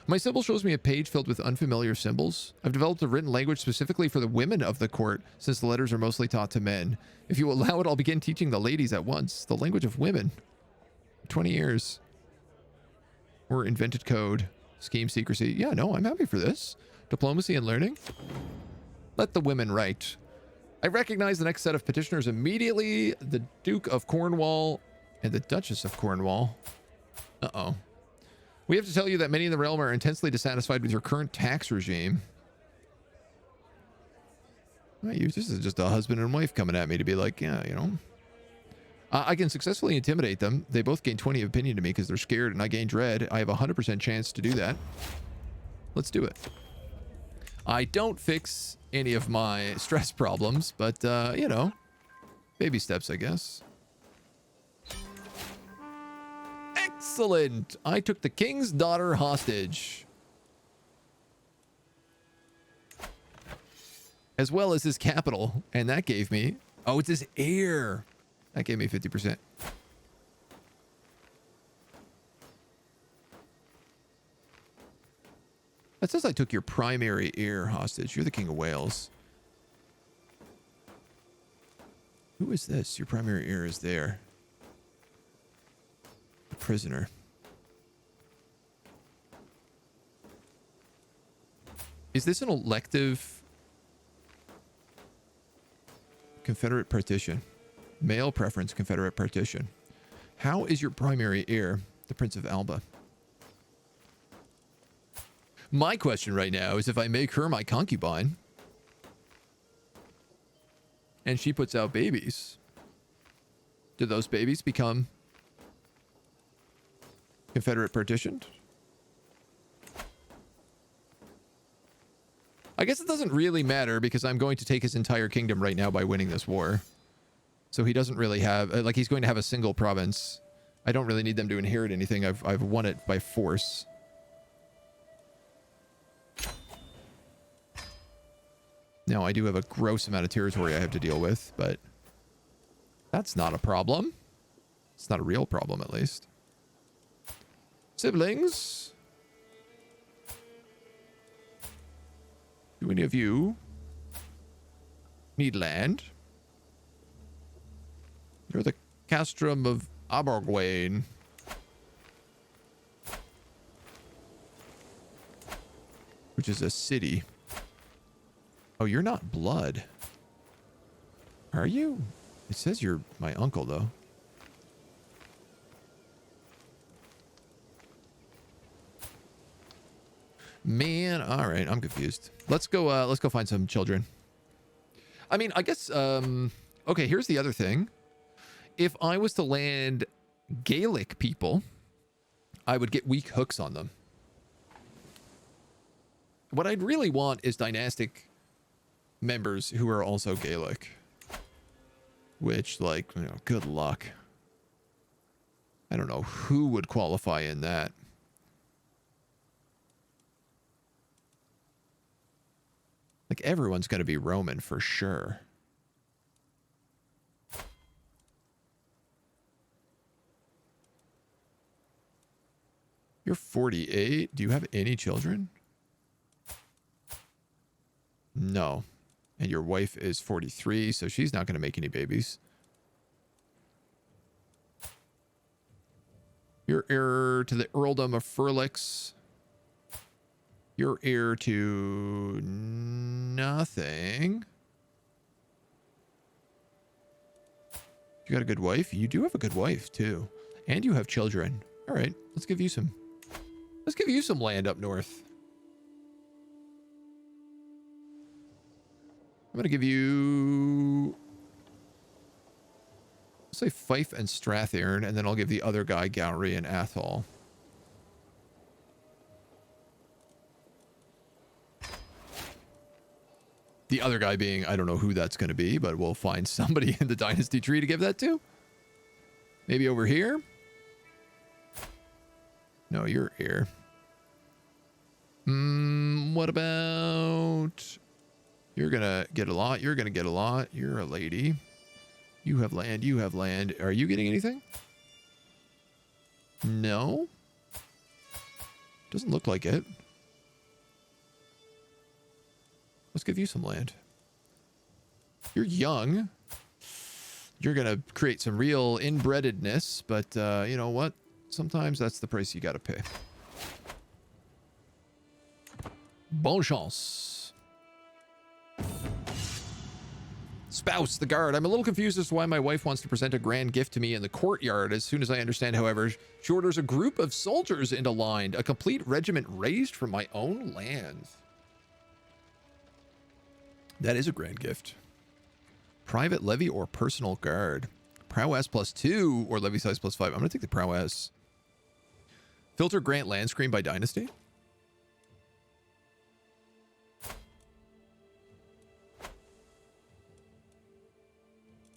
My symbol shows me a page filled with unfamiliar symbols. I've developed a written language specifically for the women of the court, since the letters are mostly taught to men. If you allow it, I'll begin teaching the ladies at once. The language of women. 20 years. Or invented code. Scheme secrecy. Yeah, no, I'm happy for this. Diplomacy and learning. Let the women write. I recognize the next set of petitioners immediately. The Duke of Cornwall and the Duchess of Cornwall. Uh-oh. We have to tell you that many in the realm are intensely dissatisfied with your current tax regime. Well, this is just a husband and wife coming at me to be like, yeah, you know. I can successfully intimidate them. They both gain 20 opinion to me because they're scared, and I gain dread. I have a 100% chance to do that. Let's do it. I don't fix any of my stress problems, but, you know, baby steps, I guess. Excellent. I took the king's daughter hostage. As well as his capital. And that gave me... Oh, it's his heir. That gave me 50%. That says I took your primary heir hostage. You're the King of Wales. Who is this? Your primary heir is there. A prisoner. Is this an elective Confederate partition? Male preference Confederate partition. How is your primary heir the Prince of Alba? My question right now is if I make her my concubine and she puts out babies, do those babies become Confederate partitioned? I guess it doesn't really matter because I'm going to take his entire kingdom right now by winning this war. So he doesn't really have, like, he's going to have a single province. I don't really need them to inherit anything. I've won it by force. Now, I do have a gross amount of territory I have to deal with, but that's not a problem. It's not a real problem, at least. Siblings. Do any of you need land? You're the castrum of Abergwain. Which is a city. Oh, you're not blood. Are you? It says you're my uncle, though. Man, all right, I'm confused. Let's go find some children. I mean, I guess, okay, here's the other thing. If I was to land Gaelic people, I would get weak hooks on them. What I'd really want is dynastic members who are also Gaelic. Which, like, you know, good luck. I don't know who would qualify in that. Like, everyone's going to be Roman for sure. You're 48. Do you have any children? No. And your wife is 43, so she's not going to make any babies. You're heir to the earldom of Furlix. You're heir to nothing. You got a good wife? You do have a good wife, too. And you have children. All right, let's give you some land up north. I'm going to give you, let's say Fife and Strathern, and then I'll give the other guy Gowrie and Athol. The other guy being, I don't know who that's going to be, but we'll find somebody in the dynasty tree to give that to. Maybe over here? No, you're here. What about... You're going to get a lot. You're going to get a lot. You're a lady. You have land. You have land. Are you getting anything? No. Doesn't look like it. Let's give you some land. You're young. You're going to create some real inbreededness, but you know what? Sometimes that's the price you got to pay. Bonne chance. Spouse, the guard. I'm a little confused as to why my wife wants to present a grand gift to me in the courtyard. As soon as I understand, however, she orders a group of soldiers into line, a complete regiment raised from my own lands. That is a grand gift. Private levy or personal guard. Prowess +2 or levy size +5. I'm going to take the prowess. Filter grant land screen by dynasty.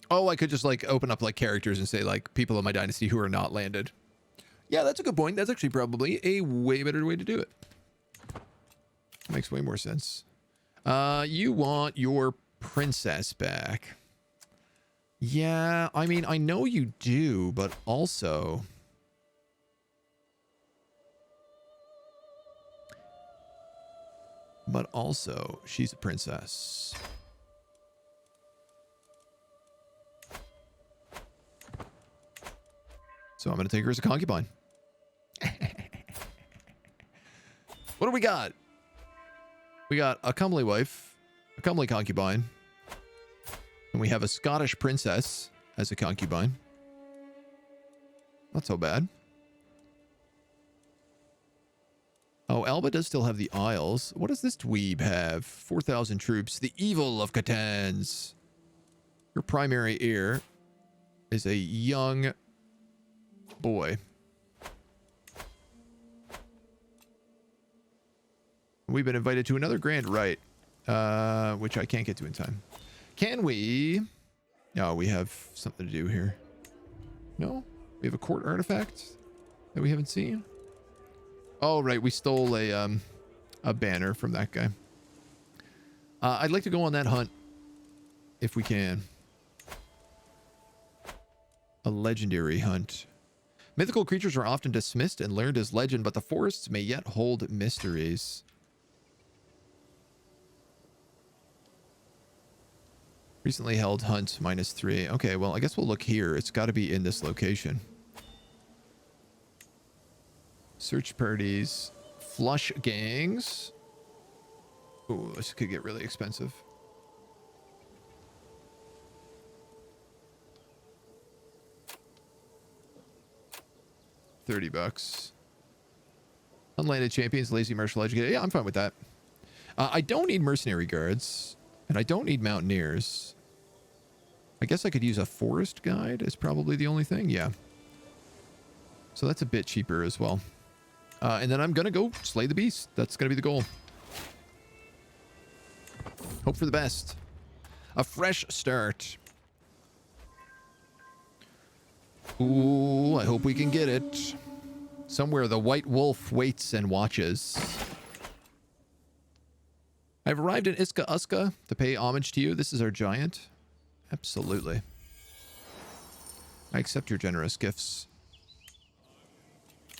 Oh, I could just like open up like characters and say like people in my dynasty who are not landed. Yeah, that's a good point. That's actually probably a way better way to do it. Makes way more sense. You want your princess back. Yeah, I mean, I know you do, but also... she's a princess. So I'm going to take her as a concubine. What do we got? We got a comely wife, a comely concubine, and we have a Scottish princess as a concubine. Not so bad. Oh, Alba does still have the Isles. What does this dweeb have? 4,000 troops. The evil of Catans. Your primary heir is a young boy. We've been invited to another grand rite, which I can't get to in time. Can we? No, we have something to do here. No? We have a court artifact that we haven't seen? Oh, right. We stole a banner from that guy. I'd like to go on that hunt if we can. A legendary hunt. Mythical creatures are often dismissed and learned as legend, but the forests may yet hold mysteries. Recently held hunt -3. Okay, well, I guess we'll look here. It's got to be in this location. Search parties. Flush gangs. Ooh, this could get really expensive. $30. Unlanded champions, lazy martial educator. Yeah, I'm fine with that. I don't need mercenary guards, and I don't need mountaineers. I guess I could use a forest guide is probably the only thing. Yeah. So that's a bit cheaper as well. And then I'm going to go slay the beast. That's going to be the goal. Hope for the best. A fresh start. Ooh, I hope we can get it. Somewhere the white wolf waits and watches. I've arrived in Iska Uska to pay homage to you. This is our giant. Absolutely. I accept your generous gifts.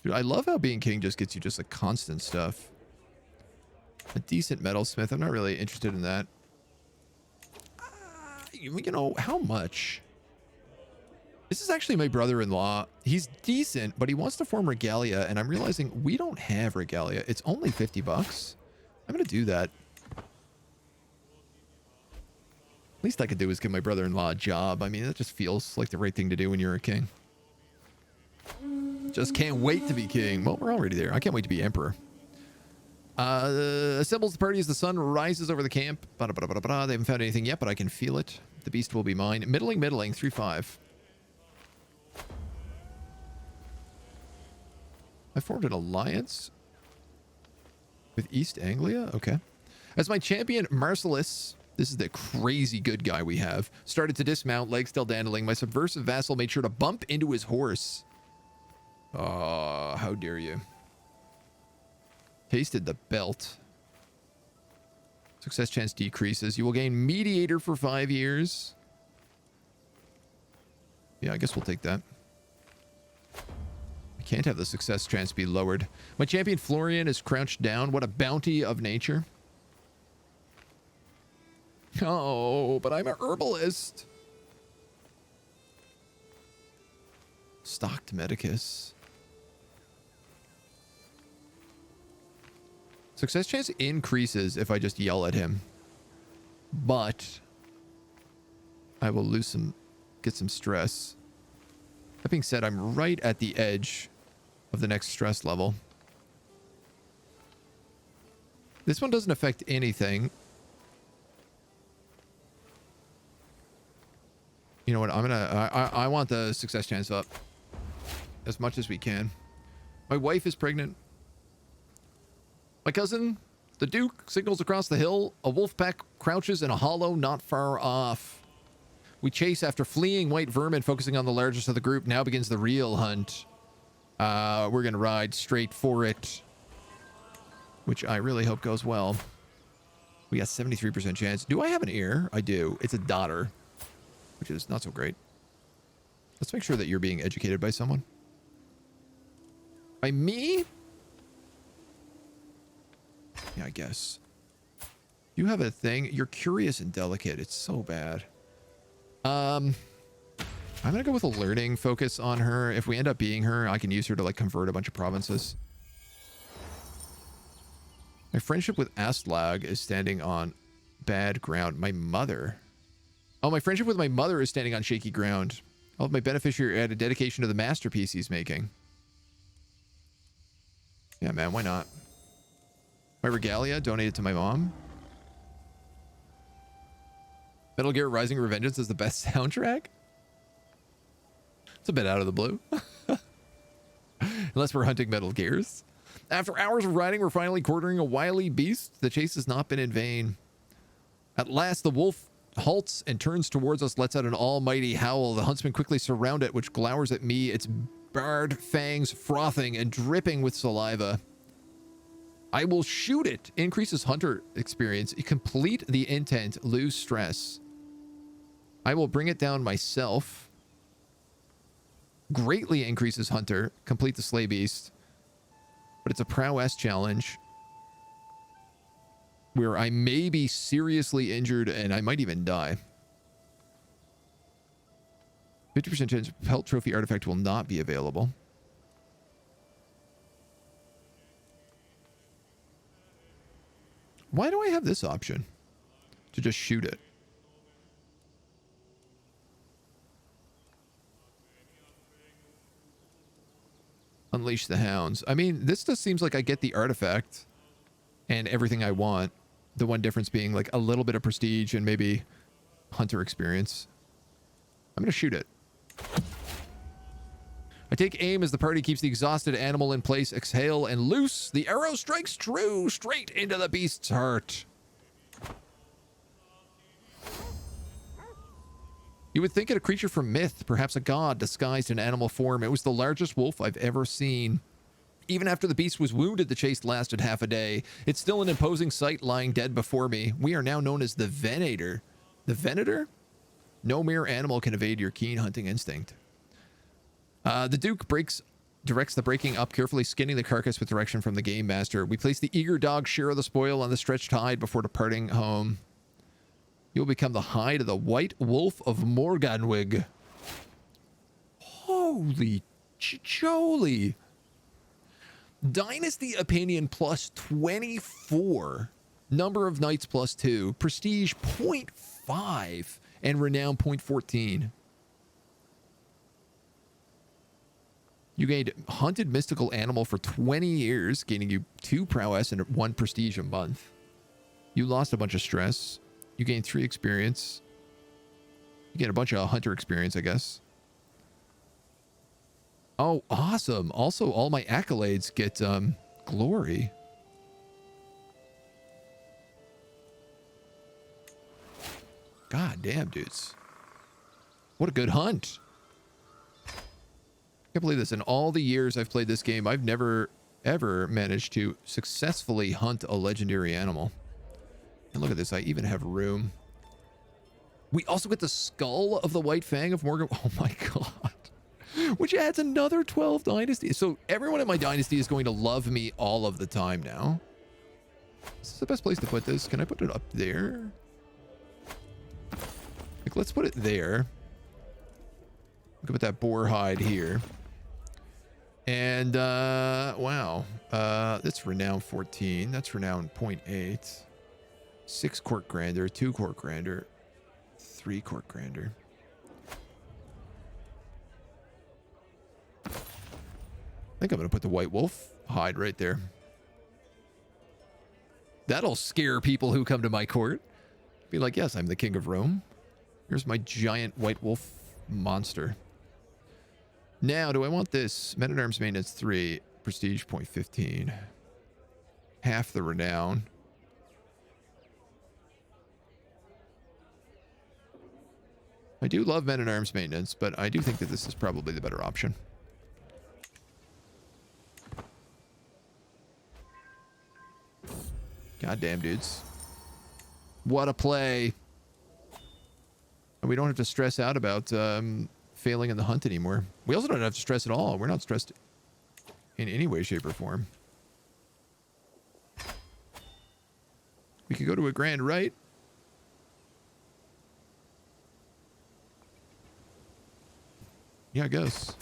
Dude, I love how being king just gets you just like constant stuff. A decent metalsmith. I'm not really interested in that. You know, how much? This is actually my brother-in-law. He's decent, but he wants to form regalia, and I'm realizing we don't have regalia. It's only $50. I'm going to do that. Least I could do is give my brother-in-law a job. I mean, that just feels like the right thing to do when you're a king. Just can't wait to be king. Well, we're already there. I can't wait to be emperor. Assembles the party as the sun rises over the camp. Ba-da-ba-da-ba-da-ba. They haven't found anything yet, but I can feel it. The beast will be mine. Middling, 3-5. I formed an alliance with East Anglia. Okay. As my champion, Marcellus, this is the crazy good guy we have, started to dismount, legs still dandling, my subversive vassal made sure to bump into his horse. Oh, how dare you. Tasted the belt. Success chance decreases. You will gain mediator for 5 years. Yeah, I guess we'll take that. I can't have the success chance be lowered. My champion Florian is crouched down. What a bounty of nature. Oh, but I'm a herbalist. Stocked Medicus. Success chance increases if I just yell at him. But I will lose some, get some stress. That being said, I'm right at the edge of the next stress level. This one doesn't affect anything. You know what? I want the success chance up as much as we can. My wife is pregnant. My cousin, the Duke, signals across the hill. A wolf pack crouches in a hollow not far off. We chase after fleeing white vermin, focusing on the largest of the group. Now begins the real hunt. We're going to ride straight for it, which I really hope goes well. We got 73% chance. Do I have an heir? I do. It's a daughter, which is not so great. Let's make sure that you're being educated by someone. By me? Yeah, I guess. You have a thing. You're curious and delicate. It's so bad. I'm gonna go with a learning focus on her. If we end up being her, I can use her to like convert a bunch of provinces. My friendship with Astlag is standing on bad ground. My mother. Oh, my friendship with my mother is standing on shaky ground. I'll have my beneficiary add a dedication to the masterpiece he's making. Yeah, man, why not? My regalia donated to my mom. Metal Gear Rising Revengeance is the best soundtrack? It's a bit out of the blue. Unless we're hunting Metal Gears. After hours of riding, we're finally quartering a wily beast. The chase has not been in vain. At last, the wolf halts and turns towards us, lets out an almighty howl. The huntsmen quickly surround it, which glowers at me, its barred fangs frothing and dripping with saliva. I will shoot it. Increases hunter experience. Complete the intent. Lose stress. I will bring it down myself. Greatly increases hunter. Complete the slay beast. But it's a prowess challenge where I may be seriously injured and I might even die. 50% chance pelt trophy artifact will not be available. Why do I have this option? To just shoot it. Unleash the hounds. I mean, this just seems like I get the artifact and everything I want. The one difference being like a little bit of prestige and maybe hunter experience. I'm going to shoot it. I take aim as the party keeps the exhausted animal in place. Exhale and loose. The arrow strikes true, straight into the beast's heart. You would think it a creature from myth, perhaps a god disguised in animal form. It was the largest wolf I've ever seen. Even after the beast was wounded, the chase lasted half a day. It's still an imposing sight lying dead before me. We are now known as the Venator. The Venator? No mere animal can evade your keen hunting instinct. The Duke directs the breaking up, carefully skinning the carcass with direction from the game master. We place the eager dog share of the spoil on the stretched hide before departing home. You will become the hide of the White Wolf of Morganwig. Holy chicholi. Dynasty opinion plus 24. Number of knights plus 2. Prestige 0.5. And renown 0.14. You gained hunted mystical animal for 20 years, gaining you 2 prowess and 1 prestige a month. You lost a bunch of stress. You gained 3 experience. You get a bunch of hunter experience, I guess. Oh, awesome. Also, all my accolades get glory. God damn, dudes. What a good hunt. I can't believe this. In all the years I've played this game, I've never, ever managed to successfully hunt a legendary animal. And look at this. I even have room. We also get the skull of the White Fang of Morgan. Oh my god. Which adds another 12 dynasties. So everyone in my dynasty is going to love me all of the time now. Is this the best place to put this? Can I put it up there? Like, let's put it there. Look at that boar hide here. And, wow. That's renown 14. That's renown 0.8. 6 court grandeur, 2 court grandeur, 3 court grandeur. I think I'm going to put the white wolf hide right there. That'll scare people who come to my court. Be like, yes, I'm the king of Rome. Here's my giant white wolf monster. Now, do I want this? Men-at-Arms Maintenance 3, Prestige 0.15. Half the renown. I do love Men-at-Arms Maintenance, but I do think that this is probably the better option. Goddamn, dudes. What a play. And we don't have to stress out about failing in the hunt anymore. We also don't have to stress at all. We're not stressed in any way, shape, or form. We could go to a grand right. Yeah, I guess.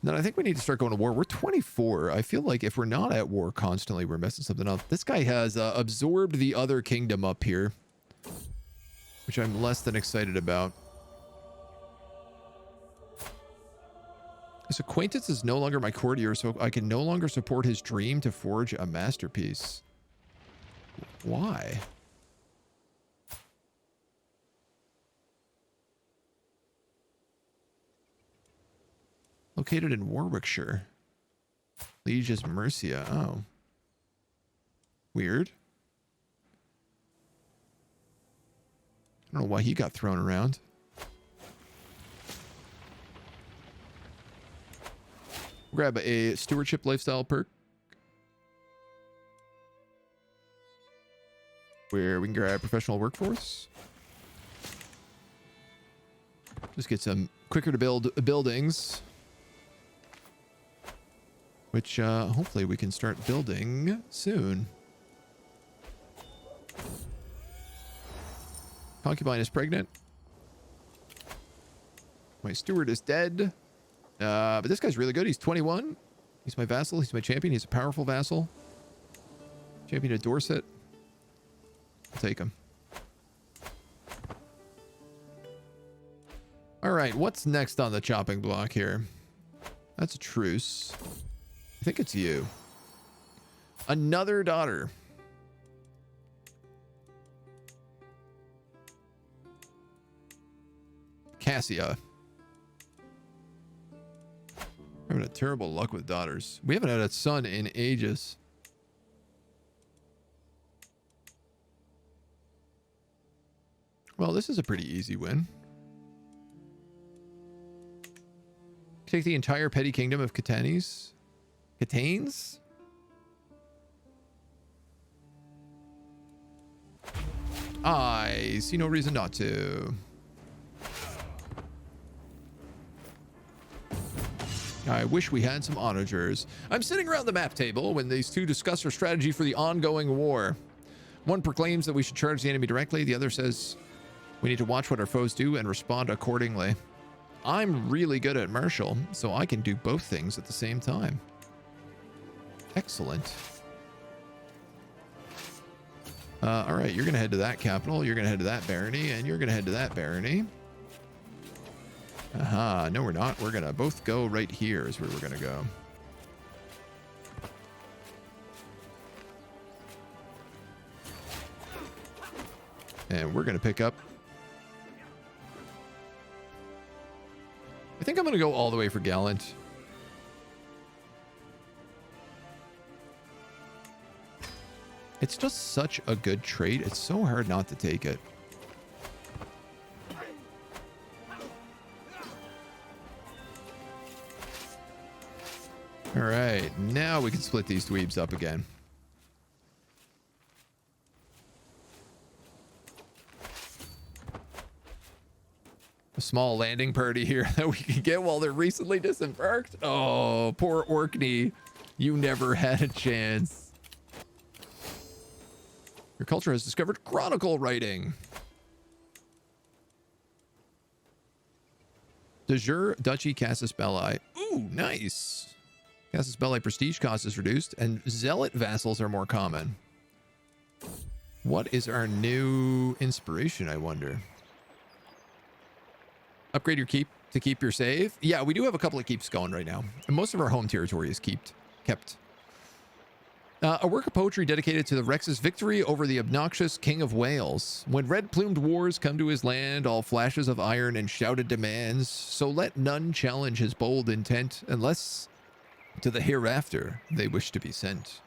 Then I think we need to start going to war. We're 24. I feel like if we're not at war constantly, we're messing something up. This guy has absorbed the other kingdom up here, which I'm less than excited about. His acquaintance is no longer my courtier, so I can no longer support his dream to forge a masterpiece. Why? Located in Warwickshire. Liege's Mercia. Oh. Weird. I don't know why he got thrown around. Grab a stewardship lifestyle perk. Where we can grab professional workforce. Just get some quicker to build buildings. Which hopefully we can start building soon. Concubine is pregnant. My steward is dead. But this guy's really good. He's 21. He's my vassal. He's my champion. He's a powerful vassal. Champion of Dorset. I'll take him. All right, what's next on the chopping block here? That's a truce. I think it's you. Another daughter. Cassia. Having a terrible luck with daughters. We haven't had a son in ages. Well, this is a pretty easy win. Take the entire petty kingdom of Catanes. Catanes? I see no reason not to. I wish we had some onagers. I'm sitting around the map table when these two discuss our strategy for the ongoing war. One proclaims that we should charge the enemy directly. The other says we need to watch what our foes do and respond accordingly. I'm really good at martial, so I can do both things at the same time. Excellent. All right, you're going to head to that capital. You're going to head to that barony, and you're going to head to that barony. Aha, no we're not. We're gonna both go right here is where we're gonna go. And we're gonna pick up. I think I'm gonna go all the way for Gallant. It's just such a good trait. It's so hard not to take it. All right, now we can split these dweebs up again. A small landing party here that we can get while they're recently disembarked. Oh, poor Orkney. You never had a chance. Your culture has discovered chronicle writing. De jure Duchy Casus Belli. Ooh, nice. Casus Belli prestige cost is reduced, and zealot vassals are more common. What is our new inspiration, I wonder? Upgrade your keep to keep your save. Yeah, we do have a couple of keeps going right now. And most of our home territory is kept. A work of poetry dedicated to the Rex's victory over the obnoxious King of Wales. When red-plumed wars come to his land, all flashes of iron and shouted demands, so let none challenge his bold intent, unless to the hereafter they wish to be sent.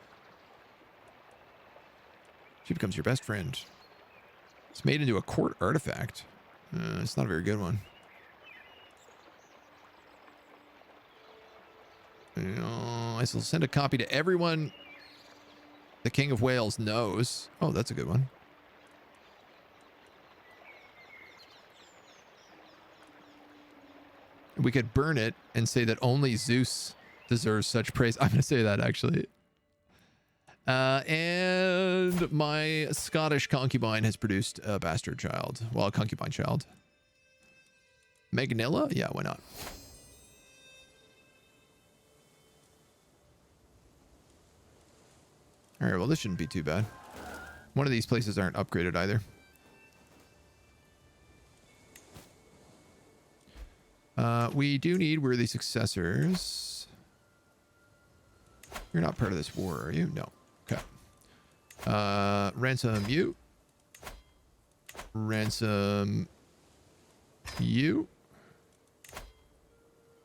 She becomes your best friend. It's made into a court artifact. It's not a very good one. I shall send a copy to everyone the King of Wales knows. Oh, that's a good one. We could burn it and say that only Zeus deserves such praise. I'm going to say that, actually. And my Scottish concubine has produced a bastard child. Well, a concubine child. Meganilla? Yeah, why not? All right, well, this shouldn't be too bad. One of these places aren't upgraded either. We do need worthy successors. You're not part of this war, are you? No. Okay. Ransom you. Ransom you.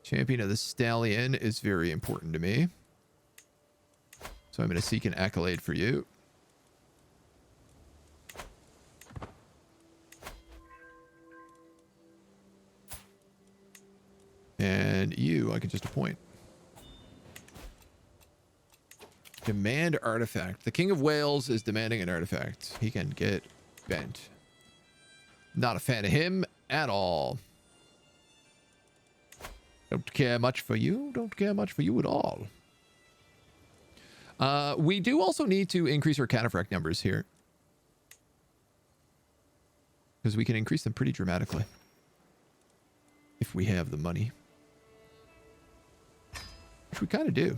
Champion of the Stallion is very important to me. So I'm going to seek an accolade for you. And you, I can just appoint. Demand artifact. The King of Wales is demanding an artifact. He can get bent. Not a fan of him at all. Don't care much for you. Don't care much for you at all. We do also need to increase our cataphract numbers here. Because we can increase them pretty dramatically. If we have the money. Which we kind of do.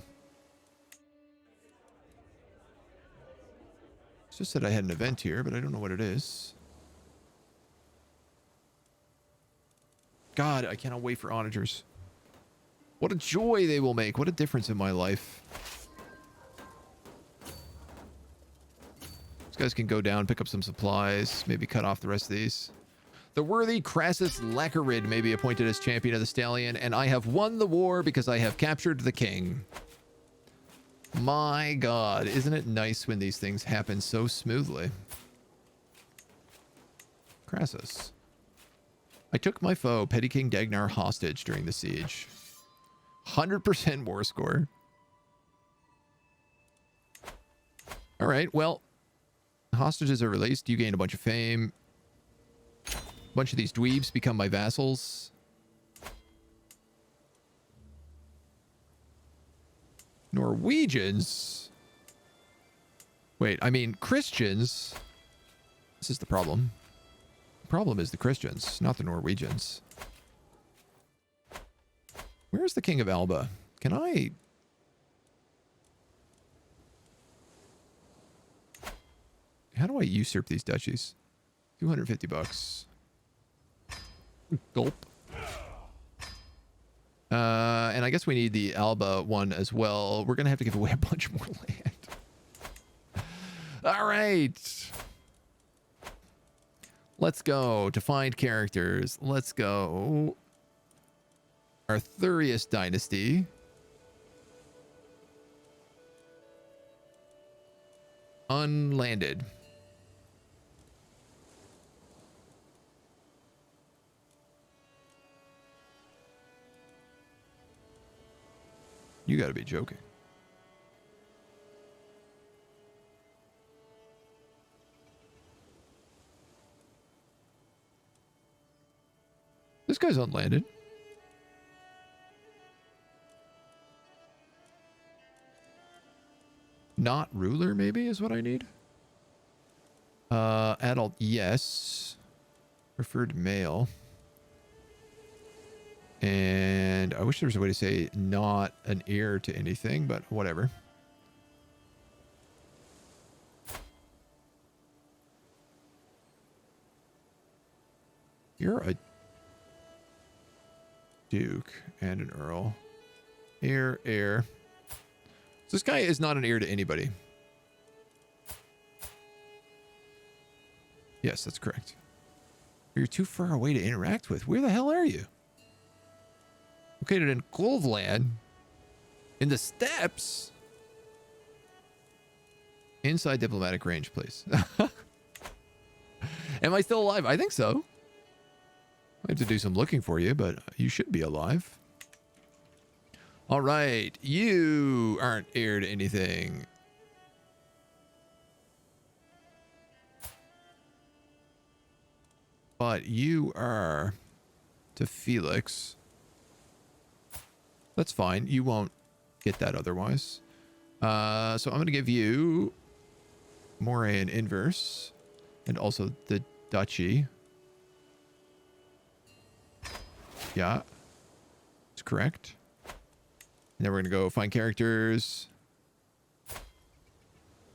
It's just that I had an event here, but I don't know what it is. God, I cannot wait for auditors. What a joy they will make. What a difference in my life. These guys can go down, pick up some supplies, maybe cut off the rest of these. The worthy Crassus Lacarid may be appointed as champion of the Stallion, and I have won the war because I have captured the king. My God, isn't it nice when these things happen so smoothly? Crassus. I took my foe, Petty King Dagnar, hostage during the siege. 100% war score. All right, well, hostages are released. You gain a bunch of fame. A bunch of these dweebs become my vassals. Norwegians? Wait, I mean, Christians. This is the problem. The problem is the Christians, not the Norwegians. Where's the King of Alba? Can I... How do I usurp these duchies? 250 bucks. Gulp. And I guess we need the Alba one as well. We're going to have to give away a bunch more land. All right. Let's go to find characters. Let's go. Arthurius Dynasty. Unlanded. You got to be joking. This guy's unlanded. Not ruler, maybe, is what I need. Adult, yes. Preferred male. And I wish there was a way to say not an heir to anything, but whatever. You're a duke and an earl. Heir. So this guy is not an heir to anybody. Yes, that's correct. You're too far away to interact with. Where the hell are you? Located in Cloveland. In the steppes. Inside diplomatic range, please. Am I still alive? I think so. I have to do some looking for you, but you should be alive. All right. You aren't heir to anything. But you are to Felix. That's fine. You won't get that otherwise. So I'm going to give you Moray inverse and also the duchy. Yeah, it's correct. And then we're going to go find characters.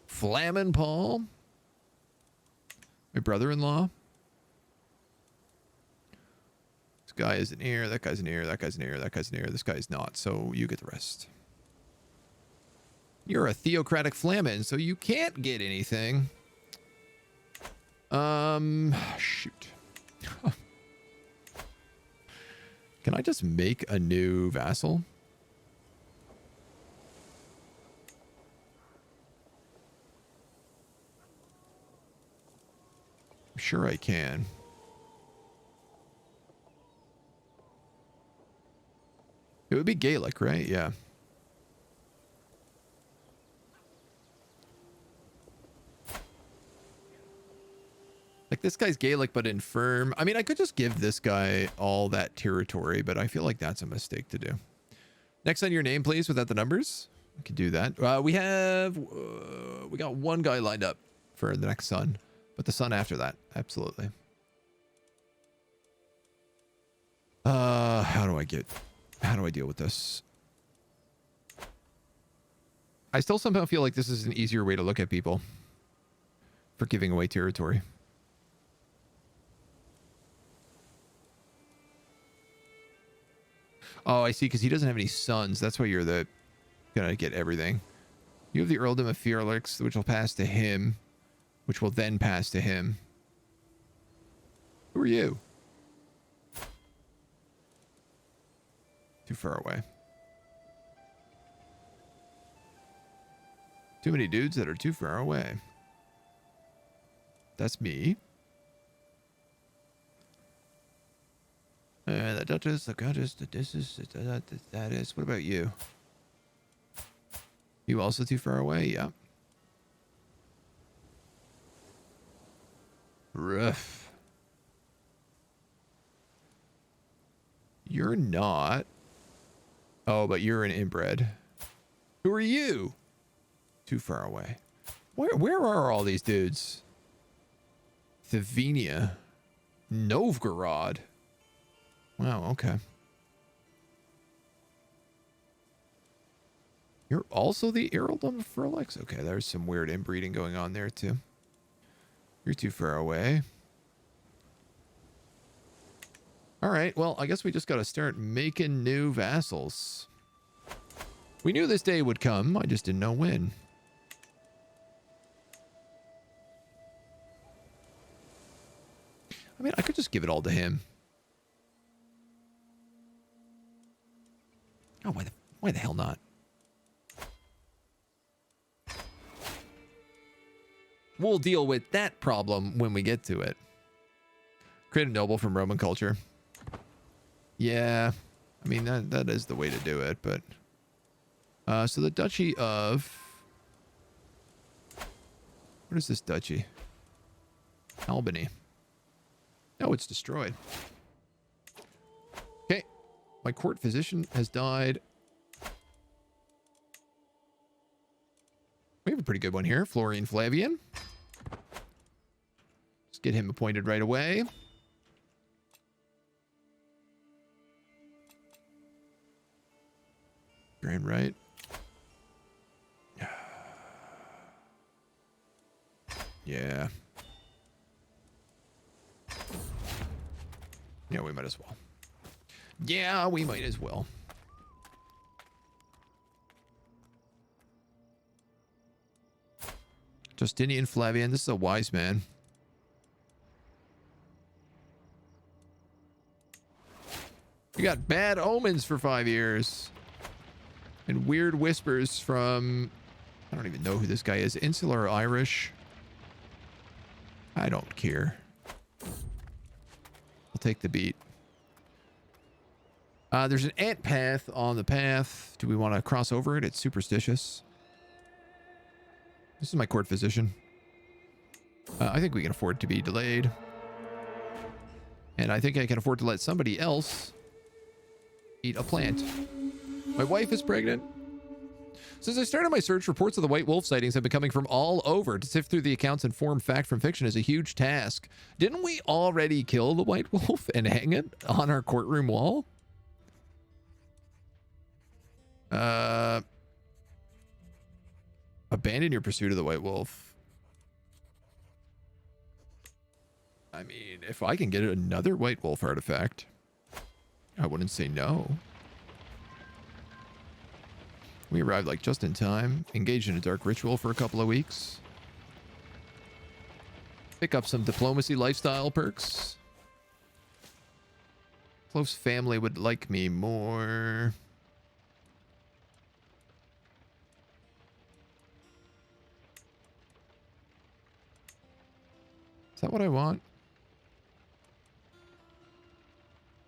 Flamin' Paul. My brother-in-law. This guy is an heir. That guy's an heir. That guy's an heir. That guy's an heir. This guy's not. So you get the rest. You're a theocratic Flamin, so you can't get anything. Shoot. Can I just make a new vassal? I'm sure I can. It would be Gaelic, right? Yeah. Like, this guy's Gaelic, but infirm. I mean, I could just give this guy all that territory, but I feel like that's a mistake to do. Next on your name, please, without the numbers. We can do that. We got one guy lined up for the next son, but the son after that, absolutely. How do I deal with this? I still somehow feel like this is an easier way to look at people for giving away territory. Oh, I see, because he doesn't have any sons. That's why you're gonna get everything. You have the earldom of Felix, which will pass to him, which will then pass to him. Who are you? Too far away. Too many dudes that are too far away. That's me. The Duchess, the Countess, the Duchess, that is. What about you? You also too far away? Yeah. Rough. You're not. Oh, but you're an inbred. Who are you? Too far away. Where are all these dudes? Thavenia. Novgorod. Wow, okay. You're also the earldom of Felix? Okay, there's some weird inbreeding going on there, too. You're too far away. All right, well, I guess we just got to start making new vassals. We knew this day would come. I just didn't know when. I mean, I could just give it all to him. Oh, why the hell not? We'll deal with that problem when we get to it. Create a noble from Roman culture. Yeah, I mean, that is the way to do it, but... so the Duchy of... What is this duchy? Albany. No, it's destroyed. Okay. My court physician has died. We have a pretty good one here. Florian Flavian. Let's get him appointed right away. Grand right. Yeah. Yeah, we might as well. Yeah, we might as well. Justinian Flavian, this is a wise man. We got bad omens for 5 years. And weird whispers from... I don't even know who this guy is. Insular Irish. I don't care. I'll take the beat. There's an ant path on the path. Do we want to cross over it? It's superstitious. This is my court physician. I think we can afford to be delayed. And I think I can afford to let somebody else eat a plant. My wife is pregnant. Since I started my search, reports of the White Wolf sightings have been coming from all over. To sift through the accounts and form fact from fiction is a huge task. Didn't we already kill the White Wolf and hang it on our courtroom wall? Abandon your pursuit of the White Wolf. I mean, if I can get another White Wolf artifact, I wouldn't say no. We arrived like just in time. Engaged in a dark ritual for a couple of weeks. Pick up some diplomacy lifestyle perks. Close family would like me more. Is that what I want?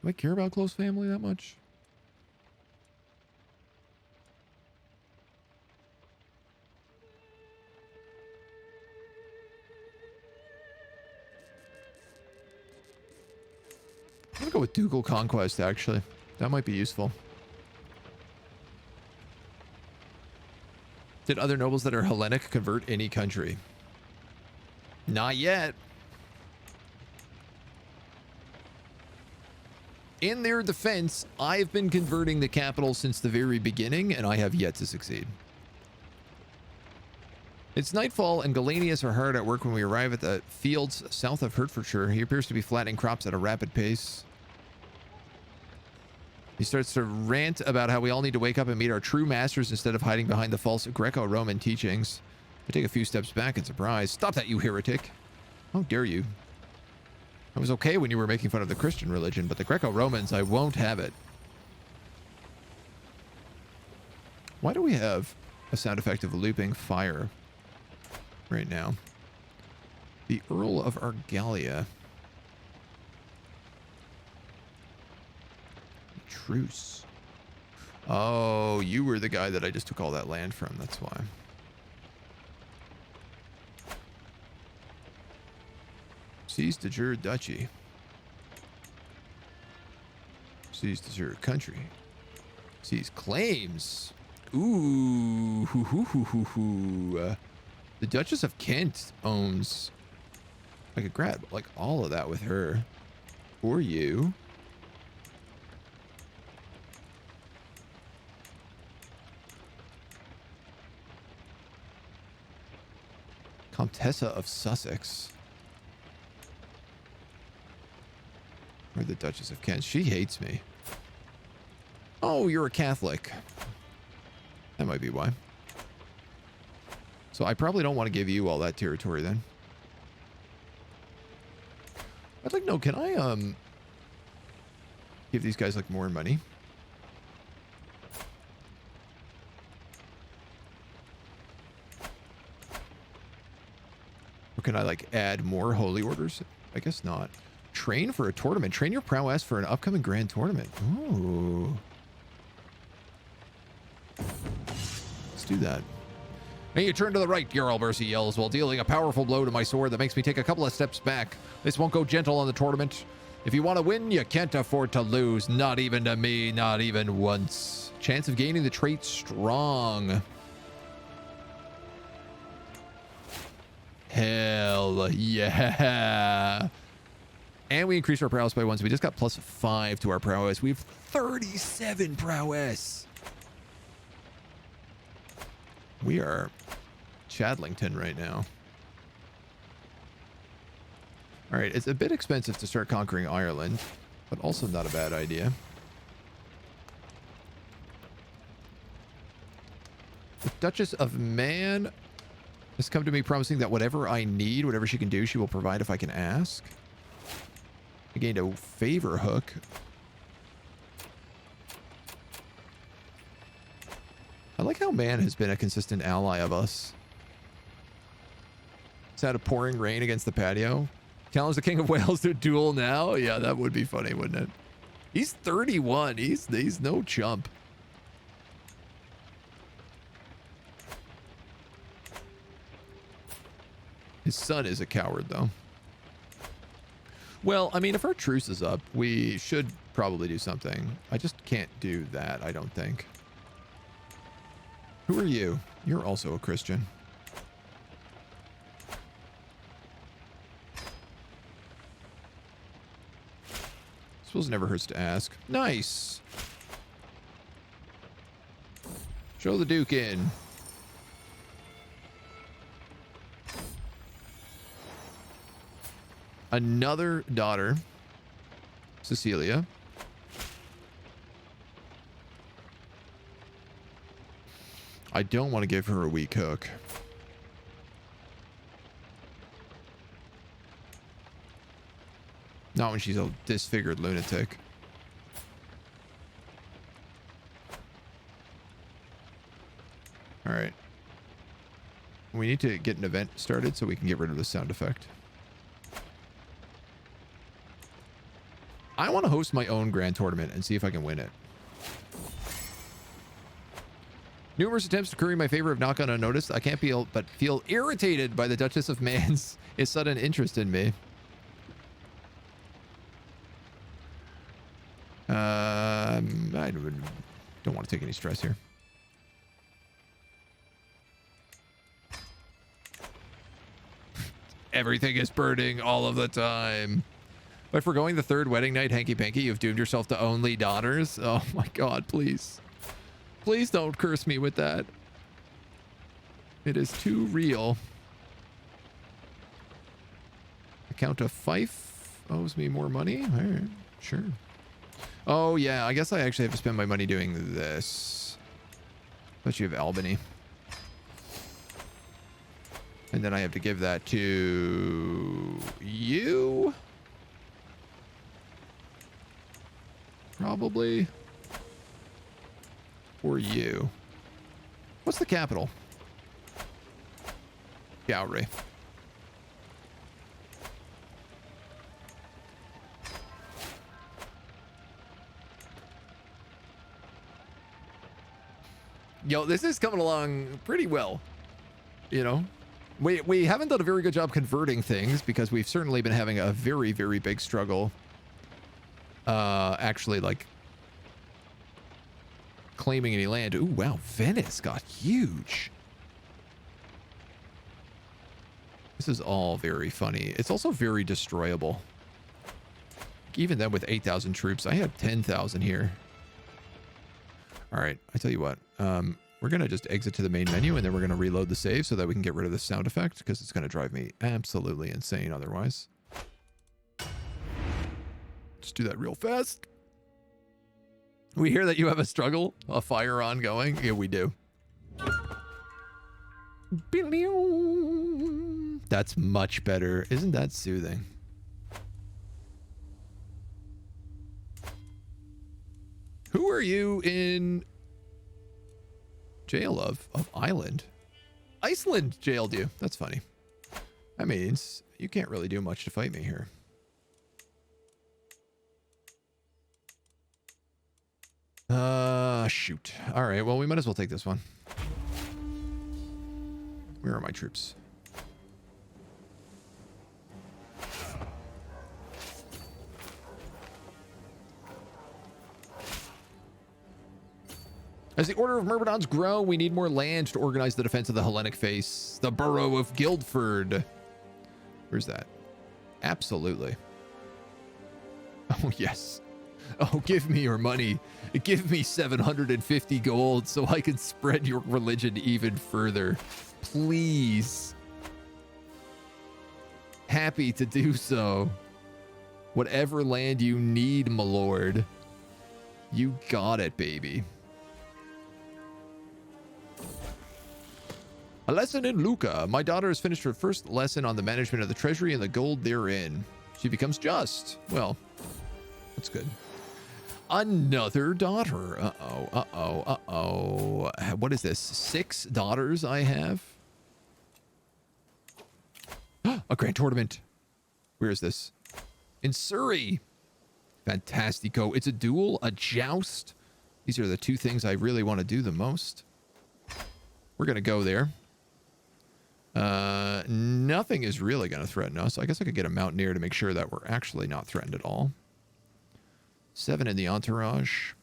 Do I care about close family that much? I'm gonna go with Ducal Conquest, actually. That might be useful. Did other nobles that are Hellenic convert any country? Not yet. In their defense, I've been converting the capital since the very beginning, and I have yet to succeed. It's nightfall, and Galenius are hard at work when we arrive at the fields south of Hertfordshire. He appears to be flattening crops at a rapid pace. He starts to rant about how we all need to wake up and meet our true masters instead of hiding behind the false Greco-Roman teachings. I take a few steps back in surprise. Stop that, you heretic! How dare you? I was okay when you were making fun of the Christian religion, but the Greco-Romans, I won't have it. Why do we have a sound effect of looping fire right now? The Earl of Argalia. Truce. Oh, you were the guy that I just took all that land from. That's why. Seize de jure duchy. Seize de jure country. Seize claims. Ooh. Hoo, hoo, hoo, hoo, hoo. The Duchess of Kent owns... I could grab like all of that with her. Or you. Comtessa of Sussex. Or the Duchess of Kent. She hates me. Oh, you're a Catholic. That might be why. So I probably don't want to give you all that territory then. I'd like to know, can I give these guys like more money? Or can I like add more holy orders? I guess not. Train for a tournament. Train your prowess for an upcoming grand tournament. Ooh. Let's do that. May you turn to the right, Jarl, Mercy yells, while dealing a powerful blow to my sword that makes me take a couple of steps back. This won't go gentle on the tournament. If you want to win, you can't afford to lose. Not even to me, not even once. Chance of gaining the trait strong. Hell yeah. And we increased our prowess by 1, so we just got +5 to our prowess. We have 37 prowess. We are Chadlington right now. All right, it's a bit expensive to start conquering Ireland, but also not a bad idea. The Duchess of Man has come to me promising that whatever I need, whatever she can do, she will provide if I can ask. I gained a favor hook. I like how Man has been a consistent ally of us. It's had a pouring rain against the patio. Challenge the King of Wales to a duel now? Yeah, that would be funny, wouldn't it? He's 31. He's no chump. His son is a coward, though. Well, I mean, if our truce is up, we should probably do something. I just can't do that, I don't think. Who are you? You're also a Christian. Suppose it never hurts to ask. Nice. Show the Duke in. Another daughter, Cecilia. I don't want to give her a weak hook. Not when she's a disfigured lunatic. All right. We need to get an event started so we can get rid of the sound effect. I want to host my own grand tournament and see if I can win it. Numerous attempts to curry my favor have not gone unnoticed. I can't but feel irritated by the Duchess of Man's sudden interest in me. I don't want to take any stress here. Everything is burning all of the time. By foregoing the third wedding night, hanky panky, you've doomed yourself to only daughters. Oh my god, please. Please don't curse me with that. It is too real. The Count of Fife owes me more money. All right, sure. Oh yeah, I guess I actually have to spend my money doing this. But you have Albany. And then I have to give that to you. Probably. Or you. What's the capital? Gowrie. Yo, this is coming along pretty well. You know? We haven't done a very good job converting things because we've certainly been having a very, very big struggle. Actually, like, claiming any land. Ooh, wow, Venice got huge. This is all very funny. It's also very destroyable. Even then with 8,000 troops, I have 10,000 here. All right, I tell you what. We're going to just exit to the main menu, and then we're going to reload the save so that we can get rid of the sound effect, because it's going to drive me absolutely insane otherwise. Just do that real fast. We hear that you have a struggle, a fire ongoing. Yeah, we do. That's much better. Isn't that soothing? Who are you in jail of? Of Island? Iceland jailed you. That's funny. That means you can't really do much to fight me here. Shoot. All right, well, we might as well take this one. Where are my troops? As the Order of Myrmidons grow, we need more land to organize the defense of the Hellenic face. The borough of Guildford. Where's that? Absolutely. Oh, yes. Oh, give me your money. Give me 750 gold so I can spread your religion even further. Please. Happy to do so. Whatever land you need, my lord. You got it, baby. A lesson in Luca. My daughter has finished her first lesson on the management of the treasury and the gold therein. She becomes just. Well, that's good. Another daughter. Uh-oh, uh-oh, uh-oh. What is this? 6 daughters I have? A grand tournament. Where is this? In Surrey. Fantastico. It's a duel, a joust. These are the 2 things I really want to do the most. We're going to go there. Nothing is really going to threaten us. I guess I could get a mountaineer to make sure that we're actually not threatened at all. 7 in the entourage.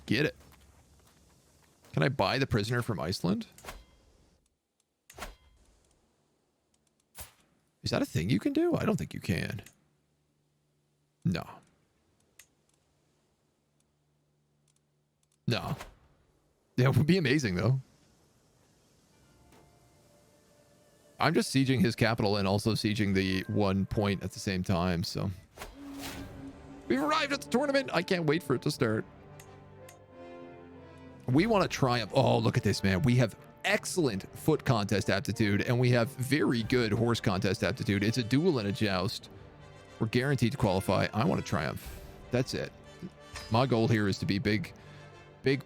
Get it. Can I buy the prisoner from Iceland? Is that a thing you can do? I don't think you can. No. No. That would be amazing, though. I'm just sieging his capital and also sieging the 1 point at the same time, so. We've arrived at the tournament. I can't wait for it to start. We want to triumph. Oh, look at this, man. We have excellent foot contest aptitude, and we have very good horse contest aptitude. It's a duel and a joust. We're guaranteed to qualify. I want to triumph. That's it. My goal here is to be big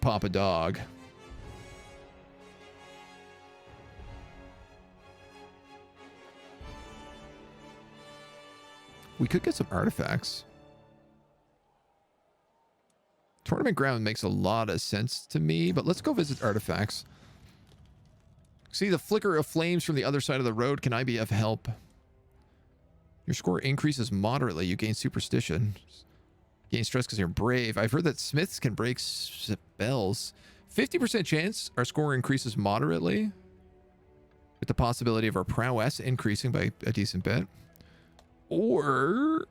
Papa Dog. We could get some artifacts. Tournament ground makes a lot of sense to me, but let's go visit artifacts. See the flicker of flames from the other side of the road. Can I be of help? Your score increases moderately. You gain superstition. Gain stress because you're brave. I've heard that smiths can break spells. 50% chance our score increases moderately, with the possibility of our prowess increasing by a decent bit. Or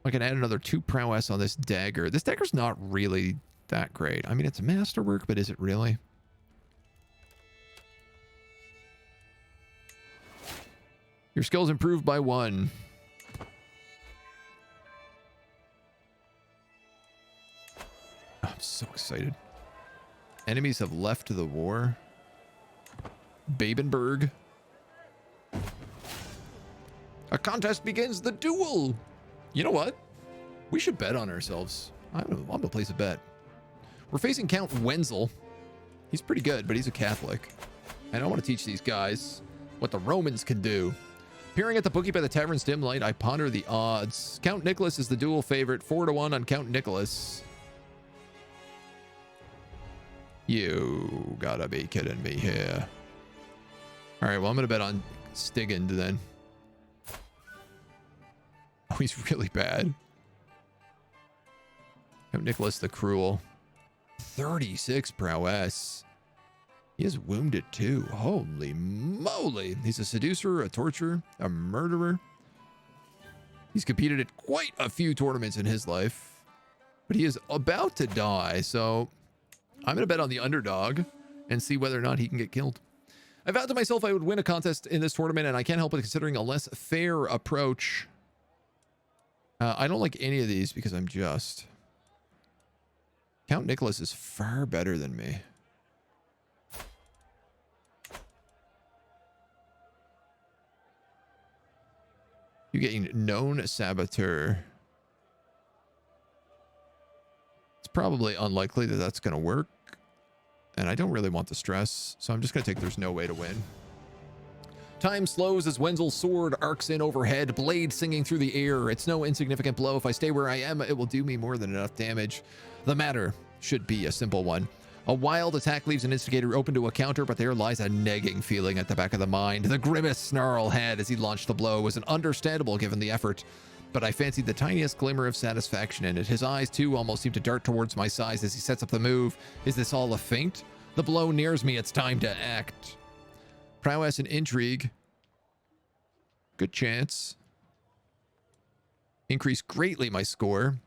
I can add another 2 prowess on this dagger. This dagger's not really that great. I mean, it's a masterwork, but is it really? Your skills improved by 1. Oh, I'm so excited. Enemies have left the war. Babenberg. A contest begins. The duel. You know what? We should bet on ourselves. I'm gonna place a bet. We're facing Count Wenzel. He's pretty good, but he's a Catholic. And I want to teach these guys what the Romans can do. Peering at the bookie by the tavern's dim light, I ponder the odds. Count Nicholas is the duel favorite. 4-1 on Count Nicholas. You gotta be kidding me here. All right, well, I'm gonna bet on Stigand then. Oh, he's really bad. Count Nicholas the Cruel. 36 prowess. He is wounded too. Holy moly. He's a seducer, a torturer, a murderer. He's competed at quite a few tournaments in his life, but he is about to die. So I'm going to bet on the underdog and see whether or not he can get killed. I vowed to myself I would win a contest in this tournament, and I can't help but considering a less fair approach. I don't like any of these because I'm just. Count Nicholas is far better than me. You're getting known saboteur. It's probably unlikely that that's going to work. And I don't really want the stress, so I'm just going to take there's no way to win. Time slows as Wenzel's sword arcs in overhead, blade singing through the air. It's no insignificant blow. If I stay where I am, it will do me more than enough damage. The matter should be a simple one. A wild attack leaves an instigator open to a counter, but there lies a nagging feeling at the back of the mind. The grimmest snarl had as he launched the blow was understandable given the effort, but I fancied the tiniest glimmer of satisfaction in it. His eyes, too, almost seemed to dart towards my size as he sets up the move. Is this all a feint? The blow nears me. It's time to act. Prowess and intrigue. Good chance. Increase greatly my score.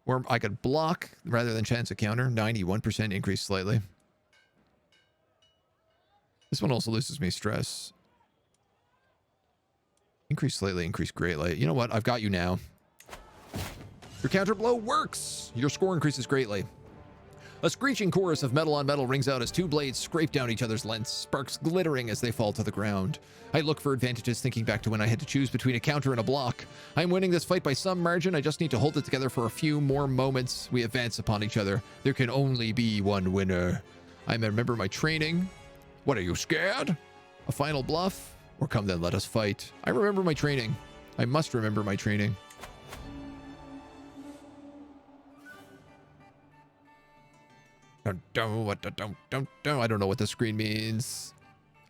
Or I could block rather than chance a counter. 91% increase slightly. This one also loses me stress. Increase slightly, increase greatly. You know what? I've got you now. Your counter blow works. Your score increases greatly. A screeching chorus of metal on metal rings out as two blades scrape down each other's lengths, sparks glittering as they fall to the ground. I look for advantages, thinking back to when I had to choose between a counter and a block. I'm winning this fight by some margin. I just need to hold it together for a few more moments. We advance upon each other. There can only be one winner. I remember my training. What, are you scared? A final bluff? Or come then, let us fight. I remember my training. I must remember my training. I don't know what the screen means.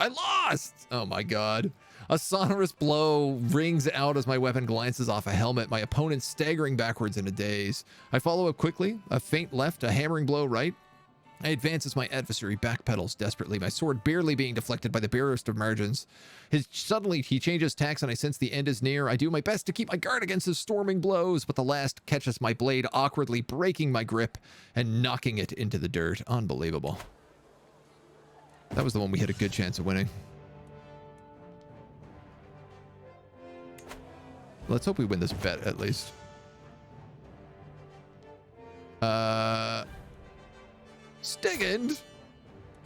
I lost! Oh my god. A sonorous blow rings out as my weapon glances off a helmet, my opponent staggering backwards in a daze. I follow up quickly, a feint left, a hammering blow right. I advance as my adversary backpedals desperately, my sword barely being deflected by the barest of margins. Suddenly, he changes tacks and I sense the end is near. I do my best to keep my guard against his storming blows, but the last catches my blade, awkwardly breaking my grip and knocking it into the dirt. Unbelievable. That was the one we had a good chance of winning. Let's hope we win this bet, at least. Stigand?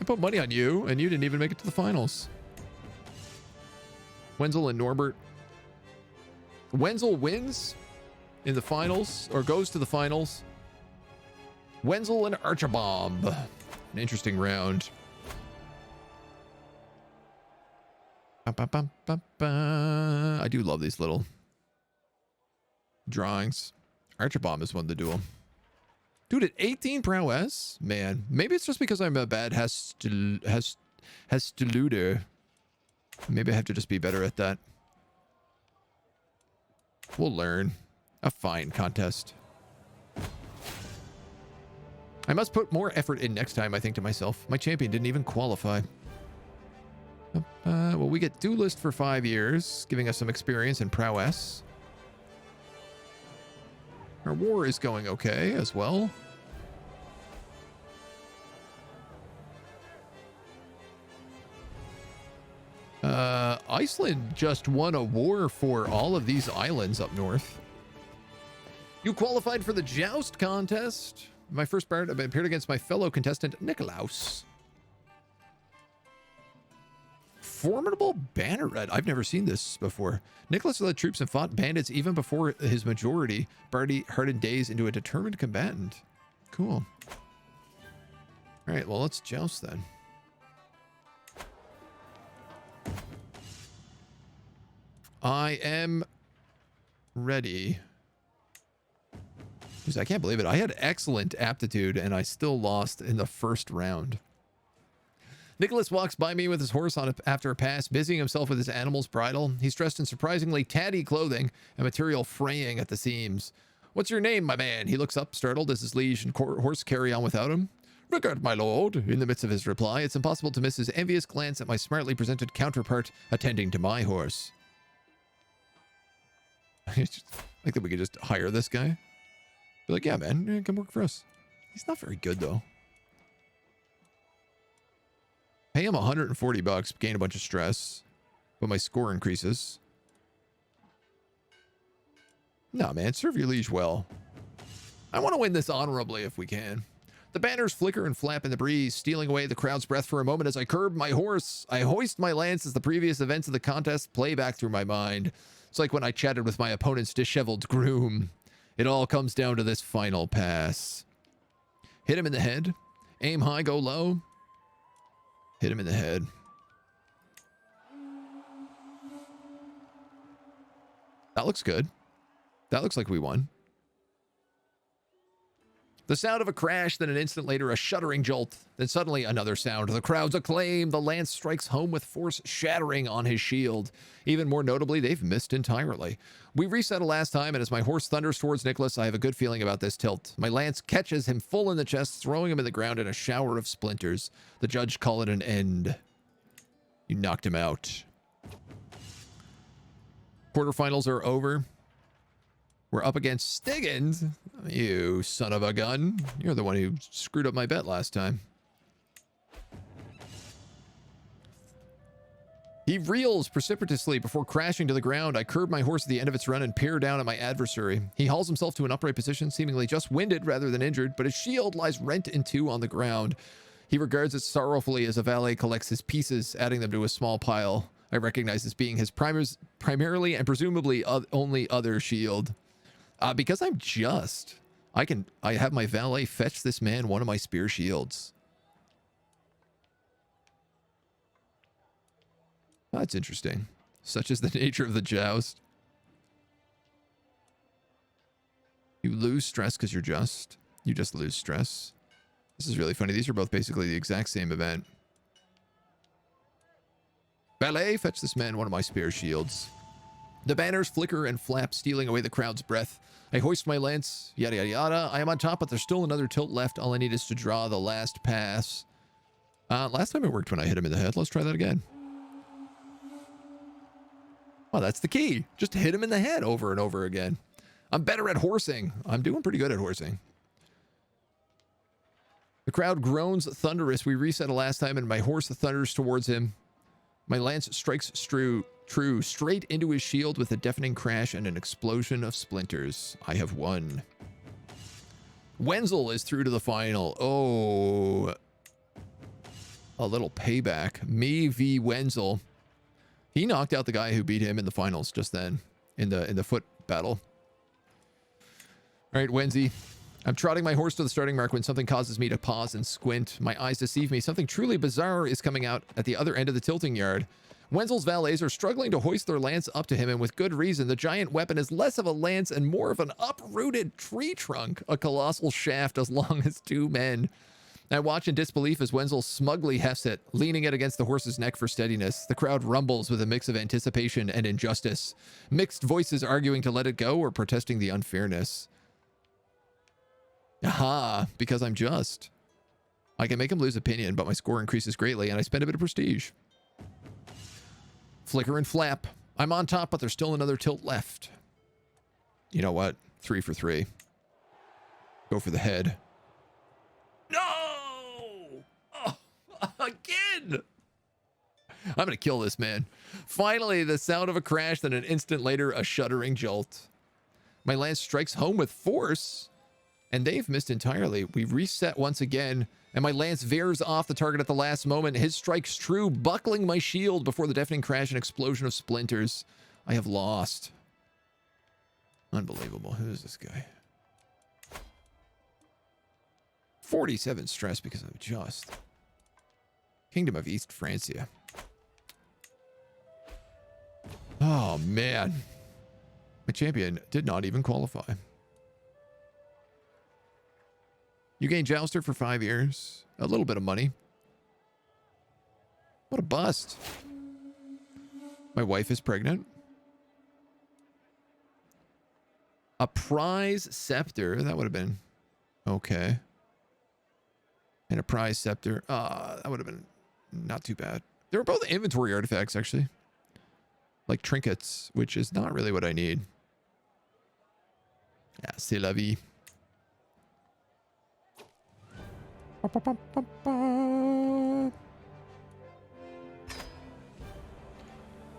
I put money on you, and you didn't even make it to the finals. Wenzel and Norbert. Wenzel wins in the finals, or goes to the finals. Wenzel and Archibomb. An interesting round. I do love these little drawings. Archibomb is one to duel. Dude, at 18 prowess? Man, maybe it's just because I'm a bad Hesteluder. Maybe I have to just be better at that. We'll learn. A fine contest. I must put more effort in next time, I think to myself. My champion didn't even qualify. Well, we get duelist for 5 years, giving us some experience in prowess. Our war is going okay as well. Iceland just won a war for all of these islands up north. You qualified for the joust contest. My first part, I appeared against my fellow contestant, Nikolaus. Formidable banneret. I've never seen this before. Nicholas led troops and fought bandits even before his majority hardened days into a determined combatant. Cool. All right, well, let's joust then. I am ready. Because I can't believe it. I had excellent aptitude and I still lost in the first round. Nicholas walks by me with his horse after a pass, busying himself with his animal's bridle. He's dressed in surprisingly tatty clothing and material fraying at the seams. What's your name, my man? He looks up, startled, as his liege and horse carry on without him. Rickard, my lord. In the midst of his reply, it's impossible to miss his envious glance at my smartly presented counterpart attending to my horse. Like that we could just hire this guy. Be like, yeah, man, come work for us. He's not very good, though. Pay him 140 bucks, gain a bunch of stress, but my score increases. No, man, serve your liege well. I want to win this honorably if we can. The banners flicker and flap in the breeze, stealing away the crowd's breath for a moment as I curb my horse. I hoist my lance as the previous events of the contest play back through my mind. It's like when I chatted with my opponent's disheveled groom. It all comes down to this final pass. Hit him in the head. Aim high, go low. Hit him in the head. That looks good. That looks like we won. The sound of a crash, then an instant later a shuddering jolt, then suddenly another sound. The crowd's acclaim. The lance strikes home with force, shattering on his shield. Even more notably, they've missed entirely. We resettle last time, and as my horse thunders towards Nicholas, I have a good feeling about this tilt. My lance catches him full in the chest, throwing him in the ground in a shower of splinters. The judge call it an end. You knocked him out. Quarterfinals are over. We're up against Stiggins. You son of a gun. You're the one who screwed up my bet last time. He reels precipitously before crashing to the ground. I curb my horse at the end of its run and peer down at my adversary. He hauls himself to an upright position, seemingly just winded rather than injured, but his shield lies rent in two on the ground. He regards it sorrowfully as a valet collects his pieces, adding them to a small pile. I recognize this being his primarily and presumably only other shield. Because I'm just, I have my valet fetch this man one of my spear shields. That's interesting. Such is the nature of the joust. You lose stress because you're just. You just lose stress. This is really funny. These are both basically the exact same event. Valet, fetch this man one of my spear shields. The banners flicker and flap, stealing away the crowd's breath. I hoist my lance, yada yada yada. I am on top, but there's still another tilt left. All I need is to draw the last pass. Last time it worked when I hit him in the head. Let's try that again. Oh, that's the key. Just hit him in the head over and over again. I'm better at horsing. I'm doing pretty good at horsing. The crowd groans thunderous. We reset it last time, and my horse thunders towards him. My lance strikes true straight into his shield with a deafening crash and an explosion of splinters. I have won. Wenzel is through to the final. Oh, a little payback. Me v. Wenzel. He knocked out the guy who beat him in the finals just then in the foot battle. All right, Wenzy. I'm trotting my horse to the starting mark when something causes me to pause and squint. My eyes deceive me. Something truly bizarre is coming out at the other end of the tilting yard. Wenzel's valets are struggling to hoist their lance up to him, and with good reason. The giant weapon is less of a lance and more of an uprooted tree trunk, a colossal shaft as long as two men. I watch in disbelief as Wenzel smugly hefts it, leaning it against the horse's neck for steadiness. The crowd rumbles with a mix of anticipation and injustice. Mixed voices arguing to let it go or protesting the unfairness. Aha, because I'm just. I can make him lose opinion, but my score increases greatly, and I spend a bit of prestige. Flicker and flap. I'm on top, but there's still another tilt left. You know what? 3 for 3. Go for the head. No! Oh, again! I'm going to kill this man. Finally, the sound of a crash, then an instant later, a shuddering jolt. My lance strikes home with force, and they've missed entirely. We reset once again, and my lance veers off the target at the last moment. His strike's true, buckling my shield before the deafening crash and explosion of splinters. I have lost. Unbelievable. Who is this guy? 47 stress because I'm just. Kingdom of East Francia. Oh, man. My champion did not even qualify. You gain Jouster for 5 years. A little bit of money. What a bust. My wife is pregnant. A prize scepter. That would have been okay. And a prize scepter. That would have been not too bad. They were both inventory artifacts, actually. Like trinkets, which is not really what I need. Yeah, c'est la vie.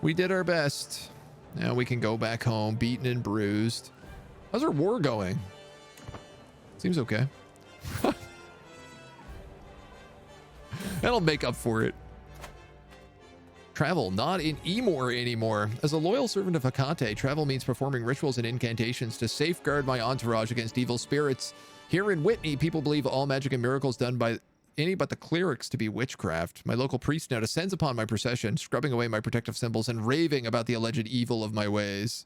We did our best. Now we can go back home, beaten and bruised. How's our war going? Seems okay. That'll make up for it. Travel, not in Emor anymore. As a loyal servant of Hecate, travel means performing rituals and incantations to safeguard my entourage against evil spirits. Here in Whitney, people believe all magic and miracles done by any but the clerics to be witchcraft. My local priest now descends upon my procession, scrubbing away my protective symbols and raving about the alleged evil of my ways.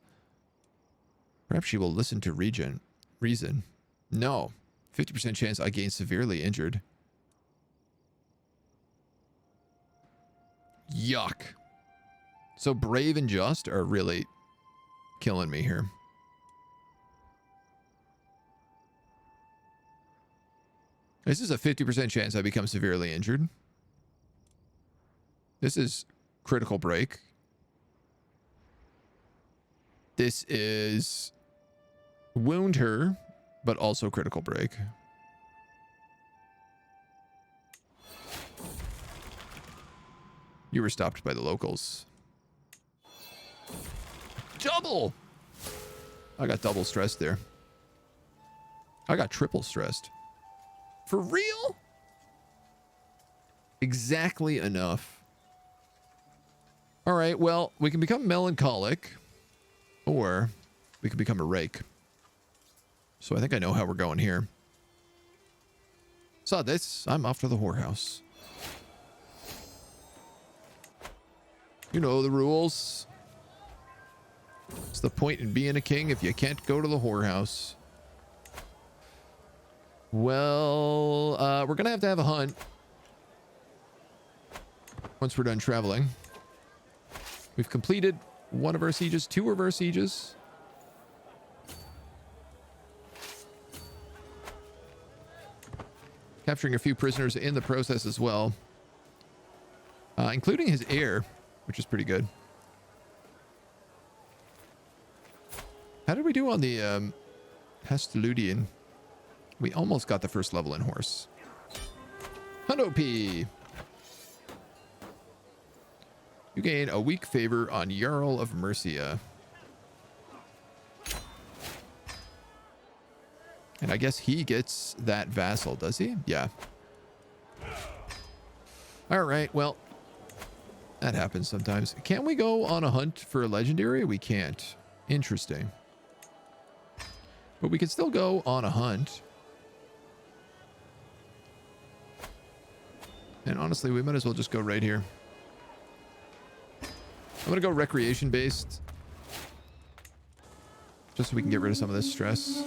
Perhaps she will listen to reason. No. 50% chance I gain severely injured. Yuck. So brave and just are really killing me here. This is a 50% chance I become severely injured. This is critical break. This is wound her, but also critical break. You were stopped by the locals. Double! I got double stressed there. I got triple stressed. For real? Exactly enough. All right, well, we can become melancholic, or we can become a rake. So I think I know how we're going here. Saw this. I'm off to the whorehouse. You know the rules. What's the point in being a king if you can't go to the whorehouse? Well, we're going to have a hunt once we're done traveling. We've completed one of our sieges, two of our sieges. Capturing a few prisoners in the process as well, including his heir, which is pretty good. How did we do on the Hasteludian? We almost got the first level in horse. Hundo-P. You gain a weak favor on Jarl of Mercia. And I guess he gets that vassal, does he? Yeah. All right, well, that happens sometimes. Can we go on a hunt for a legendary? We can't. Interesting. But we can still go on a hunt. And honestly, we might as well just go right here. I'm going to go recreation based. Just so we can get rid of some of this stress.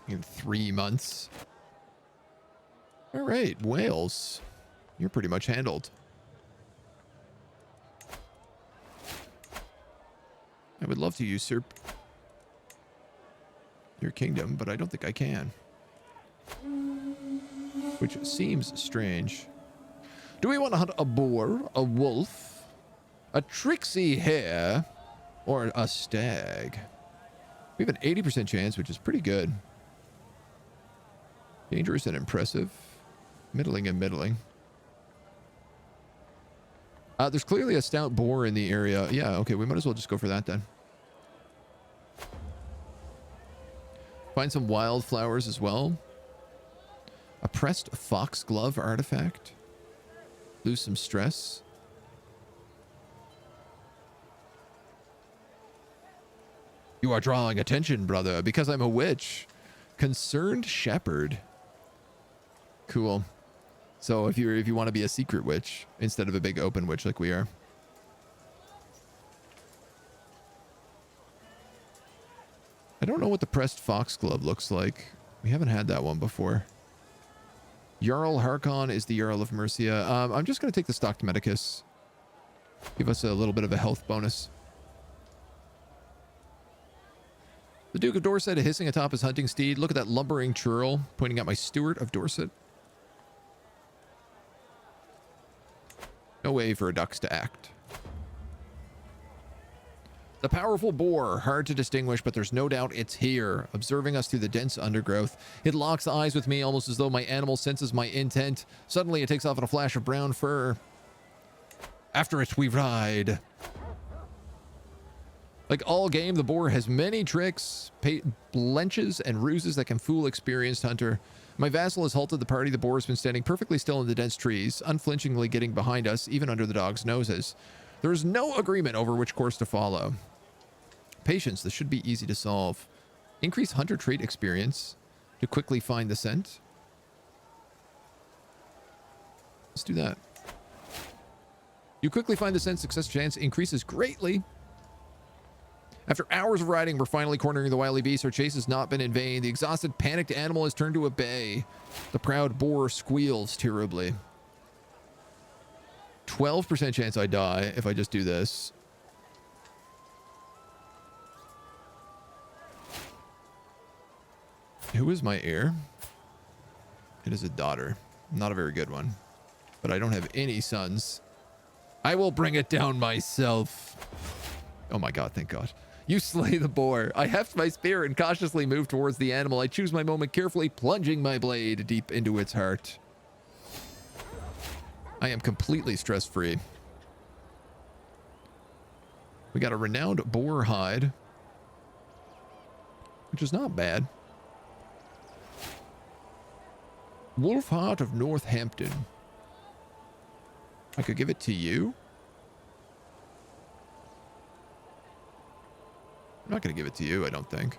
In 3 months. All right, Wales. You're pretty much handled. I would love to usurp your kingdom, but I don't think I can. Which seems strange. Do we want to hunt a boar, a wolf, a tricksy hare, or a stag? We have an 80% chance, which is pretty good. Dangerous and impressive. Middling and middling. There's clearly a stout boar in the area. Yeah, okay, we might as well just go for that then. Find some wildflowers as well. A pressed foxglove artifact. Lose some stress. You are drawing attention, brother, because I'm a witch. Concerned shepherd. Cool. So if you want to be a secret witch instead of a big open witch like we are. I don't know what the pressed foxglove looks like. We haven't had that one before. Jarl Harkon is the Jarl of Mercia. I'm just going to take the stocked Medicus. Give us a little bit of a health bonus. The Duke of Dorset hissing atop his hunting steed. Look at that lumbering churl pointing at my Steward of Dorset. No way for a ducks to act. The powerful boar, hard to distinguish, but there's no doubt it's here, observing us through the dense undergrowth. It locks eyes with me almost as though my animal senses my intent. Suddenly it takes off in a flash of brown fur. After it we ride. Like all game, the boar has many tricks, blenches, and ruses that can fool experienced hunter. My vassal has halted the party. The boar has been standing perfectly still in the dense trees, unflinchingly getting behind us, even under the dog's noses. There is no agreement over which course to follow. Patience, this should be easy to solve. Increase hunter trait experience to quickly find the scent. Let's do that. You quickly find the scent, success chance increases greatly. After hours of riding, we're finally cornering the wily beast. Our chase has not been in vain. The exhausted, panicked animal has turned to a bay. The proud boar squeals terribly. 12% chance I die if I just do this. Who is my heir? It is a daughter. Not a very good one. But I don't have any sons. I will bring it down myself. Oh my god, thank god. You slay the boar. I heft my spear and cautiously move towards the animal. I choose my moment carefully, plunging my blade deep into its heart. I am completely stress-free. We got a renowned boar hide, which is not bad. Wolf Heart of Northampton. I could give it to you. I'm not going to give it to you, I don't think.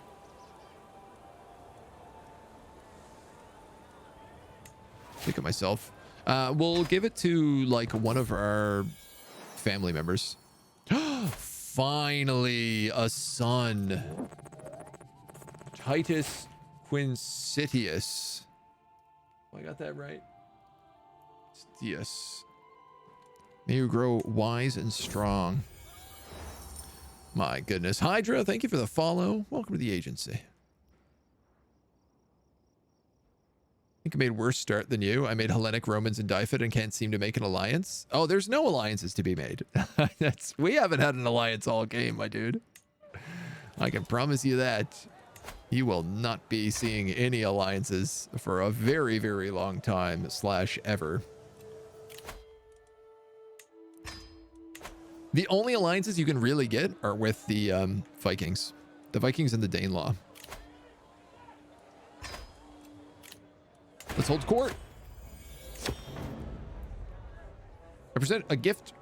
Think of myself. We'll give it to, like, one of our family members. Finally, a son. Titus Quincitius. Oh, I got that right? Yes. May you grow wise and strong. My goodness. Hydra, thank you for the follow. Welcome to the agency. I think I made worse start than you. I made Hellenic, Romans, and Dyfed and can't seem to make an alliance. Oh, there's no alliances to be made. We haven't had an alliance all game, my dude. I can promise you that. You will not be seeing any alliances for a very, very long time / ever. The only alliances you can really get are with the Vikings. The Vikings and the Danelaw. Let's hold court. I present a gift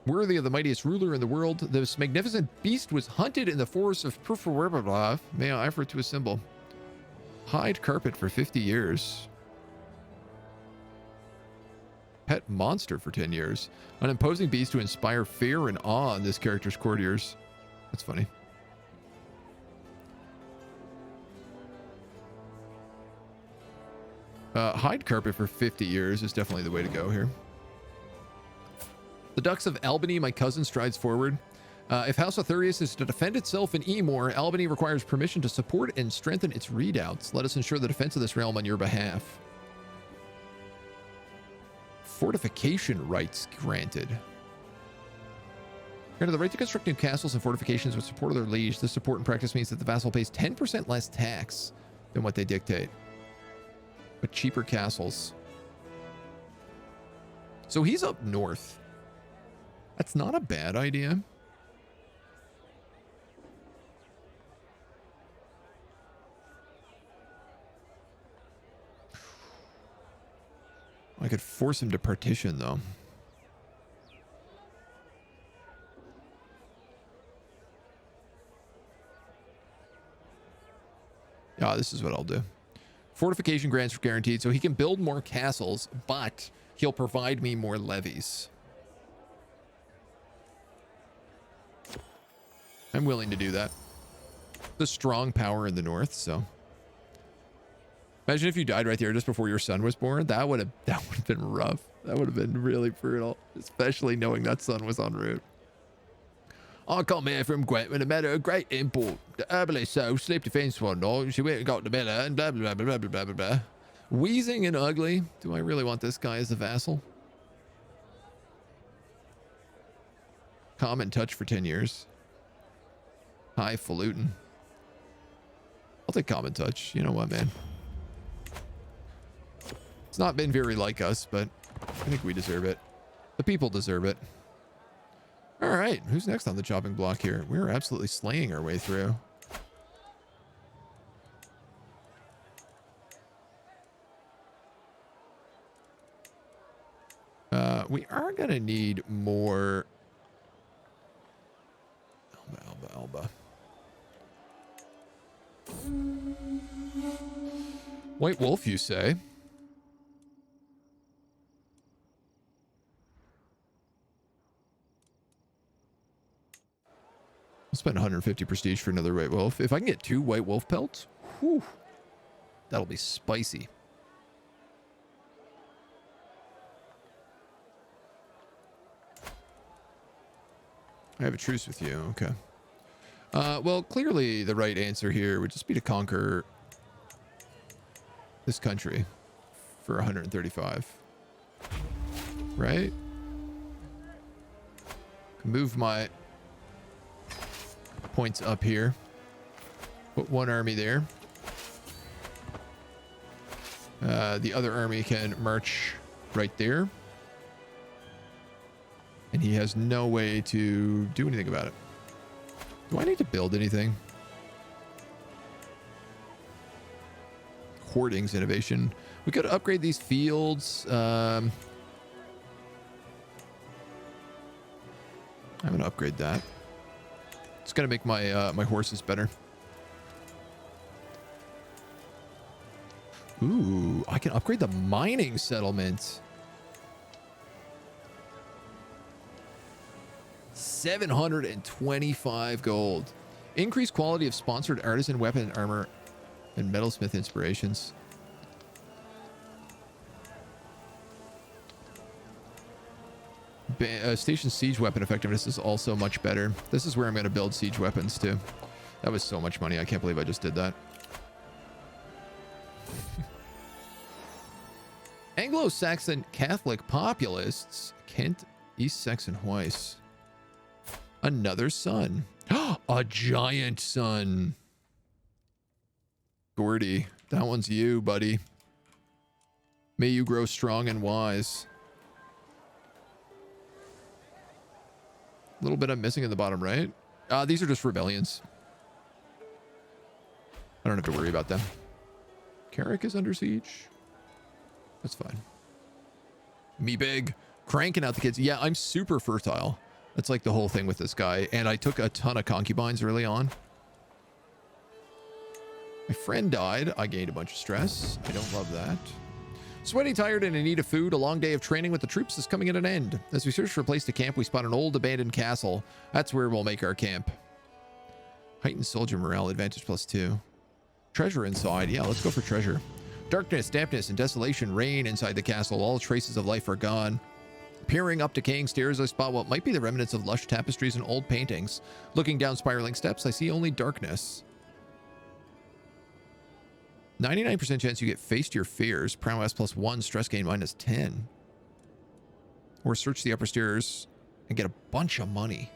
worthy of the mightiest ruler in the world. This magnificent beast was hunted in the forests of Purfurwerbla. May I offer it to a symbol? Hide carpet for 50 years. Pet monster for 10 years. An imposing beast to inspire fear and awe in this character's courtiers. That's funny. Hide carpet for 50 years is definitely the way to go here. The Ducks of Albany, my cousin, strides forward. If House Arthurius is to defend itself in Emor, Albany requires permission to support and strengthen its redoubts. Let us ensure the defense of this realm on your behalf. Fortification rights granted. Granted the right to construct new castles and fortifications with support of their liege. This support in practice means that the vassal pays 10% less tax than what they dictate. But cheaper castles. So he's up north. That's not a bad idea. I could force him to partition, though. Yeah, this is what I'll do. Fortification grants are guaranteed, so he can build more castles, but he'll provide me more levies. I'm willing to do that. The strong power in the north, so. Imagine if you died right there just before your son was born. That would have been rough. That would have been really brutal, especially knowing that son was en route. I come here from Gwent with a matter of great import. The herbalist so slipped a fence one night. She went and got the miller and blah, blah, blah, blah, blah, blah, blah. Wheezing and ugly. Do I really want this guy as a vassal? Common touch for 10 years. Highfalutin. I'll take common touch. You know what, man? It's not been very like us, but I think we deserve it. The people deserve it. All right, who's next on the chopping block here? We're absolutely slaying our way through. We are going to need more... Alba. White Wolf, you say? I'll spend 150 prestige for another White Wolf. If I can get 2 White Wolf pelts, whew, that'll be spicy. I have a truce with you. Okay. Well, clearly the right answer here would just be to conquer this country for 135. Right? Move my points up here. Put one army there. The other army can march right there. And he has no way to do anything about it. Do I need to build anything? Hoardings innovation. We could upgrade these fields. I'm going to upgrade that. It's going to make my my horses better. Ooh, I can upgrade the mining settlement. 725 gold. Increased quality of sponsored artisan weapon, armor, and metalsmith inspirations. Station siege weapon effectiveness is also much better. This is where I'm going to build siege weapons too. That was so much money. I can't believe I just did that. Anglo-Saxon Catholic populists. Kent, East Saxon Weiss. Another son. A giant son. Gordy, that one's you, buddy. May you grow strong and wise. A little bit I'm missing in the bottom right. These are just rebellions. I don't have to worry about them. Carrick is under siege. That's fine. Me big. Cranking out the kids. Yeah, I'm super fertile. That's like the whole thing with this guy. And I took a ton of concubines early on. My friend died. I gained a bunch of stress. I don't love that. Sweaty, tired, and in need of food. A long day of training with the troops is coming at an end. As we search for a place to camp, we spot an old abandoned castle. That's where we'll make our camp. Heightened soldier morale, advantage +2. Treasure inside. Yeah, let's go for treasure. Darkness, dampness, and desolation reign inside the castle. All traces of life are gone. Peering up decaying stairs, I spot what might be the remnants of lush tapestries and old paintings. Looking down spiraling steps, I see only darkness. 99% chance you get faced your fears. Prowess +1, stress gain -10. Or search the upper stairs and get a bunch of money.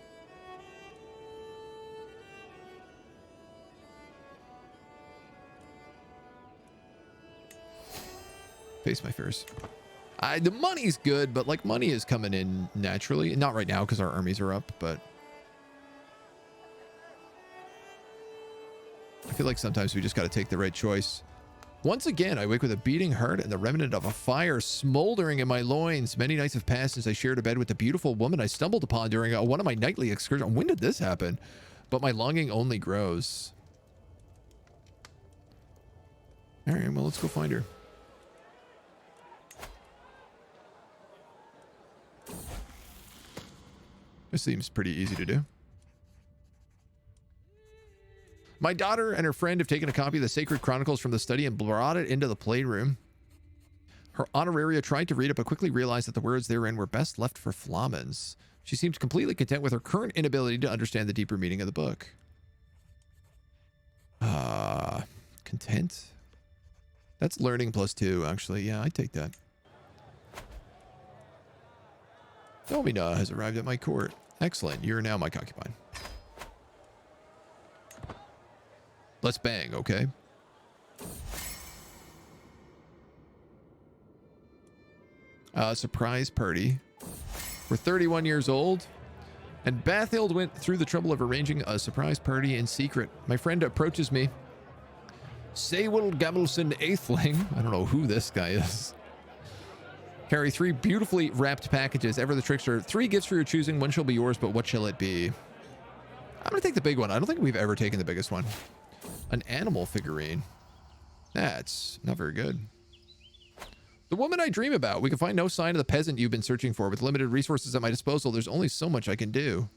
Face my fears. The money's good, but like money is coming in naturally. Not right now because our armies are up, but I feel like sometimes we just got to take the right choice. Once again, I wake with a beating heart and the remnant of a fire smoldering in my loins. Many nights have passed since I shared a bed with the beautiful woman I stumbled upon during one of my nightly excursions. When did this happen? But my longing only grows. All right, well, let's go find her. This seems pretty easy to do. My daughter and her friend have taken a copy of the Sacred Chronicles from the study and brought it into the playroom. Her honoraria tried to read it, but quickly realized that the words therein were best left for Flamens. She seems completely content with her current inability to understand the deeper meaning of the book. Content? That's learning +2, actually. Yeah, I'd take that. Domina has arrived at my court. Excellent. You're now my concubine. Let's bang, okay? Surprise party. We're 31 years old, and Bathild went through the trouble of arranging a surprise party in secret. My friend approaches me. Saywell Gamelson Aithling. I don't know who this guy is. Carry 3 beautifully wrapped packages. Ever the trickster. 3 gifts for your choosing. One shall be yours, but what shall it be? I'm going to take the big one. I don't think we've ever taken the biggest one. An animal figurine. That's not very good. The woman I dream about. We can find no sign of the peasant you've been searching for. With limited resources at my disposal, there's only so much I can do.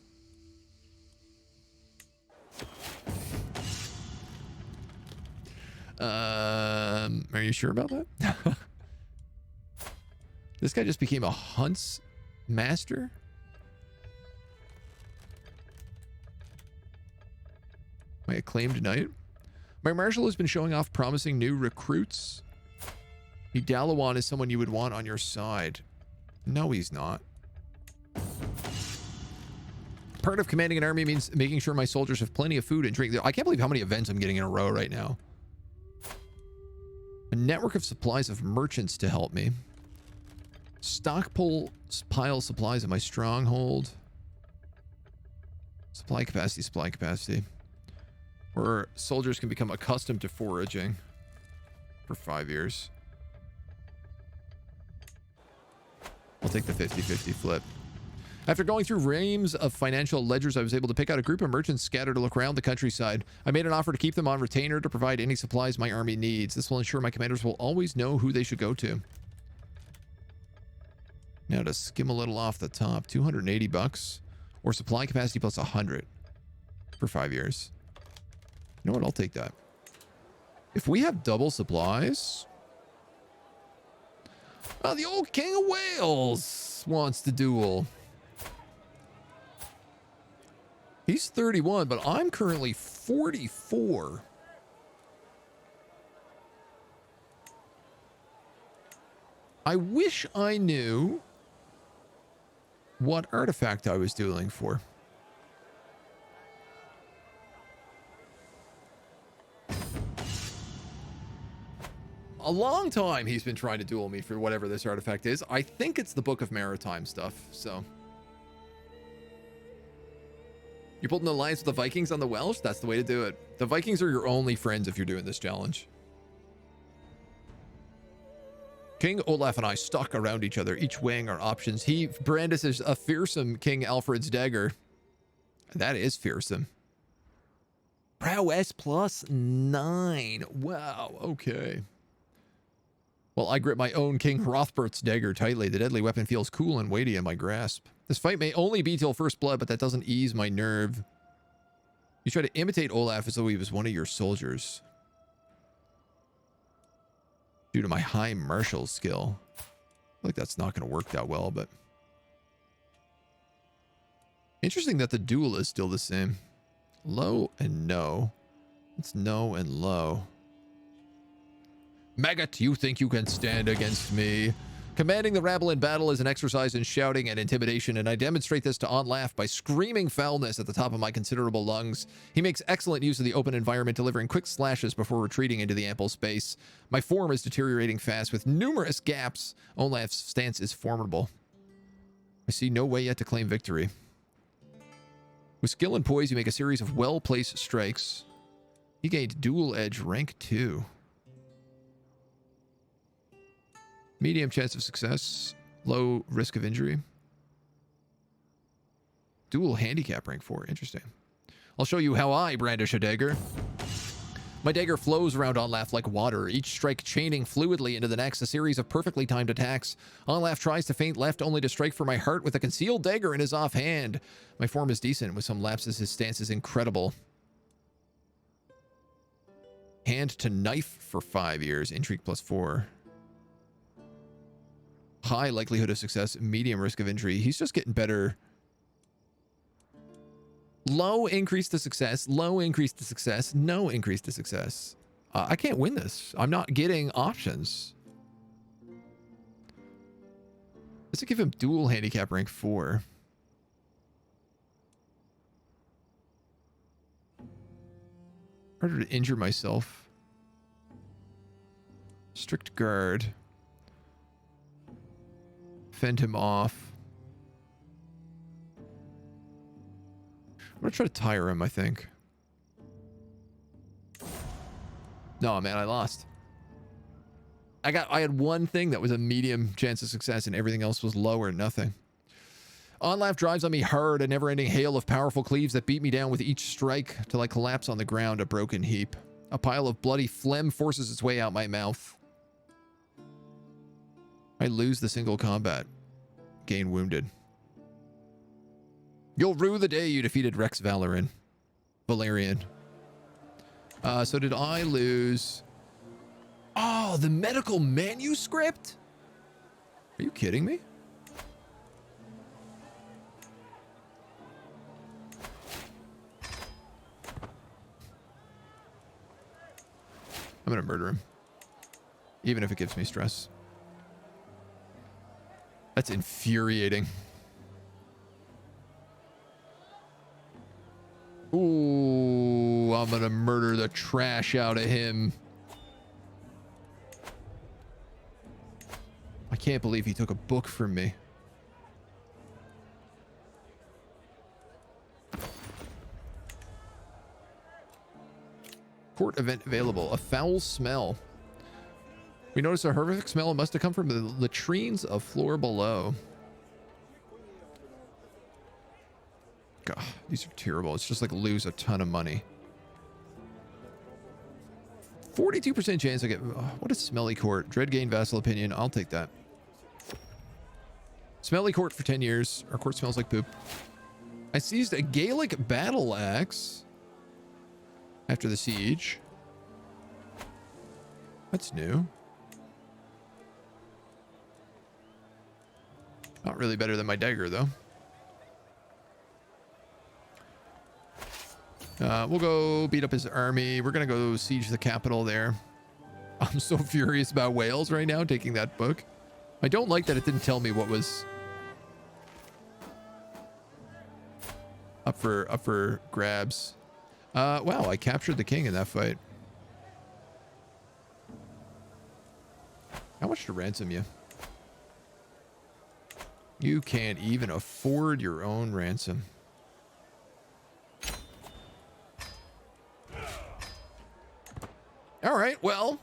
Are you sure about that? This guy just became a hunts master? My acclaimed knight? My marshal has been showing off promising new recruits. Idalawan is someone you would want on your side. No, he's not. Part of commanding an army means making sure my soldiers have plenty of food and drink. I can't believe how many events I'm getting in a row right now. A network of supplies of merchants to help me. Stockpile supplies at my stronghold. Supply capacity. Where soldiers can become accustomed to foraging for 5 years. I'll take the 50-50 flip. After going through reams of financial ledgers, I was able to pick out a group of merchants scattered around the countryside. I made an offer to keep them on retainer to provide any supplies my army needs. This will ensure my commanders will always know who they should go to. Now to skim a little off the top, 280 bucks or supply capacity plus 100 for 5 years. You know what? I'll take that. If we have double supplies... Oh, the old King of Wales wants to duel. He's 31, but I'm currently 44. I wish I knew what artifact I was dueling for. A long time he's been trying to duel me for whatever this artifact is. I think it's the Book of Maritime stuff, so. You pulled an alliance with the Vikings on the Welsh? That's the way to do it. The Vikings are your only friends if you're doing this challenge. King Olaf and I stalk around each other, each weighing our options. He brandishes a fearsome King Alfred's dagger. That is fearsome. Prowess plus 9. Wow, okay. Well, I grip my own King Hrothbert's dagger tightly. The deadly weapon feels cool and weighty in my grasp. This fight may only be till first blood, but that doesn't ease my nerve. You try to imitate Olaf as though he was one of your soldiers. Due to my high martial skill. I feel like that's not going to work that well, but... Interesting that the duel is still the same. Low and no. It's no and low. Maggot, you think you can stand against me? Commanding the rabble in battle is an exercise in shouting and intimidation, and I demonstrate this to Onlaf by screaming foulness at the top of my considerable lungs. He makes excellent use of the open environment, delivering quick slashes before retreating into the ample space. My form is deteriorating fast, with numerous gaps. Onlaf's stance is formidable. I see no way yet to claim victory. With skill and poise, you make a series of well-placed strikes. He gained dual edge rank 2. Medium chance of success. Low risk of injury. Dual handicap rank 4. Interesting. I'll show you how I brandish a dagger. My dagger flows around Onlaf like water, each strike chaining fluidly into the next, a series of perfectly timed attacks. Onlaf tries to feint left only to strike for my heart with a concealed dagger in his offhand. My form is decent. With some lapses, his stance is incredible. Hand to knife for 5 years. Intrigue plus 4. High likelihood of success, medium risk of injury. He's just getting better. Low increase to success, low increase to success, no increase to success. I can't win this. I'm not getting options. Let's give him dual handicap rank 4. Harder to injure myself. Strict guard. Fend him off. I'm gonna try to tire him, I think. No, man, I lost. I had one thing that was a medium chance of success and everything else was low or nothing. Onlaf drives on me hard, a never-ending hail of powerful cleaves that beat me down with each strike till I collapse on the ground, a broken heap. A pile of bloody phlegm forces its way out my mouth. I lose the single combat. Gain wounded. You'll rue the day you defeated Rex Valerian. So did I lose... Oh, the medical manuscript? Are you kidding me? I'm gonna murder him. Even if it gives me stress. That's infuriating. Ooh, I'm gonna murder the trash out of him. I can't believe he took a book from me. Court event available. A foul smell. We noticed a horrific smell. It must have come from the latrines of floor below. God, these are terrible. It's just like lose a ton of money. 42% chance I get... what a smelly court. Dread gain vassal opinion. I'll take that. Smelly court for 10 years. Our court smells like poop. I seized a Gaelic battle axe after the siege. That's new. Not really better than my dagger, though. We'll go beat up his army. We're going to go siege the capital there. I'm so furious about Wales right now, taking that book. I don't like that it didn't tell me what was up for grabs. Wow, I captured the king in that fight. How much to ransom you? You can't even afford your own ransom. All right, well,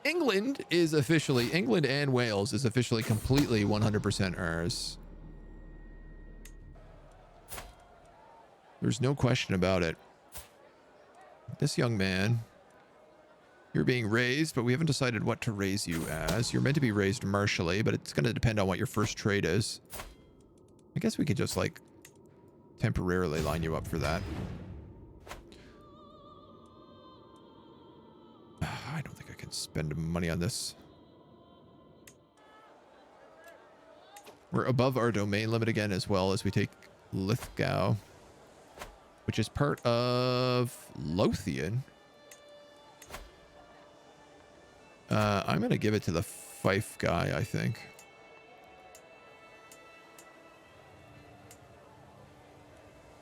England and Wales is officially completely 100% ours. There's no question about it. This young man, you're being raised, but we haven't decided what to raise you as. You're meant to be raised martially, but it's going to depend on what your first trade is. I guess we could just, like, temporarily line you up for that. I don't think I can spend money on this. We're above our domain limit again, as well as we take Lithgow, which is part of Lothian. I'm going to give it to the Fife guy, I think.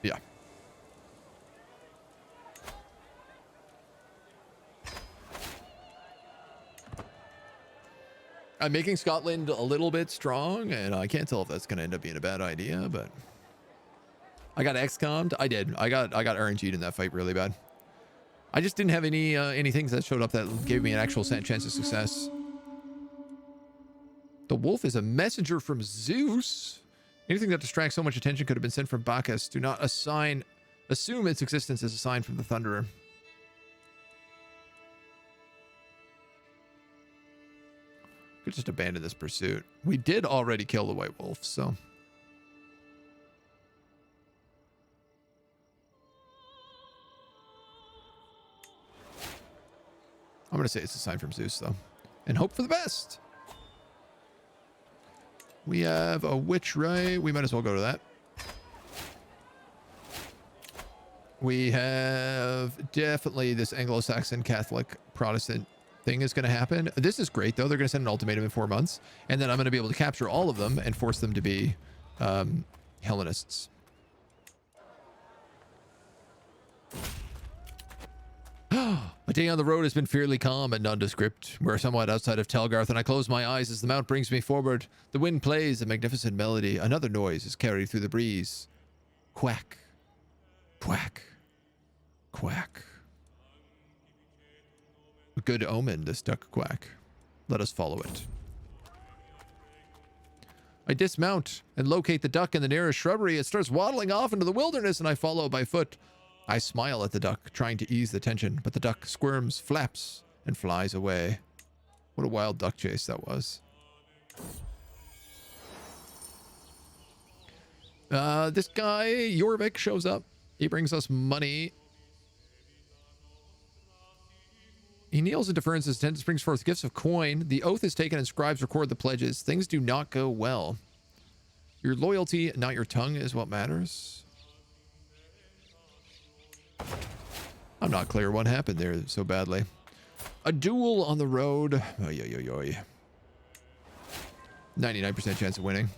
Yeah. I'm making Scotland a little bit strong, and I can't tell if that's going to end up being a bad idea, but I got XCOM'd. I did. I got RNG'd in that fight really bad. I just didn't have any things that showed up that gave me an actual chance of success. The wolf is a messenger from Zeus. Anything that distracts so much attention could have been sent from Bacchus. Do not assume its existence as a sign from the Thunderer. Could just abandon this pursuit. We did already kill the white wolf, so. I'm going to say it's a sign from Zeus, though. And hope for the best. We have a witch, right? We might as well go to that. We have definitely this Anglo-Saxon Catholic Protestant thing is going to happen. This is great, though. They're going to send an ultimatum in 4 months. And then I'm going to be able to capture all of them and force them to be Hellenists. A day on the road has been fairly calm and nondescript. We're somewhat outside of Telgarth, and I close my eyes as the mount brings me forward. The wind plays a magnificent melody. Another noise is carried through the breeze. Quack. Quack. Quack. A good omen, this duck quack. Let us follow it. I dismount and locate the duck in the nearest shrubbery. It starts waddling off into the wilderness, and I follow by foot. I smile at the duck, trying to ease the tension, but the duck squirms, flaps, and flies away. What a wild duck chase that was. This guy, Jorvik, shows up. He brings us money. He kneels and defers his attendance, brings forth gifts of coin. The oath is taken and scribes record the pledges. Things do not go well. Your loyalty, not your tongue, is what matters. I'm not clear what happened there so badly. A duel on the road. Oy, oy, oy, oy. 99% chance of winning.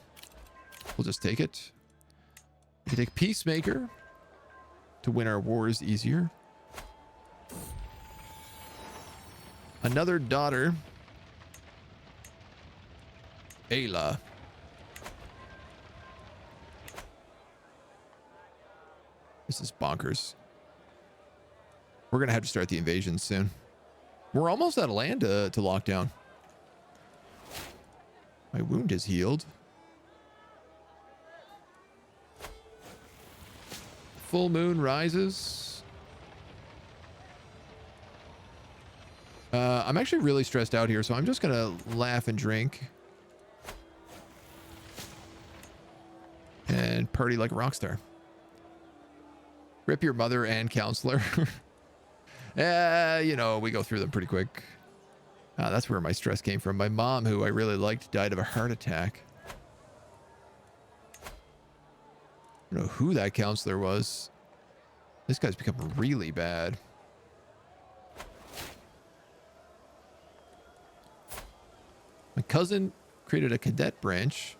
We'll just take it. We can take Peacemaker to win our wars easier. Another daughter. Ayla. This is bonkers. We're going to have to start the invasion soon. We're almost out of land to lock down. My wound is healed. Full moon rises. I'm actually really stressed out here, so I'm just going to laugh and drink. And party like a rock star. Rip your mother and counselor. You know, we go through them pretty quick. That's where my stress came from. My mom, who I really liked, died of a heart attack. I don't know who that counselor was. This guy's become really bad. My cousin created a cadet branch.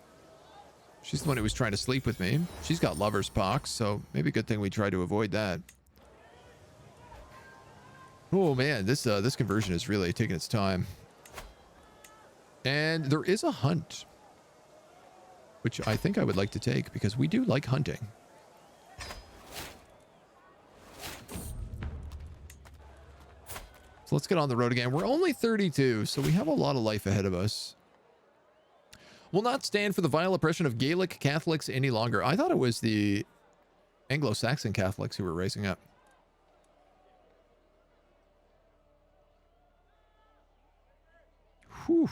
She's the one who was trying to sleep with me. She's got lover's pox, so maybe a good thing we try to avoid that. Oh man, this conversion is really taking its time. And there is a hunt, which I think I would like to take because we do like hunting. So let's get on the road again. We're only 32, so we have a lot of life ahead of us. Will not stand for the vile oppression of Gaelic Catholics any longer. I thought it was the Anglo-Saxon Catholics who were raising up. Whew.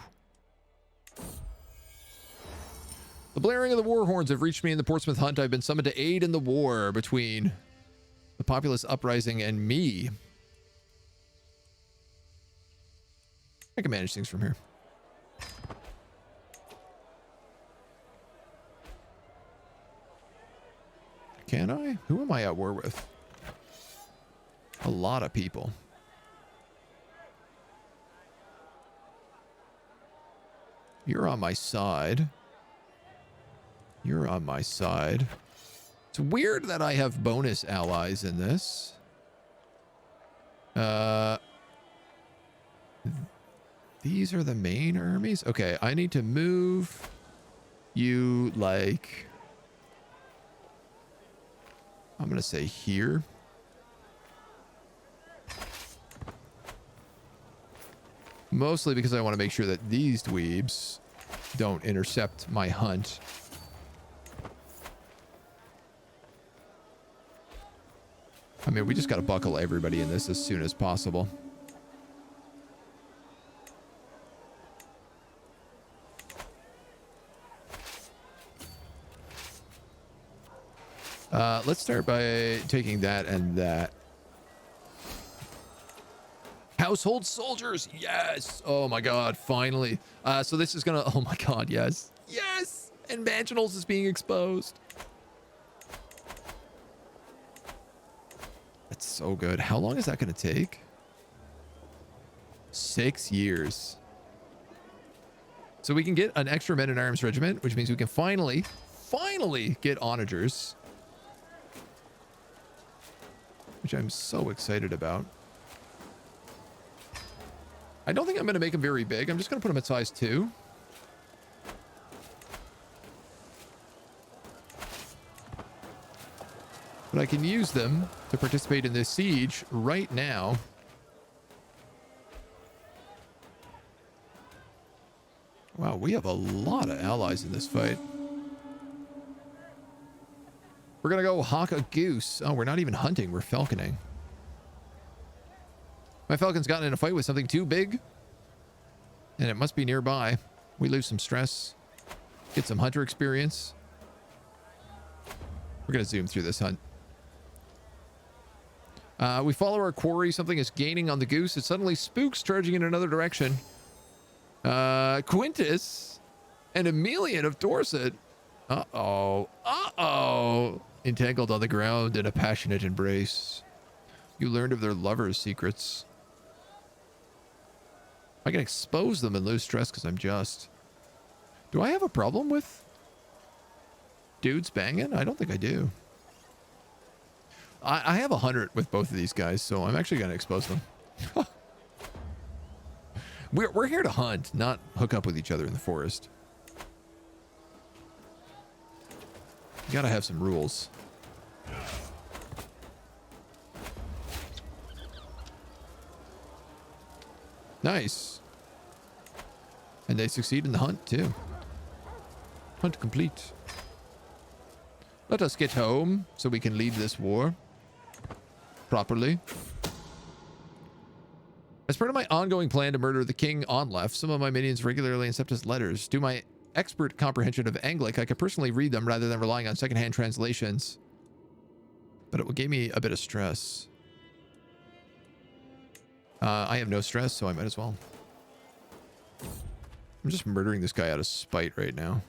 The blaring of the war horns have reached me in the Portsmouth hunt. I've been summoned to aid in the war between the populist uprising and me. I can manage things from here. Can I? Who am I at war with? A lot of people. You're on my side. You're on my side. It's weird that I have bonus allies in this. These are the main armies? Okay, I need to move you like... I'm going to say here. Mostly because I want to make sure that these dweebs don't intercept my hunt. I mean, we just got to buckle everybody in this as soon as possible. Let's start by taking that and that. Household soldiers. Yes. Oh my God. Finally. So this is gonna, oh my God. Yes. Yes. And Vaginals is being exposed. That's so good. How long is that going to take? 6 years. So we can get an extra men-at-arms regiment, which means we can finally get onagers. Which I'm so excited about. I don't think I'm going to make them very big. I'm just going to put them at size 2. But I can use them to participate in this siege right now. Wow, we have a lot of allies in this fight. We're going to go hawk a goose. Oh, we're not even hunting. We're falconing. My falcon's gotten in a fight with something too big. And it must be nearby. We lose some stress. Get some hunter experience. We're going to zoom through this hunt. We follow our quarry. Something is gaining on the goose. It suddenly spooks, charging in another direction. Quintus and Emilian of Dorset. Uh-oh. Uh-oh. Entangled on the ground in a passionate embrace. You learned of their lovers' secrets. I can expose them and lose stress because I'm just. Do I have a problem with dudes banging? I don't think I do. I have 100 with both of these guys, so I'm actually going to expose them. We're here to hunt, not hook up with each other in the forest. You gotta have some rules. Nice. And they succeed in the hunt, too. Hunt complete. Let us get home so we can lead this war properly. As part of my ongoing plan to murder the king on left, some of my minions regularly accept his letters. Due to my expert comprehension of Anglic, I could personally read them rather than relying on secondhand translations. But it gave me a bit of stress. I have no stress, so I might as well. I'm just murdering this guy out of spite right now.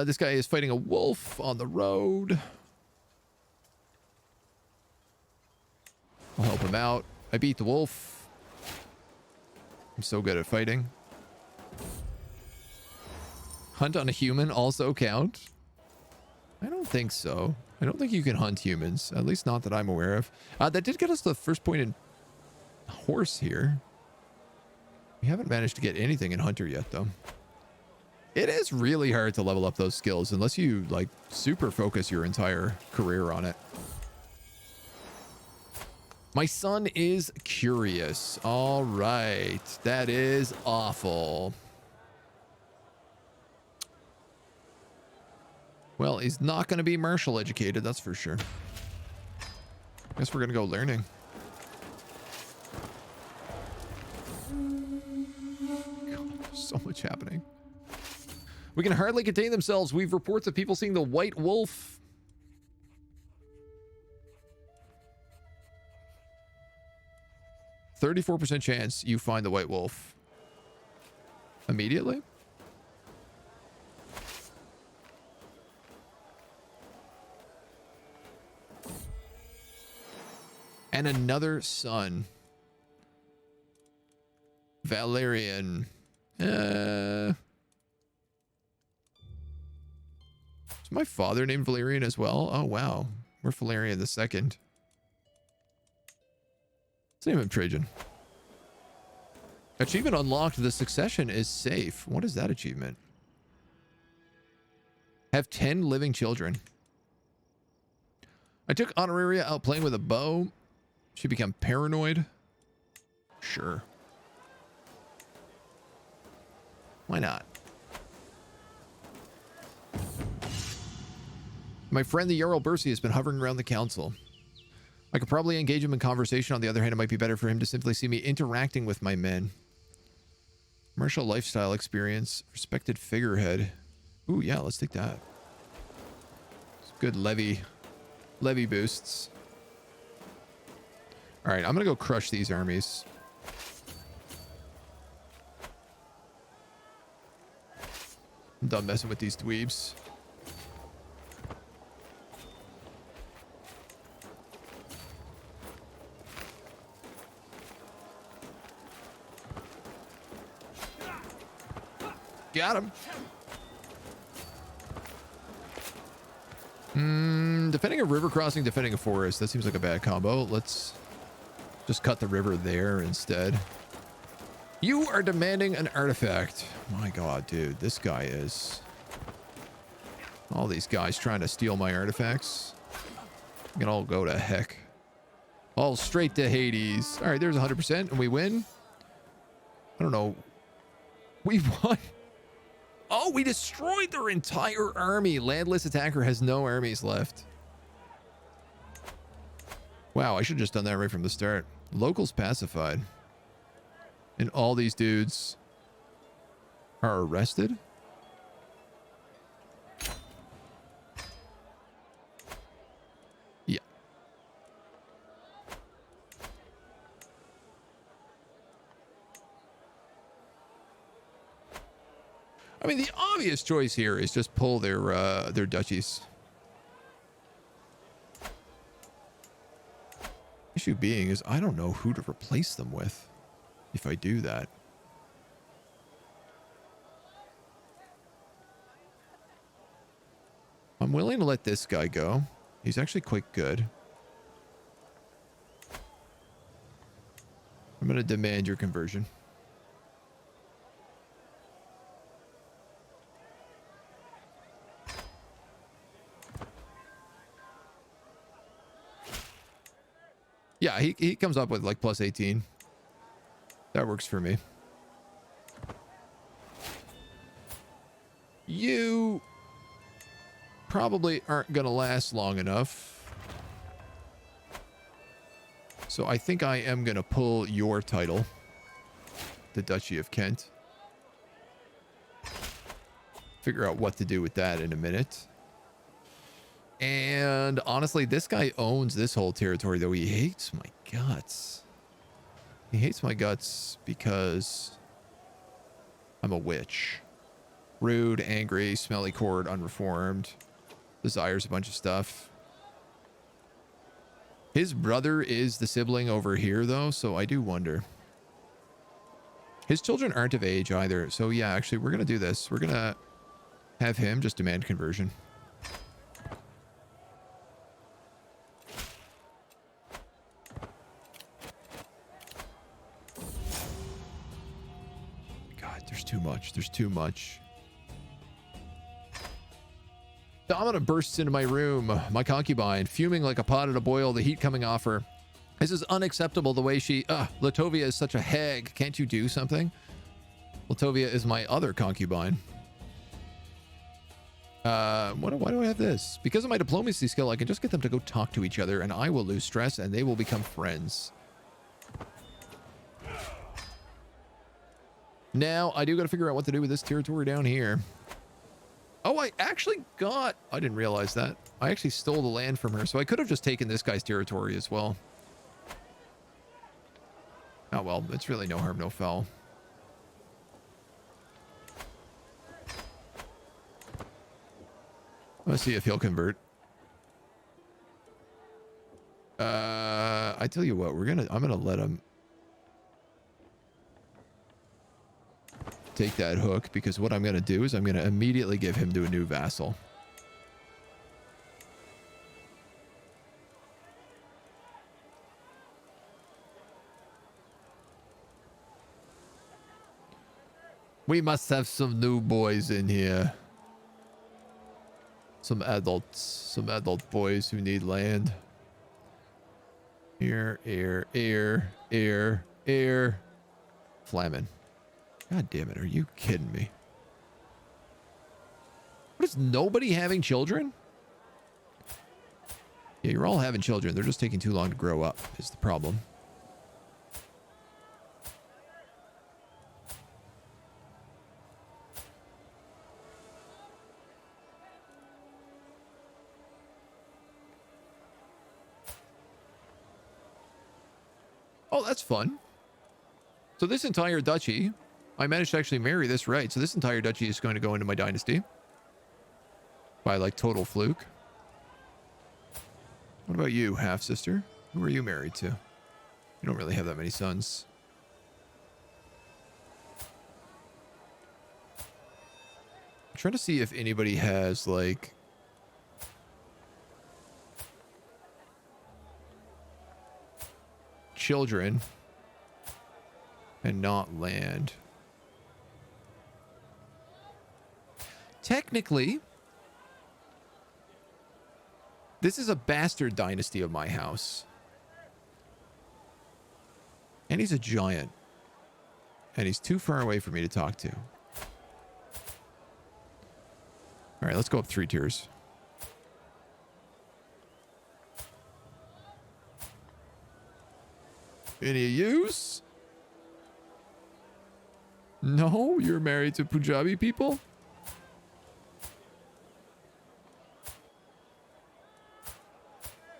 This guy is fighting a wolf on the road. I'll help him out. I beat the wolf. I'm so good at fighting. Hunt on a human also count? I don't think so. I don't think you can hunt humans. At least not that I'm aware of. That did get us the first point in horse here. We haven't managed to get anything in hunter yet, though. It is really hard to level up those skills unless you, like, super focus your entire career on it. My son is curious. All right. That is awful. Well, he's not going to be martial educated, that's for sure. Guess we're going to go learning. God, there's so much happening. We can hardly contain themselves. We've reports of people seeing the white wolf. %34% chance you find the white wolf immediately. And another son. Valerian. Is my father named Valerian as well? Oh, wow. We're Valerian the Second. Let's name him Trajan. Achievement unlocked. The succession is safe. What is that achievement? Have 10 living children. I took Honoraria out playing with a bow. She become paranoid. Sure. Why not? My friend the Jarl Bercy has been hovering around the council. I could probably engage him in conversation. On the other hand, it might be better for him to simply see me interacting with my men. Commercial lifestyle experience. Respected figurehead. Ooh, yeah, let's take that. Some good levy boosts. All right, I'm going to go crush these armies. I'm done messing with these dweebs. Got him. Defending a river crossing, defending a forest. That seems like a bad combo. Let's Just cut the river there instead. You are demanding an artifact. My god, dude. This guy is... All these guys trying to steal my artifacts. You can all go to heck. All straight to Hades. All right, there's 100%, and we win. I don't know. We won. Oh, we destroyed their entire army. Landless attacker has no armies left. Wow, I should have just done that right from the start. Locals pacified. And all these dudes are arrested? Yeah. I mean, the obvious choice here is just pull their duchies. Issue being is I don't know who to replace them with if I do that. I'm willing to let this guy go. He's actually quite good. I'm going to demand your conversion. Yeah, he comes up with like plus 18. That works for me. You probably aren't going to last long enough. So I think I am going to pull your title. The Duchy of Kent. Figure out what to do with that in a minute. And honestly, this guy owns this whole territory, though. He hates my guts. He hates my guts because I'm a witch. Rude, angry, smelly cord, unreformed. Desires a bunch of stuff. His brother is the sibling over here, though, so I do wonder. His children aren't of age either. So, yeah, actually, we're going to do this. We're going to have him just demand conversion. Too much. There's too much. Domina bursts into my room. My concubine, fuming like a pot at a boil, the heat coming off her. This is unacceptable the way she... Latovia is such a hag. Can't you do something? Latovia is my other concubine. Why do I have this? Because of my diplomacy skill, I can just get them to go talk to each other, and I will lose stress, and they will become friends. Now, I do got to figure out what to do with this territory down here. Oh, I actually got... I didn't realize that. I actually stole the land from her, so I could have just taken this guy's territory as well. Oh, well, it's really no harm, no foul. Let's see if he'll convert. I tell you what, I'm gonna let him take that hook, because what I'm going to do is I'm going to immediately give him to a new vassal. We must have some new boys in here. Some adult boys who need land. Air. Flamin'. God damn it, are you kidding me? What, is nobody having children? Yeah, you're all having children. They're just taking too long to grow up, is the problem. Oh, that's fun. So this entire duchy... I managed to actually marry this right. So this entire duchy is going to go into my dynasty. By, like, total fluke. What about you, half-sister? Who are you married to? You don't really have that many sons. I'm trying to see if anybody has, like... children and not land. Technically, this is a bastard dynasty of my house. And he's a giant. And he's too far away for me to talk to. All right, let's go up 3 tiers. Any use? No, you're married to Punjabi people?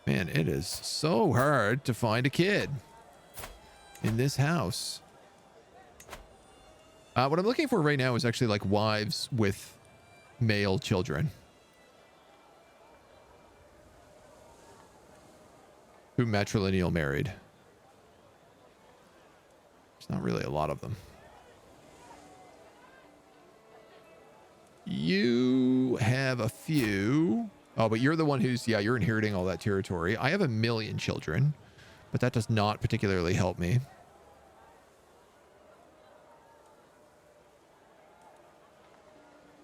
Man, it is so hard to find a kid in this house. What I'm looking for right now is actually like wives with male children who matrilineal married. There's not really a lot of them. You have a few. Oh, but you're the one who's, yeah, you're inheriting all that territory. I have 1 million children, but that does not particularly help me.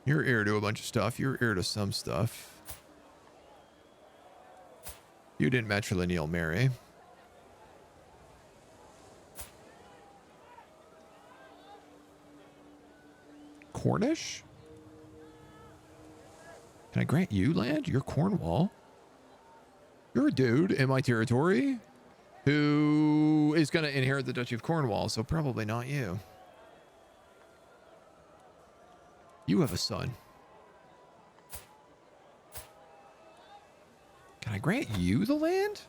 You're heir to a bunch of stuff. You're heir to some stuff. You didn't matrilineal marry. Cornish? Can I grant you land? You're Cornwall. You're a dude in my territory who is going to inherit the Duchy of Cornwall, so probably not you. You have a son. Can I grant you the land?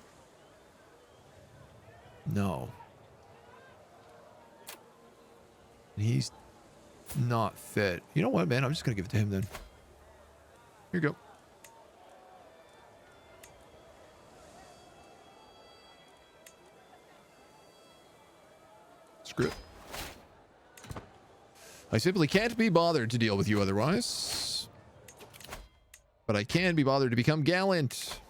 No. He's not fit. You know what, man? I'm just going to give it to him then. Here you go. Screw it. I simply can't be bothered to deal with you otherwise. But I can be bothered to become gallant.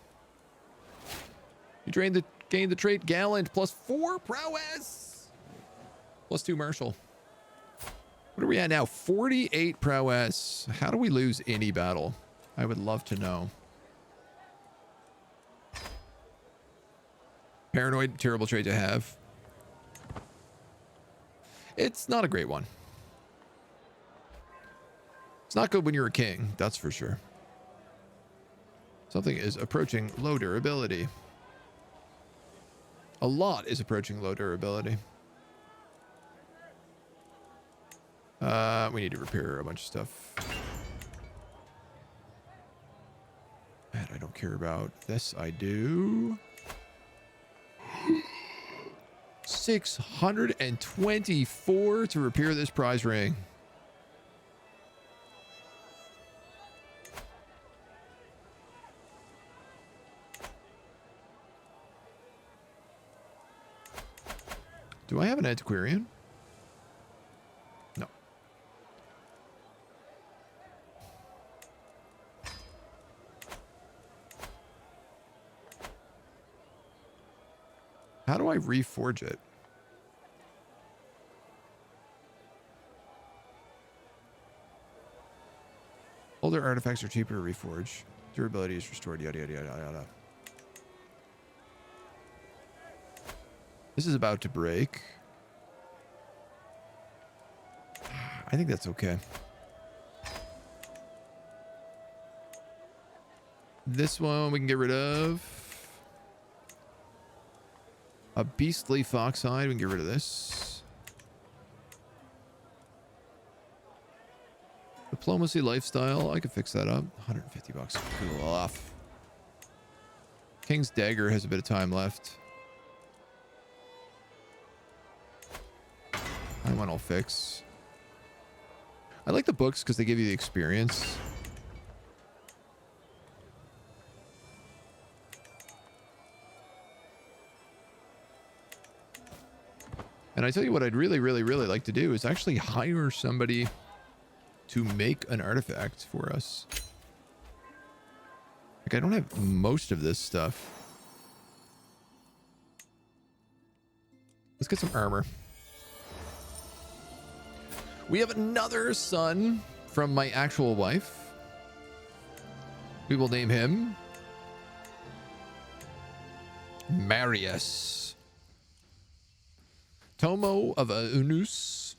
You gain the trait gallant plus 4 prowess. Plus 2 martial. What are we at now? 48 prowess. How do we lose any battle? I would love to know. Paranoid, terrible trait to have. It's not a great one. It's not good when you're a king, that's for sure. Something is approaching low durability. A lot is approaching low durability. We need to repair a bunch of stuff. And I don't care about this. I do. 624 to repair this prize ring. Do I have an antiquarian? No. How do I reforge it? Older artifacts are cheaper to reforge. Durability is restored, yada, yada, yada, yada. This is about to break. I think that's okay. This one we can get rid of. A beastly foxhide, we can get rid of this. Diplomacy lifestyle, I could fix that up. 150 bucks, cool off. King's dagger has a bit of time left. That one I'll fix. I like the books because they give you the experience. And I tell you what I'd really, really, really like to do is actually hire somebody to make an artifact for us. Like, I don't have most of this stuff. get some armor. We have another son from my actual wife. We will name him Marius. Tomo of Unus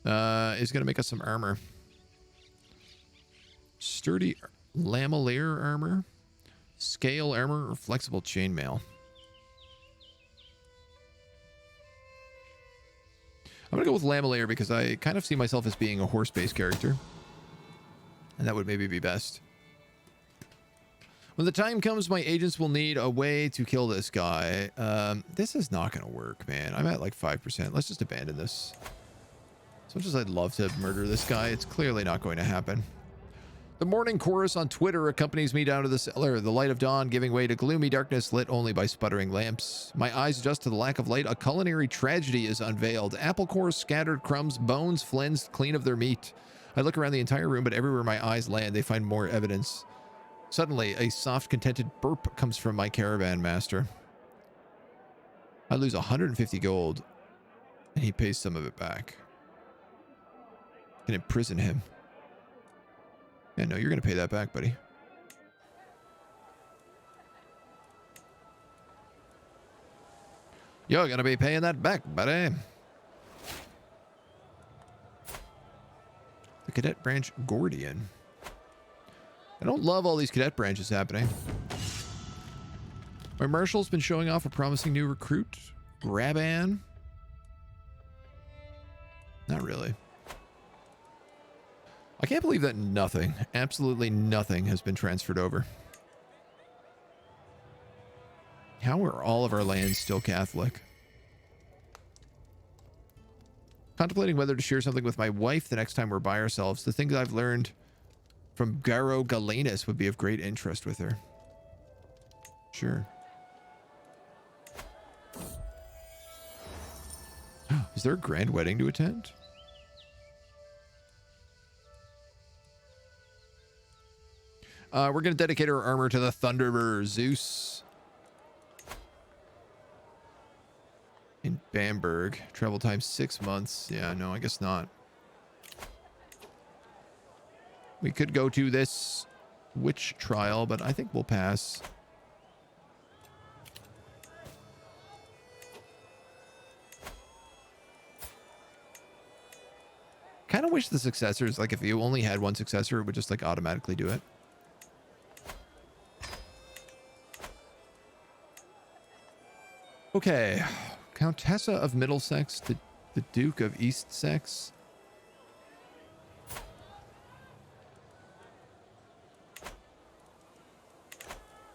is going to make us some armor. Sturdy lamellare armor, scale armor, or flexible chainmail. I'm going to go with lamellare because I kind of see myself as being a horse-based character. And that would maybe be best. When the time comes, my agents will need a way to kill this guy. This is not going to work, man. I'm at like 5%. Let's just abandon this. As much as I'd love to murder this guy, it's clearly not going to happen. The morning chorus on Twitter accompanies me down to the cellar, the light of dawn giving way to gloomy darkness lit only by sputtering lamps. My eyes adjust to the lack of light. A culinary tragedy is unveiled. Apple cores, scattered crumbs, bones flensed clean of their meat. I look around the entire room, but everywhere my eyes land, they find more evidence. Suddenly, a soft, contented burp comes from my caravan master. I lose 150 gold, and he pays some of it back. Can imprison him. Yeah, no, you're going to pay that back, buddy. You're going to be paying that back, buddy. The cadet branch Gordian. I don't love all these cadet branches happening. My marshal's been showing off a promising new recruit. Raban. Not really. I can't believe that nothing, absolutely nothing has been transferred over. How are all of our lands still Catholic? Contemplating whether to share something with my wife the next time we're by ourselves. The things I've learned from Garo Galenus would be of great interest with her. Sure. Is there a grand wedding to attend? We're going to dedicate our armor to the Thunderer Zeus. In Bamberg. Travel time 6 months. Yeah, no, I guess not. We could go to this witch trial, but I think we'll pass. Kind of wish the successors, like if you only had one successor, it would just like automatically do it. Okay, Countessa of Middlesex, the Duke of Eastsex.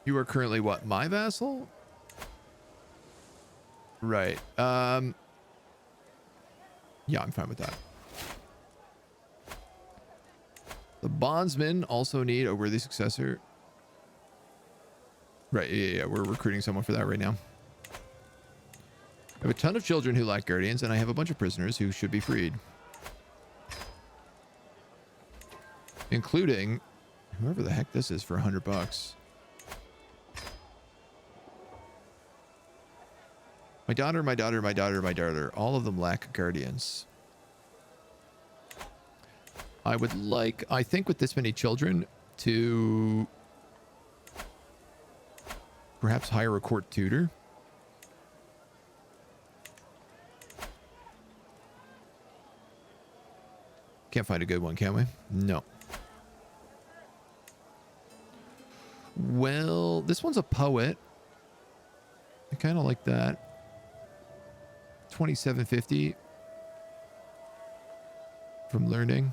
You are currently what? My vassal? Right. Yeah, I'm fine with that. The bondsmen also need a worthy successor. Right, yeah, we're recruiting someone for that right now. I have a ton of children who lack guardians, and I have a bunch of prisoners who should be freed. Including whoever the heck this is for $100. My daughter, my daughter, my daughter, my daughter. All of them lack guardians. I would like, I think with this many children, to perhaps hire a court tutor. Can't find a good one, can we? No. Well, this one's a poet. I kind of like that. 2750 from learning.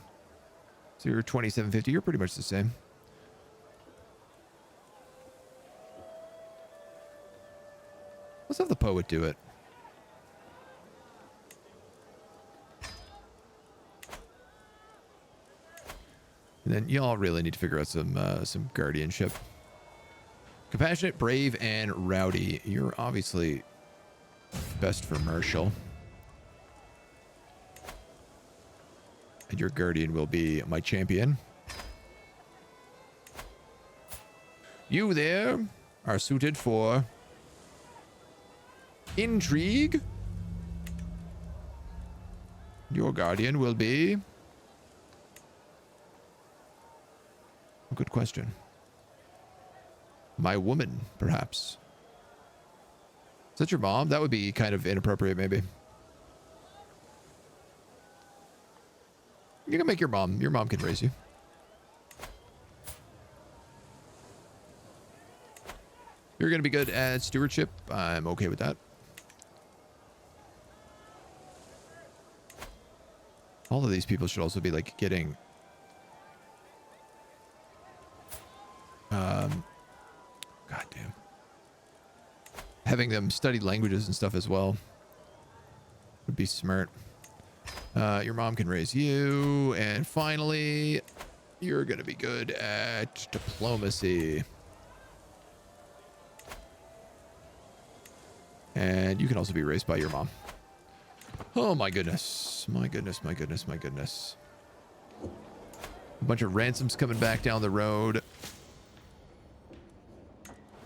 So you're 2750. You're pretty much the same. Let's have the poet do it. And then y'all really need to figure out some guardianship. Compassionate, brave, and rowdy. You're obviously best for Marshall. And your guardian will be my champion. You there are suited for Intrigue. Your guardian will be... Good question. My woman, perhaps. Is that your mom? That would be kind of inappropriate, maybe. You can make your mom. Your mom can raise you. You're going to be good at stewardship. I'm okay with that. All of these people should also be like getting... goddamn. Having them study languages and stuff as well would be smart. Your mom can raise you. And finally, you're going to be good at diplomacy. And you can also be raised by your mom. Oh my goodness. My goodness, my goodness, my goodness. A bunch of ransoms coming back down the road.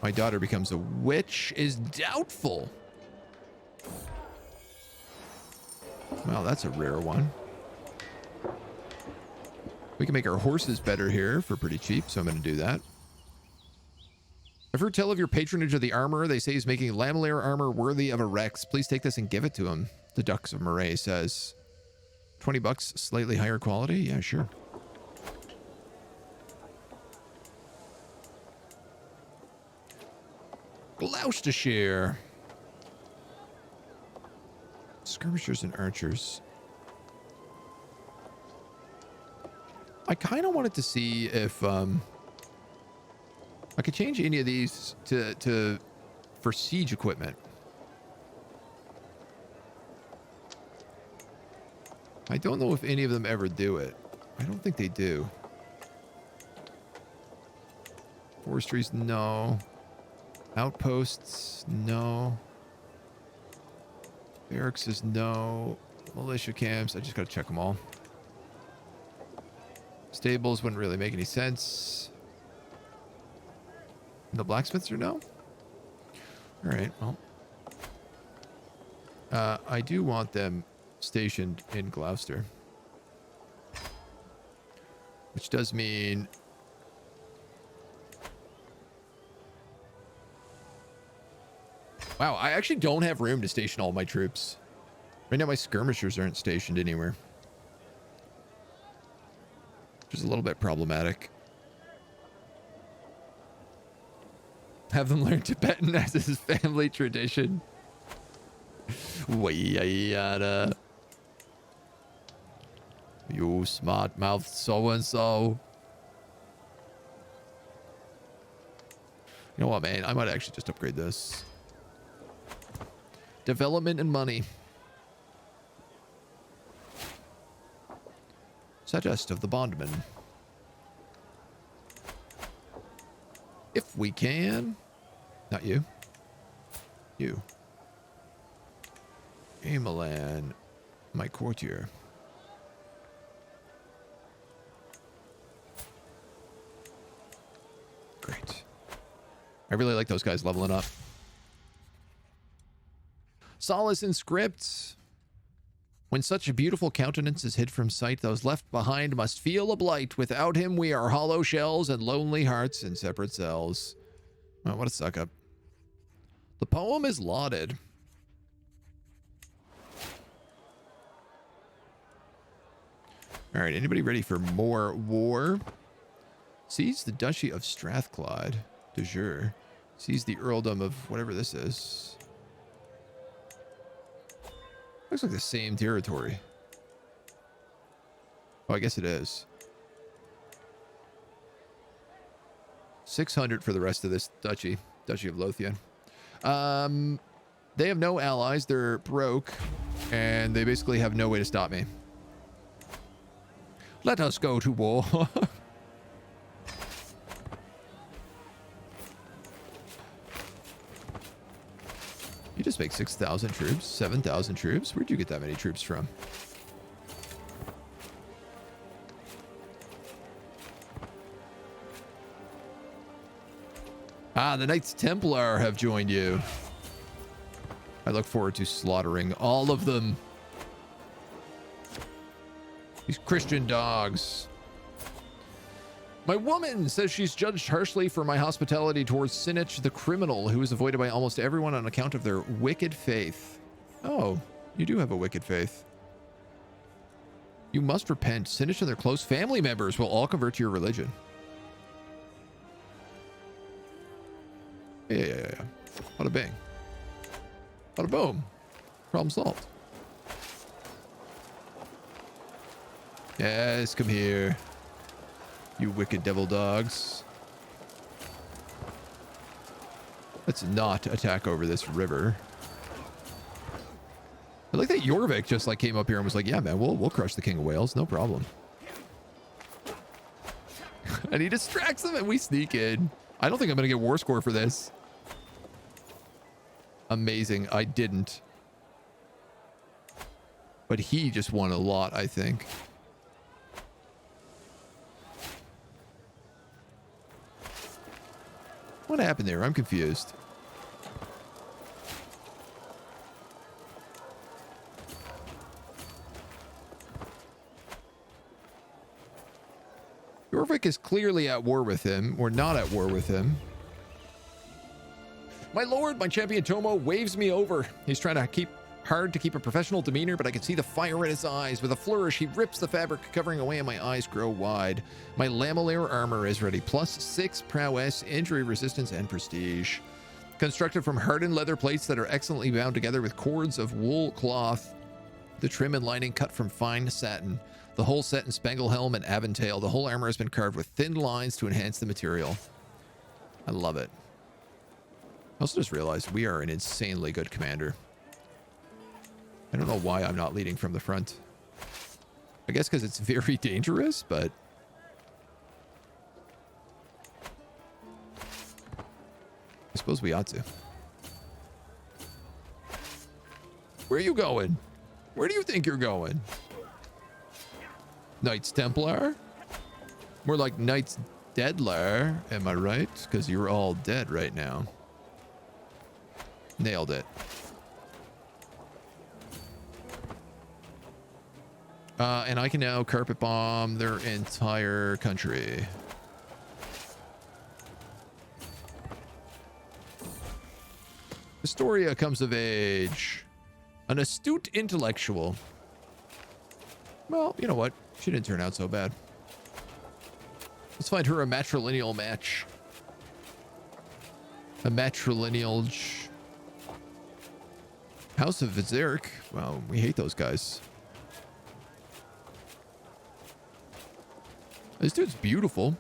My daughter becomes a witch is doubtful. Well, that's a rare one. We can make our horses better here for pretty cheap, so I'm going to do that. I've heard tell of your patronage of the armor. They say he's making lamellar armor worthy of a Rex. Please take this and give it to him. The Ducks of Moray says. 20 bucks, slightly higher quality? Yeah, sure. Gloucestershire. Skirmishers and archers. I kind of wanted to see if I could change any of these for siege equipment. I don't know if any of them ever do it. I don't think they do. Forestries, no. Outposts, no. Barracks is no. Militia camps, I just gotta check them all. Stables wouldn't really make any sense. The blacksmiths are no? Alright, well. I do want them stationed in Gloucester. Which does mean... Wow, I actually don't have room to station all my troops. Right now my skirmishers aren't stationed anywhere. Which is a little bit problematic. Have them learn Tibetan as his family tradition. Wayada. You smart mouth so and so. You know what, man? I might actually just upgrade this. Development and money. Suggest of the bondman. If we can. Not you. You. Amelan. My courtier. Great. I really like those guys leveling up. Solace in script. When such a beautiful countenance is hid from sight, those left behind must feel a blight. Without him, we are hollow shells and lonely hearts in separate cells. Oh, what a suck up. The poem is lauded. All right, anybody ready for more war? Seize the Duchy of Strathclyde. De jure. Seize the earldom of whatever this is. Looks like the same territory. Oh, I guess it is. 600 for the rest of this duchy. Duchy of Lothian. They have no allies. They're broke. And they basically have no way to stop me. Let us go to war. You just make 6,000 troops, 7,000 troops. Where'd you get that many troops from? Ah, the Knights Templar have joined you. I look forward to slaughtering all of them. These Christian dogs. My woman says she's judged harshly for my hospitality towards Sinich the criminal, who is avoided by almost everyone on account of their wicked faith. Oh, you do have a wicked faith. You must repent. Sinich and their close family members will all convert to your religion. Yeah. Bada bing. Bada boom. Problem solved. Yes, come here. You wicked devil dogs. Let's not attack over this river. I like that Jorvik just like came up here and was like, yeah, man, we'll crush the King of Wales. No problem. And he distracts them and we sneak in. I don't think I'm going to get war score for this. Amazing. I didn't. But he just won a lot, I think. What happened there? I'm confused. Jorvik is clearly at war with him, or not at war with him. My lord, my champion Tomo waves me over. He's trying to keep a professional demeanor, but I can see the fire in his eyes. With a flourish, he rips the fabric covering away and my eyes grow wide. My lamellare armor is ready. +6 prowess, injury resistance, and prestige. Constructed from hardened leather plates that are excellently bound together with cords of wool cloth. The trim and lining cut from fine satin. The whole set in spangle helm and aventail. The whole armor has been carved with thin lines to enhance the material. I love it. I also just realized we are an insanely good commander. I don't know why I'm not leading from the front. I guess because it's very dangerous, but... I suppose we ought to. Where are you going? Where do you think you're going? Knights Templar? More like Knights Deadlar, am I right? Because you're all dead right now. Nailed it. And I can now carpet bomb their entire country. Historia comes of age. An astute intellectual. Well, you know what? She didn't turn out so bad. Let's find her a matrilineal match. A matrilineal... House of Vizeric. Well, we hate those guys. This dude's beautiful.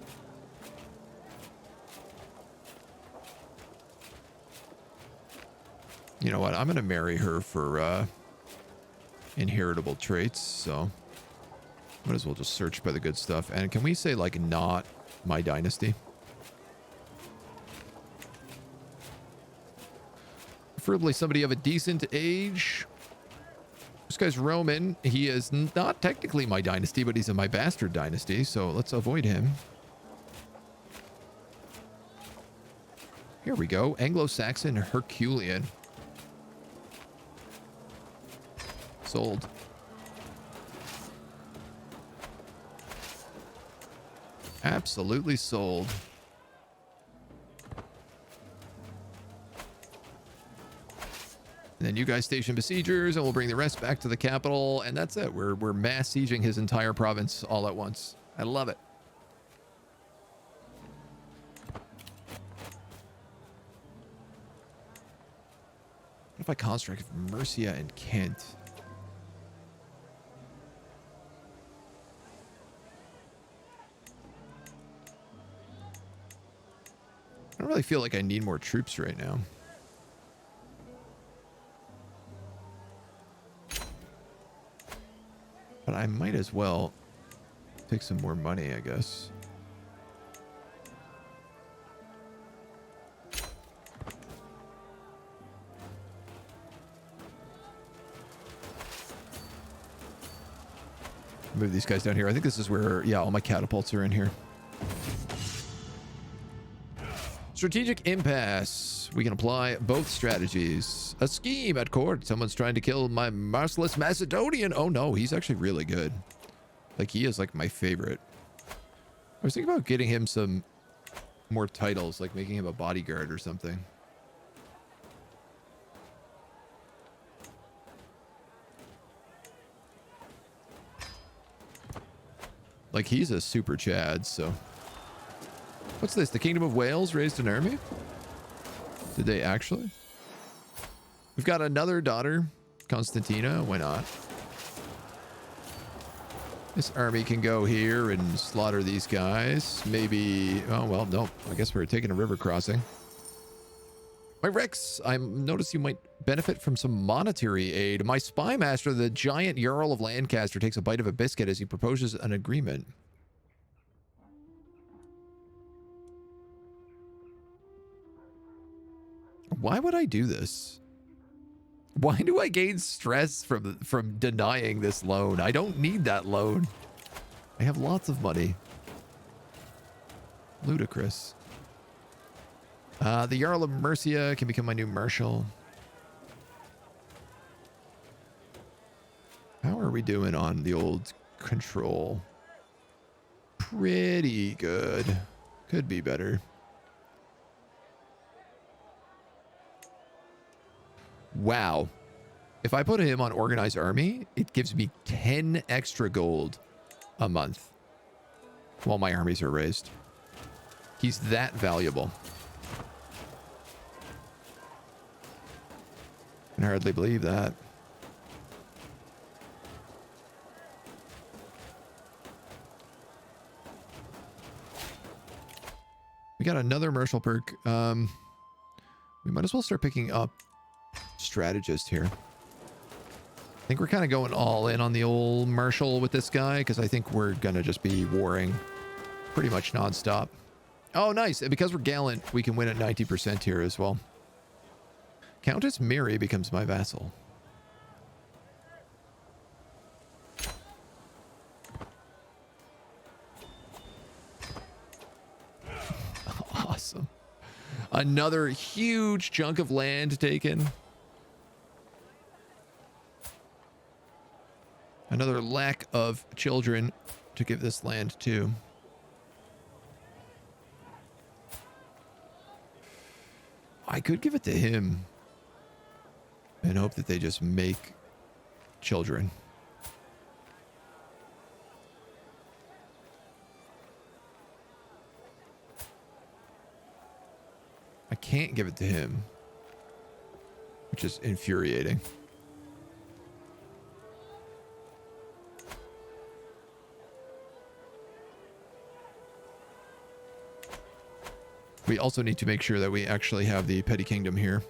You know what? I'm going to marry her for inheritable traits, so might as well just search by the good stuff. And can we say, like, not my dynasty? Preferably somebody of a decent age. This guy's Roman. He is not technically my dynasty, but he's in my bastard dynasty, so let's avoid him. Here we go. Anglo-Saxon Herculean. Sold. Absolutely sold. And then you guys station besiegers, and we'll bring the rest back to the capital, and that's it. We're mass sieging his entire province all at once. I love it. What if I construct Mercia and Kent? I don't really feel like I need more troops right now. But I might as well take some more money, I guess. Move these guys down here. I think this is where, yeah, all my catapults are in here. Strategic impasse. We can apply both strategies. A scheme at court. Someone's trying to kill my merciless Macedonian. Oh no, he's actually really good. Like, he is like my favorite. I was thinking about getting him some more titles, like making him a bodyguard or something. Like, he's a super Chad, so. What's this? The Kingdom of Wales raised an army? Did they actually? We've got another daughter, Constantina. Why not? This army can go here and slaughter these guys. Maybe... Oh, well, no. I guess we're taking a river crossing. My Rex, I noticed you might benefit from some monetary aid. My spy master, the giant Jarl of Lancaster, takes a bite of a biscuit as he proposes an agreement. Why would I do this? Why do I gain stress from denying this loan? I don't need that loan. I have lots of money. Ludicrous. The Jarl of Mercia can become my new marshal. How are we doing on the old control? Pretty good. Could be better. Wow. If I put him on organized army, it gives me 10 extra gold a month while my armies are raised. He's that valuable. I can hardly believe that. We got another martial perk. We might as well start picking up strategist here. I think we're kind of going all in on the old martial with this guy because I think we're gonna just be warring pretty much nonstop. Oh, nice. And because we're gallant, we can win at 90% here as well. Countess Mary becomes my vassal. Awesome. Another huge chunk of land taken. Another lack of children to give this land to. I could give it to him and hope that they just make children. I can't give it to him, which is infuriating. We also need to make sure that we actually have the petty kingdom here,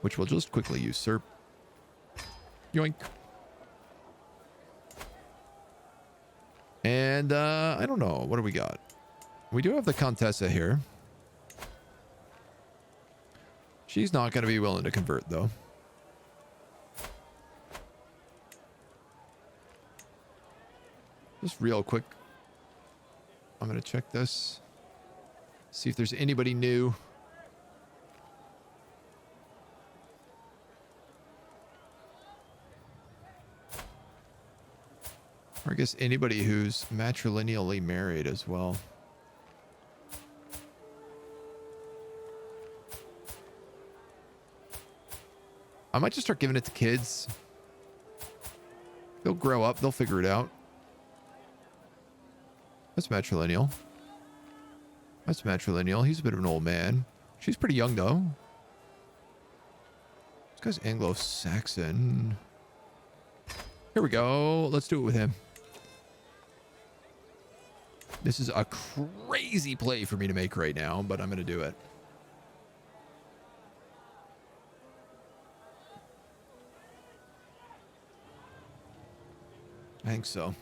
which we'll just quickly usurp. Yoink. And I don't know. What do we got? We do have the Contessa here. She's not going to be willing to convert, though. Just real quick. I'm going to check this. See if there's anybody new. Or I guess anybody who's matrilineally married as well. I might just start giving it to kids. They'll grow up. They'll figure it out. That's matrilineal. That's matrilineal. He's a bit of an old man. She's pretty young, though. This guy's Anglo-Saxon. Here we go. Let's do it with him. This is a crazy play for me to make right now, but I'm going to do it. I think so.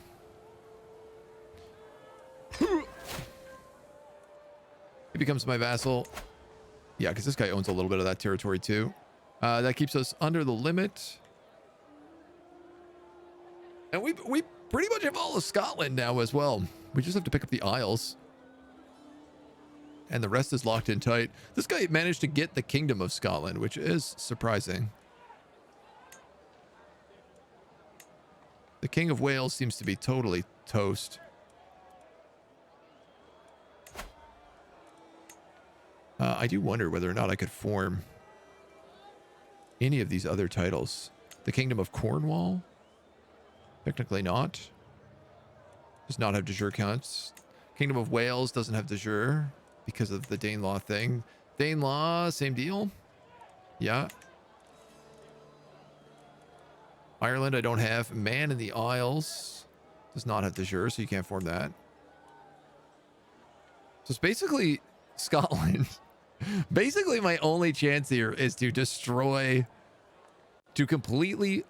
He becomes my vassal. Yeah, because this guy owns a little bit of that territory too. That keeps us under the limit. And we pretty much have all of Scotland now as well. We just have to pick up the Isles. and the rest is locked in tight. This guy managed to get the Kingdom of Scotland, which is surprising. The King of Wales seems to be totally toast. I do wonder whether or not I could form any of these other titles. The Kingdom of Cornwall? Technically not. Does not have de jure counts. Kingdom of Wales doesn't have de jure because of the Danelaw thing. Danelaw, same deal. Yeah. Ireland, I don't have. Man in the Isles does not have de jure, so you can't form that. So it's basically Scotland. Basically, my only chance here is to destroy, to completely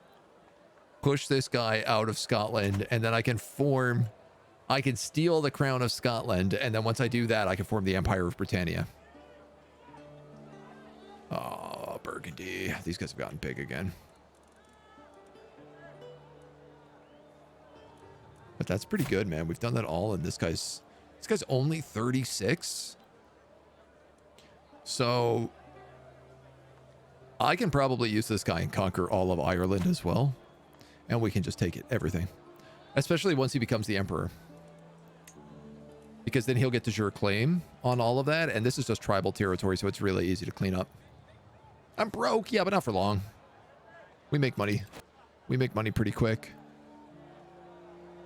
push this guy out of Scotland, and then I can form, I can steal the crown of Scotland, and then once I do that, I can form the Empire of Brittania. Oh, Burgundy. These guys have gotten big again. But that's pretty good, man. We've done that all, and this guy's only 36. So I can probably use this guy and conquer all of Ireland as well. And we can just take it, everything. Especially once he becomes the emperor. Because then he'll get de jure claim on all of that. And this is just tribal territory, so it's really easy to clean up. I'm broke. Yeah, but not for long. We make money. We make money pretty quick.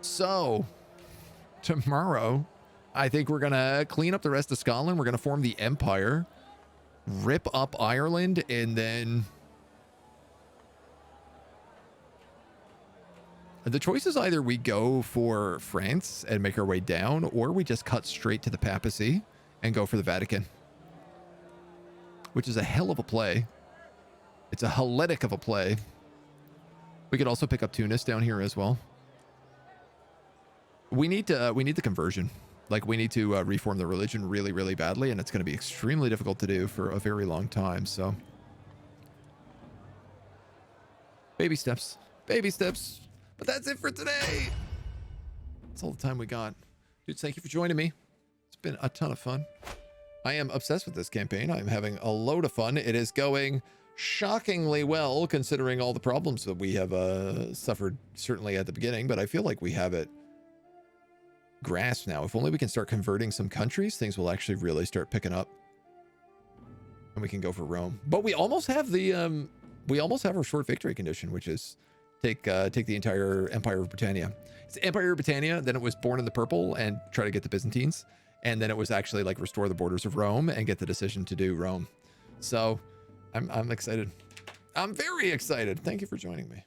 So, tomorrow, I think we're going to clean up the rest of Scotland. We're going to form the Empire. Rip up Ireland, and then the choice is either we go for France and make our way down, or we just cut straight to the papacy and go for the Vatican, which is a hell of a play. It's a Hellenic of a play. We could also pick up Tunis down here as well. We need the conversion. Like, we need to reform the religion really, really badly, and it's going to be extremely difficult to do for a very long time, so. Baby steps. Baby steps. But that's it for today. That's all the time we got. Dudes, thank you for joining me. It's been a ton of fun. I am obsessed with this campaign. I'm having a load of fun. It is going shockingly well, considering all the problems that we have suffered, certainly at the beginning, but I feel like we have it grasp now. If only we can start converting some countries, things will actually really start picking up, and we can go for Rome. But we almost have the we almost have our short victory condition, which is take the entire Empire of Brittania. It's Empire of Brittania, then it was Born in the Purple and try to get the Byzantines, and then it was actually like restore the borders of Rome and get the decision to do Rome. So I'm excited. I'm very excited. Thank you for joining me.